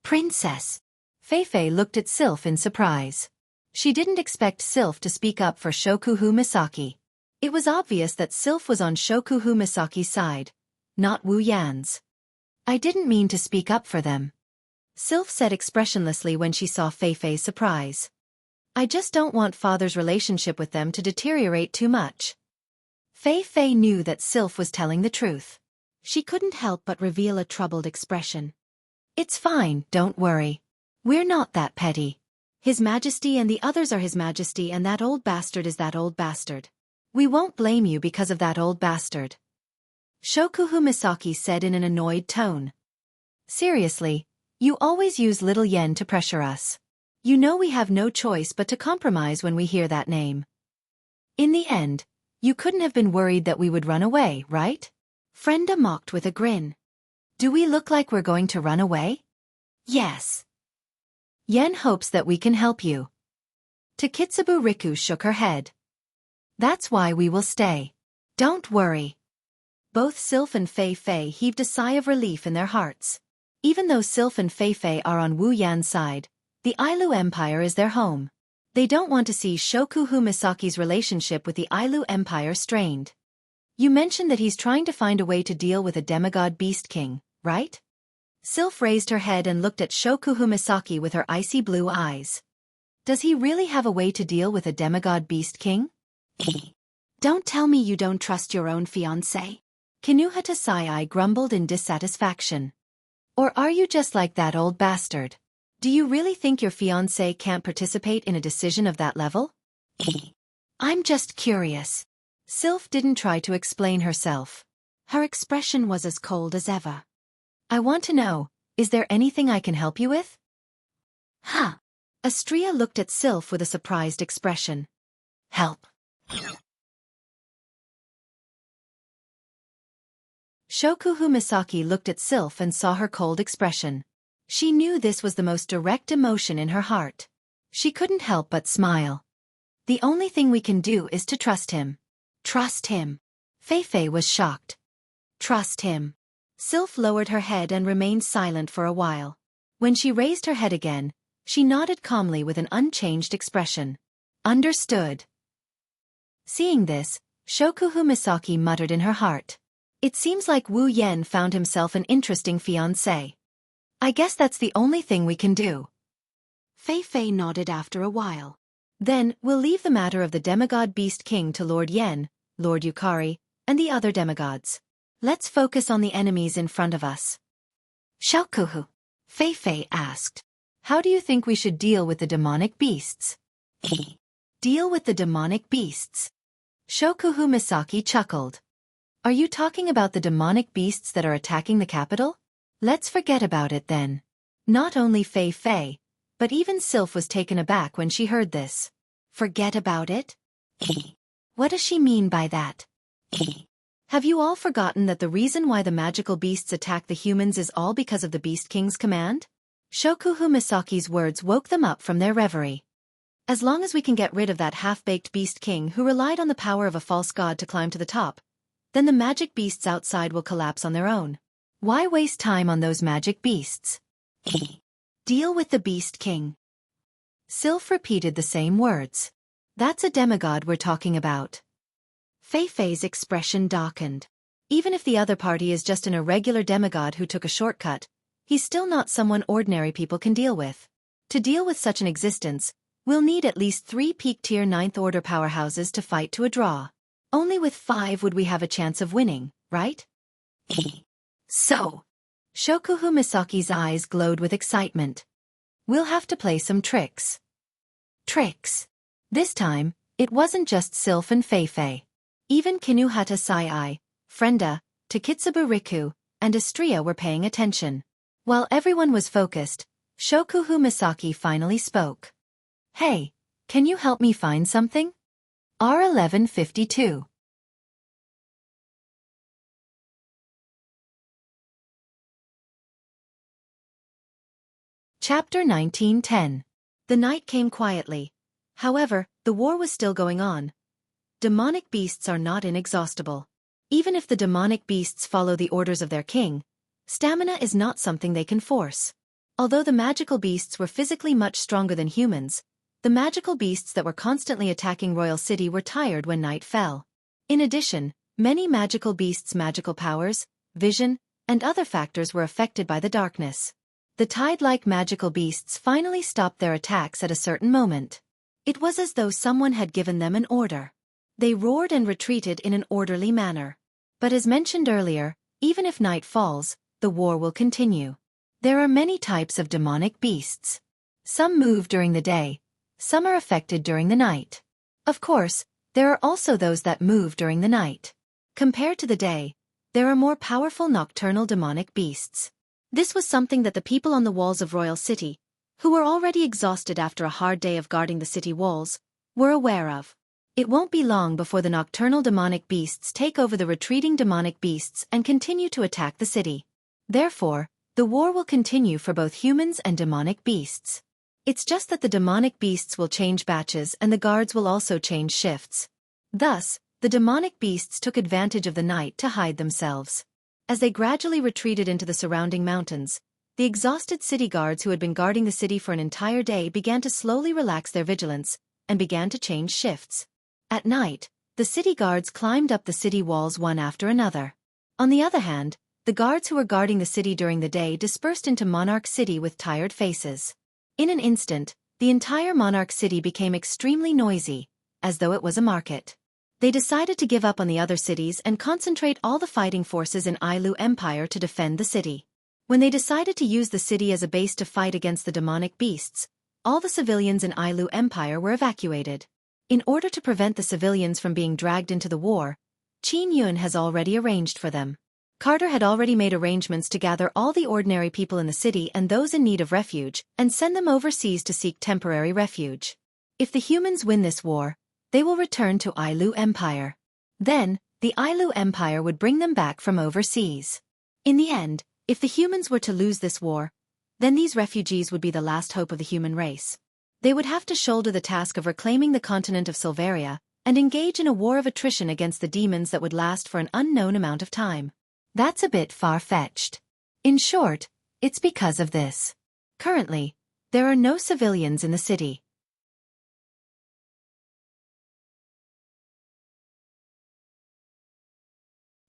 Princess. Fei looked at Sylph in surprise. She didn't expect Sylph to speak up for Shokuhu Misaki. It was obvious that Sylph was on Shokuhu Misaki's side, not Wu Yan's. I didn't mean to speak up for them. Sylph said expressionlessly when she saw Fei's surprise. I just don't want father's relationship with them to deteriorate too much. Fei knew that Sylph was telling the truth. She couldn't help but reveal a troubled expression. It's fine, don't worry. We're not that petty. His Majesty and the others are His Majesty, and that old bastard is that old bastard. We won't blame you because of that old bastard. Shokuhu Misaki said in an annoyed tone. Seriously, you always use little Yen to pressure us. You know we have no choice but to compromise when we hear that name. In the end, you couldn't have been worried that we would run away, right? Frenda mocked with a grin. Do we look like we're going to run away? Yes. Yen hopes that we can help you. Takitsubu Riku shook her head. That's why we will stay. Don't worry. Both Sylph and Fei heaved a sigh of relief in their hearts. Even though Sylph and Fei are on Wu Yan's side, the Ailu Empire is their home. They don't want to see Shokuhu Misaki's relationship with the Ailu Empire strained. You mentioned that he's trying to find a way to deal with a demigod beast king, right? Sylph raised her head and looked at Shokuhu Misaki with her icy blue eyes. Does he really have a way to deal with a demigod beast king? Don't tell me you don't trust your own fiancé. Kinuhata Sai grumbled in dissatisfaction. Or are you just like that old bastard? Do you really think your fiancé can't participate in a decision of that level? I'm just curious. Sylph didn't try to explain herself. Her expression was as cold as ever. I want to know, is there anything I can help you with? Huh. Astria looked at Sylph with a surprised expression. Help. Shokuhu Misaki looked at Sylph and saw her cold expression. She knew this was the most direct emotion in her heart. She couldn't help but smile. The only thing we can do is to trust him. Trust him. Fei was shocked. Trust him. Sylph lowered her head and remained silent for a while. When she raised her head again, she nodded calmly with an unchanged expression. Understood. Seeing this, Shokuhu Misaki muttered in her heart. It seems like Wu Yan found himself an interesting fiancé. I guess that's the only thing we can do. Fei nodded after a while. Then, we'll leave the matter of the demigod beast king to Lord Yen, Lord Yukari, and the other demigods. Let's focus on the enemies in front of us. Shokuhu, Fei asked. How do you think we should deal with the demonic beasts? Deal with the demonic beasts. Shokuhu Misaki chuckled. Are you talking about the demonic beasts that are attacking the capital? Let's forget about it then. Not only Fei, but even Sylph was taken aback when she heard this. Forget about it? What does she mean by that? Have you all forgotten that the reason why the magical beasts attack the humans is all because of the Beast King's command? Shokuhu Misaki's words woke them up from their reverie. As long as we can get rid of that half-baked Beast King who relied on the power of a false god to climb to the top, then the magic beasts outside will collapse on their own. Why waste time on those magic beasts? Deal with the Beast King. Sylph repeated the same words. That's a demigod we're talking about. Fei's expression darkened. Even if the other party is just an irregular demigod who took a shortcut, he's still not someone ordinary people can deal with. To deal with such an existence, we'll need at least 3 peak-tier 9th order powerhouses to fight to a draw. Only with 5 would we have a chance of winning, right? So. Shokuhu Misaki's eyes glowed with excitement. We'll have to play some tricks. Tricks. This time, it wasn't just Sylph and Fei-Fei. Even Kinuhata Sai-I, Frenda, Takitsubu Riku, and Astria were paying attention. While everyone was focused, Shokuhu Misaki finally spoke. Hey, can you help me find something? R1152. Chapter 1910. The night came quietly. However, the war was still going on. Demonic beasts are not inexhaustible. Even if the demonic beasts follow the orders of their king, stamina is not something they can force. Although the magical beasts were physically much stronger than humans, the magical beasts that were constantly attacking Royal City were tired when night fell. In addition, many magical beasts' magical powers, vision, and other factors were affected by the darkness. The tide-like magical beasts finally stopped their attacks at a certain moment. It was as though someone had given them an order. They roared and retreated in an orderly manner. But as mentioned earlier, even if night falls, the war will continue. There are many types of demonic beasts. Some move during the day, some are affected during the night. Of course, there are also those that move during the night. Compared to the day, there are more powerful nocturnal demonic beasts. This was something that the people on the walls of Royal City, who were already exhausted after a hard day of guarding the city walls, were aware of. It won't be long before the nocturnal demonic beasts take over the retreating demonic beasts and continue to attack the city. Therefore, the war will continue for both humans and demonic beasts. It's just that the demonic beasts will change batches and the guards will also change shifts. Thus, the demonic beasts took advantage of the night to hide themselves. As they gradually retreated into the surrounding mountains, the exhausted city guards who had been guarding the city for an entire day began to slowly relax their vigilance and began to change shifts. At night, the city guards climbed up the city walls one after another. On the other hand, the guards who were guarding the city during the day dispersed into Monarch City with tired faces. In an instant, the entire Monarch City became extremely noisy, as though it was a market. They decided to give up on the other cities and concentrate all the fighting forces in Ailu Empire to defend the city. When they decided to use the city as a base to fight against the demonic beasts, all the civilians in Ailu Empire were evacuated. In order to prevent the civilians from being dragged into the war, Qin Yun has already arranged for them. Carter had already made arrangements to gather all the ordinary people in the city and those in need of refuge and send them overseas to seek temporary refuge. If the humans win this war, they will return to Ailu Empire. Then, the Ailu Empire would bring them back from overseas. In the end, if the humans were to lose this war, then these refugees would be the last hope of the human race. They would have to shoulder the task of reclaiming the continent of Silveria and engage in a war of attrition against the demons that would last for an unknown amount of time. That's a bit far-fetched. In short, it's because of this. Currently, there are no civilians in the city.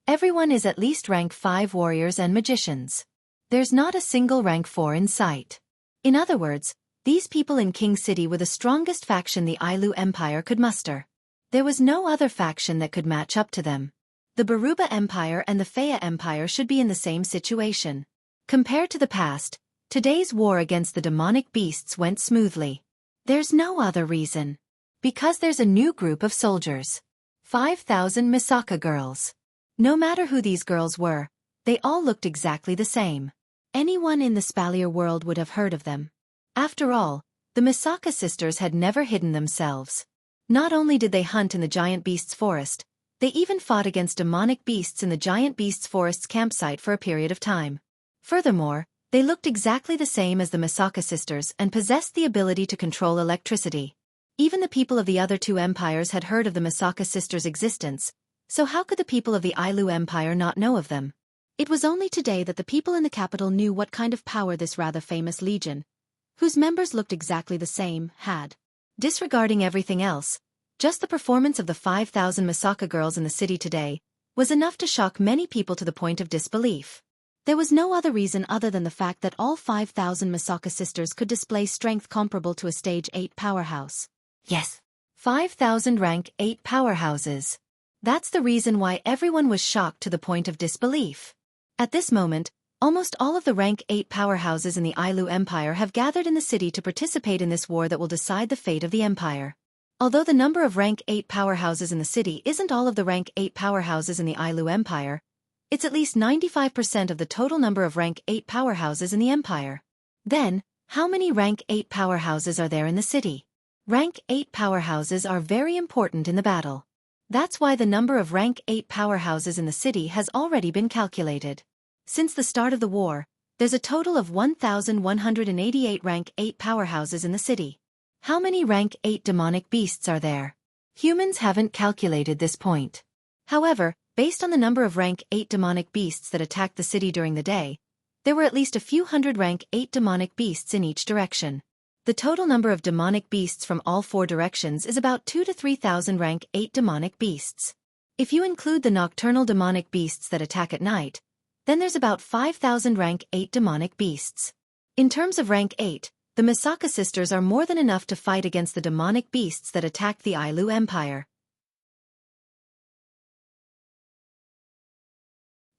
Everyone is at least rank 5 warriors and magicians. There's not a single rank 4 in sight. In other words, these people in King City were the strongest faction the Ailu Empire could muster. There was no other faction that could match up to them. The Baruba Empire and the Faya Empire should be in the same situation. Compared to the past, today's war against the demonic beasts went smoothly. There's no other reason. Because there's a new group of soldiers. 5,000 Misaka girls. No matter who these girls were, they all looked exactly the same. Anyone in the Spalier world would have heard of them. After all, the Misaka sisters had never hidden themselves. Not only did they hunt in the giant beast's forest, they even fought against demonic beasts in the giant beast's forest's campsite for a period of time. Furthermore, they looked exactly the same as the Misaka sisters and possessed the ability to control electricity. Even the people of the other two empires had heard of the Misaka sisters' existence, so how could the people of the Ailu Empire not know of them? It was only today that the people in the capital knew what kind of power this rather famous legion, whose members looked exactly the same, had. Disregarding everything else, just the performance of the 5,000 Misaka girls in the city today was enough to shock many people to the point of disbelief. There was no other reason other than the fact that all 5,000 Misaka sisters could display strength comparable to a stage 8 powerhouse. Yes, 5,000 rank 8 powerhouses. That's the reason why everyone was shocked to the point of disbelief. At this moment, Almost all of the rank 8 powerhouses in the Ailu Empire have gathered in the city to participate in this war that will decide the fate of the empire. Although the number of rank 8 powerhouses in the city isn't all of the rank 8 powerhouses in the Ailu Empire, it's at least 95% of the total number of rank 8 powerhouses in the empire. Then, how many rank 8 powerhouses are there in the city? Rank 8 powerhouses are very important in the battle. That's why the number of rank 8 powerhouses in the city has already been calculated. Since the start of the war, there's a total of 1,188 rank 8 powerhouses in the city. How many rank 8 demonic beasts are there? Humans haven't calculated this point. However, based on the number of rank 8 demonic beasts that attacked the city during the day, there were at least a few hundred rank 8 demonic beasts in each direction. The total number of demonic beasts from all 4 directions is about 2,000 to 3,000 rank 8 demonic beasts. If you include the nocturnal demonic beasts that attack at night, then there's about 5,000 rank 8 demonic beasts. In terms of rank 8, the Misaka sisters are more than enough to fight against the demonic beasts that attacked the Ailu Empire.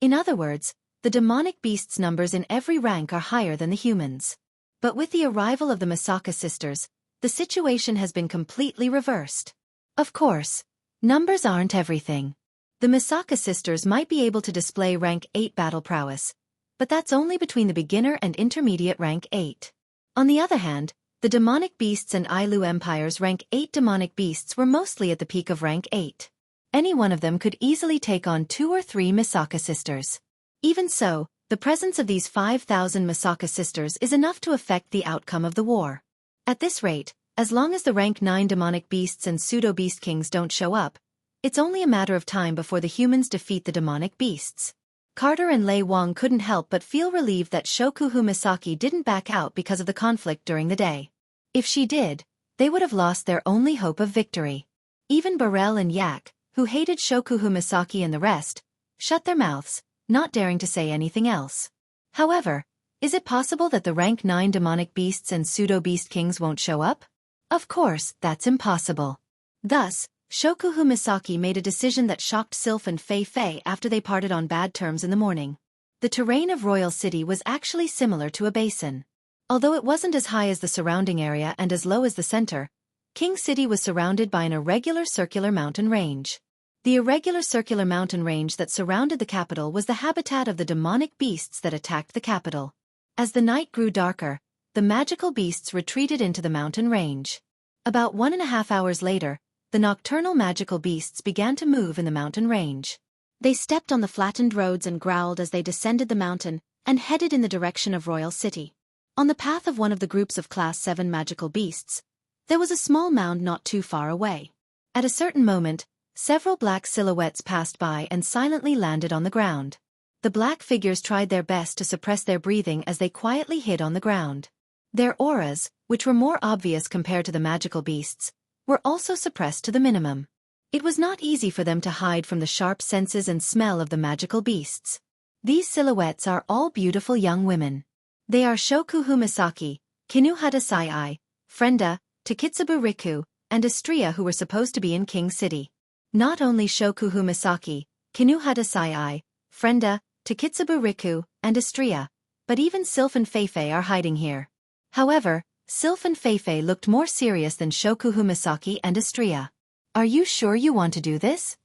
In other words, the demonic beasts' numbers in every rank are higher than the humans. But with the arrival of the Misaka sisters, the situation has been completely reversed. Of course, numbers aren't everything. The Misaka sisters might be able to display rank 8 battle prowess, but that's only between the beginner and intermediate rank 8. On the other hand, the demonic beasts and Ailu Empire's rank 8 demonic beasts were mostly at the peak of rank 8. Any one of them could easily take on 2 or 3 Misaka sisters. Even so, the presence of these 5,000 Misaka sisters is enough to affect the outcome of the war. At this rate, as long as the rank 9 demonic beasts and pseudo-beast kings don't show up, it's only a matter of time before the humans defeat the demonic beasts. Carter and Lei Wang couldn't help but feel relieved that Shokuhu Misaki didn't back out because of the conflict during the day. If she did, they would have lost their only hope of victory. Even Burrell and Yak, who hated Shokuhu Misaki and the rest, shut their mouths, not daring to say anything else. However, is it possible that the rank 9 demonic beasts and pseudo-beast kings won't show up? Of course, that's impossible. Thus, Shokuhu Misaki made a decision that shocked Sylph and Fei Fei after they parted on bad terms in the morning. The terrain of Royal City was actually similar to a basin. Although it wasn't as high as the surrounding area and as low as the center, King City was surrounded by an irregular circular mountain range. The irregular circular mountain range that surrounded the capital was the habitat of the demonic beasts that attacked the capital. As the night grew darker, the magical beasts retreated into the mountain range. About 1.5 hours later, the nocturnal magical beasts began to move in the mountain range. They stepped on the flattened roads and growled as they descended the mountain and headed in the direction of Royal City. On the path of one of the groups of Class 7 magical beasts, there was a small mound not too far away. At a certain moment, several black silhouettes passed by and silently landed on the ground. The black figures tried their best to suppress their breathing as they quietly hid on the ground. Their auras, which were more obvious compared to the magical beasts, were also suppressed to the minimum. It was not easy for them to hide from the sharp senses and smell of the magical beasts. These silhouettes are all beautiful young women. They are Shokuhu Misaki, Kinuhata Sai, Frenda, Takitsubu Riku, and Astria, who were supposed to be in King City. Not only Shokuhu Misaki, Kinuhata Sai, Frenda, Takitsubu Riku, and Astria, but even Sylph and Feifei are hiding here. However, Sylph and Feifei looked more serious than Shokuhu Misaki and Astria. Are you sure you want to do this?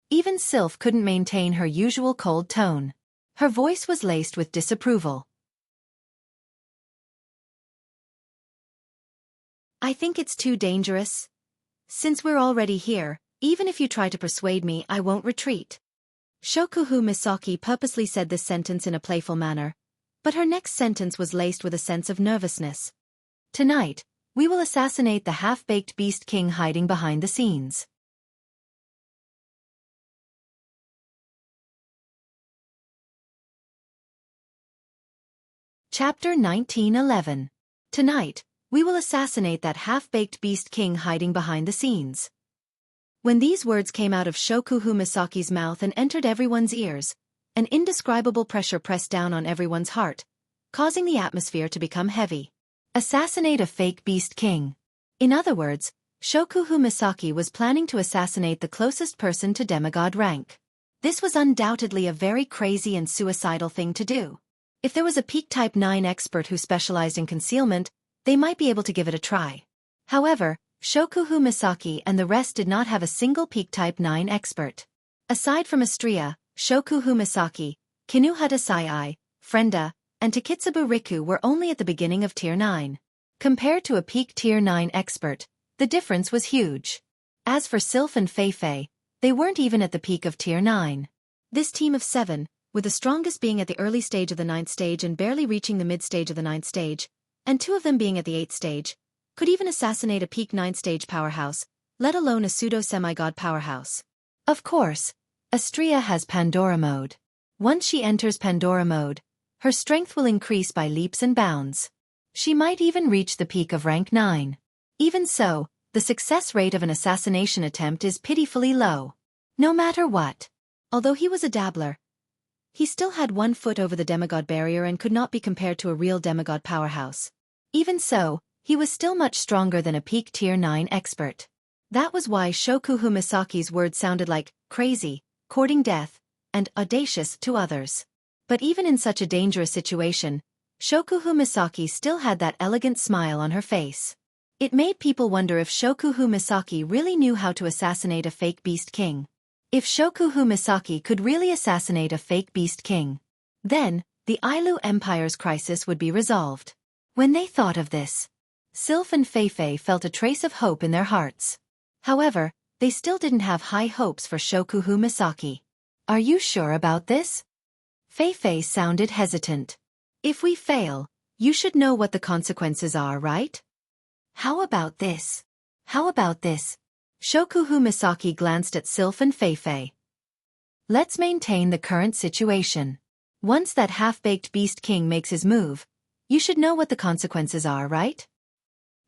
Even Sylph couldn't maintain her usual cold tone. Her voice was laced with disapproval. I think it's too dangerous. Since we're already here, even if you try to persuade me, I won't retreat. Shokuhu Misaki purposely said this sentence in a playful manner, but her next sentence was laced with a sense of nervousness. Tonight, we will assassinate the half-baked beast king hiding behind the scenes. Chapter 1911. Tonight, we will assassinate that half-baked beast king hiding behind the scenes. When these words came out of Shokuhu Misaki's mouth and entered everyone's ears, an indescribable pressure pressed down on everyone's heart, causing the atmosphere to become heavy. Assassinate a fake beast king. In other words, Shokuhu Misaki was planning to assassinate the closest person to demigod rank. This was undoubtedly a very crazy and suicidal thing to do. If there was a peak type 9 expert who specialized in concealment, they might be able to give it a try. However, Shokuhu Misaki and the rest did not have a single peak type 9 expert. Aside from Astria, Shokuhu Misaki, Kinuhata Sai, Frenda, and Takitsubu Riku were only at the beginning of Tier 9. Compared to a peak Tier 9 expert, the difference was huge. As for Sylph and Fei, they weren't even at the peak of Tier 9. This team of 7, with the strongest being at the early stage of the 9th stage and barely reaching the mid-stage of the 9th stage, and 2 of them being at the 8th stage, could even assassinate a peak 9th stage powerhouse, let alone a pseudo-semi-god powerhouse. Of course, Astria has Pandora mode. Once she enters Pandora mode, her strength will increase by leaps and bounds. She might even reach the peak of rank 9. Even so, the success rate of an assassination attempt is pitifully low. No matter what. Although he was a dabbler, he still had 1 foot over the demigod barrier and could not be compared to a real demigod powerhouse. Even so, he was still much stronger than a peak Tier 9 expert. That was why Shokuhu Misaki's words sounded like crazy, courting death, and audacious to others. But even in such a dangerous situation, Shokuhu Misaki still had that elegant smile on her face. It made people wonder if Shokuhu Misaki really knew how to assassinate a fake Beast King. If Shokuhu Misaki could really assassinate a fake Beast King, then the Ailu Empire's crisis would be resolved. When they thought of this, Sylph and Fei felt a trace of hope in their hearts. However, they still didn't have high hopes for Shokuhu Misaki. Are you sure about this? Fei sounded hesitant. If we fail, you should know what the consequences are, right? How about this? How about this? Shokuhu Misaki glanced at Sylph and Fei. Let's maintain the current situation. Once that half-baked Beast King makes his move, you should know what the consequences are, right?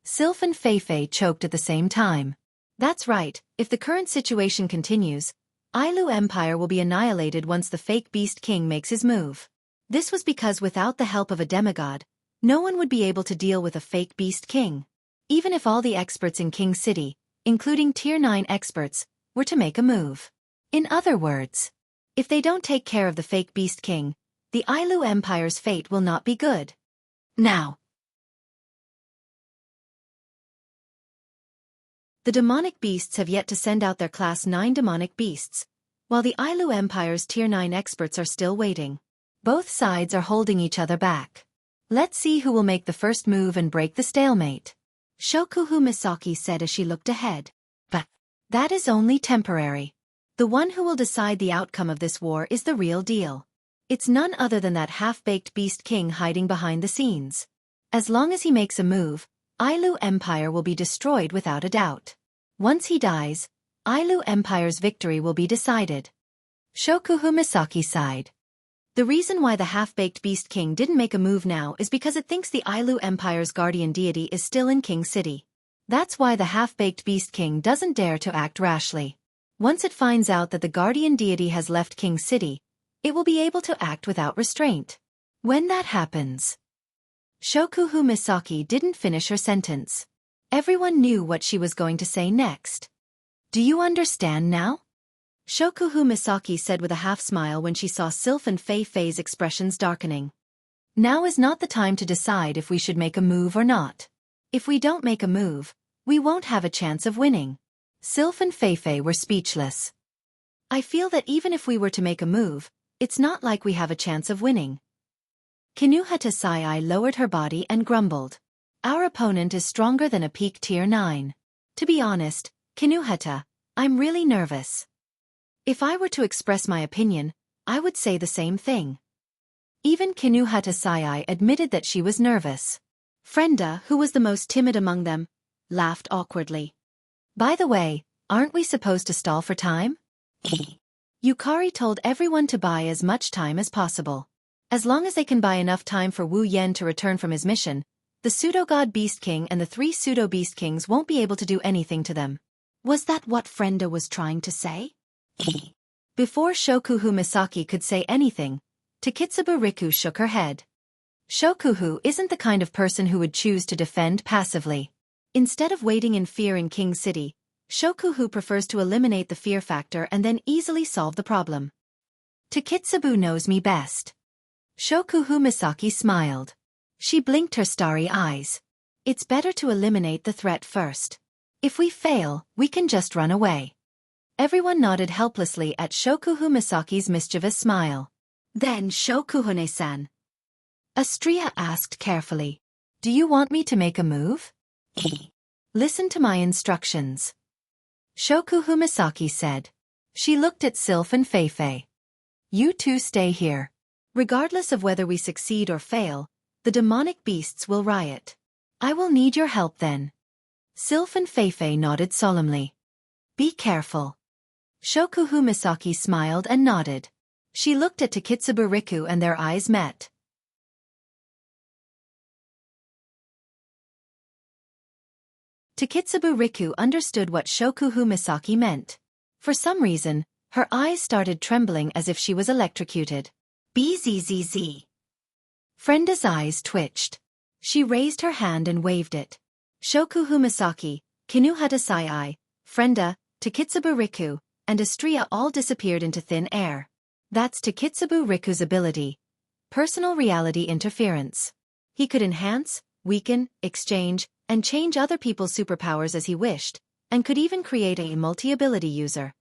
Sylph and Fei choked at the same time. That's right, if the current situation continues, Ailu Empire will be annihilated once the fake Beast King makes his move. This was because without the help of a demigod, no one would be able to deal with a fake Beast King. Even if all the experts in King City, including Tier 9 experts, were to make a move. In other words, if they don't take care of the fake Beast King, the Ailu Empire's fate will not be good. Now, the demonic beasts have yet to send out their Class 9 demonic beasts, while the Ailu Empire's Tier 9 experts are still waiting. Both sides are holding each other back. Let's see who will make the first move and break the stalemate. Shokuhu Misaki said as she looked ahead. But that is only temporary. The one who will decide the outcome of this war is the real deal. It's none other than that half-baked Beast King hiding behind the scenes. As long as he makes a move, Ailu Empire will be destroyed without a doubt. Once he dies, Ailu Empire's victory will be decided. Shokuhu Misaki sighed. The reason why the half-baked Beast King didn't make a move now is because it thinks the Ailu Empire's guardian deity is still in King City. That's why the half-baked Beast King doesn't dare to act rashly. Once it finds out that the guardian deity has left King City, it will be able to act without restraint. When that happens... Shokuhu Misaki didn't finish her sentence. Everyone knew what she was going to say next. Do you understand now? Shokuhu Misaki said with a half-smile when she saw Sylph and Fei's expressions darkening. Now is not the time to decide if we should make a move or not. If we don't make a move, we won't have a chance of winning. Sylph and Fei were speechless. I feel that even if we were to make a move, it's not like we have a chance of winning. Kinuhata Sai lowered her body and grumbled. Our opponent is stronger than a peak Tier 9. To be honest, Kinuhata, I'm really nervous. If I were to express my opinion, I would say the same thing. Even Kinuhata Sai admitted that she was nervous. Frenda, who was the most timid among them, laughed awkwardly. By the way, aren't we supposed to stall for time? Yukari told everyone to buy as much time as possible. As long as they can buy enough time for Wu Yen to return from his mission, the pseudo-god Beast King and the 3 pseudo-Beast Kings won't be able to do anything to them. Was that what Frenda was trying to say? Before Shokuhu Misaki could say anything, Takitsubu Riku shook her head. Shokuhu isn't the kind of person who would choose to defend passively. Instead of waiting in fear in King City, Shokuhu prefers to eliminate the fear factor and then easily solve the problem. Takitsubu knows me best. Shokuhu Misaki smiled. She blinked her starry eyes. It's better to eliminate the threat first. If we fail, we can just run away. Everyone nodded helplessly at Shokuhu Misaki's mischievous smile. Then Shokuhune-san. Astria asked carefully. Do you want me to make a move? Listen to my instructions. Shokuhu Misaki said. She looked at Sylph and Feifei. You two stay here. Regardless of whether we succeed or fail, the demonic beasts will riot. I will need your help then. Sylph and Feifei nodded solemnly. Be careful. Shokuhu Misaki smiled and nodded. She looked at Takitsubu Riku and their eyes met. Takitsubu Riku understood what Shokuhu Misaki meant. For some reason, her eyes started trembling as if she was electrocuted. Bzzz. Frenda's eyes twitched. She raised her hand and waved it. Shokuhu Misaki, Kinuhata Sai, Frenda, Takitsubu Riku, and Astria all disappeared into thin air. That's Takitsubu Riku's ability. Personal reality interference. He could enhance, weaken, exchange, and change other people's superpowers as he wished, and could even create a multi-ability user.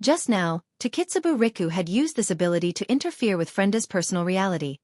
Just now, Takitsubu Riku had used this ability to interfere with Frenda's personal reality,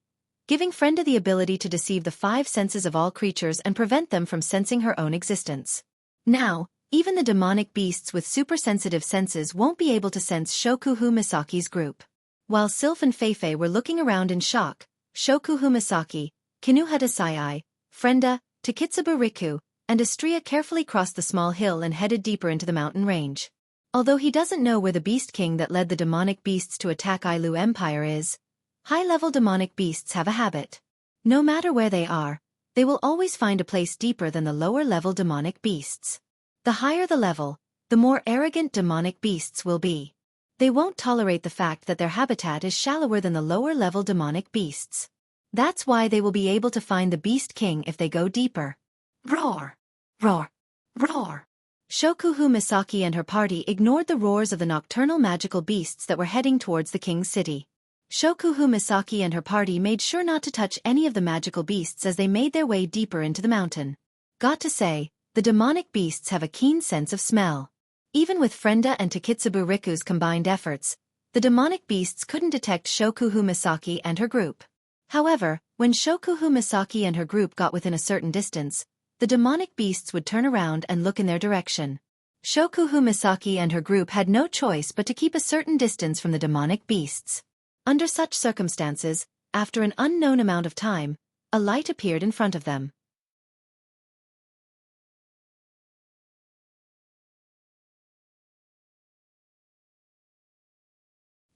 giving Frenda the ability to deceive the five senses of all creatures and prevent them from sensing her own existence. Now, even the demonic beasts with super-sensitive senses won't be able to sense Shokuhu Misaki's group. While Sylph and Feifei were looking around in shock, Shokuhu Misaki, Kinuhata Sai, Frenda, Takitsubu Riku, and Astria carefully crossed the small hill and headed deeper into the mountain range. Although he doesn't know where the Beast King that led the demonic beasts to attack Ailu Empire is, high-level demonic beasts have a habit. No matter where they are, they will always find a place deeper than the lower-level demonic beasts. The higher the level, the more arrogant demonic beasts will be. They won't tolerate the fact that their habitat is shallower than the lower-level demonic beasts. That's why they will be able to find the Beast King if they go deeper. Roar! Roar! Roar! Shokuhu Misaki and her party ignored the roars of the nocturnal magical beasts that were heading towards the king's city. Shokuhu Misaki and her party made sure not to touch any of the magical beasts as they made their way deeper into the mountain. Got to say, the demonic beasts have a keen sense of smell. Even with Frenda and Takitsubu Riku's combined efforts, the demonic beasts couldn't detect Shokuhu Misaki and her group. However, when Shokuhu Misaki and her group got within a certain distance, the demonic beasts would turn around and look in their direction. Shokuhu Misaki and her group had no choice but to keep a certain distance from the demonic beasts. Under such circumstances, after an unknown amount of time, a light appeared in front of them.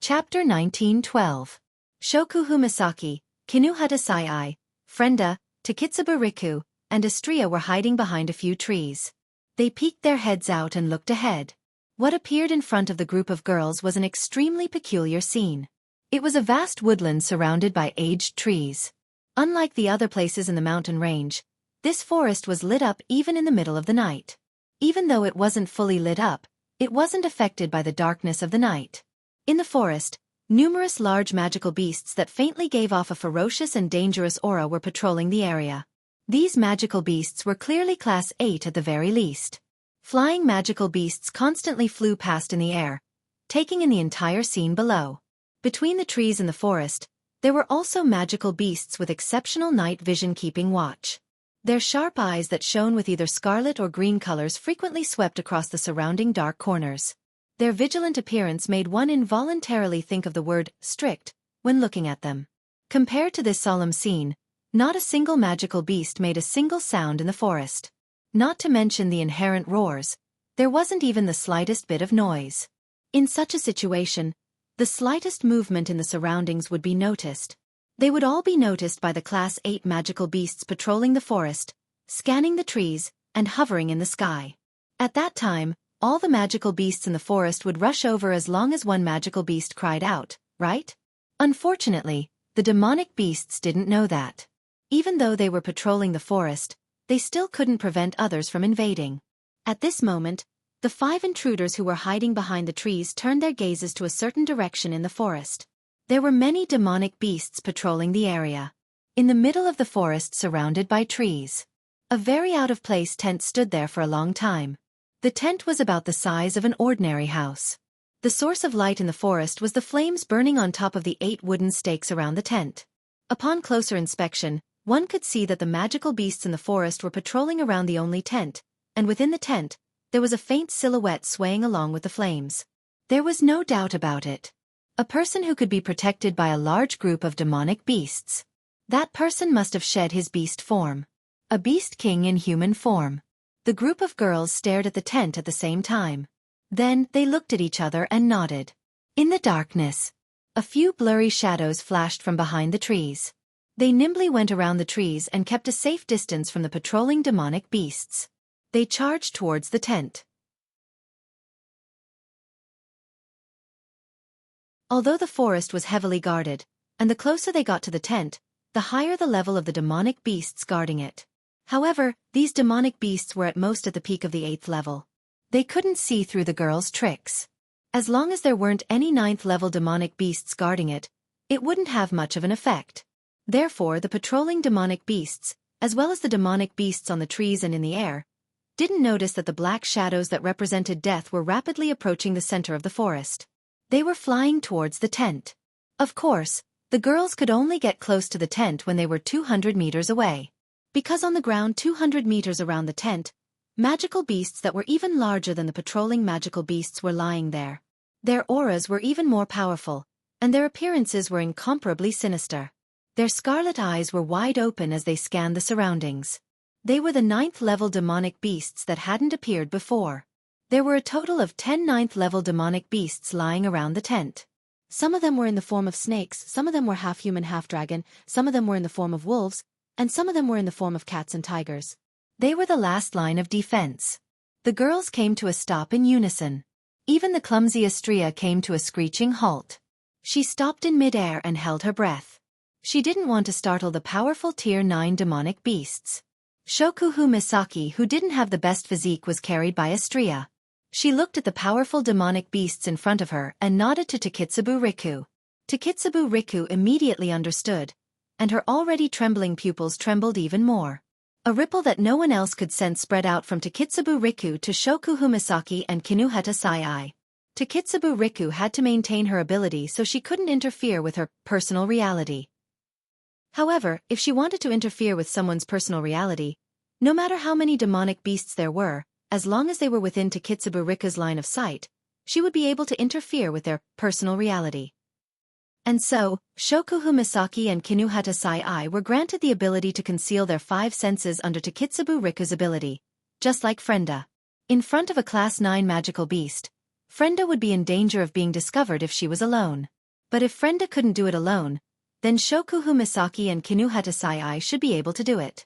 Chapter 1912. Shokuhu Misaki, Kinuhata Sai, Frenda, Takitsubu Riku, and Astria were hiding behind a few trees. They peeked their heads out and looked ahead. What appeared in front of the group of girls was an extremely peculiar scene. It was a vast woodland surrounded by aged trees. Unlike the other places in the mountain range, this forest was lit up even in the middle of the night. Even though it wasn't fully lit up, it wasn't affected by the darkness of the night. In the forest, numerous large magical beasts that faintly gave off a ferocious and dangerous aura were patrolling the area. These magical beasts were clearly Class 8 at the very least. Flying magical beasts constantly flew past in the air, taking in the entire scene below. Between the trees in the forest, there were also magical beasts with exceptional night vision keeping watch. Their sharp eyes that shone with either scarlet or green colors frequently swept across the surrounding dark corners. Their vigilant appearance made one involuntarily think of the word strict when looking at them. Compared to this solemn scene, not a single magical beast made a single sound in the forest. Not to mention the inherent roars, there wasn't even the slightest bit of noise. In such a situation, the slightest movement in the surroundings would be noticed. They would all be noticed by the Class 8 magical beasts patrolling the forest, scanning the trees, and hovering in the sky. At that time, all the magical beasts in the forest would rush over as long as one magical beast cried out, right? Unfortunately, the demonic beasts didn't know that. Even though they were patrolling the forest, they still couldn't prevent others from invading. At this moment, the 5 intruders who were hiding behind the trees turned their gazes to a certain direction in the forest. There were many demonic beasts patrolling the area. In the middle of the forest surrounded by trees, a very out-of-place tent stood there for a long time. The tent was about the size of an ordinary house. The source of light in the forest was the flames burning on top of the 8 wooden stakes around the tent. Upon closer inspection, one could see that the magical beasts in the forest were patrolling around the only tent, and within the tent, there was a faint silhouette swaying along with the flames. There was no doubt about it. A person who could be protected by a large group of demonic beasts. That person must have shed his beast form. A beast king in human form. The group of girls stared at the tent at the same time. Then, they looked at each other and nodded. In the darkness, a few blurry shadows flashed from behind the trees. They nimbly went around the trees and kept a safe distance from the patrolling demonic beasts. They charged towards the tent. Although the forest was heavily guarded, and the closer they got to the tent, the higher the level of the demonic beasts guarding it. However, these demonic beasts were at most at the peak of the 8th level. They couldn't see through the girls' tricks. As long as there weren't any 9th level demonic beasts guarding it, it wouldn't have much of an effect. Therefore, the patrolling demonic beasts, as well as the demonic beasts on the trees and in the air, didn't notice that the black shadows that represented death were rapidly approaching the center of the forest. They were flying towards the tent. Of course, the girls could only get close to the tent when they were 200 meters away. Because on the ground 200 meters around the tent, magical beasts that were even larger than the patrolling magical beasts were lying there. Their auras were even more powerful, and their appearances were incomparably sinister. Their scarlet eyes were wide open as they scanned the surroundings. They were the 9th level demonic beasts that hadn't appeared before. There were a total of 10 9th level demonic beasts lying around the tent. Some of them were in the form of snakes, some of them were half human, half dragon, some of them were in the form of wolves, and some of them were in the form of cats and tigers. They were the last line of defense. The girls came to a stop in unison. Even the clumsy Xianxia came to a screeching halt. She stopped in mid-air and held her breath. She didn't want to startle the powerful Tier 9 demonic beasts. Shokuhu Misaki, who didn't have the best physique, was carried by Xianxia. She looked at the powerful demonic beasts in front of her and nodded to Takitsubu Riku. Takitsubu Riku immediately understood, and her already trembling pupils trembled even more. A ripple that no one else could sense spread out from Takitsubu Riku to Shokuhu Misaki and Kinuhata Sai. Takitsubu Riku had to maintain her ability so she couldn't interfere with her personal reality. However, if she wanted to interfere with someone's personal reality, no matter how many demonic beasts there were, as long as they were within Takitsubu Riku's line of sight, she would be able to interfere with their personal reality. And so, Shokuhu Misaki and Kinuhata Sai were granted the ability to conceal their 5 senses under Takitsubu Riku's ability, just like Frenda. In front of a Class 9 magical beast, Frenda would be in danger of being discovered if she was alone. But if Frenda couldn't do it alone, then Shokuhu Misaki and Kinuhata Sai should be able to do it.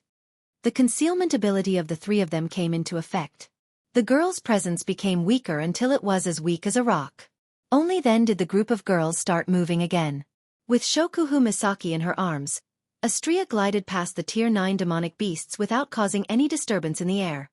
The concealment ability of the 3 of them came into effect. The girls' presence became weaker until it was as weak as a rock. Only then did the group of girls start moving again. With Shokuhu Misaki in her arms, Xianxia glided past the Tier 9 demonic beasts without causing any disturbance in the air.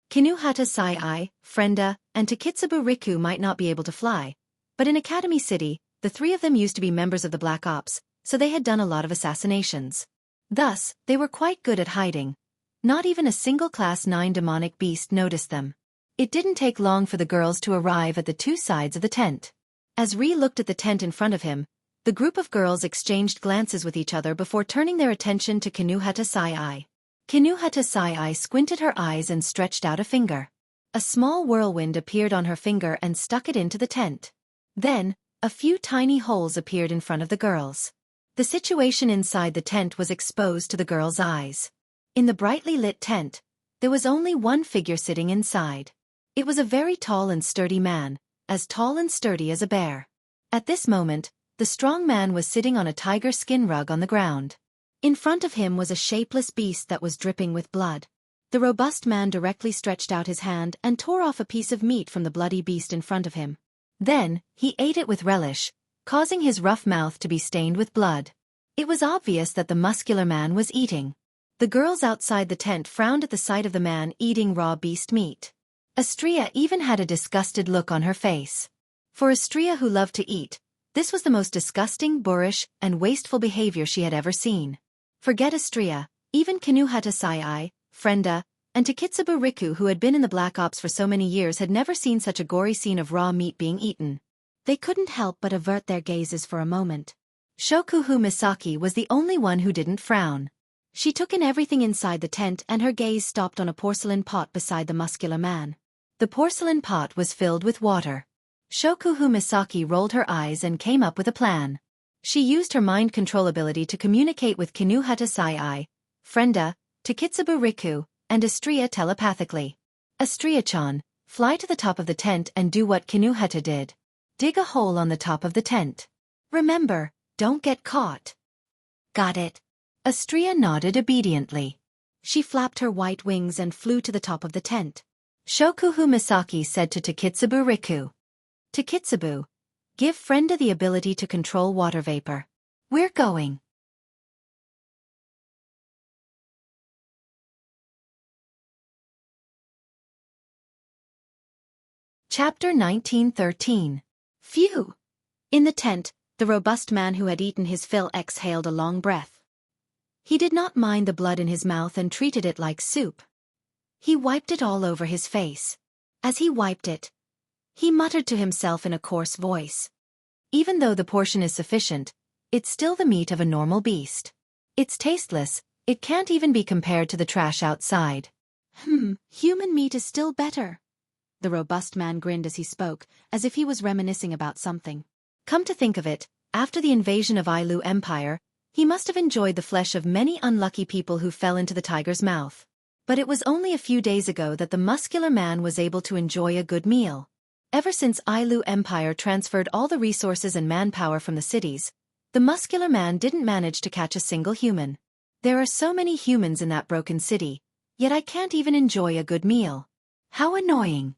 Kinuhata Sai, Frenda, and Takitsubu Riku might not be able to fly, but in Academy City, the 3 of them used to be members of the Black Ops, so they had done a lot of assassinations. Thus, they were quite good at hiding. Not even a single Class 9 demonic beast noticed them. It didn't take long for the girls to arrive at the 2 sides of the tent. As Ri looked at the tent in front of him, the group of girls exchanged glances with each other before turning their attention to Kinuhata Sai. Kinuhata Sai squinted her eyes and stretched out a finger. A small whirlwind appeared on her finger and stuck it into the tent. Then, a few tiny holes appeared in front of the girls. The situation inside the tent was exposed to the girls' eyes. In the brightly lit tent, there was only one figure sitting inside. It was a very tall and sturdy man, as tall and sturdy as a bear. At this moment, the strong man was sitting on a tiger skin rug on the ground. In front of him was a shapeless beast that was dripping with blood. The robust man directly stretched out his hand and tore off a piece of meat from the bloody beast in front of him. Then, he ate it with relish, causing his rough mouth to be stained with blood. It was obvious that the muscular man was eating. The girls outside the tent frowned at the sight of the man eating raw beast meat. Astria even had a disgusted look on her face. For Astria, who loved to eat, this was the most disgusting, boorish, and wasteful behavior she had ever seen. Forget Astria, even Kinuhata Sai, Frenda, and Takitsubu Riku, who had been in the Black Ops for so many years, had never seen such a gory scene of raw meat being eaten. They couldn't help but avert their gazes for a moment. Shokuhu Misaki was the only one who didn't frown. She took in everything inside the tent, and her gaze stopped on a porcelain pot beside the muscular man. The porcelain pot was filled with water. Shokuhu Misaki rolled her eyes and came up with a plan. She used her mind control ability to communicate with Kinuhata Sai, Frenda, Takitsubu Riku, and Astria telepathically. Astria-chan, fly to the top of the tent and do what Kinuhata did. Dig a hole on the top of the tent. Remember, don't get caught. Got it. Astria nodded obediently. She flapped her white wings and flew to the top of the tent. Shokuhu Misaki said to Takitsubu Riku, "Takitsubu, give Frenda the ability to control water vapor. We're going." Chapter 1913. Phew! In the tent, the robust man who had eaten his fill exhaled a long breath. He did not mind the blood in his mouth and treated it like soup. He wiped it all over his face. As he wiped it, he muttered to himself in a coarse voice. Even though the portion is sufficient, it's still the meat of a normal beast. It's tasteless, it can't even be compared to the trash outside. Human meat is still better. The robust man grinned as he spoke, as if he was reminiscing about something. Come to think of it, after the invasion of Ailu Empire, he must have enjoyed the flesh of many unlucky people who fell into the tiger's mouth. But it was only a few days ago that the muscular man was able to enjoy a good meal. Ever since Ailu Empire transferred all the resources and manpower from the cities, the muscular man didn't manage to catch a single human. There are so many humans in that broken city, yet I can't even enjoy a good meal. How annoying.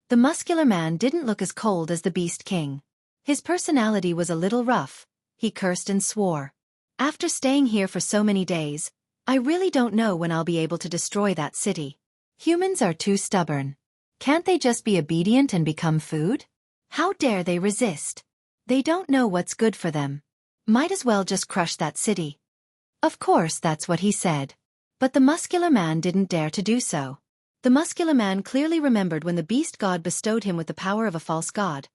The muscular man didn't look as cold as the Beast King. His personality was a little rough. He cursed and swore. After staying here for so many days, I really don't know when I'll be able to destroy that city. Humans are too stubborn. Can't they just be obedient and become food? How dare they resist? They don't know what's good for them. Might as well just crush that city. Of course, that's what he said. But the muscular man didn't dare to do so. The muscular man clearly remembered when the beast god bestowed him with the power of a false god,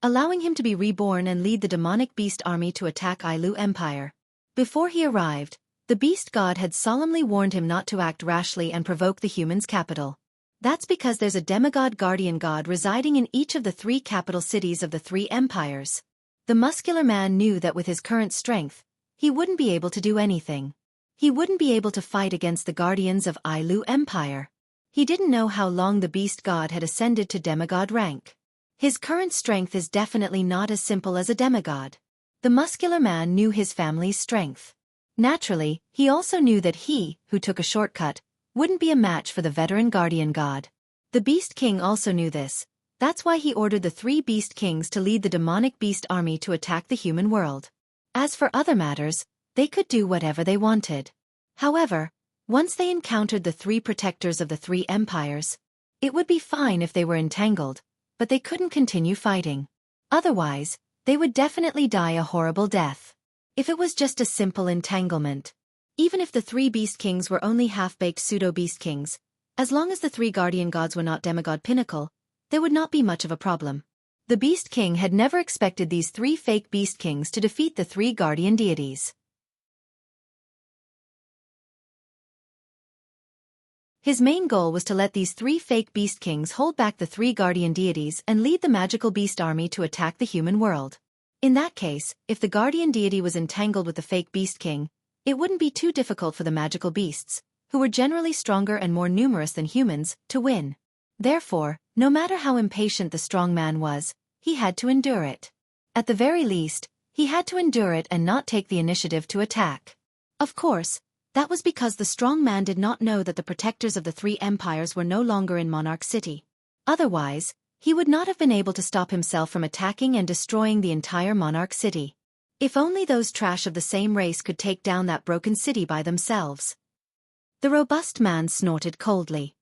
allowing him to be reborn and lead the demonic beast army to attack Ailu Empire. Before he arrived, the beast god had solemnly warned him not to act rashly and provoke the humans' capital. That's because there's a demigod guardian god residing in each of the 3 capital cities of the 3 empires. The muscular man knew that with his current strength, he wouldn't be able to do anything. He wouldn't be able to fight against the guardians of Ailu Empire. He didn't know how long the beast god had ascended to demigod rank. His current strength is definitely not as simple as a demigod. The muscular man knew his family's strength. Naturally, he also knew that he, who took a shortcut, wouldn't be a match for the veteran guardian god. The Beast King also knew this. That's why he ordered the 3 Beast Kings to lead the demonic beast army to attack the human world. As for other matters, they could do whatever they wanted. However, once they encountered the 3 protectors of the 3 empires, it would be fine if they were entangled, but they couldn't continue fighting. Otherwise, they would definitely die a horrible death. If it was just a simple entanglement. Even if the 3 Beast Kings were only half-baked pseudo-Beast Kings, as long as the 3 guardian gods were not demigod pinnacle, there would not be much of a problem. The Beast King had never expected these 3 fake Beast Kings to defeat the 3 guardian deities. His main goal was to let these 3 fake Beast Kings hold back the 3 guardian deities and lead the magical beast army to attack the human world. In that case, if the guardian deity was entangled with the fake Beast King, it wouldn't be too difficult for the magical beasts, who were generally stronger and more numerous than humans, to win. Therefore, no matter how impatient the strong man was, he had to endure it. At the very least, he had to endure it and not take the initiative to attack. Of course, that was because the strong man did not know that the protectors of the 3 empires were no longer in Monarch City. Otherwise, he would not have been able to stop himself from attacking and destroying the entire Monarch City. If only those trash of the same race could take down that broken city by themselves. The robust man snorted coldly.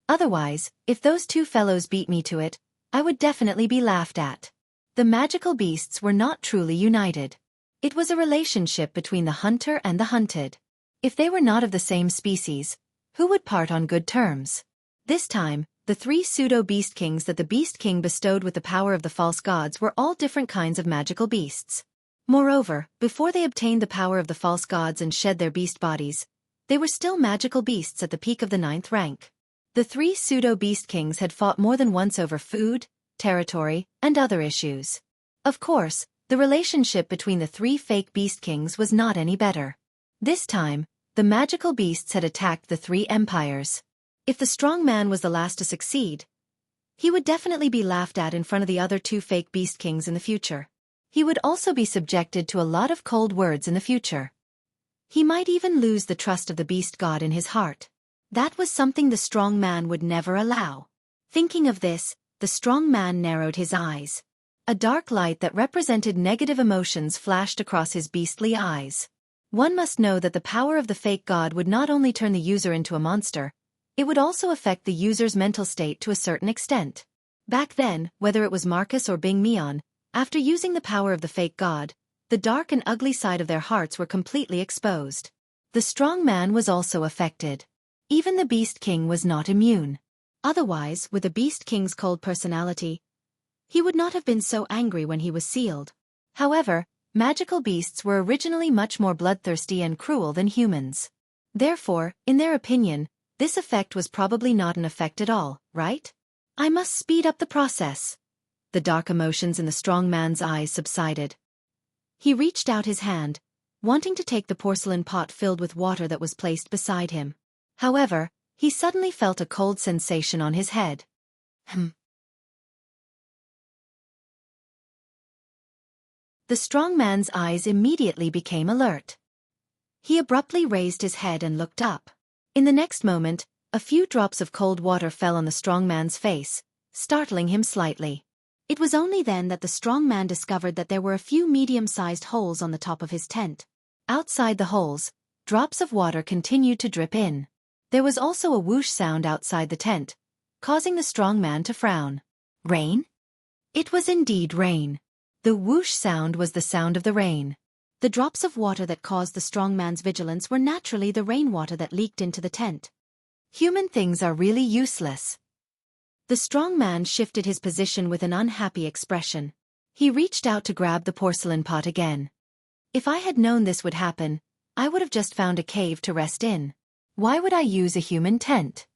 Otherwise, if those two fellows beat me to it, I would definitely be laughed at. The magical beasts were not truly united. It was a relationship between the hunter and the hunted. If they were not of the same species, who would part on good terms? This time, the three pseudo-beast kings that the Beast King bestowed with the power of the false gods were all different kinds of magical beasts. Moreover, before they obtained the power of the false gods and shed their beast bodies, they were still magical beasts at the peak of the 9th rank. The three pseudo-beast kings had fought more than once over food, territory, and other issues. Of course, the relationship between the three fake beast kings was not any better. This time, the magical beasts had attacked the three empires. If the strong man was the last to succeed, he would definitely be laughed at in front of the other two fake beast kings in the future. He would also be subjected to a lot of cold words in the future. He might even lose the trust of the beast god in his heart. That was something the strong man would never allow. Thinking of this, the strong man narrowed his eyes. A dark light that represented negative emotions flashed across his beastly eyes. One must know that the power of the fake god would not only turn the user into a monster, it would also affect the user's mental state to a certain extent. Back then, whether it was Marcus or Bing Mian, after using the power of the fake god, the dark and ugly side of their hearts were completely exposed. The strong man was also affected. Even the Beast King was not immune. Otherwise, with the Beast King's cold personality, he would not have been so angry when he was sealed. However, magical beasts were originally much more bloodthirsty and cruel than humans. Therefore, in their opinion, this effect was probably not an effect at all, right? I must speed up the process. The dark emotions in the strong man's eyes subsided. He reached out his hand, wanting to take the porcelain pot filled with water that was placed beside him. However, he suddenly felt a cold sensation on his head. The strong man's eyes immediately became alert. He abruptly raised his head and looked up. In the next moment, a few drops of cold water fell on the strong man's face, startling him slightly. It was only then that the strong man discovered that there were a few medium-sized holes on the top of his tent. Outside the holes, drops of water continued to drip in. There was also a whoosh sound outside the tent, causing the strong man to frown. Rain? It was indeed rain. The whoosh sound was the sound of the rain. The drops of water that caused the strong man's vigilance were naturally the rainwater that leaked into the tent. Human things are really useless. The strong man shifted his position with an unhappy expression. He reached out to grab the porcelain pot again. If I had known this would happen, I would have just found a cave to rest in. Why would I use a human tent?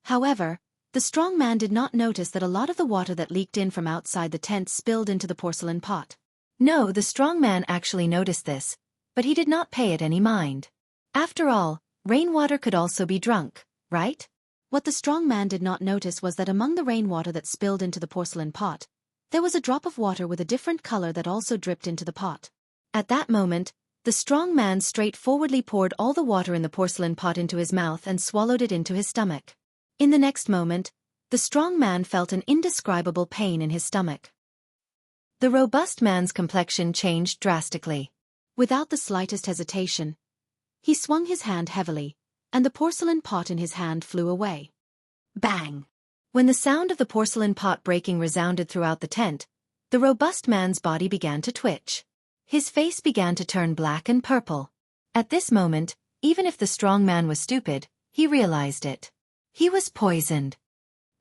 However, the strong man did not notice that a lot of the water that leaked in from outside the tent spilled into the porcelain pot. No, the strong man actually noticed this, but he did not pay it any mind. After all, rainwater could also be drunk, right? What the strong man did not notice was that among the rainwater that spilled into the porcelain pot, there was a drop of water with a different color that also dripped into the pot. At that moment, the strong man straightforwardly poured all the water in the porcelain pot into his mouth and swallowed it into his stomach. In the next moment, the strong man felt an indescribable pain in his stomach. The robust man's complexion changed drastically. Without the slightest hesitation, he swung his hand heavily, and the porcelain pot in his hand flew away. Bang! When the sound of the porcelain pot breaking resounded throughout the tent, the robust man's body began to twitch. His face began to turn black and purple. At this moment, even if the strong man was stupid, he realized it. He was poisoned.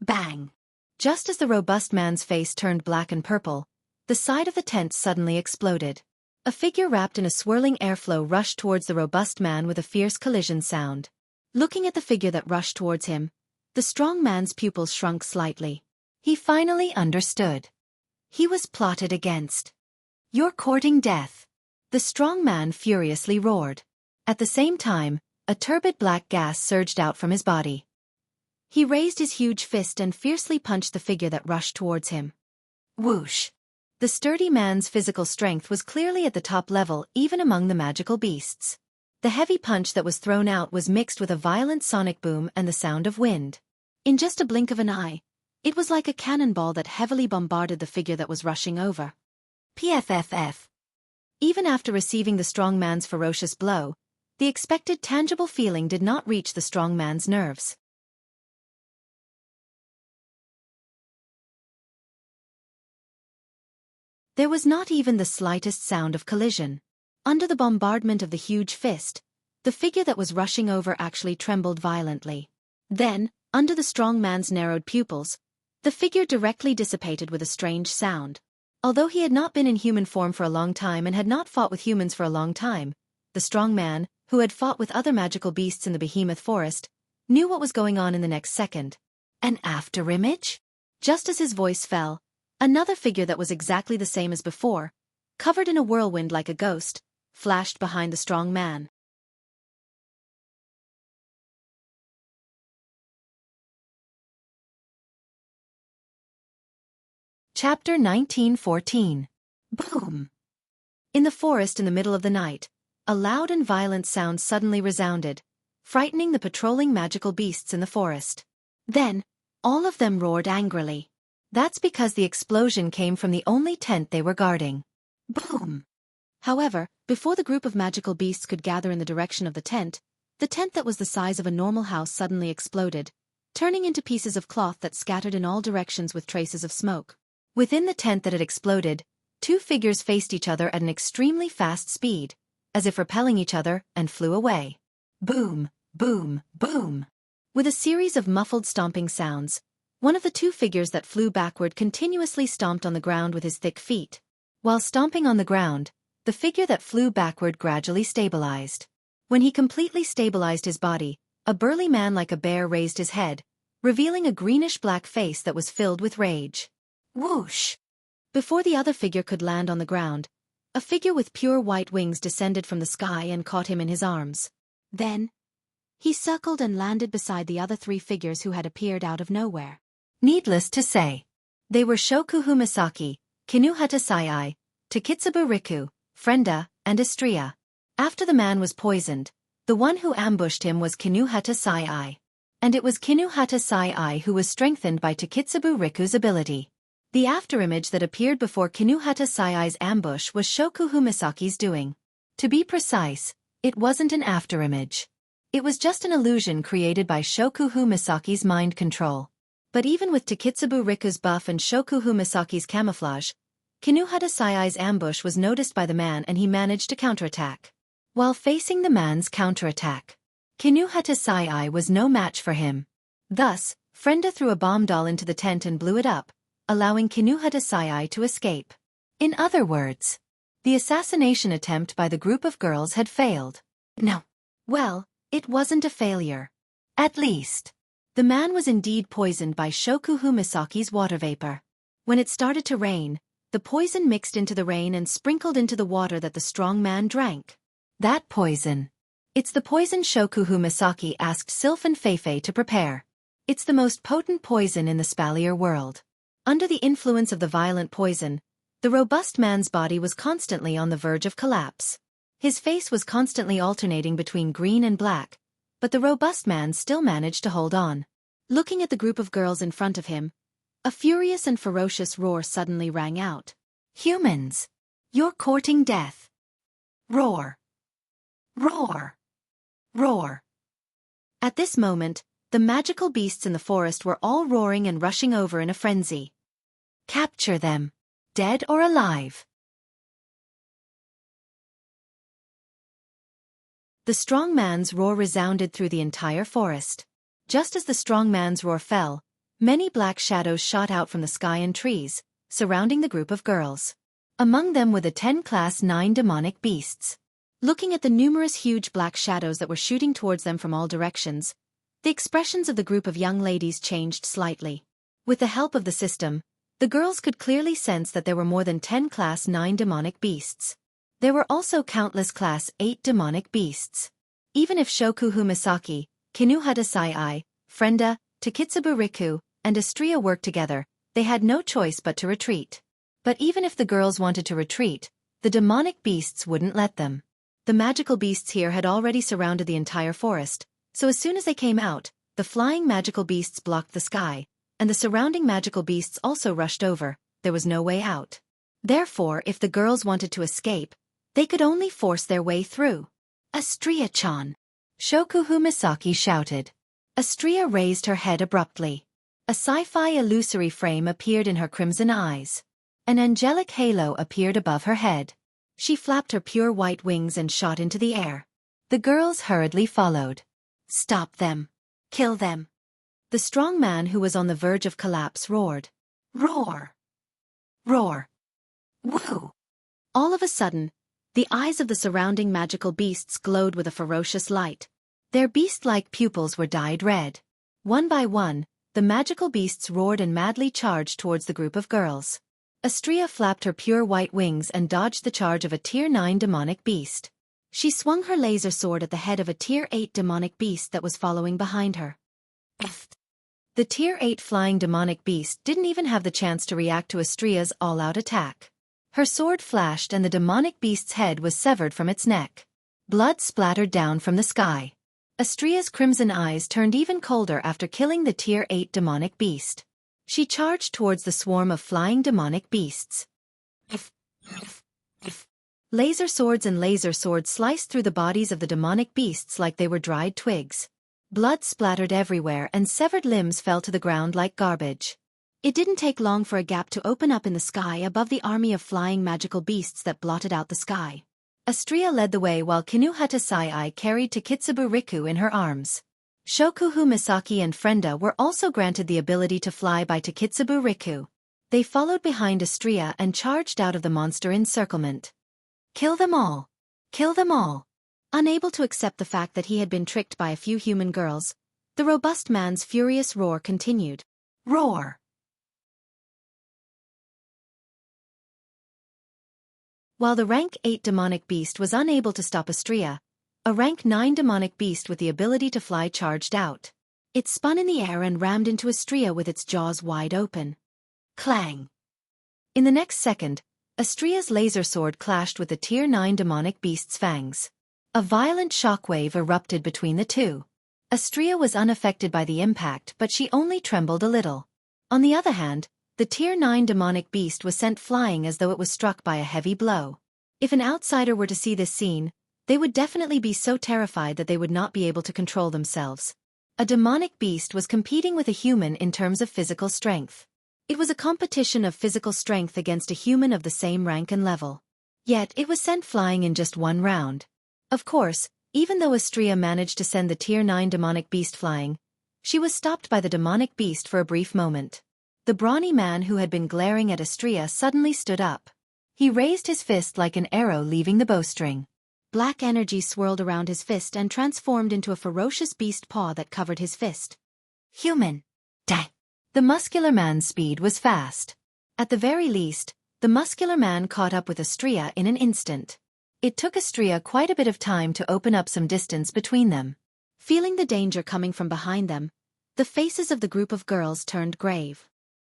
Bang! Just as the robust man's face turned black and purple, the side of the tent suddenly exploded. A figure wrapped in a swirling airflow rushed towards the robust man with a fierce collision sound. Looking at the figure that rushed towards him, the strong man's pupils shrunk slightly. He finally understood. He was plotted against. You're courting death. The strong man furiously roared. At the same time, a turbid black gas surged out from his body. He raised his huge fist and fiercely punched the figure that rushed towards him. Whoosh! The sturdy man's physical strength was clearly at the top level even among the magical beasts. The heavy punch that was thrown out was mixed with a violent sonic boom and the sound of wind. In just a blink of an eye, it was like a cannonball that heavily bombarded the figure that was rushing over. PFFF. Even after receiving the strong man's ferocious blow, the expected tangible feeling did not reach the strong man's nerves. There was not even the slightest sound of collision. Under the bombardment of the huge fist, the figure that was rushing over actually trembled violently. Then, under the strong man's narrowed pupils, the figure directly dissipated with a strange sound. Although he had not been in human form for a long time and had not fought with humans for a long time, the strong man, who had fought with other magical beasts in the behemoth forest, knew what was going on in the next second. An afterimage? Just as his voice fell, another figure that was exactly the same as before, covered in a whirlwind like a ghost, flashed behind the strong man. Chapter 1914. Boom! In the forest in the middle of the night, a loud and violent sound suddenly resounded, frightening the patrolling magical beasts in the forest. Then, all of them roared angrily. That's because the explosion came from the only tent they were guarding. Boom! However, before the group of magical beasts could gather in the direction of the tent that was the size of a normal house suddenly exploded, turning into pieces of cloth that scattered in all directions with traces of smoke. Within the tent that had exploded, two figures faced each other at an extremely fast speed, as if repelling each other, and flew away. Boom, boom, boom. With a series of muffled stomping sounds, one of the two figures that flew backward continuously stomped on the ground with his thick feet. While stomping on the ground, the figure that flew backward gradually stabilized. When he completely stabilized his body, a burly man like a bear raised his head, revealing a greenish-black face that was filled with rage. Whoosh! Before the other figure could land on the ground, a figure with pure white wings descended from the sky and caught him in his arms. Then, he circled and landed beside the other three figures who had appeared out of nowhere. Needless to say, they were Shokuhu Misaki, Kinuhata Sai, Takitsubu Riku, Frenda, and Astria. After the man was poisoned, the one who ambushed him was Kinuhata Sai. And it was Kinuhata Sai who was strengthened by Takitsubu Riku's ability. The afterimage that appeared before Kinuhata Sai's ambush was Shokuhu Misaki's doing. To be precise, it wasn't an afterimage. It was just an illusion created by Shokuhu Misaki's mind control. But even with Takitsubu Riku's buff and Shokuhu Misaki's camouflage, Kinuhata Sai's ambush was noticed by the man and he managed to counterattack. While facing the man's counterattack, Kinuhata Sai was no match for him. Thus, Frenda threw a bomb doll into the tent and blew it up, allowing Kinuhata Sai to escape. In other words, the assassination attempt by the group of girls had failed. No. Well, it wasn't a failure. At least, the man was indeed poisoned by Shokuhu Misaki's water vapor. When it started to rain, the poison mixed into the rain and sprinkled into the water that the strong man drank. That poison. It's the poison Shokuhu Misaki asked Sylph and Feifei to prepare. It's the most potent poison in the Spalier world. Under the influence of the violent poison, the robust man's body was constantly on the verge of collapse. His face was constantly alternating between green and black, but the robust man still managed to hold on. Looking at the group of girls in front of him, a furious and ferocious roar suddenly rang out. Humans! You're courting death! Roar! Roar! Roar! At this moment, the magical beasts in the forest were all roaring and rushing over in a frenzy. Capture them, dead or alive. The strong man's roar resounded through the entire forest. Just as the strong man's roar fell, many black shadows shot out from the sky and trees, surrounding the group of girls. Among them were the 10 Class 9 demonic beasts. Looking at the numerous huge black shadows that were shooting towards them from all directions, the expressions of the group of young ladies changed slightly. With the help of the system, the girls could clearly sense that there were more than 10 Class 9 demonic beasts. There were also countless Class 8 demonic beasts. Even if Shokuhu Misaki, Kinuhata Sai, Frenda, Takitsubu Riku, and Astria worked together, they had no choice but to retreat. But even if the girls wanted to retreat, the demonic beasts wouldn't let them. The magical beasts here had already surrounded the entire forest, so as soon as they came out, the flying magical beasts blocked the sky, and the surrounding magical beasts also rushed over. There was no way out. Therefore, if the girls wanted to escape, they could only force their way through. Astria-chan! Shokuhu Misaki shouted. Astria raised her head abruptly. A sci-fi illusory frame appeared in her crimson eyes. An angelic halo appeared above her head. She flapped her pure white wings and shot into the air. The girls hurriedly followed. "Stop them! Kill them!" The strong man who was on the verge of collapse roared. Roar! Roar! Woo! All of a sudden, the eyes of the surrounding magical beasts glowed with a ferocious light. Their beast-like pupils were dyed red. One by one, the magical beasts roared and madly charged towards the group of girls. Astria flapped her pure white wings and dodged the charge of a Tier 9 demonic beast. She swung her laser sword at the head of a Tier 8 demonic beast that was following behind her. The Tier 8 flying demonic beast didn't even have the chance to react to Astria's all-out attack. Her sword flashed and the demonic beast's head was severed from its neck. Blood splattered down from the sky. Astria's crimson eyes turned even colder after killing the Tier 8 demonic beast. She charged towards the swarm of flying demonic beasts. Laser swords sliced through the bodies of the demonic beasts like they were dried twigs. Blood splattered everywhere and severed limbs fell to the ground like garbage. It didn't take long for a gap to open up in the sky above the army of flying magical beasts that blotted out the sky. Astria led the way while Kinuhata Sai carried Takitsubu Riku in her arms. Shokuhu Misaki and Frenda were also granted the ability to fly by Takitsubu Riku. They followed behind Astria and charged out of the monster encirclement. Kill them all! Kill them all! Unable to accept the fact that he had been tricked by a few human girls, the robust man's furious roar continued. Roar! While the rank 8 demonic beast was unable to stop Astria, a rank 9 demonic beast with the ability to fly charged out. It spun in the air and rammed into Astria with its jaws wide open. Clang! In the next second, Astria's laser sword clashed with the Tier 9 demonic beast's fangs. A violent shockwave erupted between the two. Astria was unaffected by the impact, but she only trembled a little. On the other hand, the Tier 9 demonic beast was sent flying as though it was struck by a heavy blow. If an outsider were to see this scene, they would definitely be so terrified that they would not be able to control themselves. A demonic beast was competing with a human in terms of physical strength. It was a competition of physical strength against a human of the same rank and level. Yet it was sent flying in just one round. Of course, even though Astria managed to send the Tier 9 demonic beast flying, she was stopped by the demonic beast for a brief moment. The brawny man who had been glaring at Astria suddenly stood up. He raised his fist like an arrow leaving the bowstring. Black energy swirled around his fist and transformed into a ferocious beast paw that covered his fist. Human! Dang! The muscular man's speed was fast. At the very least, the muscular man caught up with Astria in an instant. It took Astria quite a bit of time to open up some distance between them. Feeling the danger coming from behind them, the faces of the group of girls turned grave.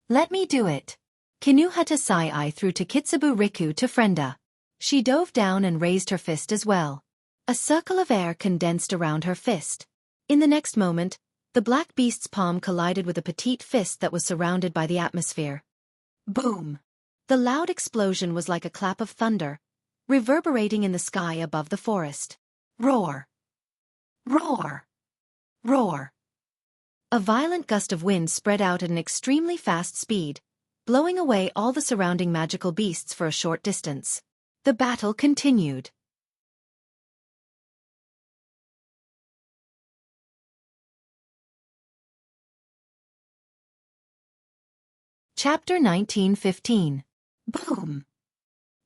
Let me do it! Kinuhata Sai threw Takitsubu Riku to Frenda. She dove down and raised her fist as well. A circle of air condensed around her fist. In the next moment, the black beast's palm collided with a petite fist that was surrounded by the atmosphere. Boom! The loud explosion was like a clap of thunder, reverberating in the sky above the forest. Roar! Roar! Roar! A violent gust of wind spread out at an extremely fast speed, blowing away all the surrounding magical beasts for a short distance. The battle continued. Chapter 1915. Boom!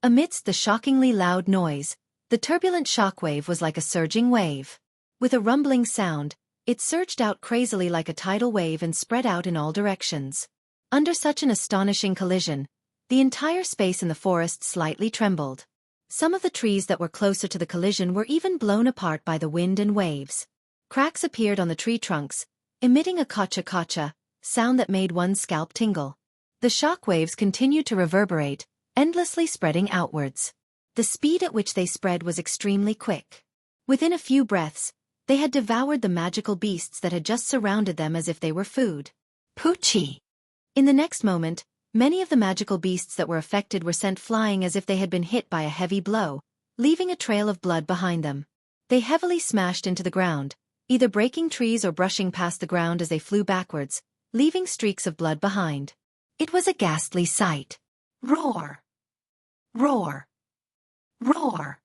Amidst the shockingly loud noise, the turbulent shockwave was like a surging wave. With a rumbling sound, it surged out crazily like a tidal wave and spread out in all directions. Under such an astonishing collision, the entire space in the forest slightly trembled. Some of the trees that were closer to the collision were even blown apart by the wind and waves. Cracks appeared on the tree trunks, emitting a kacha-kacha sound that made one's scalp tingle. The shock waves continued to reverberate, endlessly spreading outwards. The speed at which they spread was extremely quick. Within a few breaths, they had devoured the magical beasts that had just surrounded them as if they were food. Poochie! In the next moment, many of the magical beasts that were affected were sent flying as if they had been hit by a heavy blow, leaving a trail of blood behind them. They heavily smashed into the ground, either breaking trees or brushing past the ground as they flew backwards, leaving streaks of blood behind. It was a ghastly sight. Roar! Roar! Roar!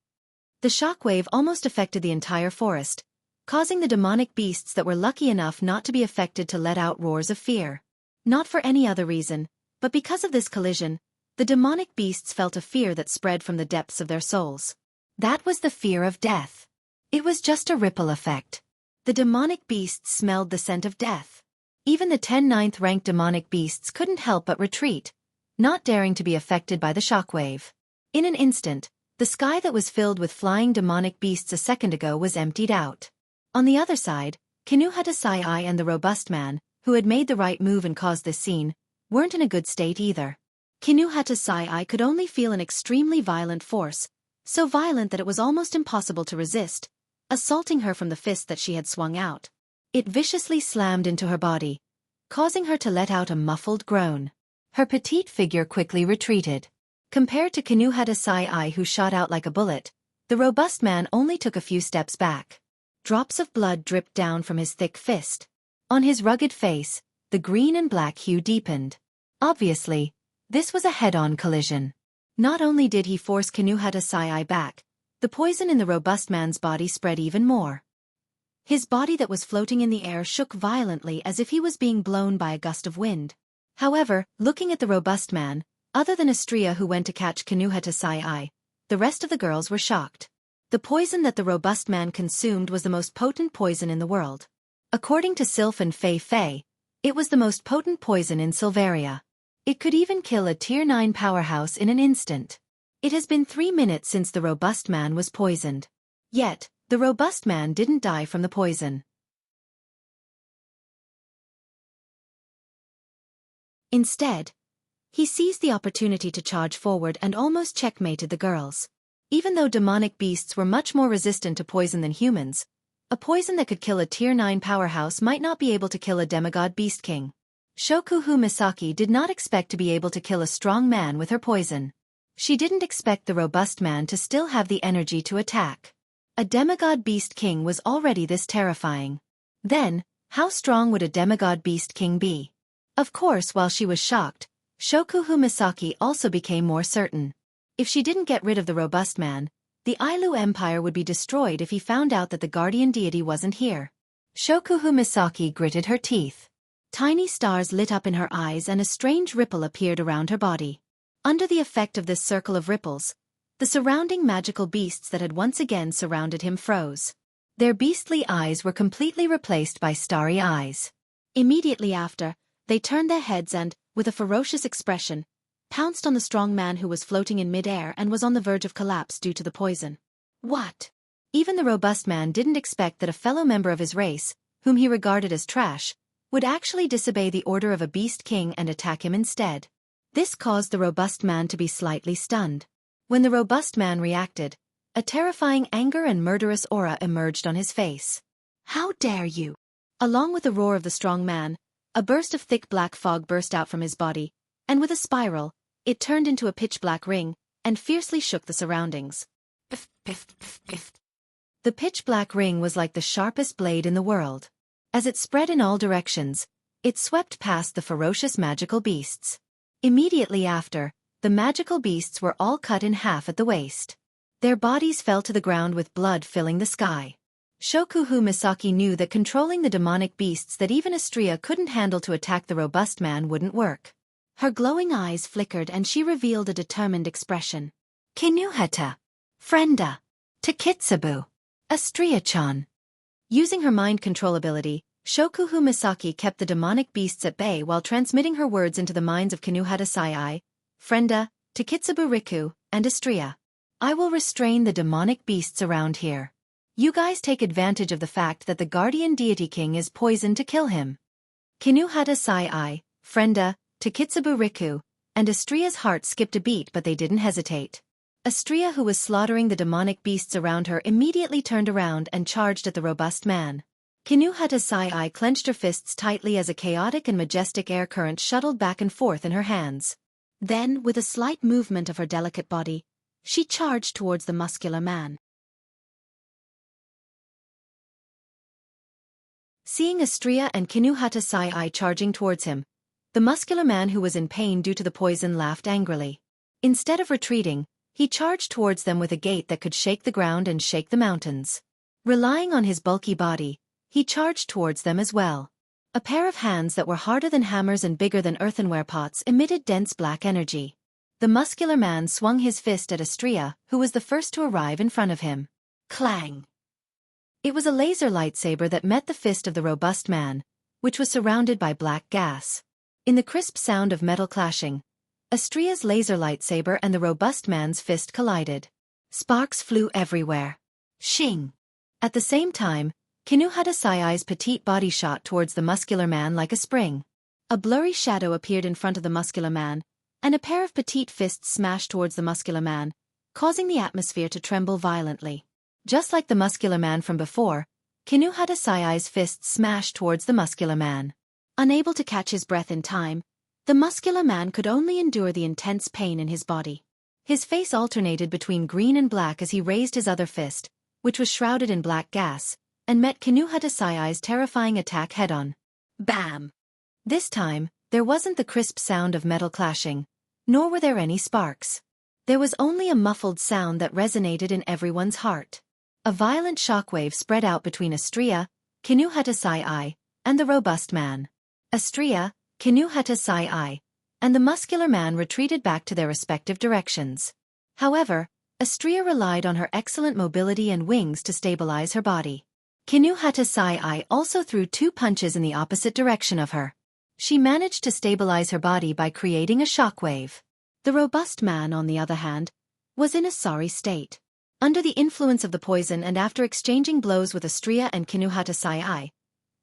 The shockwave almost affected the entire forest, causing the demonic beasts that were lucky enough not to be affected to let out roars of fear. Not for any other reason, but because of this collision, the demonic beasts felt a fear that spread from the depths of their souls. That was the fear of death. It was just a ripple effect. The demonic beasts smelled the scent of death. Even the 10 ninth-ranked demonic beasts couldn't help but retreat, not daring to be affected by the shockwave. In an instant, the sky that was filled with flying demonic beasts a second ago was emptied out. On the other side, Xianxia and the robust man, who had made the right move and caused this scene, weren't in a good state either. Xianxia could only feel an extremely violent force, so violent that it was almost impossible to resist, assaulting her from the fist that she had swung out. It viciously slammed into her body, causing her to let out a muffled groan. Her petite figure quickly retreated. Compared to Xianxia, who shot out like a bullet, the robust man only took a few steps back. Drops of blood dripped down from his thick fist. On his rugged face, the green and black hue deepened. Obviously, this was a head-on collision. Not only did he force Xianxia back, the poison in the robust man's body spread even more. His body that was floating in the air shook violently as if he was being blown by a gust of wind. However, looking at the robust man, other than Xianxia who went to catch Xianxia, the rest of the girls were shocked. The poison that the robust man consumed was the most potent poison in the world. According to Sylph and Fei Fei, it was the most potent poison in Silveria. It could even kill a Tier 9 powerhouse in an instant. It has been 3 minutes since the robust man was poisoned. Yet, the robust man didn't die from the poison. Instead, he seized the opportunity to charge forward and almost checkmated the girls. Even though demonic beasts were much more resistant to poison than humans, a poison that could kill a Tier 9 powerhouse might not be able to kill a demigod beast king. Shokuhu Misaki did not expect to be able to kill a strong man with her poison. She didn't expect the robust man to still have the energy to attack. A demigod beast king was already this terrifying. Then, how strong would a demigod beast king be? Of course, while she was shocked, Shokuhu Misaki also became more certain. If she didn't get rid of the robust man, the Ailu Empire would be destroyed if he found out that the guardian deity wasn't here. Shokuhu Misaki gritted her teeth. Tiny stars lit up in her eyes and a strange ripple appeared around her body. Under the effect of this circle of ripples, the surrounding magical beasts that had once again surrounded him froze. Their beastly eyes were completely replaced by starry eyes. Immediately after, they turned their heads and, with a ferocious expression, pounced on the strong man who was floating in mid-air and was on the verge of collapse due to the poison. What? Even the robust man didn't expect that a fellow member of his race, whom he regarded as trash, would actually disobey the order of a beast king and attack him instead. This caused the robust man to be slightly stunned. When the robust man reacted, a terrifying anger and murderous aura emerged on his face. How dare you? Along with the roar of the strong man, a burst of thick black fog burst out from his body, and with a spiral, it turned into a pitch-black ring, and fiercely shook the surroundings. Piff, piff, piff, piff. The pitch-black ring was like the sharpest blade in the world. As it spread in all directions, it swept past the ferocious magical beasts. Immediately after, the magical beasts were all cut in half at the waist. Their bodies fell to the ground with blood filling the sky. Shokuhu Misaki knew that controlling the demonic beasts that even Xianxia couldn't handle to attack the robust man wouldn't work. Her glowing eyes flickered and she revealed a determined expression. Kinuhata. Frenda. Takitsubu. Xianxia-chan. Using her mind control ability, Shokuhu Misaki kept the demonic beasts at bay while transmitting her words into the minds of Kinuhata Sai, Frenda, Takitsubu Riku, and Xianxia. I will restrain the demonic beasts around here. You guys take advantage of the fact that the guardian deity king is poisoned to kill him. Kinuhata Sai, Frenda, Takitsubu Riku, and Xianxia's heart skipped a beat but they didn't hesitate. Xianxia, who was slaughtering the demonic beasts around her, immediately turned around and charged at the robust man. Kinuhata Sai clenched her fists tightly as a chaotic and majestic air current shuttled back and forth in her hands. Then, with a slight movement of her delicate body, she charged towards the muscular man. Seeing Xianxia and Kinuhata Sai charging towards him, the muscular man who was in pain due to the poison laughed angrily. Instead of retreating, he charged towards them with a gait that could shake the ground and shake the mountains. Relying on his bulky body, he charged towards them as well. A pair of hands that were harder than hammers and bigger than earthenware pots emitted dense black energy. The muscular man swung his fist at Xianxia, who was the first to arrive in front of him. Clang! It was a laser lightsaber that met the fist of the robust man, which was surrounded by black gas. In the crisp sound of metal clashing, Xianxia's laser lightsaber and the robust man's fist collided. Sparks flew everywhere. Shing! At the same time, Xianxia's petite body shot towards the muscular man like a spring. A blurry shadow appeared in front of the muscular man, and a pair of petite fists smashed towards the muscular man, causing the atmosphere to tremble violently. Just like the muscular man from before, Xianxia's fists smashed towards the muscular man. Unable to catch his breath in time, the muscular man could only endure the intense pain in his body. His face alternated between green and black as he raised his other fist, which was shrouded in black gas, and met Xianxia's terrifying attack head-on. Bam! This time, there wasn't the crisp sound of metal clashing, nor were there any sparks. There was only a muffled sound that resonated in everyone's heart. A violent shockwave spread out between Xianxia, and the robust man. Xianxia, and the muscular man retreated back to their respective directions. However, Xianxia relied on her excellent mobility and wings to stabilize her body. Xianxia also threw 2 punches in the opposite direction of her. She managed to stabilize her body by creating a shockwave. The robust man, on the other hand, was in a sorry state. Under the influence of the poison and after exchanging blows with Xianxia and Xianxia,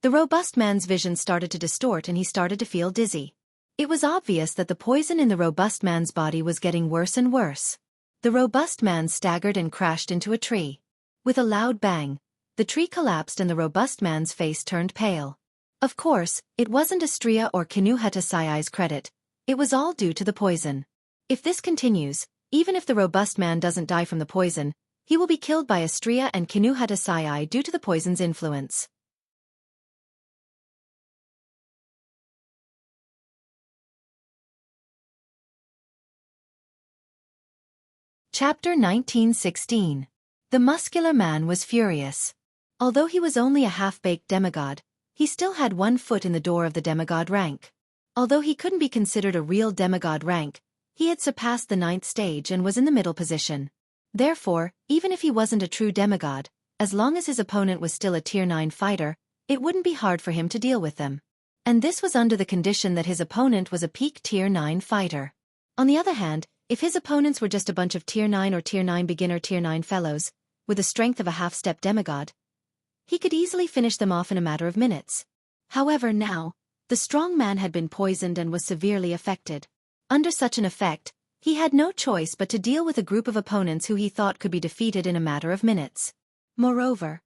the robust man's vision started to distort and he started to feel dizzy. It was obvious that the poison in the robust man's body was getting worse and worse. The robust man staggered and crashed into a tree. With a loud bang, the tree collapsed and the robust man's face turned pale. Of course, it wasn't Xianxia or Xianxia's credit. It was all due to the poison. If this continues, even if the robust man doesn't die from the poison, he will be killed by Xianxia and Xianxia due to the poison's influence. Chapter 1916. The muscular man was furious. Although he was only a half-baked demigod, he still had 1 foot in the door of the demigod rank. Although he couldn't be considered a real demigod rank, he had surpassed the 9th stage and was in the middle position. Therefore, even if he wasn't a true demigod, as long as his opponent was still a Tier 9 fighter, it wouldn't be hard for him to deal with them. And this was under the condition that his opponent was a peak Tier 9 fighter. On the other hand, if his opponents were just a bunch of Tier 9 or Tier 9 beginner Tier 9 fellows, with the strength of a half-step demigod, he could easily finish them off in a matter of minutes. However now, the strong man had been poisoned and was severely affected. Under such an effect, he had no choice but to deal with a group of opponents who he thought could be defeated in a matter of minutes. Moreover,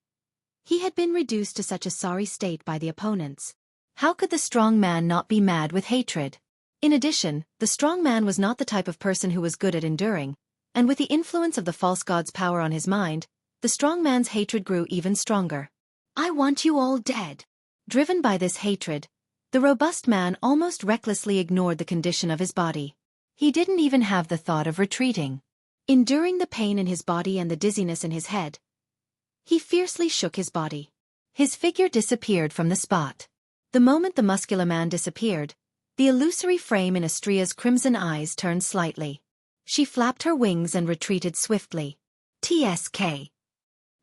he had been reduced to such a sorry state by the opponents. How could the strong man not be mad with hatred? In addition, the strong man was not the type of person who was good at enduring, and with the influence of the false god's power on his mind, the strong man's hatred grew even stronger. I want you all dead. Driven by this hatred, the robust man almost recklessly ignored the condition of his body. He didn't even have the thought of retreating. Enduring the pain in his body and the dizziness in his head, he fiercely shook his body. His figure disappeared from the spot. The moment the muscular man disappeared, the illusory frame in Xianxia's crimson eyes turned slightly. She flapped her wings and retreated swiftly. TSK.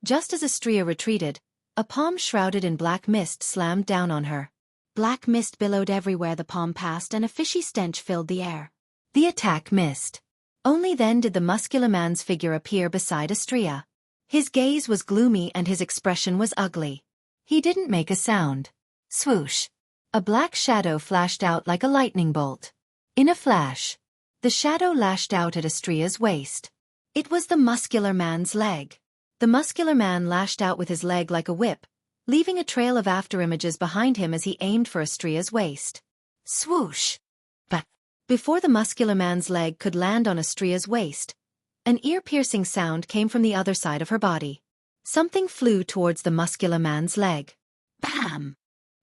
Just as Xianxia retreated, a palm shrouded in black mist slammed down on her. Black mist billowed everywhere the palm passed and a fishy stench filled the air. The attack missed. Only then did the muscular man's figure appear beside Xianxia. His gaze was gloomy and his expression was ugly. He didn't make a sound. Swoosh. A black shadow flashed out like a lightning bolt. In a flash, the shadow lashed out at Xianxia's waist. It was the muscular man's leg. The muscular man lashed out with his leg like a whip, leaving a trail of afterimages behind him as he aimed for Xianxia's waist. Swoosh! But before the muscular man's leg could land on Xianxia's waist, an ear-piercing sound came from the other side of her body. Something flew towards the muscular man's leg. Bam!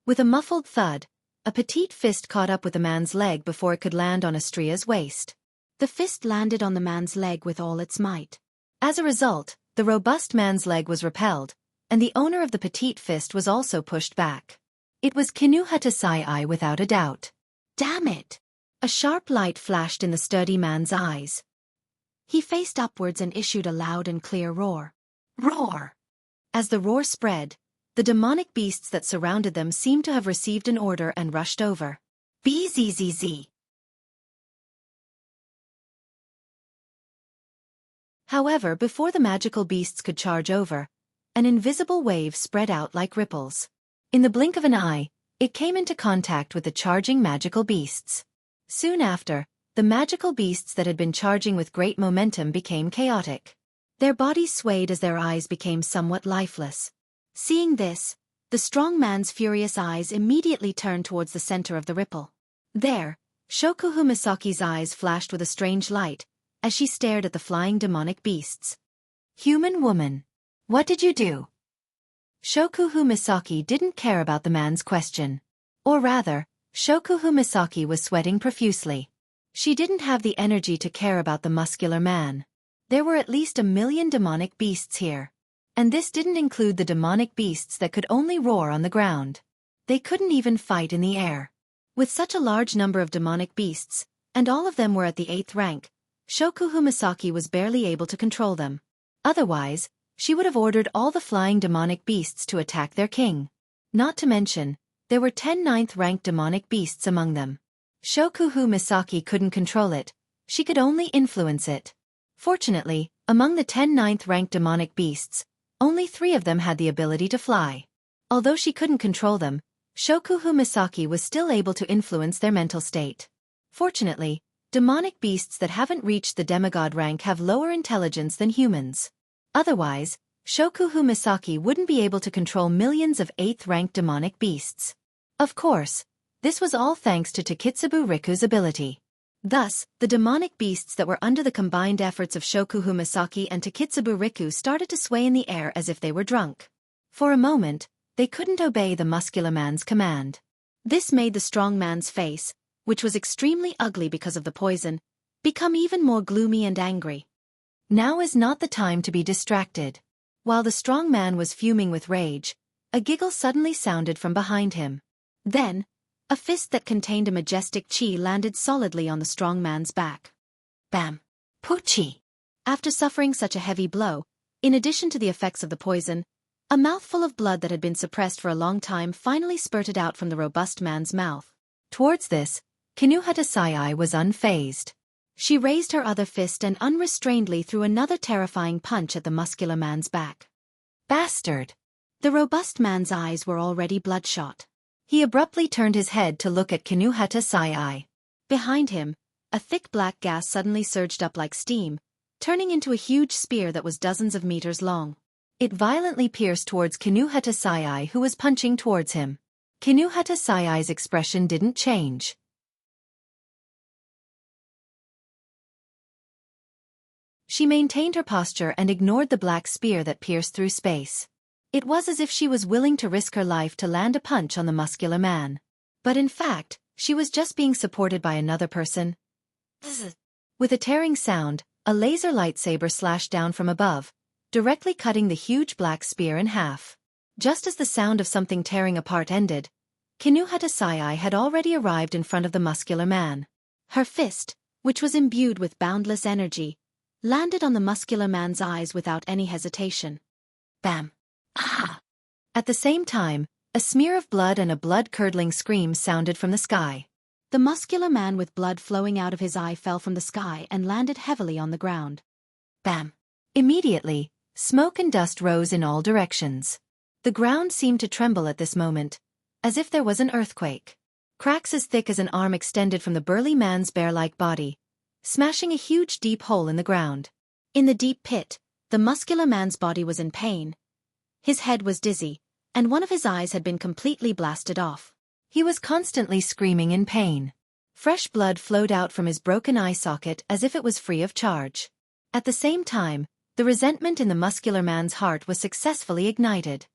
With a muffled thud, a petite fist caught up with the man's leg before it could land on Xianxia's waist. The fist landed on the man's leg with all its might. As a result, the robust man's leg was repelled, and the owner of the petite fist was also pushed back. It was Xianxia without a doubt. Damn it! A sharp light flashed in the sturdy man's eyes. He faced upwards and issued a loud and clear roar. Roar! As the roar spread, the demonic beasts that surrounded them seemed to have received an order and rushed over. Bzzz. However, before the magical beasts could charge over, an invisible wave spread out like ripples. In the blink of an eye, it came into contact with the charging magical beasts. Soon after, the magical beasts that had been charging with great momentum became chaotic. Their bodies swayed as their eyes became somewhat lifeless. Seeing this, the strong man's furious eyes immediately turned towards the center of the ripple. There, Shokuhu Misaki's eyes flashed with a strange light, as she stared at the flying demonic beasts. Human woman, what did you do? Shokuhu Misaki didn't care about the man's question. Or rather, Shokuhu Misaki was sweating profusely. She didn't have the energy to care about the muscular man. There were at least 1,000,000 demonic beasts here. And this didn't include the demonic beasts that could only roar on the ground. They couldn't even fight in the air. With such a large number of demonic beasts, and all of them were at the 8th rank, Shokuhu Misaki was barely able to control them. Otherwise, she would have ordered all the flying demonic beasts to attack their king. Not to mention, there were 10 9th-ranked demonic beasts among them. Shokuhu Misaki couldn't control it, she could only influence it. Fortunately, among the 10 9th-ranked demonic beasts, only 3 of them had the ability to fly. Although she couldn't control them, Shokuhu Misaki was still able to influence their mental state. Fortunately, demonic beasts that haven't reached the demigod rank have lower intelligence than humans. Otherwise, Shokuhu Misaki wouldn't be able to control millions of 8th-ranked demonic beasts. Of course, this was all thanks to Takitsubu Riku's ability. Thus, the demonic beasts that were under the combined efforts of Shokuhu Misaki and Takitsubu Riku started to sway in the air as if they were drunk. For a moment, they couldn't obey the muscular man's command. This made the strong man's face, which was extremely ugly because of the poison, become even more gloomy and angry. Now is not the time to be distracted. While the strong man was fuming with rage, a giggle suddenly sounded from behind him. Then, a fist that contained a majestic chi landed solidly on the strong man's back. Bam! Poochie! After suffering such a heavy blow, in addition to the effects of the poison, a mouthful of blood that had been suppressed for a long time finally spurted out from the robust man's mouth. Towards this, Xianxia was unfazed. She raised her other fist and unrestrainedly threw another terrifying punch at the muscular man's back. Bastard! The robust man's eyes were already bloodshot. He abruptly turned his head to look at Xianxia. Behind him, a thick black gas suddenly surged up like steam, turning into a huge spear that was dozens of meters long. It violently pierced towards Xianxia, who was punching towards him. Xianxia's expression didn't change. She maintained her posture and ignored the black spear that pierced through space. It was as if she was willing to risk her life to land a punch on the muscular man. But in fact, she was just being supported by another person. With a tearing sound, a laser lightsaber slashed down from above, directly cutting the huge black spear in half. Just as the sound of something tearing apart ended, Xianxia had already arrived in front of the muscular man. Her fist, which was imbued with boundless energy, landed on the muscular man's eyes without any hesitation. Bam! Ah! At the same time, a smear of blood and a blood-curdling scream sounded from the sky. The muscular man with blood flowing out of his eye fell from the sky and landed heavily on the ground. Bam! Immediately, smoke and dust rose in all directions. The ground seemed to tremble at this moment, as if there was an earthquake. Cracks as thick as an arm extended from the burly man's bear-like body, smashing a huge deep hole in the ground. In the deep pit, the muscular man's body was in pain. His head was dizzy, and one of his eyes had been completely blasted off. He was constantly screaming in pain. Fresh blood flowed out from his broken eye socket as if it was free of charge. At the same time, the resentment in the muscular man's heart was successfully ignited.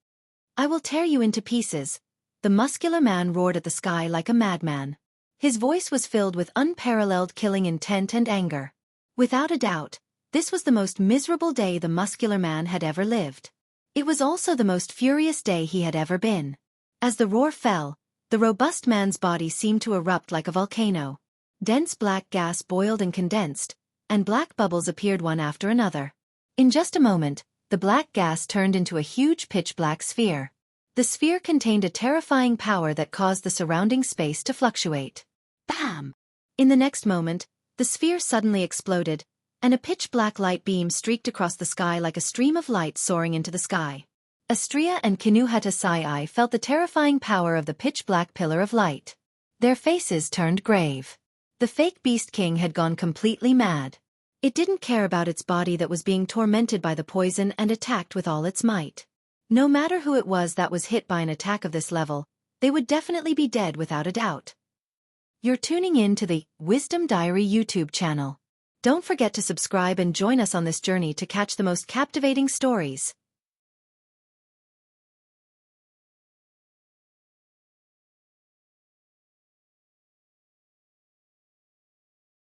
"I will tear you into pieces," the muscular man roared at the sky like a madman. His voice was filled with unparalleled killing intent and anger. Without a doubt, this was the most miserable day the muscular man had ever lived. It was also the most furious day he had ever been. As the roar fell, the robust man's body seemed to erupt like a volcano. Dense black gas boiled and condensed, and black bubbles appeared one after another. In just a moment, the black gas turned into a huge pitch-black sphere. The sphere contained a terrifying power that caused the surrounding space to fluctuate. Bam! In the next moment, the sphere suddenly exploded, and a pitch-black light beam streaked across the sky like a stream of light soaring into the sky. Astria and Kinuhata felt the terrifying power of the pitch-black pillar of light. Their faces turned grave. The fake Beast King had gone completely mad. It didn't care about its body that was being tormented by the poison and attacked with all its might. No matter who it was that was hit by an attack of this level, they would definitely be dead without a doubt. You're tuning in to the Wisdom Diary YouTube channel. Don't forget to subscribe and join us on this journey to catch the most captivating stories.